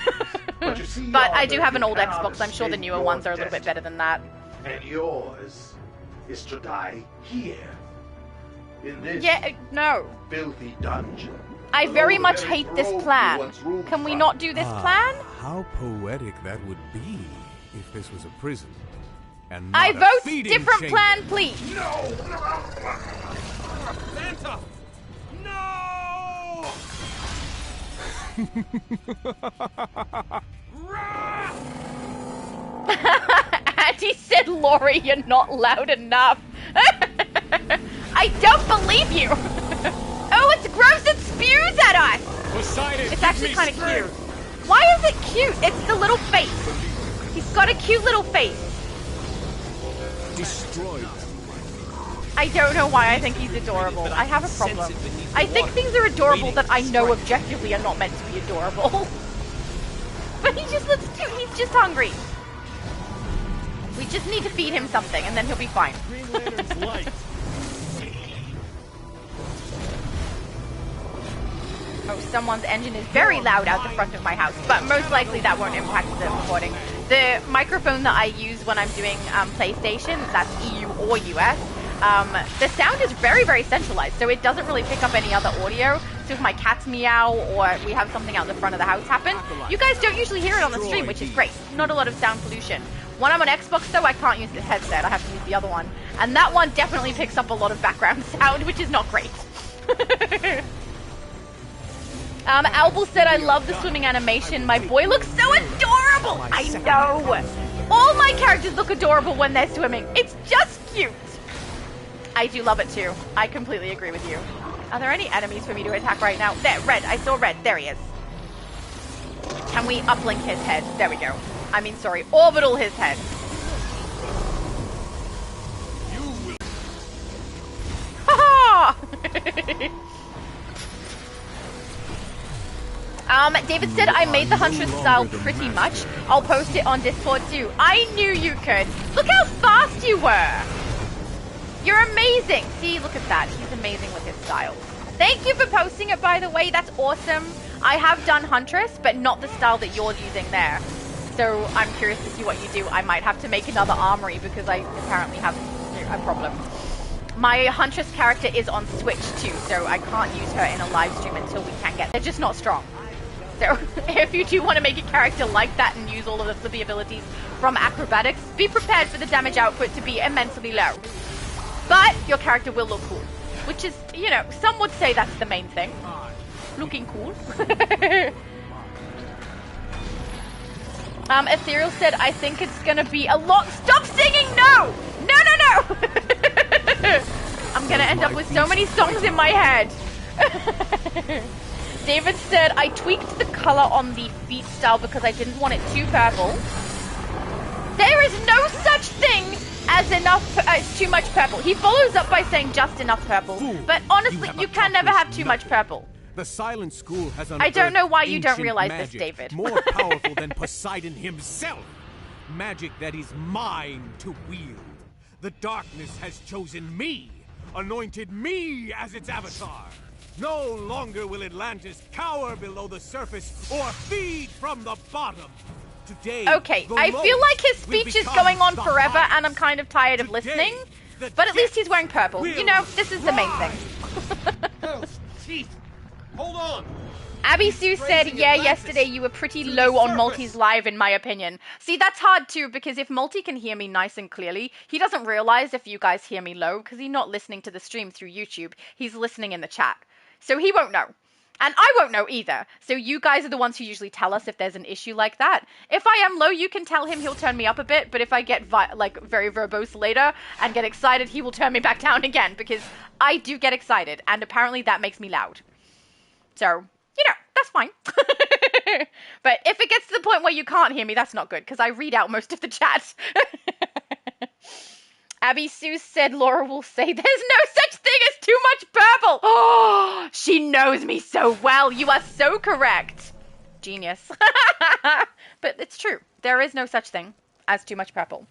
But I do have an old Xbox. I'm sure the newer ones are a little bit better than that. And yours is to die here, in this filthy dungeon. I very much hate this plan. Can we not do this plan? How poetic that would be if this was a prison. And I vote different plan, please. No! Santa! No! Andy said, Laurie, you're not loud enough. I don't believe you. Oh, it's gross and spews at us. Poseidon, it's actually kind of cute. Why is it cute? It's the little face. He's got a cute little face. Destroy them. I don't know why I think he's adorable. I have a problem. I think things are adorable that I know objectively are not meant to be adorable. But he just looks cute. He's just hungry. We just need to feed him something, and then he'll be fine. Green Lantern's light. Oh, someone's engine is very loud out the front of my house, but most likely that won't impact the recording. The microphone that I use when I'm doing PlayStation, that's EU or US, the sound is very, very centralized, so it doesn't really pick up any other audio. So if my cats meow or we have something out the front of the house happen, you guys don't usually hear it on the stream, which is great. Not a lot of sound pollution. When I'm on Xbox, though, I can't use this headset. I have to use the other one. And that one definitely picks up a lot of background sound, which is not great. Albel said, I love the swimming animation. My boy looks so adorable. I know. All my characters look adorable when they're swimming. It's just cute. I do love it, too. I completely agree with you. Are there any enemies for me to attack right now? There, Red. I saw Red. There he is. Can we uplink his head? There we go. I mean, sorry, orbital his head. Ha ha! David said I made the Huntress style pretty much. I'll post it on Discord too. I knew you could. Look how fast you were. You're amazing. See, look at that. He's amazing with his style. Thank you for posting it, by the way. That's awesome. I have done Huntress, but not the style that you're using there. So I'm curious to see what you do. I might have to make another armory because I apparently have a problem. My Huntress character is on Switch too, so I can't use her in a live stream until we can get... They're just not strong. So if you do want to make a character like that and use all of the flippy abilities from acrobatics, be prepared for the damage output to be immensely low. But your character will look cool, which is, you know, some would say that's the main thing. Looking cool. Ethereal said, I think it's gonna be a lot. Stop singing! No! No, no, no! I'm gonna end up with so many songs in my head. David said, I tweaked the color on the feet style because I didn't want it too purple. There is no such thing as too much purple. He follows up by saying just enough purple. But honestly, you can never have too much purple. The Silent School has I don't know why you don't realize this, David. More powerful than Poseidon himself. Magic that is mine to wield. The darkness has chosen me, anointed me as its avatar. No longer will Atlantis cower below the surface or feed from the bottom. Today, okay, I feel like his speech is going on forever and I'm kind of tired of listening. But at least he's wearing purple. You know, this is the main thing. Hold on! Abby Sue said, yeah, yesterday you were pretty low on Multi's live, in my opinion. See, that's hard too, because if Multi can hear me nice and clearly, he doesn't realize if you guys hear me low, because he's not listening to the stream through YouTube. He's listening in the chat. So he won't know. And I won't know either. So you guys are the ones who usually tell us if there's an issue like that. If I am low, you can tell him, he'll turn me up a bit. But if I get very verbose later and get excited, he will turn me back down again, because I do get excited. And apparently that makes me loud. So, you know, that's fine. But if it gets to the point where you can't hear me, that's not good, because I read out most of the chat. Abby Sue said Laura will say there's no such thing as too much purple. Oh, she knows me so well. You are so correct. Genius. But it's true. There is no such thing as too much purple.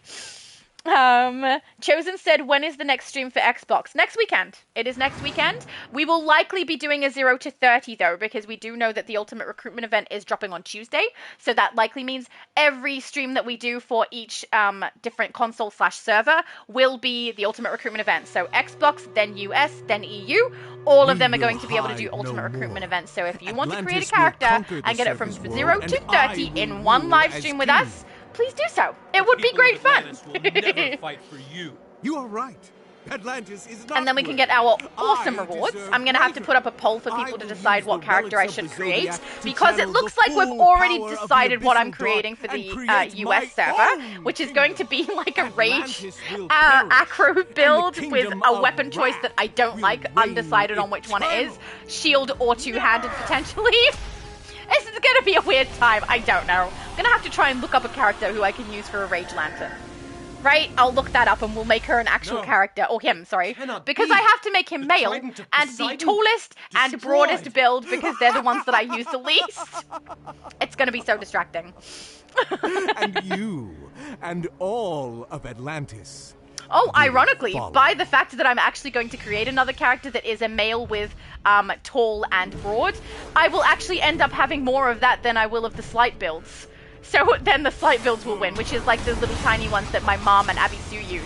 Chosen said, when is the next stream for Xbox? Next weekend. It is next weekend. We will likely be doing a 0 to 30 though, because we do know that the Ultimate Recruitment event is dropping on Tuesday. So that likely means every stream that we do for each different console/server will be the Ultimate Recruitment event. So Xbox, then US, then EU. All of them are going to be able to do Ultimate Recruitment events. So if you want to create a character and get it from 0 to 30 in one live stream with us, please do so. It would be great fun. Will never fight for you. You are right. Atlantis is not. And then we can get our awesome rewards. I'm going to have to put up a poll for people to decide what character I should create, because it looks like we've already decided what I'm creating for the US server, which is going to be like a rage acro build with a weapon choice that I don't like, undecided on which one it is, shield or two-handed potentially. This is going to be a weird time. I don't know. I'm going to have to try and look up a character who I can use for a Rage Lantern. Right? I'll look that up and we'll make her an actual character. Or him, sorry. Because I have to make him male and the tallest and broadest build, because they're the ones that I use the least. It's going to be so distracting. And you and all of Atlantis. Oh, ironically, by the fact that I'm actually going to create another character that is a male with tall and broad, I will actually end up having more of that than I will of the slight builds. So then the slight builds will win, which is like the little tiny ones that my mom and Abby Sue use.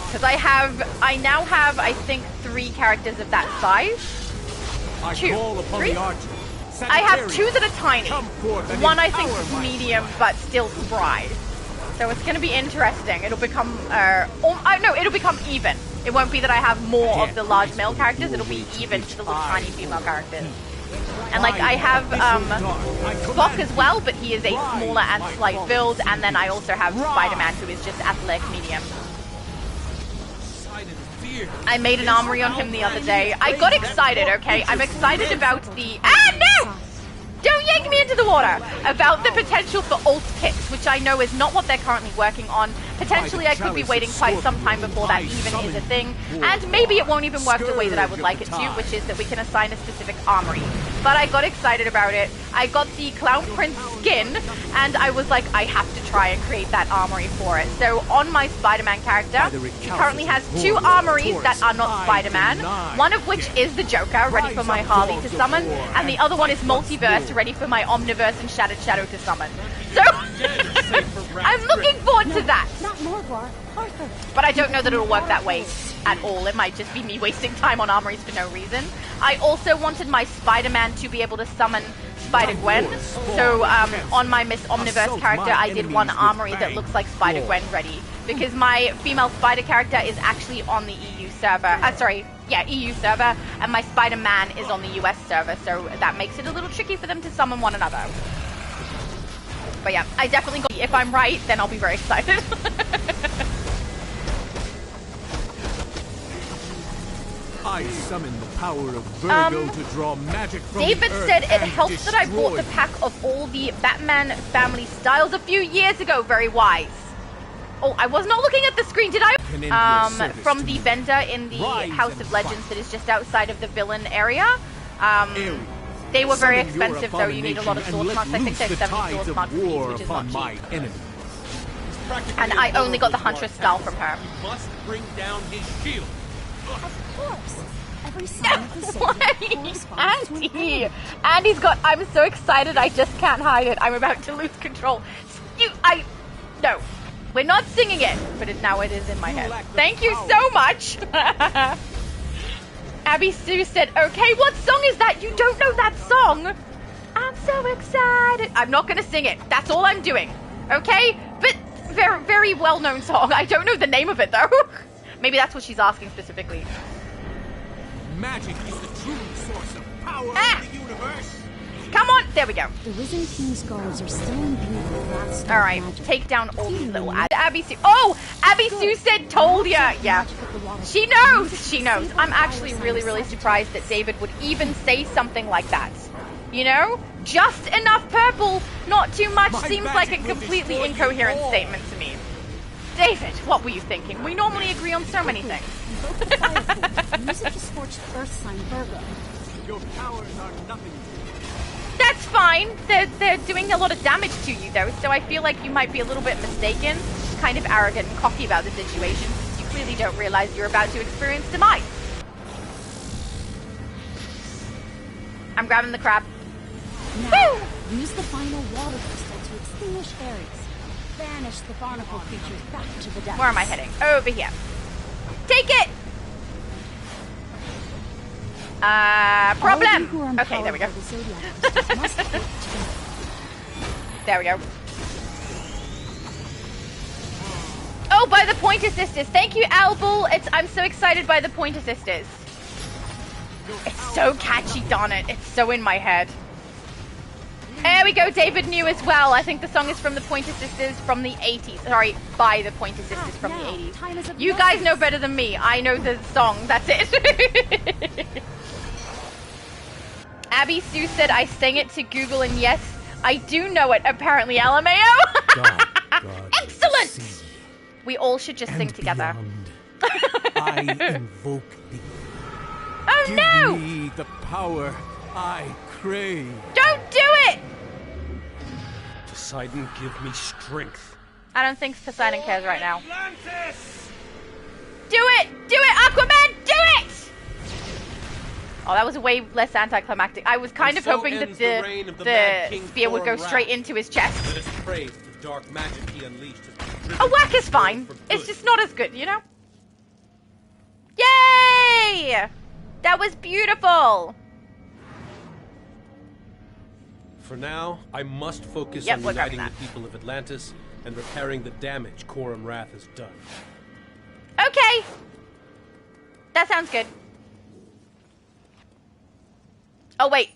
Because I now have, I think, 3 characters of that size. 2, 3? I have 2 that are tiny. One I think is medium, but still spry. So it's going to be interesting. It'll become, it'll become even. It won't be that I have more of the large male characters. It'll be even to the little tiny female characters. And like I have Spock as well, but he is a smaller and slight build. And then I also have Spider-Man, who is just athletic medium. I made an armory on him the other day. I got excited, okay? I'm excited about the... Ah, no! Don't yank me into the water! About the potential for alt kits, which I know is not what they're currently working on. Potentially I could be waiting quite some time before that even is a thing. And maybe it won't even work the way that I would like it to, which is that we can assign a specific armory. But I got excited about it. I got the Clown Prince skin, and I was like, I have to try and create that armory for it. So on my Spider-Man character, he currently has 2 armories that are not Spider-Man. One of which is the Joker, ready for my Harley to summon, and the other one is Multiverse, ready for my Omniverse and Shattered Shadow to summon. So, I'm looking forward to that. But I don't know that it'll work that way at all. It might just be me wasting time on armories for no reason. I also wanted my Spider-Man to be able to summon Spider-Gwen. So on my Miss Omniverse character, I did one armory that looks like Spider-Gwen ready. Because my female Spider character is actually on the EU server. EU server. And my Spider-Man is on the US server. So that makes it a little tricky for them to summon one another. But yeah, I definitely got. If I'm right, then I'll be very excited. I summon the power of Virgo to draw magic from David the earth said it and helps that I bought the pack of all the Batman family styles a few years ago. Very wise. Oh, I was not looking at the screen, did I? From the vendor in the House of Legends that is just outside of the villain area. They were very expensive, though. You need a lot of sword marks. I think they're 70 sword marks each, which is not cheap. And I only got the Huntress style from her. Must bring down his shield. Of course. Every sign of the soldier corresponds to an enemy. Andy's got. I'm so excited. I just can't hide it. I'm about to lose control. No. We're not singing it, but now it is in my head. Thank you so much. Abby Sue said, okay, what song is that? You don't know that song? I'm so excited. I'm not going to sing it. That's all I'm doing. Okay? But very, very well-known song. I don't know the name of it, though. Maybe that's what she's asking specifically. Magic is the true source of power in the universe. Come on, there we go. The Byzantine scholars are still imbued with that. All right, take down all these little Abby Sue. Oh, Abby Sue said, "Told ya." Yeah, she knows. She knows. I'm actually really, really surprised that David would even say something like that. You know, just enough purple, not too much. Seems like a completely incoherent statement to me. David, what were you thinking? We normally agree on so many things. Use it to scorch the Earth sign Virgo. Your powers are nothing. That's fine. They're doing a lot of damage to you, though, so I feel like you might be a little bit mistaken, kind of arrogant and cocky about the situation, since you clearly don't realize you're about to experience demise. I'm grabbing the crab. Now, use the final water crystal to extinguish Ares. Banish the barnacle creatures back to the depths. Where am I heading? Over here. Take it! Problem! Okay, there we go. There we go. Oh, by the Pointer Sisters. Thank you, Albul. I'm so excited by the Pointer Sisters. It's so catchy, darn it. It's so in my head. There we go, David knew as well. I think the song is from the Pointer Sisters from the 80s. Sorry, by the Pointer Sisters from the 80s. You guys know better than me. I know the song. That's it. Abby Sue said I sang it to Google, and yes, I do know it, apparently, LMAO. Excellent! We all should just sing together. I invoke thee. Oh, no! Give me the power I crave. Don't do it! Poseidon, give me strength. I don't think Poseidon cares right now. Do it! Do it, Aquaman! Do it! Oh, that was way less anticlimactic. I was kind of hoping that the spear would go straight into his chest. Let us praise the dark magic he unleashed. A whack is fine. It's just not as good, you know? Yay! That was beautiful. For now, I must focus on uniting the people of Atlantis and repairing the damage Coram Wrath has done. Okay. That sounds good. Oh, wait.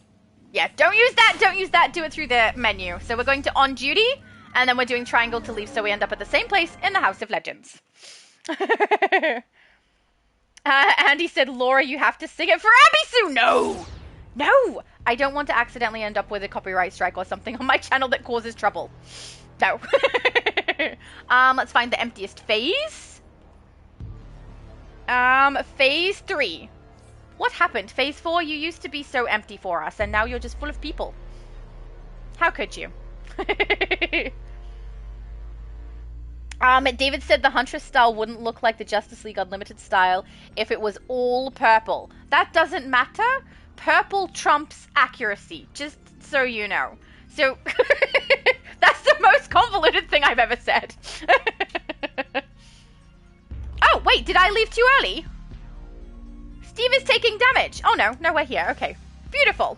Yeah, don't use that, don't use that. Do it through the menu. So we're going to on duty, and then we're doing triangle to leave, so we end up at the same place in the House of Legends. Andy said, Laura, you have to sing it for Abby Sue. No! No! I don't want to accidentally end up with a copyright strike or something on my channel that causes trouble. No. Let's find the emptiest phase. Phase 3. What happened? Phase 4, you used to be so empty for us, and now you're just full of people. How could you? David said the Huntress style wouldn't look like the Justice League Unlimited style if it was all purple. That doesn't matter. Purple trumps accuracy, just so you know. So, that's the most convoluted thing I've ever said. Oh, wait, did I leave too early? Steve is taking damage. Oh, no, we're here. Okay, beautiful.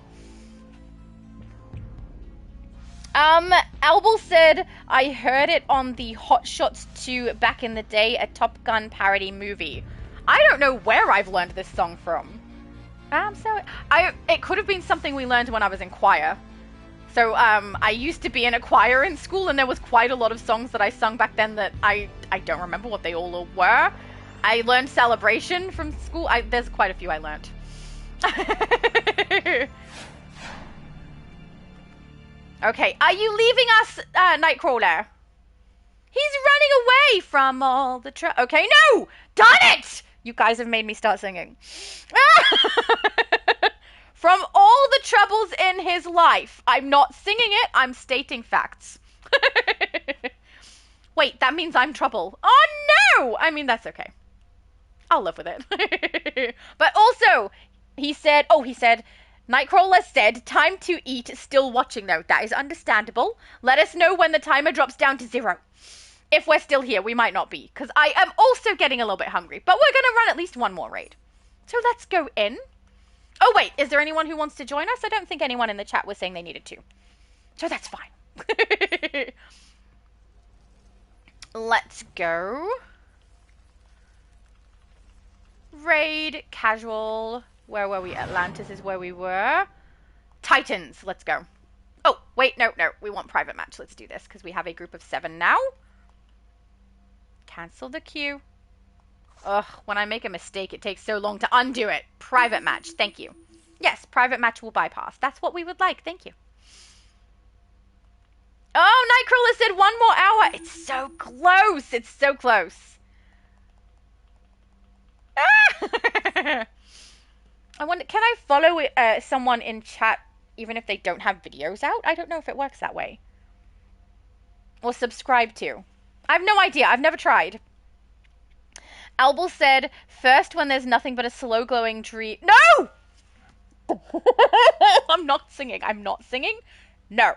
Albel said, I heard it on the Hot Shots 2 back in the day, a Top Gun parody movie. I don't know where I've learned this song from. It could have been something we learned when I was in choir. So I used to be in a choir in school, and there was quite a lot of songs that I sung back then that I don't remember what they all were. I learned Celebration from school. There's quite a few I learned. Okay, are you leaving us, Nightcrawler? He's running away from all the Okay, no! Darn it! You guys have made me start singing. From all the troubles in his life. I'm not singing it, I'm stating facts. Wait, that means I'm trouble. Oh no! I mean, that's okay. I'll live with it. But also, he said, Nightcrawler said, time to eat, still watching though. That is understandable. Let us know when the timer drops down to 0. If we're still here, we might not be, because I am also getting a little bit hungry. But we're going to run at least one more raid. So let's go in. Oh, wait, is there anyone who wants to join us? I don't think anyone in the chat was saying they needed to. So that's fine. Let's go. Raid, casual. Where were we? Atlantis is where we were. Titans, let's go. Oh, wait, no. We want private match. Let's do this, because we have a group of 7 now. Cancel the queue. Ugh, when I make a mistake, it takes so long to undo it. Private match, thank you. Yes, private match will bypass. That's what we would like, thank you. Oh, Nightcrawler said 1 more hour. It's so close. It's so close. Ah! I wonder, can I follow someone in chat even if they don't have videos out? I don't know if it works that way. Or subscribe to. I have no idea. I've never tried. Albel said, first when there's nothing but a slow glowing tree. No! I'm not singing. No.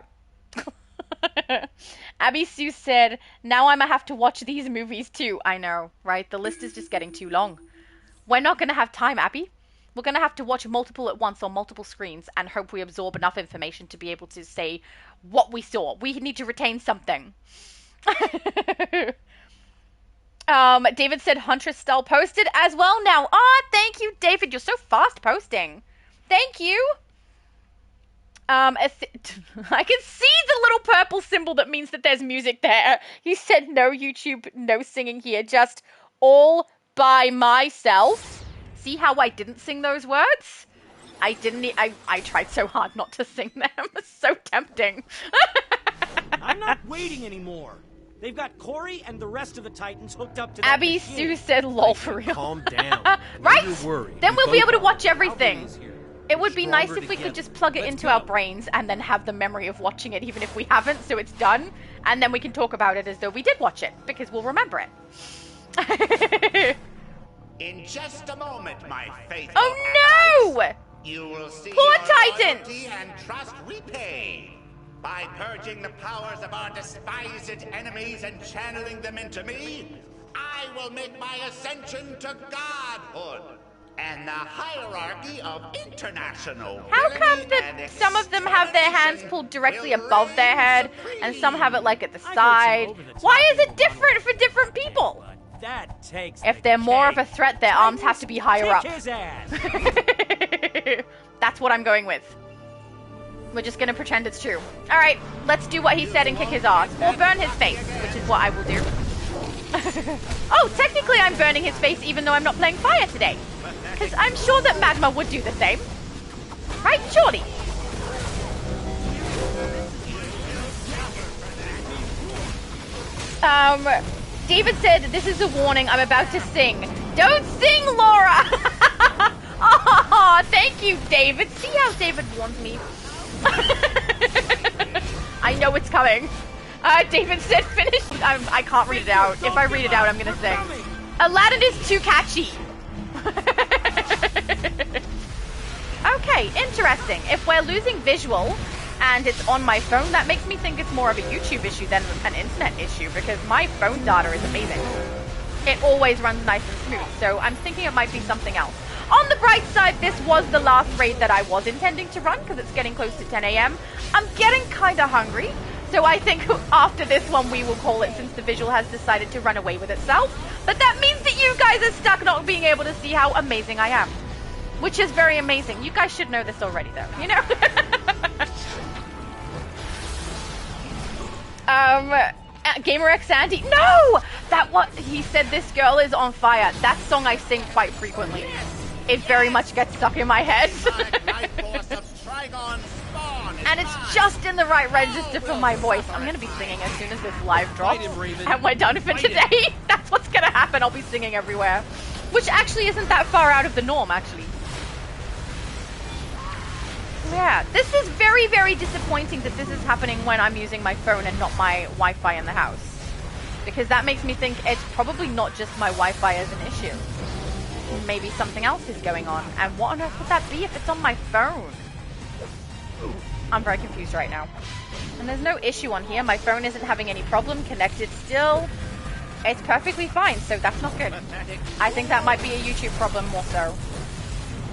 Abby Sue said, now I'ma have to watch these movies too. I know, right? The list is just getting too long. We're not going to have time, Abby. We're going to have to watch multiple at once on multiple screens and hope we absorb enough information to be able to say what we saw. We need to retain something. David said Huntress Style posted as well now. Thank you, David. You're so fast posting. Thank you. I can see the little purple symbol that means that there's music there. He said no YouTube, no singing here, just all by myself. See how I didn't sing those words? I tried so hard not to sing them. It's so tempting. I'm not waiting anymore. They've got Corey and the rest of the Titans hooked up to that Abby machine. Sue said lol for real. Calm down. Right? Worry. Then we'll be able to watch everything. It would be nice if we could just plug it into our brains and then have the memory of watching it even if we haven't, so it's done. And then we can talk about it as though we did watch it, because we'll remember it. In just a moment, my faithful Oh no! You will see Poor your Titans! loyalty and trust repaid. By purging the powers of our despised enemies and channeling them into me, I will make my ascension to godhood and the hierarchy of international. How come that some of them have their hands pulled directly above their head and some have it like at the side? Why is it different for different people? That takes if they're more of a threat, their arms have to be higher up. his ass. That's what I'm going with. We're just gonna pretend it's true. Alright, let's do what he said and kick his ass. Or burn his face, which is what I will do. Oh, technically I'm burning his face even though I'm not playing fire today. Because I'm sure that Magma would do the same. Right, surely? David said, this is a warning, I'm about to sing. Don't sing, Laura! Oh, thank you, David. See how David warned me? I know it's coming. David said finish. I can't read it out. If I read it out, I'm gonna sing. Aladdin is too catchy. Okay, interesting. If we're losing visual and it's on my phone, that makes me think it's more of a YouTube issue than an internet issue, because my phone data is amazing. It always runs nice and smooth, so I'm thinking it might be something else. On the bright side, this was the last raid that I was intending to run, because it's getting close to 10 AM. I'm getting kind of hungry, so I think after this one we will call it, since the visual has decided to run away with itself. But that means that you guys are stuck not being able to see how amazing I am. Which is very amazing. You guys should know this already, though, you know? GamerXAndy. No! That what he said. This girl is on fire. That song I sing quite frequently. It very much gets stuck in my head. And it's just in the right register for my voice. I'm gonna be singing as soon as this live drops. And we're done for today. That's what's gonna happen. I'll be singing everywhere. Which actually isn't that far out of the norm, actually. Yeah, this is very, very disappointing that this is happening when I'm using my phone and not my Wi-Fi in the house. Because that makes me think it's probably not just my Wi-Fi as an issue. Maybe something else is going on. And what on earth would that be if it's on my phone? I'm very confused right now. And there's no issue on here. My phone isn't having any problem. Connected still. It's perfectly fine, so that's not good. I think that might be a YouTube problem more so.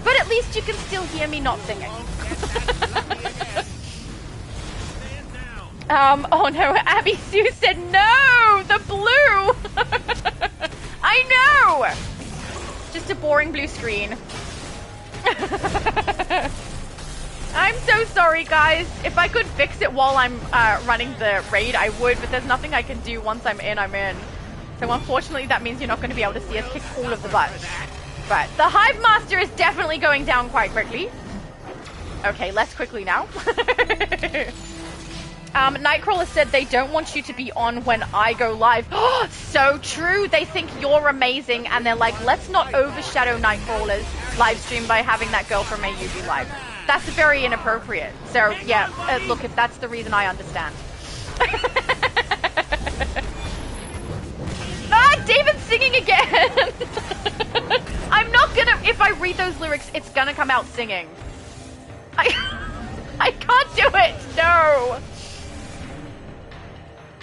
But at least you can still hear me not singing. Oh no, Abby Sue said no! The blue! I know! Just a boring blue screen. I'm so sorry, guys. If I could fix it while I'm running the raid, I would, but there's nothing I can do. Once I'm in, I'm in. So unfortunately, that means you're not going to be able to see us kick all of the butt. But the Hive Master is definitely going down quite quickly. Okay, less quickly now. Nightcrawler said they don't want you to be on when I go live. Oh, so true. They think you're amazing, and they're like, let's not overshadow Nightcrawler's live stream by having that girl from AU be live. That's very inappropriate. So, yeah, look, if that's the reason, I understand. Ah, David's singing again! I'm not gonna, if I read those lyrics, it's gonna come out singing. I can't do it, no!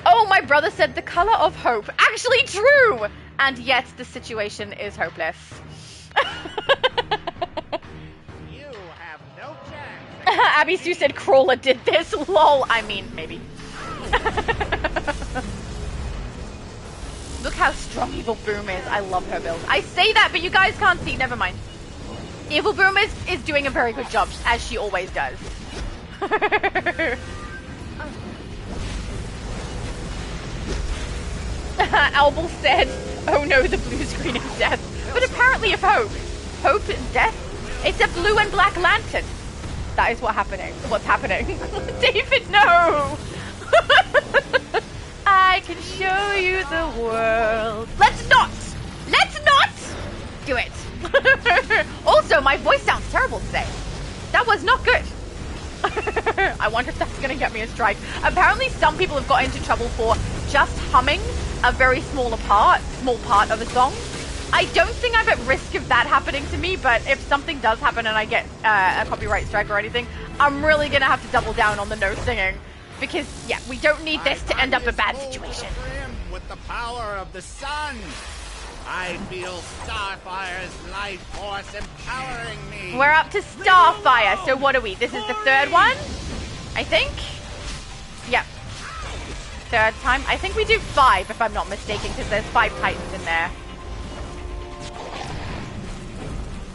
Oh, my brother said the color of hope. Actually true! And yet, the situation is hopeless. You have no chance. Abby Sue said Crawler did this, lol. I mean, maybe. Look how strong Evil Boom is. I love her build. I say that, but you guys can't see. Never mind. Evil Boom is doing a very good job, as she always does. Albel said, oh no, the blue screen is death. But apparently if hope is death, it's a blue and black lantern. That is what's happening. David, no! I can show you the world. Let's not do it. Also, my voice sounds terrible today. That was not good. I wonder if that's gonna get me a strike. Apparently some people have got into trouble for just humming a very small part of a song. I don't think I'm at risk of that happening to me, but if something does happen and I get a copyright strike or anything, I'm really gonna have to double down on the no singing. Because, yeah, we don't need this to end up a bad situation. With the power of the sun, I feel Starfire's life force empowering me. We're up to Starfire. So what are we? This is the third one, I think. Yep. Third time. I think we do 5, if I'm not mistaken, because there's 5 Titans in there.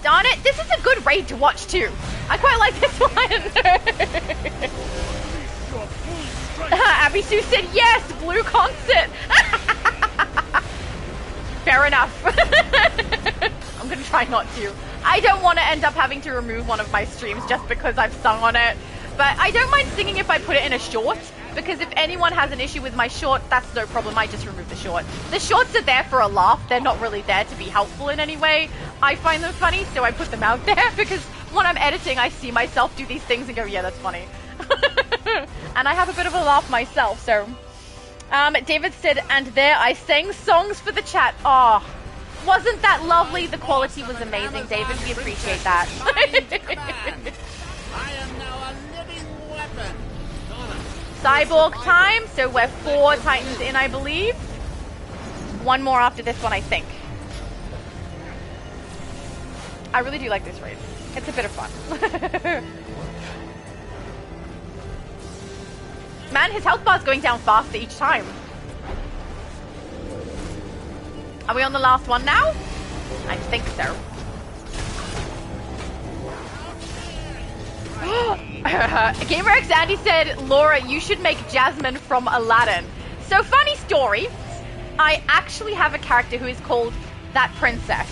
Darn it! This is a good raid to watch too. I quite like this one. Abby Sue said yes, blue concert. Fair enough. I'm gonna try not to. I don't want to end up having to remove one of my streams just because I've sung on it. But I don't mind singing if I put it in a short, because if anyone has an issue with my short, that's no problem. I just remove the short. The shorts are there for a laugh. They're not really there to be helpful in any way. I find them funny, so I put them out there because when I'm editing, I see myself do these things and go, yeah, that's funny. And I have a bit of a laugh myself, so. David said, and there I sang songs for the chat. Oh, wasn't that lovely? The quality was amazing, David. We appreciate that. I am now a living weapon. Cyborg time, so we're 4 Titans in, I believe. 1 more after this one, I think. I really do like this raid. It's a bit of fun. Man, his health bar's going down faster each time. Are we on the last one now? I think so. GamerXAndy said, Laura, you should make Jasmine from Aladdin. So, funny story, I actually have a character who is called That Princess,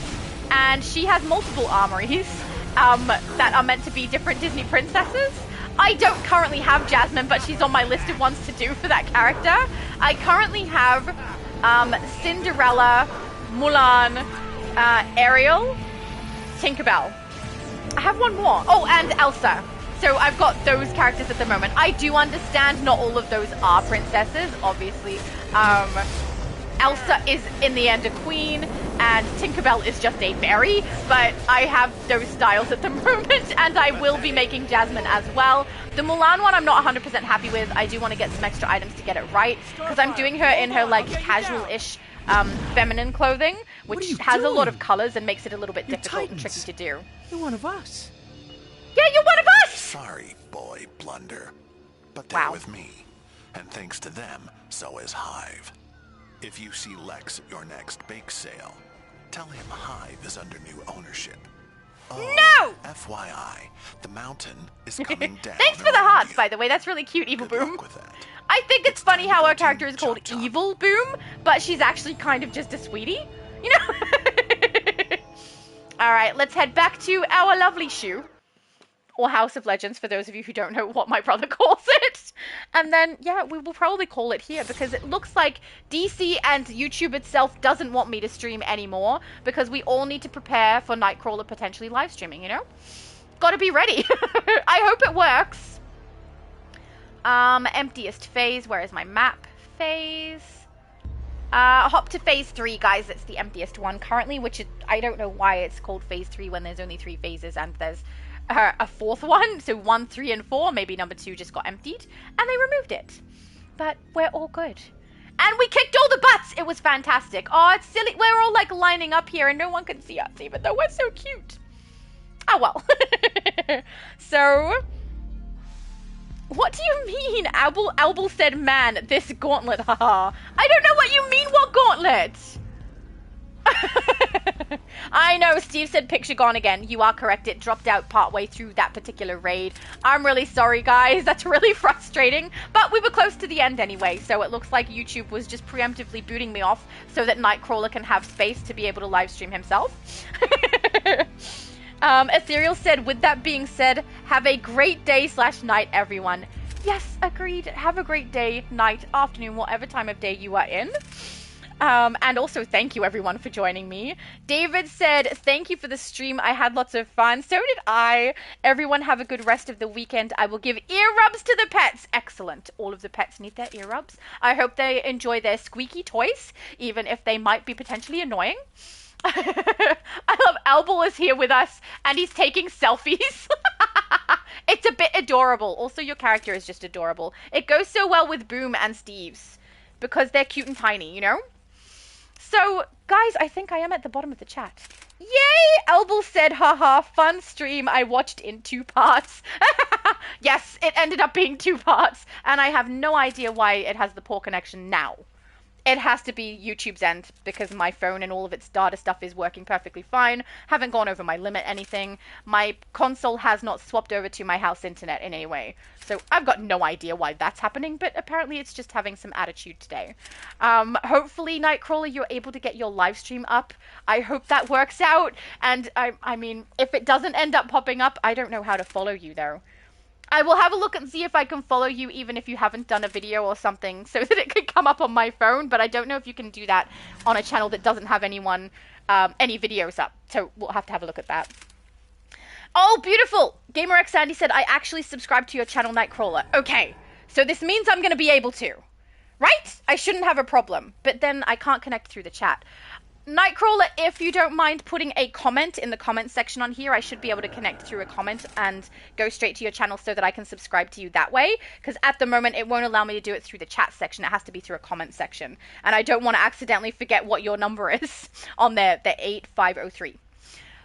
and she has multiple armories that are meant to be different Disney princesses. I don't currently have Jasmine, but she's on my list of ones to do for that character. I currently have Cinderella, Mulan, Ariel, Tinkerbell. I have one more. Oh, and Elsa. So I've got those characters at the moment. I do understand not all of those are princesses, obviously. Elsa is in the end a queen, and Tinkerbell is just a fairy, but I have those styles at the moment, and I will be making Jasmine as well. The Mulan one I'm not 100% happy with. I do want to get some extra items to get it right, because I'm doing her in her like casual-ish feminine clothing, which has a lot of colors and makes it a little bit difficult and tricky to do. You're one of us. Yeah, you're one of us! Sorry, boy Blunder. But they're with me. And thanks to them, so is Hive. If you see Lex at your next bake sale, tell him Hive is under new ownership. No! FYI, the mountain is coming down. Thanks for the hearts, by the way. That's really cute, Evil Boom. I think it's funny how our character is called Evil Boom, but she's actually kind of just a sweetie. You know? Alright, let's head back to our lovely shoe. Or House of Legends, for those of you who don't know what my brother calls it. And then, yeah, we will probably call it here, because it looks like DC and YouTube itself doesn't want me to stream anymore, because we all need to prepare for Nightcrawler potentially live streaming, you know? Gotta be ready. I hope it works. Emptiest phase. Where is my map? Phase. Hop to phase 3, guys. It's the emptiest one currently, which is, I don't know why it's called phase 3 when there's only 3 phases and there's a 4th one. So 1, 3, and 4. Maybe number 2 just got emptied and they removed it. But we're all good. And we kicked all the butts. It was fantastic. Oh, it's silly. We're all like lining up here and no one can see us, even though we're so cute. Oh, well. So, what do you mean? Albel said, man, this gauntlet, haha. I don't know what you mean, what gauntlet? I know, Steve said picture gone again. You are correct, it dropped out partway through that particular raid. I'm really sorry, guys. That's really frustrating. But we were close to the end anyway, so it looks like YouTube was just preemptively booting me off so that Nightcrawler can have space to be able to live stream himself. Ethereal said, with that being said, have a great day / night, everyone. Yes, agreed. Have a great day, night, afternoon, whatever time of day you are in. And also thank you everyone for joining me. David said, thank you for the stream. I had lots of fun. So did I. Everyone have a good rest of the weekend. I will give ear rubs to the pets. Excellent. All of the pets need their ear rubs. I hope they enjoy their squeaky toys, even if they might be potentially annoying. I love Albel is here with us and he's taking selfies. It's a bit adorable. Also, your character is just adorable. It goes so well with Boom and Steve's because they're cute and tiny, you know? So, guys, I think I am at the bottom of the chat. Yay! Albel said, haha, fun stream. I watched in 2 parts. Yes, it ended up being 2 parts. And I have no idea why it has the poor connection now. It has to be YouTube's end because my phone and all of its data stuff is working perfectly fine. Haven't gone over my limit anything. My console has not swapped over to my house internet in any way. So I've got no idea why that's happening, but apparently it's just having some attitude today. Hopefully, Nightcrawler, you're able to get your live stream up. I hope that works out. And I mean, if it doesn't end up popping up, I don't know how to follow you though. I will have a look and see if I can follow you even if you haven't done a video or something so that it could come up on my phone, but I don't know if you can do that on a channel that doesn't have any videos up, so we'll have to have a look at that. Oh, beautiful! GamerXAndy said, I actually subscribed to your channel, Nightcrawler. Okay, so this means I'm going to be able to, right? I shouldn't have a problem, but then I can't connect through the chat. Nightcrawler, if you don't mind putting a comment in the comment section on here, I should be able to connect through a comment and go straight to your channel so that I can subscribe to you that way. Because at the moment, it won't allow me to do it through the chat section. It has to be through a comment section. And I don't want to accidentally forget what your number is on there, the 8503.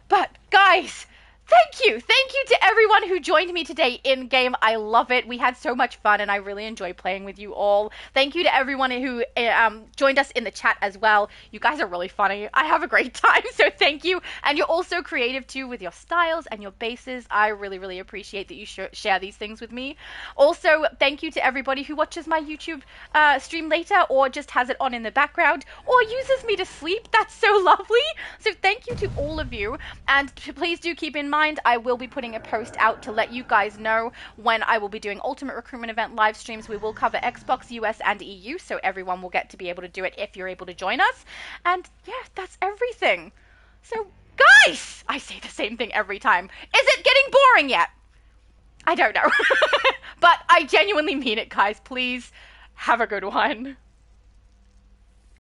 But, guys, Thank you to everyone who joined me today in-game. I love it. We had so much fun, and I really enjoy playing with you all. Thank you to everyone who joined us in the chat as well. You guys are really funny. I have a great time, so thank you. And you're also creative, too, with your styles and your bases. I really, really appreciate that you share these things with me. Also, thank you to everybody who watches my YouTube stream later, or just has it on in the background, or uses me to sleep. That's so lovely. So thank you to all of you. And please do keep in mind, I will be putting a post out to let you guys know when I will be doing Ultimate Recruitment Event live streams. We will cover Xbox, US, and EU, so everyone will get to be able to do it if you're able to join us. And yeah, that's everything. So guys, I say the same thing every time. Is it getting boring yet? I don't know. But I genuinely mean it, guys. Please have a good one.